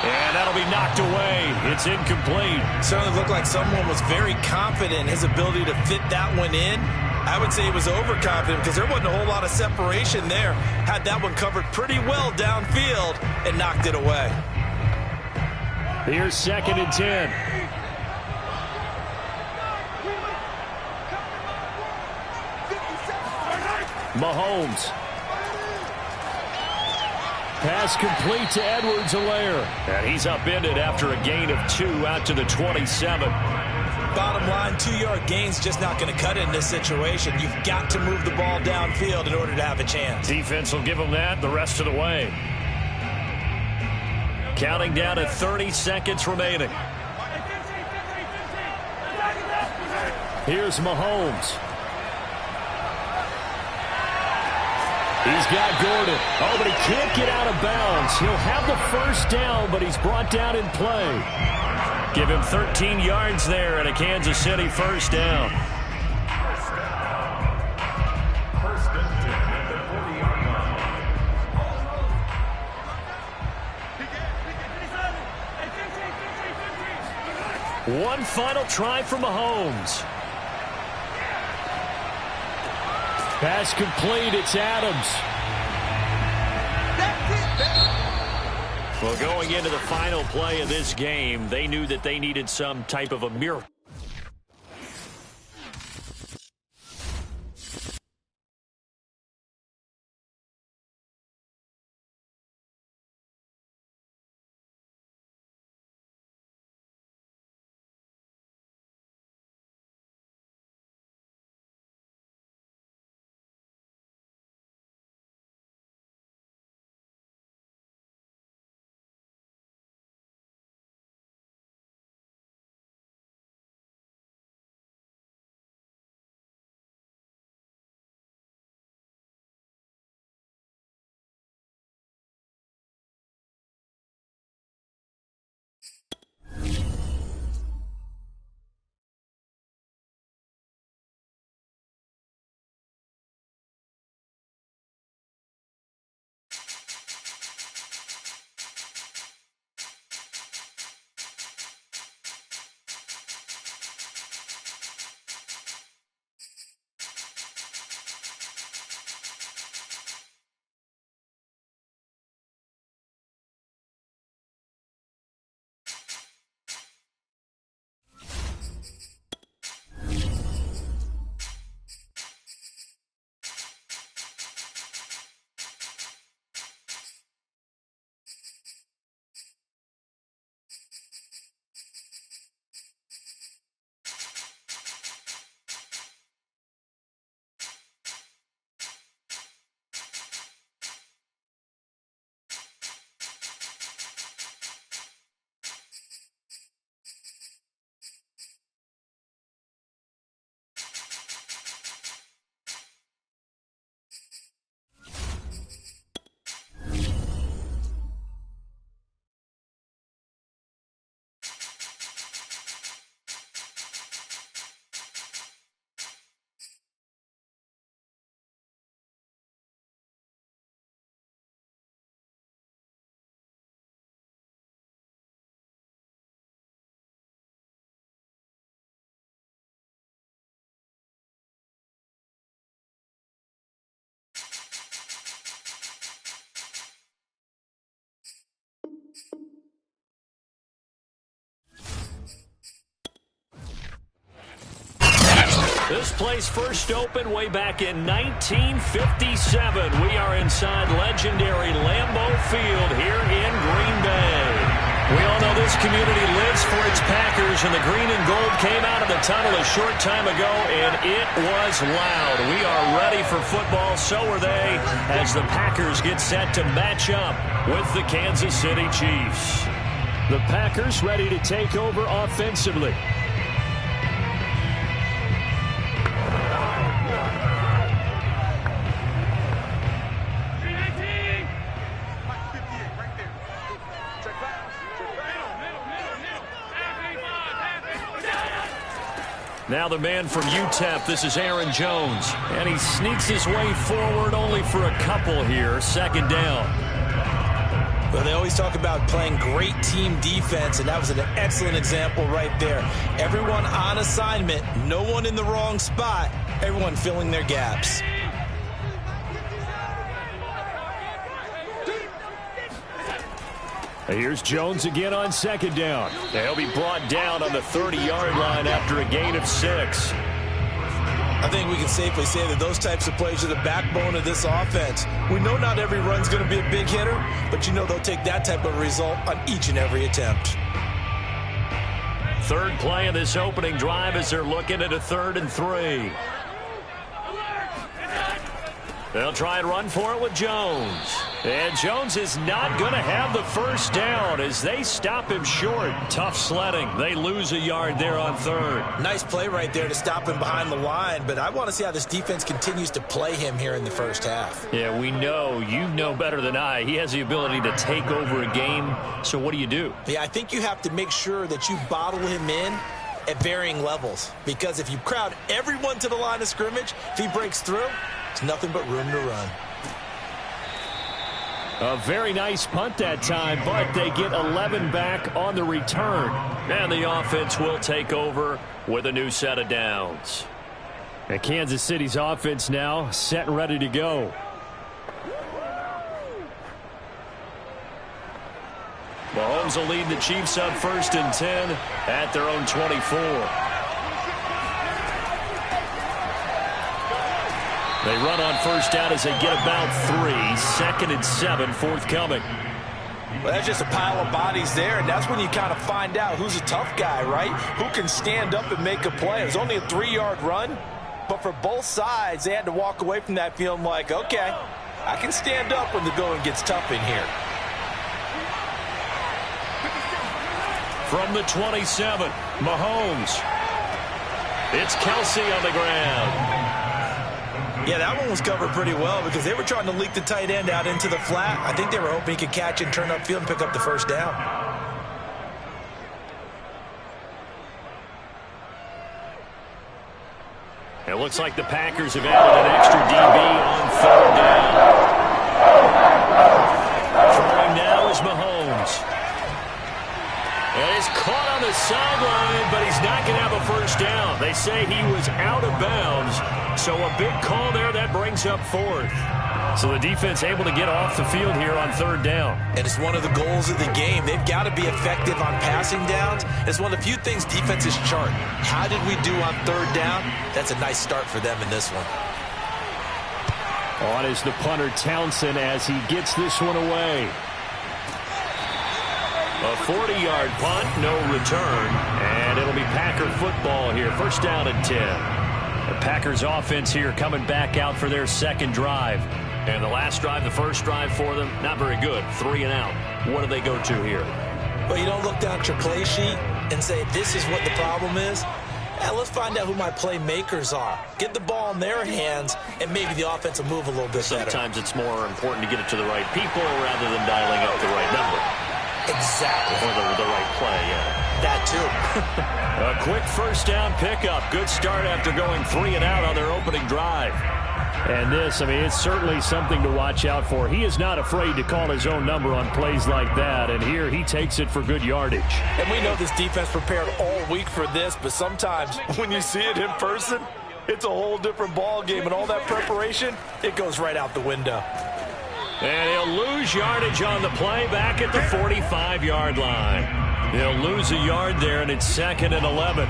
A: And that'll be knocked away. It's incomplete.
F: Certainly looked like someone was very confident in his ability to fit that one in. I would say he was overconfident because there wasn't a whole lot of separation there. Had that one covered pretty well downfield and knocked it away.
C: Here's 2nd and 10. Mahomes. Pass complete to Edwards-Helaire.
A: And he's upended after a gain of 2 out to the 27.
F: Bottom line, 2-yard gain's just not going to cut it in this situation. You've got to move the ball downfield in order to have a chance.
A: Defense will give them that the rest of the way. Counting down at 30 seconds remaining.
C: Here's Mahomes. He's got Gordon. Oh, but he can't get out of bounds. He'll have the first down, but he's brought down in play.
A: Give him 13 yards there and a Kansas City first down.
D: First and 10 at the 40-yard line.
A: One final try for Mahomes.
C: Pass complete. It's Adams.
A: Well, going into the final play of this game, they knew that they needed some type of a miracle. This place first opened way back in 1957. We are inside legendary Lambeau Field here in Green Bay. We all know this This community lives for its Packers, and the green and gold came out of the tunnel a short time ago, and it was loud. We are ready for football, so are they, as the Packers get set to match up with the Kansas City Chiefs.
C: The Packers ready to take over offensively.
A: Now the man from UTEP, this is Aaron Jones. And he sneaks his way forward only for a couple here. Second down.
F: Well, they always talk about playing great team defense, and that was an excellent example right there. Everyone on assignment, no one in the wrong spot, everyone filling their gaps.
C: Here's Jones again on second down.
A: He'll be brought down on the 30-yard line after a gain of 6.
F: I think we can safely say that those types of plays are the backbone of this offense. We know not every run's going to be a big hitter, but you know they'll take that type of result on each and every attempt.
A: Third play of this opening drive as they're looking at a 3rd and 3. They'll try and run for it with Jones. And Jones is not going to have the first down as they stop him short. Tough sledding. They lose a yard there on 3rd.
F: Nice play right there to stop him behind the line, but I want to see how this defense continues to play him here in the first half.
A: Yeah, we know. You know better than I. He has the ability to take over a game. So what do you do?
F: Yeah, I think you have to make sure that you bottle him in at varying levels, because if you crowd everyone to the line of scrimmage, if he breaks through, it's nothing but room to run.
C: A very nice punt that time, but they get 11 back on the return.
A: And the offense will take over with a new set of downs.
C: And Kansas City's offense now set and ready to go.
A: Mahomes will lead the Chiefs up 1st and 10 at their own 24. They run on first down as they get about 3. 2nd and 7 forthcoming.
F: Well, that's just a pile of bodies there, and that's when you kind of find out who's a tough guy, right? Who can stand up and make a play. It was only a 3-yard run, but for both sides, they had to walk away from that feeling like, okay, I can stand up when the going gets tough in here.
A: From the 27, Mahomes. It's Kelsey on the ground.
F: Yeah, that one was covered pretty well because they were trying to leak the tight end out into the flat. I think they were hoping he could catch and turn upfield and pick up the first down.
A: It looks like the Packers have added an extra DB on 3rd down. Throwing now is Mahomes. And he's caught on the sideline, but he's not going to have a first down. They say he was out of bounds, so a big call there that brings up 4th. So the defense able to get off the field here on 3rd down.
F: And it's one of the goals of the game. They've got to be effective on passing downs. It's one of the few things defenses chart. How did we do on 3rd down? That's a nice start for them in this one.
C: On is the punter Townsend as he gets this one away.
A: A 40-yard punt, no return, and it'll be Packer football here. 1st down and 10. The Packers offense here coming back out for their 2nd drive. And the last drive, the first drive for them, not very good. 3 and out. What do they go to here?
F: Well, you don't look down at your play sheet and say, this is what the problem is. Let's find out who my playmakers are. Get the ball in their hands, and maybe the offense will move a little bit better.
A: Sometimes it's more important to get it to the right people rather than dialing up the right number.
F: Exactly.
A: Or the right play, yeah.
F: That too.
A: A quick 1st down pickup. Good start after going 3 and out on their opening drive.
C: And this, I mean, it's certainly something to watch out for. He is not afraid to call his own number on plays like that, and here he takes it for good yardage.
F: And we know this defense prepared all week for this, but sometimes when you see it in person, it's a whole different ball game, and all that preparation, it goes right out the window.
A: And he'll lose yardage on the play back at the 45-yard line. He'll lose a yard there, and it's 2nd and 11.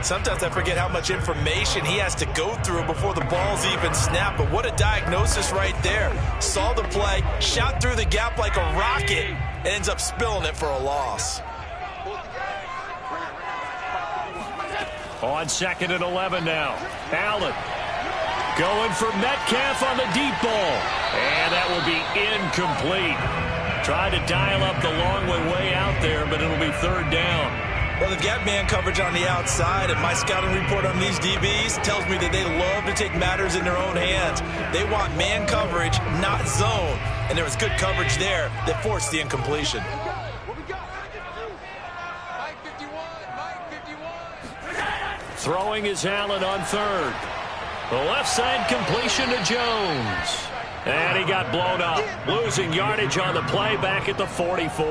F: Sometimes I forget how much information he has to go through before the ball's even snapped, but what a diagnosis right there. Saw the play, shot through the gap like a rocket, and ends up spilling it for a loss.
A: On 2nd and 11 now. Allen going for Metcalf on the deep ball. And that will be incomplete. Tried to dial up the long way out there, but it'll be 3rd down.
F: Well, they've got man coverage on the outside, and my scouting report on these DBs tells me that they love to take matters in their own hands. They want man coverage, not zone. And there was good coverage there that forced the incompletion.
E: What we got? Mike 51, Mike 51.
A: Throwing is Allen on 3rd. The left side completion to Jones. And he got blown up, losing yardage on the play back at the 44.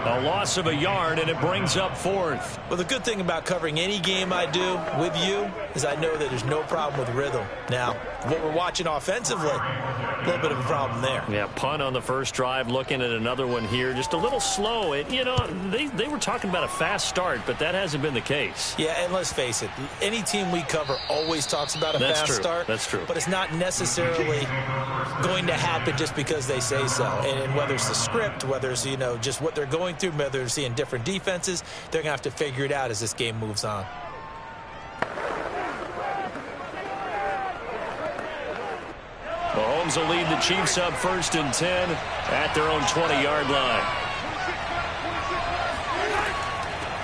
A: A loss of a yard, and it brings up 4th.
F: Well, the good thing about covering any game I do with you is I know that there's no problem with rhythm. Now, what we're watching offensively, a little bit of a problem there.
A: Yeah, punt on the first drive, looking at another one here. Just a little slow. You know, they were talking about a fast start, but that hasn't been the case.
F: Yeah, and let's face it, any team we cover always talks about a fast start.
A: That's true.
F: But it's not necessarily going to happen just because they say so. And whether it's the script, whether it's, you know, just what they're going through, whether they're seeing different defenses, they're going to have to figure it out as this game moves on.
A: Mahomes will lead the Chiefs up 1st and 10 at their own 20-yard line.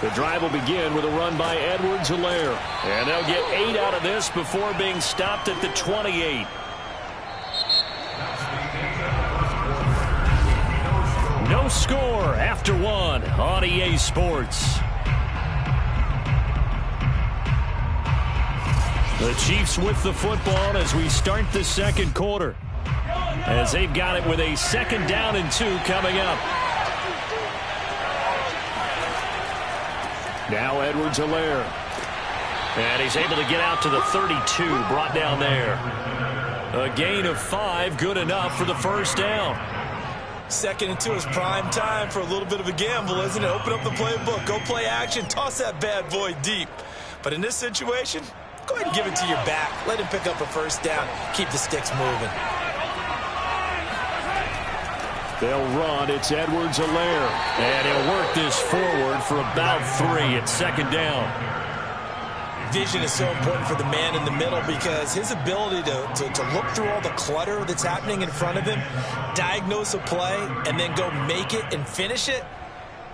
A: The drive will begin with a run by Edwards-Helaire. And they'll get 8 out of this before being stopped at the 28. No score after 1 on EA Sports. The Chiefs with the football as we start the 2nd quarter. As they've got it with a 2nd down and 2 coming up. Now Edwards-Helaire. And he's able to get out to the 32, brought down there. A gain of 5, good enough for the 1st down.
F: 2nd and 2 is prime time for a little bit of a gamble, isn't it? Open up the playbook, go play action, toss that bad boy deep. But in this situation, go ahead and give it to your back. Let him pick up a 1st down. Keep the sticks moving.
A: They'll run. It's Edwards-Helaire. And he'll work this forward for about 3 at 2nd down.
F: Vision is so important for the man in the middle because his ability to look through all the clutter that's happening in front of him, diagnose a play, and then go make it and finish it,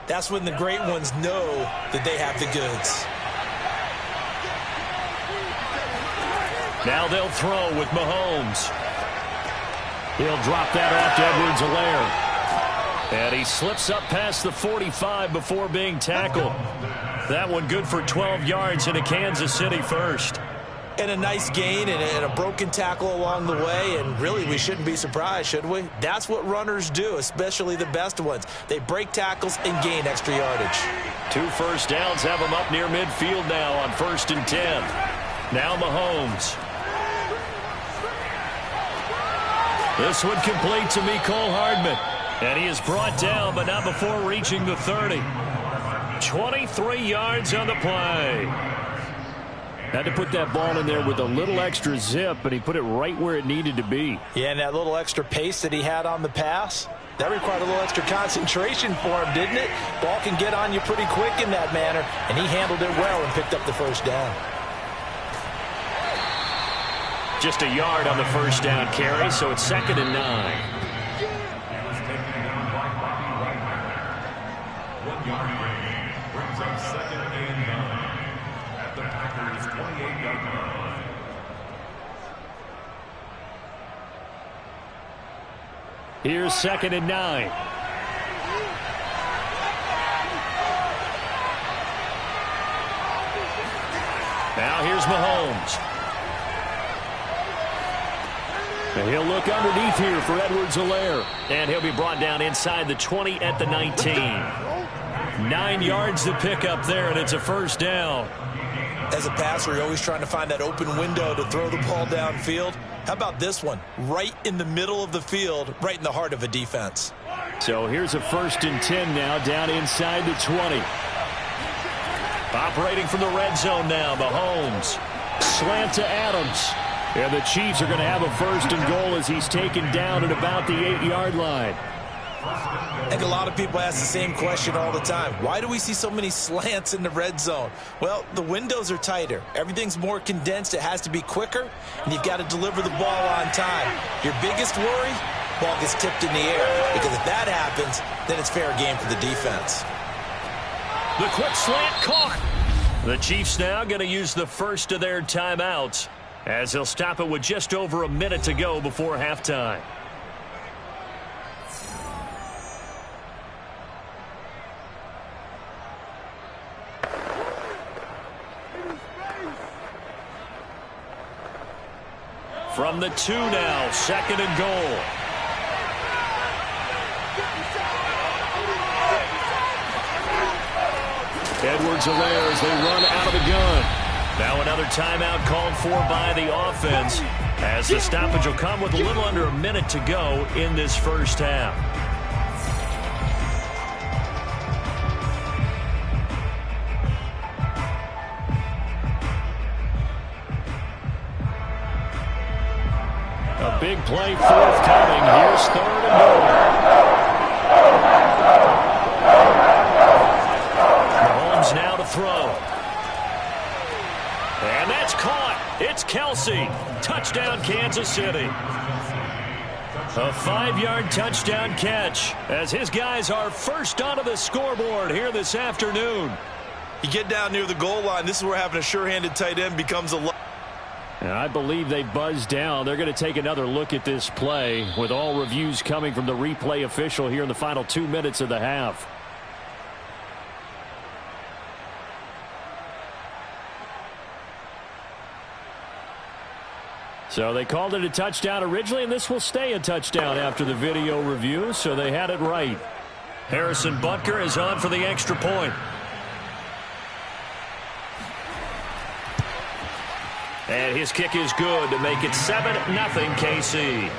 F: that's when the great ones know that they have the goods.
A: Now they'll throw with Mahomes. He'll drop that off to Edwards-Helaire. And he slips up past the 45 before being tackled. That one good for 12 yards in a Kansas City 1st.
F: And a nice gain and a broken tackle along the way, and really we shouldn't be surprised, should we? That's what runners do, especially the best ones. They break tackles and gain extra yardage.
A: 2 1st downs have them up near midfield now on 1st and 10. Now Mahomes. This one complete to Mecole Hardman. And he is brought down, but not before reaching the 30. 23 yards on the play. Had to put that ball in there with a little extra zip, but he put it right where it needed to be.
F: Yeah, and that little extra pace that he had on the pass, that required a little extra concentration for him, didn't it? Ball can get on you pretty quick in that manner, and he handled it well and picked up the 1st down.
A: Just a yard on the 1st down carry, so it's 2nd and 9. Here's 2nd and 9. Now here's Mahomes. And he'll look underneath here for Edwards-Helaire. And he'll be brought down inside the 20 at the 19. 9 yards to pick up there, and it's a 1st down.
F: As a passer, you're always trying to find that open window to throw the ball downfield. How about this one? Right in the middle of the field, right in the heart of a defense.
A: So here's a 1st and 10 now, down inside the 20. Operating from the red zone now, Mahomes. Slant to Adams. And the Chiefs are going to have a 1st and goal as he's taken down at about the 8-yard line.
F: I think a lot of people ask the same question all the time. Why do we see so many slants in the red zone? Well, the windows are tighter. Everything's more condensed. It has to be quicker, and you've got to deliver the ball on time. Your biggest worry? Ball gets tipped in the air, because if that happens, then it's fair game for the defense.
A: The quick slant caught. The Chiefs now going to use the first of their timeouts as they'll stop it with just over a minute to go before halftime. From the 2 now, 2nd and goal. Edwards-Helaire as they run out of the gun. Now another timeout called for by the offense as the stoppage will come with a little under a minute to go in this first half. A big play forthcoming. Here's 3rd and goal. Mahomes now to throw. And that's caught. It's Kelsey. Touchdown, Kansas City. A 5-yard touchdown catch as his guys are first onto the scoreboard here this afternoon.
F: You get down near the goal line, this is where having a sure-handed tight end becomes a...
C: And I believe they buzzed down. They're going to take another look at this play with all reviews coming from the replay official here in the final 2 minutes of the half. So they called it a touchdown originally, and this will stay a touchdown after the video review, so they had it right.
A: Harrison Butker is on for the extra point. And his kick is good to make it 7-0 KC.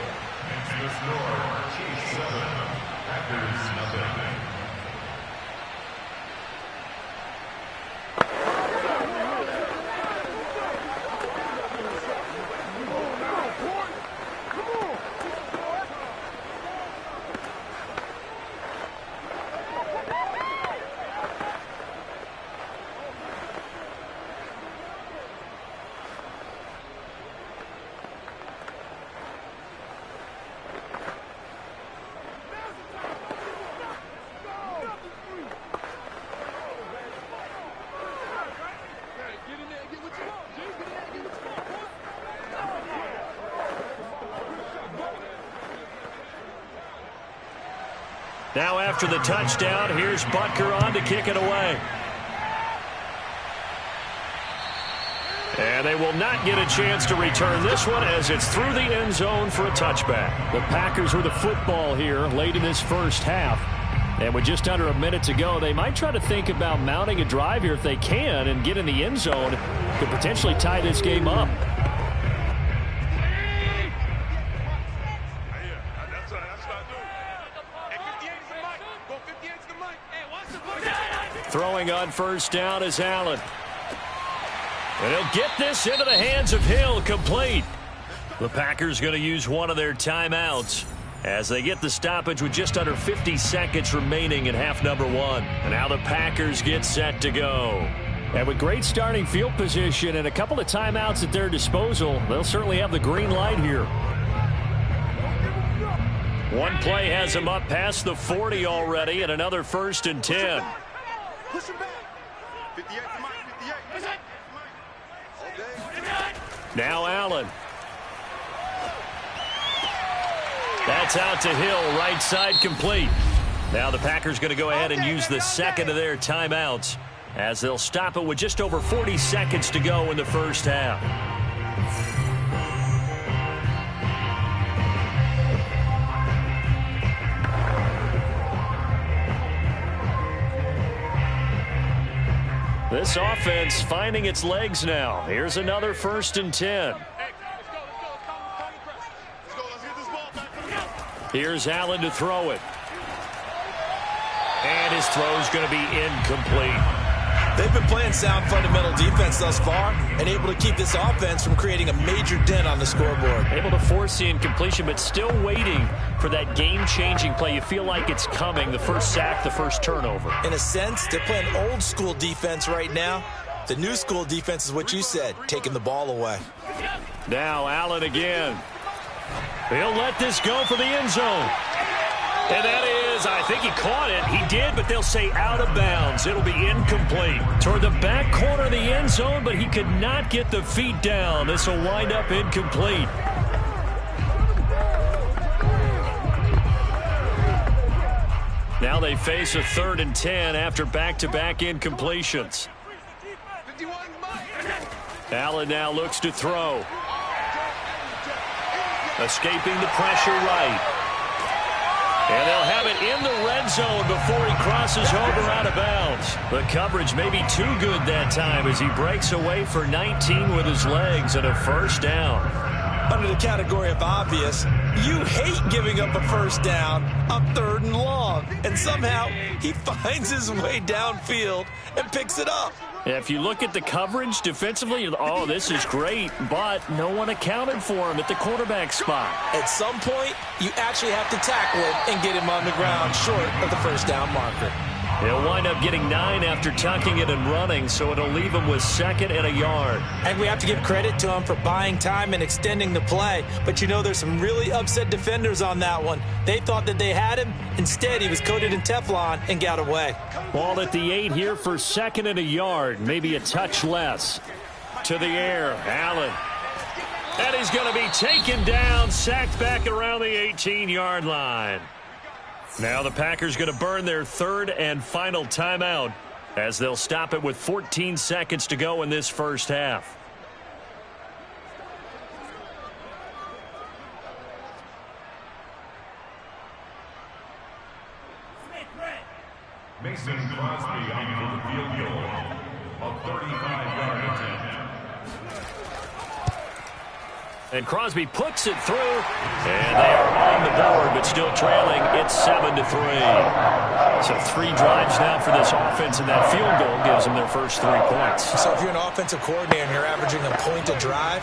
A: Now after the touchdown, here's Butker on to kick it away. And they will not get a chance to return this one as it's through the end zone for a touchback.
C: The Packers with the football here late in this first half. And with just under a minute to go, they might try to think about mounting a drive here if they can and get in the end zone to potentially tie this game up.
A: Throwing on first down is Allen. And he'll get this into the hands of Hill, complete. The Packers going to use one of their timeouts as they get the stoppage with just under 50 seconds remaining in half number 1. And now the Packers get set to go.
C: And with great starting field position and a couple of timeouts at their disposal, they'll certainly have the green light here.
A: One play has them up past the 40 already, and another 1st and 10.
E: Push him back. 58 to Mike, 58.
A: Now Allen. That's out to Hill, right side complete. Now the Packers going to go ahead and use the second of their timeouts as they'll stop it with just over 40 seconds to go in the first half. This offense finding its legs now. Here's another 1st and 10. Here's Allen to throw it. And his throw's going to be incomplete.
F: They've been playing sound fundamental defense thus far and able to keep this offense from creating a major dent on the scoreboard.
C: Able to force the incompletion, but still waiting for that game-changing play. You feel like it's coming, the first sack, the first turnover.
F: In a sense, they're playing old-school defense right now. The new school defense is what you said, taking the ball away.
A: Now Allen again. He'll let this go for the end zone. And that is, I think he caught it. He did, but they'll say out of bounds. It'll be incomplete. Toward the back corner of the end zone, but he could not get the feet down. This will wind up incomplete. Now they face a 3rd and 10 after back-to-back incompletions. Allen now looks to throw. Escaping the pressure right. And they'll have it in the red zone before he crosses over out of bounds. The coverage may be too good that time as he breaks away for 19 with his legs and a first down.
F: Under the category of obvious, you hate giving up a first down on 3rd and long. And somehow he finds his way downfield and picks it up.
C: If you look at the coverage defensively, oh, this is great, but no one accounted for him at the quarterback spot.
F: At some point, you actually have to tackle him and get him on the ground short of the first down marker.
A: He'll wind up getting 9 after tucking it and running, so it'll leave him with 2nd and a yard.
F: And we have to give credit to him for buying time and extending the play. But you know, there's some really upset defenders on that one. They thought that they had him. Instead, he was coated in Teflon and got away.
C: Ball at the 8 here for 2nd and a yard, maybe a touch less.
A: To the air, Allen. And he's going to be taken down, sacked back around the 18-yard line. Now the Packers going to burn their 3rd and final timeout as they'll stop it with 14 seconds to go in this first half.
D: Mason Crosby on for the field goal. A 35-yard attempt.
A: And Crosby puts it through, and they are on the board, but still trailing. It's 7-3. So 3 drives now for this offense, and that field goal gives them their first 3 points.
F: So if you're an offensive coordinator and you're averaging a point a drive,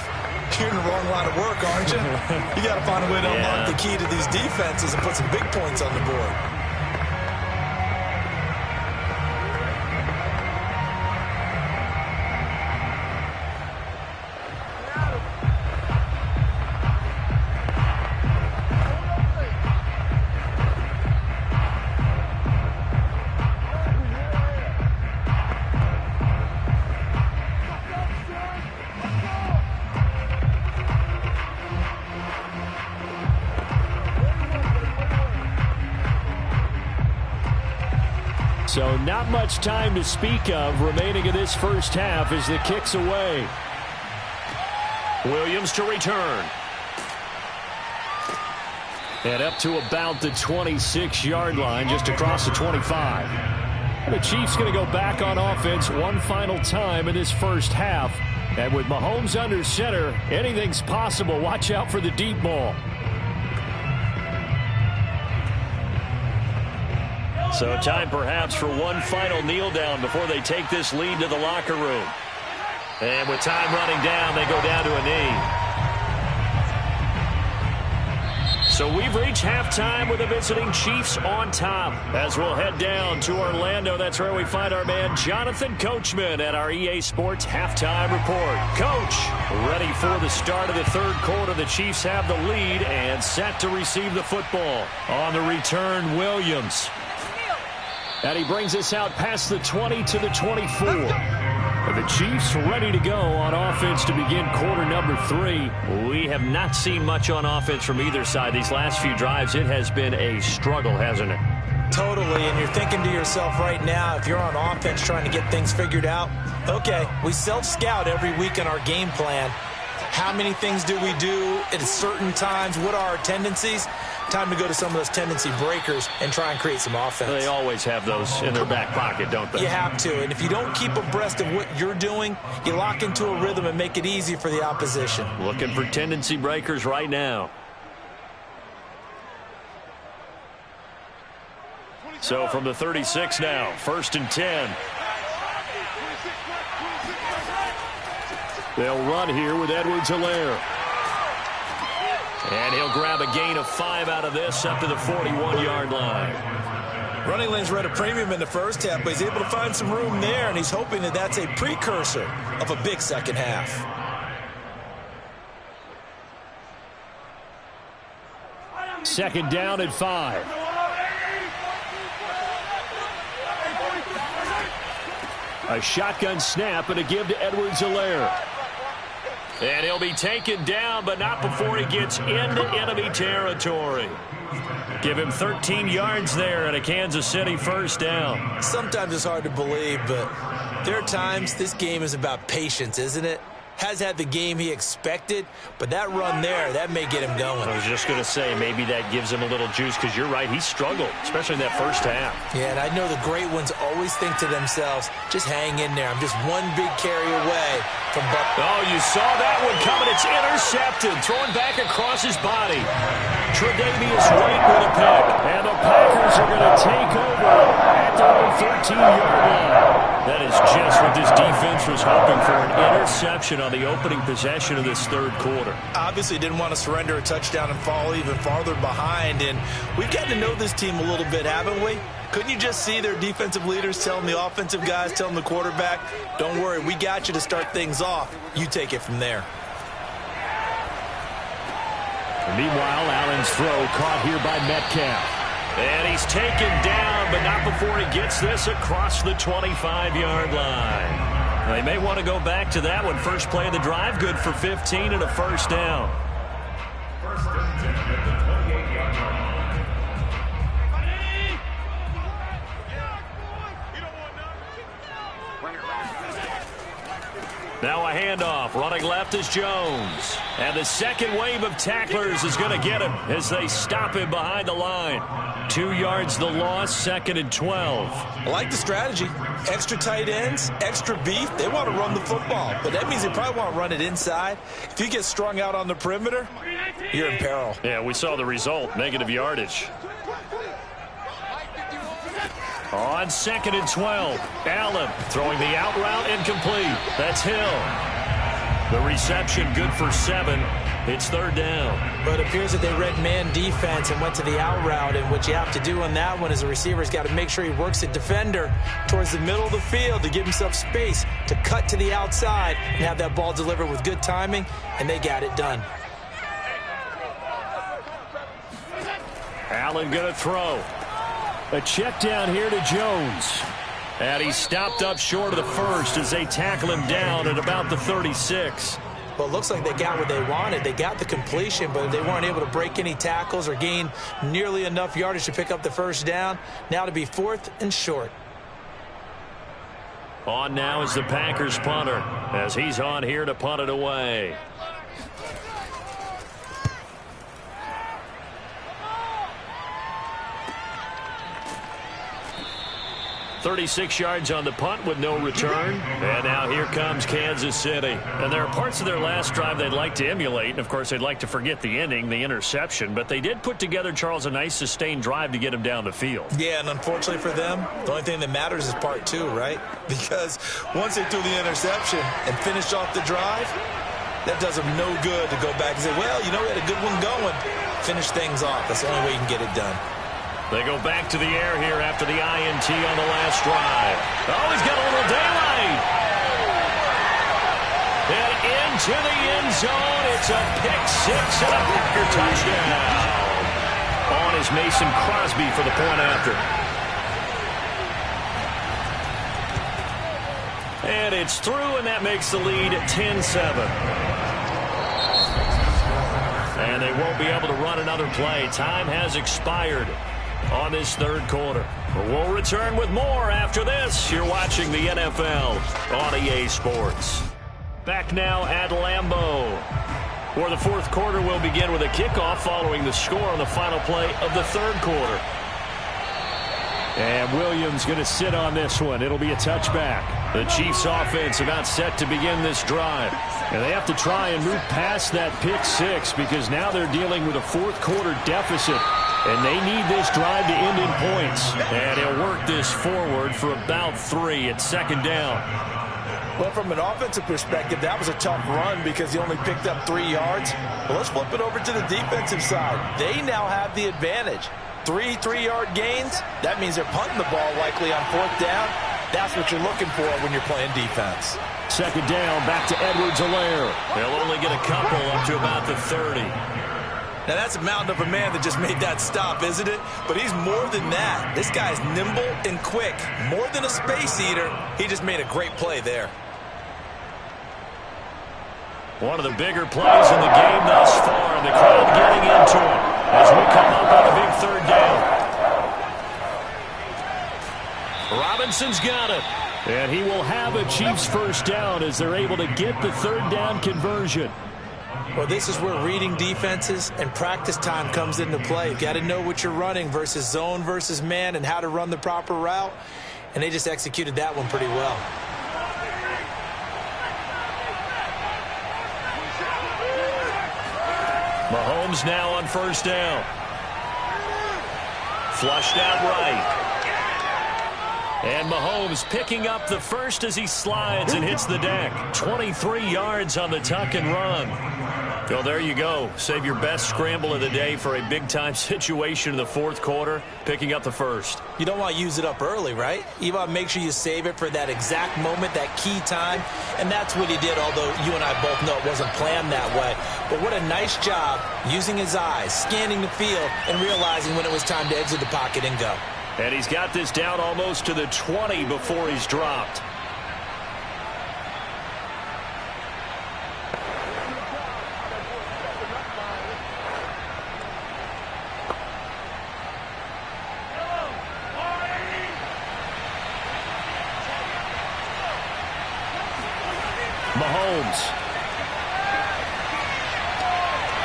F: you're in the wrong line of work, aren't you? You got to find a way to unlock the key to these defenses and put some big points on the board.
C: So not much time to speak of remaining in this first half as the kick's away.
A: Williams to return.
C: And up to about the 26-yard line, just across the 25. And the Chiefs going to go back on offense one final time in this first half. And with Mahomes under center, anything's possible. Watch out for the deep ball.
A: So time perhaps for one final kneel down before they take this lead to the locker room. And with time running down, they go down to a knee. So we've reached halftime with the visiting Chiefs on top. As we'll head down to Orlando, that's where we find our man Jonathan Coachman at our EA Sports Halftime Report. Coach, ready for the start of the 3rd quarter. The Chiefs have the lead and set to receive the football. On the return, Williams. And he brings us out past the 20 to the 24. The Chiefs ready to go on offense to begin quarter number 3. We have not seen much on offense from either side. These last few drives, it has been a struggle, hasn't it?
F: Totally, and you're thinking to yourself right now, if you're on offense trying to get things figured out, okay, we self-scout every week in our game plan. How many things do we do at certain times? What are our tendencies? Time to go to some of those tendency breakers and try and create some offense.
A: They always have those in their back pocket, don't they?
F: You have to, and if you don't keep abreast of what you're doing, you lock into a rhythm and make it easy for the opposition.
A: Looking for tendency breakers right now. So from the 36 now, 1st and 10.
C: They'll run here with Edwards-Helaire.
A: And he'll grab a gain of 5 out of this up to the 41-yard line.
F: Running lanes were at a premium in the first half, but he's able to find some room there, and he's hoping that that's a precursor of a big second half.
C: Second down at 5. A shotgun snap and a give to Edwards-Helaire.
A: And he'll be taken down, but not before he gets into enemy territory. Give him 13 yards there and a Kansas City first down.
F: Sometimes it's hard to believe, but there are times this game is about patience, isn't it? Has had the game he expected, but that run there, that may get him going.
A: I was just going to say, maybe that gives him a little juice, because you're right, he struggled, especially in that first half.
F: Yeah, and I know the great ones always think to themselves, just hang in there. I'm just one big carry away from Buck.
A: Oh, you saw that one coming. It's intercepted, throwing back across his body. Tre'Davious White with a pick.
C: And the Packers are going to take over at the 13-yard line.
A: That is just what this defense was hoping for, an interception on the opening possession of this third quarter.
F: Obviously didn't want to surrender a touchdown and fall even farther behind, and we've gotten to know this team a little bit, haven't we? Couldn't you just see their defensive leaders telling the offensive guys, telling the quarterback, don't worry, we got you to start things off. You take it from there.
C: Meanwhile, Allen's throw caught here by Metcalf.
A: And he's taken down, but not before he gets this across the 25-yard line. They may want to go back to that one. First play of the drive, good for 15 and a first down.
D: First and 10 at the 28-yard line.
A: Now a handoff. Running left is Jones. And the second wave of tacklers is going to get him as they stop him behind the line. 2 yards the loss, second and 12.
F: I like the strategy. Extra tight ends, extra beef. They want to run the football, but that means they probably want to run it inside. If you get strung out on the perimeter, you're in peril.
A: Yeah, we saw the result, negative yardage. On second and 12, Allen throwing the out route incomplete. That's Hill. The reception good for 7. It's third down.
F: But it appears that they read man defense and went to the out route, and what you have to do on that one is the receiver's got to make sure he works the defender towards the middle of the field to give himself space to cut to the outside and have that ball delivered with good timing, and they got it done.
A: Allen going to throw.
C: A check down here to Jones.
A: And he stopped up short of the first as they tackle him down at about the 36.
F: Well, it looks like they got what they wanted. They got the completion, but they weren't able to break any tackles or gain nearly enough yardage to pick up the first down. Now to be 4th and short.
A: On now is the Packers punter as he's on here to punt it away. 36 yards on the punt with no return. And now here comes Kansas City. And there are parts of their last drive they'd like to emulate. And, of course, they'd like to forget the ending, the interception. But they did put together, Charles, a nice sustained drive to get him down the field.
F: Yeah, and unfortunately for them, the only thing that matters is part 2, right? Because once they threw the interception and finished off the drive, that does them no good to go back and say, well, you know, we had a good one going. Finish things off. That's the only way you can get it done.
A: They go back to the air here after the INT on the last drive. Oh, he's got a little daylight. And into the end zone. It's a pick 6 and a Packer touchdown. On is Mason Crosby for the point after. And it's through, and that makes the lead 10-7. And they won't be able to run another play. Time has expired on this third quarter. But we'll return with more after this. You're watching the NFL on EA Sports. Back now at Lambeau, where the fourth quarter will begin with a kickoff following the score on the final play of the third quarter.
C: And Williams going to sit on this one. It'll be a touchback.
A: The Chiefs offense about set to begin this drive.
C: And they have to try and move past that pick 6 because now they're dealing with a fourth quarter deficit. And they need this drive to end in points.
A: And he'll work this forward for about 3 at second down.
B: Well, from an offensive perspective, that was a tough run because he only picked up 3 yards. Well, let's flip it over to the defensive side. They now have the advantage. 3 3-yard gains, that means they're punting the ball likely on 4th down. That's what you're looking for when you're playing defense.
C: Second down, back to Edwards-Helaire.
A: They'll only get a couple up to about the 30.
F: Now, that's a mountain of a man that just made that stop, isn't it? But he's more than that. This guy's nimble and quick. More than a space eater, he just made a great play there.
A: One of the bigger plays in the game thus far, and the crowd getting into it as we come up on a big 3rd down. Robinson's got it.
C: And he will have a Chiefs first down as they're able to get the 3rd down conversion.
B: Well, this is where reading defenses and practice time comes into play. You've got to know what you're running versus zone versus man and how to run the proper route. And they just executed that one pretty well.
A: Mahomes now on 1st down. Flushed out right. And Mahomes picking up the first as he slides and hits the deck. 23 yards on the tuck and run. So there you go. Save your best scramble of the day for a big-time situation in the 4th quarter, picking up the first.
B: You don't want to use it up early, right? You want to make sure you save it for that exact moment, that key time. And that's what he did, although you and I both know it wasn't planned that way. But what a nice job using his eyes, scanning the field, and realizing when it was time to exit the pocket and go.
A: And he's got this down almost to the 20 before he's dropped. Mahomes.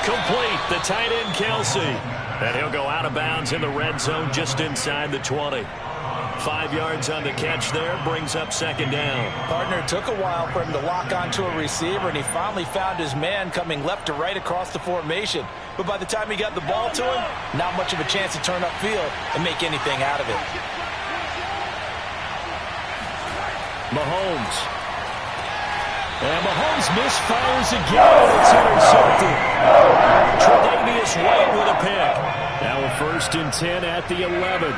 A: Complete, the tight end Kelsey. And he'll go out of bounds in the red zone just inside the 20. 5 yards on the catch there, brings up 2nd down.
B: Partner, it took a while for him to lock onto a receiver, and he finally found his man coming left to right across the formation. But by the time he got the ball to him, not much of a chance to turn upfield and make anything out of it.
C: Mahomes. And Mahomes misfires again. It's intercepted. Tre'Davious White with a pick. Now a 1st and 10 at the 11.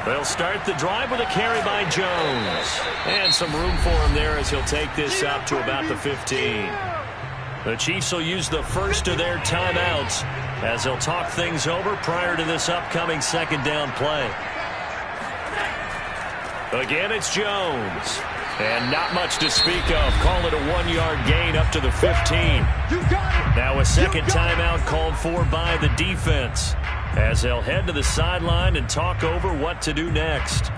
A: They'll start the drive with a carry by Jones. And some room for him there as he'll take this up to about the 15. The Chiefs will use the first of their timeouts as they'll talk things over prior to this upcoming 2nd down play. Again, it's Jones. And not much to speak of. Call it a 1-yard gain up to the 15. Now a 2nd timeout called for by the defense as they'll head to the sideline and talk over what to do next.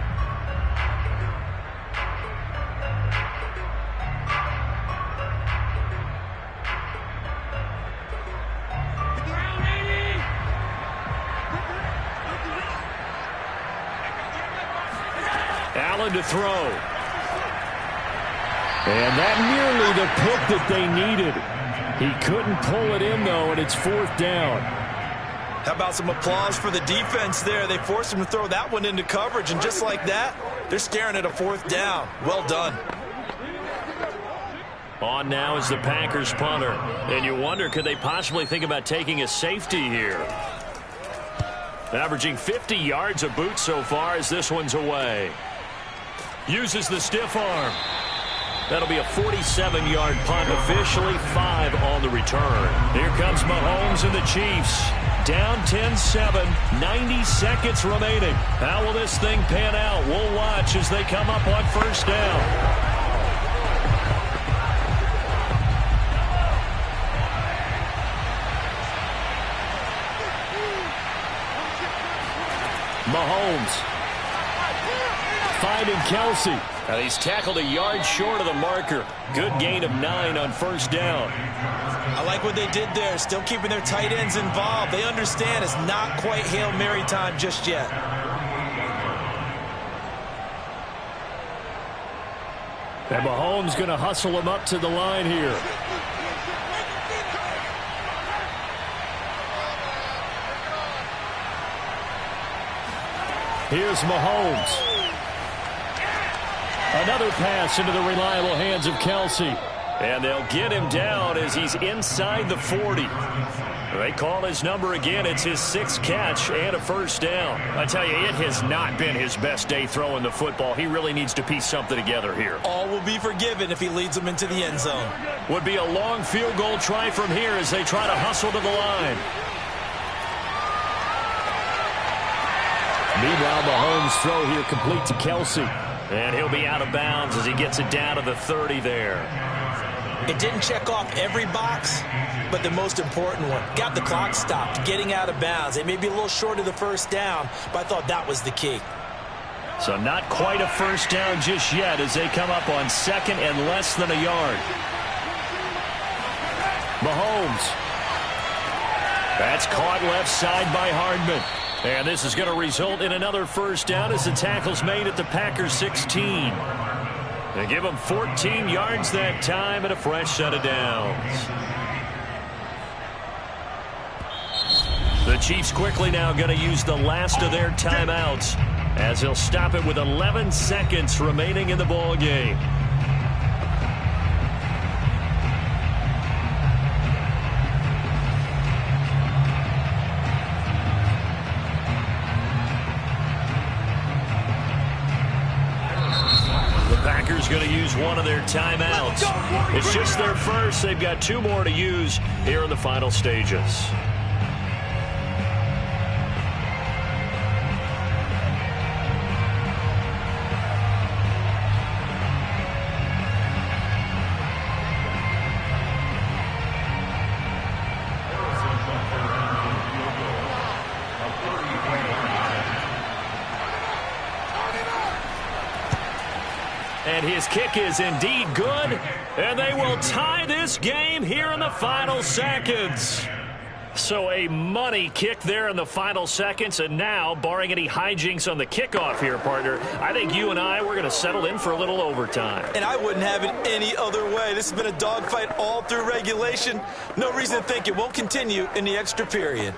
A: Allen to throw.
C: And that nearly the pick that they needed. He couldn't pull it in, though, and it's 4th down.
F: How about some applause for the defense there? They forced him to throw that one into coverage, and just like that, they're staring at a 4th down. Well done.
A: On now is the Packers punter. And you wonder, could they possibly think about taking a safety here? Averaging 50 yards a boot so far as this one's away. Uses the stiff arm. That'll be a 47-yard punt, officially 5 on the return. Here comes Mahomes and the Chiefs. Down 10-7, 90 seconds remaining. How will this thing pan out? We'll watch as they come up on 1st down. Mahomes finding Kelsey. Now he's tackled a yard short of the marker. Good gain of 9 on 1st down.
B: I like what they did there, still keeping their tight ends involved. They understand it's not quite Hail Mary time just yet.
C: And Mahomes going to hustle him up to the line here. Here's Mahomes. Another pass into the reliable hands of Kelsey.
A: And they'll get him down as he's inside the 40. They call his number again. It's his 6th catch and a first down. I tell you, it has not been his best day throwing the football. He really needs to piece something together here.
F: All will be forgiven if he leads them into the end zone.
A: Would be a long field goal try from here as they try to hustle to the line.
C: Meanwhile, Mahomes' throw here complete to Kelsey.
A: And he'll be out of bounds as he gets it down to the 30 there.
B: It didn't check off every box, but the most important one. Got the clock stopped, getting out of bounds. They may be a little short of the first down, but I thought that was the key.
A: So not quite a first down just yet as they come up on 2nd and less than a yard. Mahomes. That's caught left side by Hardman. And this is going to result in another first down as the tackle's made at the Packers 16. They give them 14 yards that time and a fresh set of downs. The Chiefs quickly now going to use the last of their timeouts as they'll stop it with 11 seconds remaining in the ball game. Going to use one of their timeouts. It's just their first. They've got 2 more to use here in the final stages. And his kick is indeed good, and they will tie this game here in the final seconds. So a money kick there in the final seconds, and now, barring any hijinks on the kickoff here, partner, I think you and I, we're going to settle in for a little overtime.
F: And I wouldn't have it any other way. This has been a dogfight all through regulation. No reason to think it won't continue in the extra period.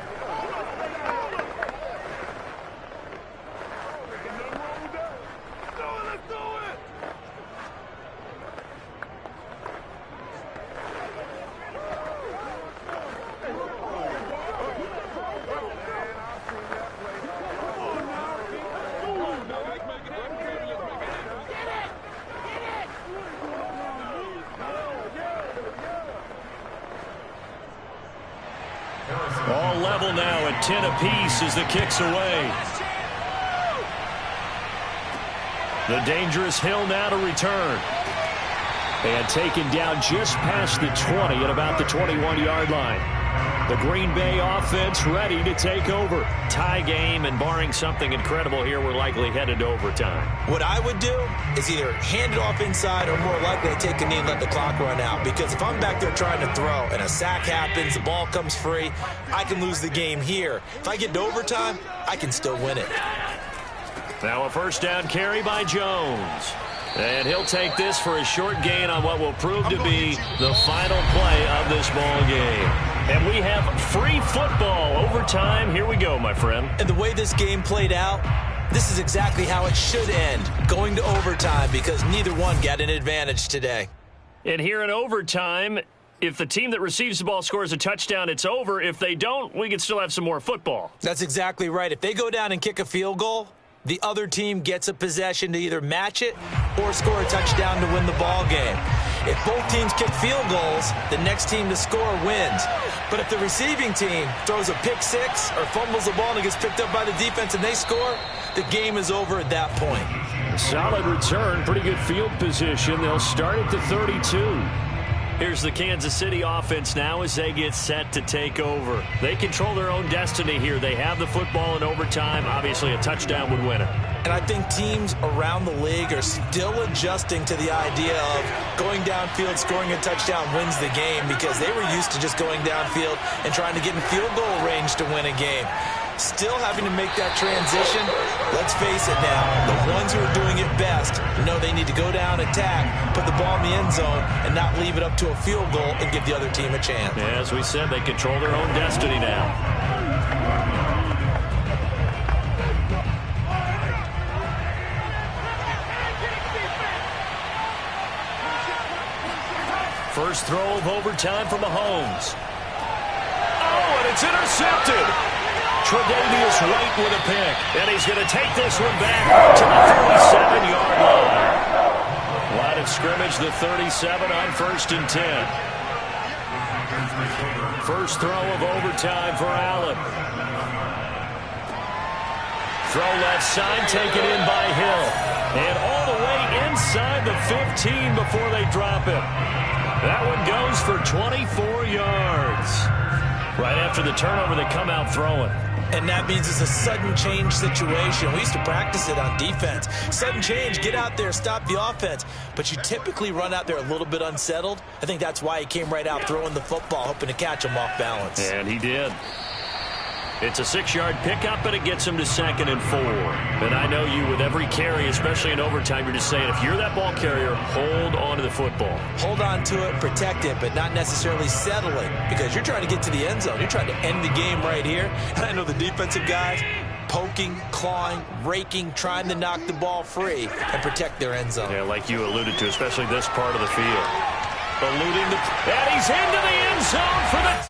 A: All level now at 10 apiece as the kick's away. The dangerous Hill now to return. And taken down just past the 20 at about the 21-yard line. The Green Bay offense ready to take over. Tie game, and barring something incredible here, we're likely headed to overtime.
B: What I would do is either hand it off inside or more likely to take a knee and let the clock run out. Because if I'm back there trying to throw and a sack happens, the ball comes free, I can lose the game here. If I get to overtime, I can still win it.
A: Now a first down carry by Jones. And he'll take this for a short gain on what will prove to be the final play of this ball game. And we have free football overtime. Here we go, my friend.
B: And the way this game played out, this is exactly how it should end, going to overtime, because neither one got an advantage today.
A: And here in overtime, if the team that receives the ball scores a touchdown, it's over. If they don't, we can still have some more football.
B: That's exactly right. If they go down and kick a field goal, the other team gets a possession to either match it or score a touchdown to win the ball game. If both teams kick field goals, the next team to score wins. But if the receiving team throws a pick six or fumbles the ball and it gets picked up by the defense and they score, the game is over at that point.
C: Solid return, pretty good field position. They'll start at the 32.
A: Here's the Kansas City offense now as they get set to take over. They control their own destiny here. They have the football in overtime. Obviously, a touchdown would win it.
B: And I think teams around the league are still adjusting to the idea of going downfield, scoring a touchdown wins the game, because they were used to just going downfield and trying to get in field goal range to win a game. Still having to make that transition. Let's face it now, the ones who are doing it best know they need to go down, attack, put the ball in the end zone, and not leave it up to a field goal and give the other team a chance.
A: As we said, they control their own destiny now. First throw of overtime for Mahomes. Oh, and it's intercepted. Tre'Davious White with a pick. And he's going to take this one back to the 37-yard line. Line of scrimmage, the 37 on 1st and 10. First throw of overtime for Allen. Throw left side, taken in by Hill. And all the way inside the 15 before they drop him. That one goes for 24 yards. Right after the turnover, they come out throwing.
F: And that means it's a sudden change situation. We used to practice it on defense. Sudden change, get out there, stop the offense. But you typically run out there a little bit unsettled. I think that's why he came right out throwing the football, hoping to catch him off balance.
A: And he did. It's a 6-yard pickup, and it gets him to 2nd and 4. And I know you, with every carry, especially in overtime, you're just saying, if you're that ball carrier, hold on to the football.
F: Hold on to it, protect it, but not necessarily settle it, because you're trying to get to the end zone. You're trying to end the game right here. And I know the defensive guys poking, clawing, raking, trying to knock the ball free and protect their end zone.
A: Yeah, like you alluded to, especially this part of the field. And he's into the end zone for the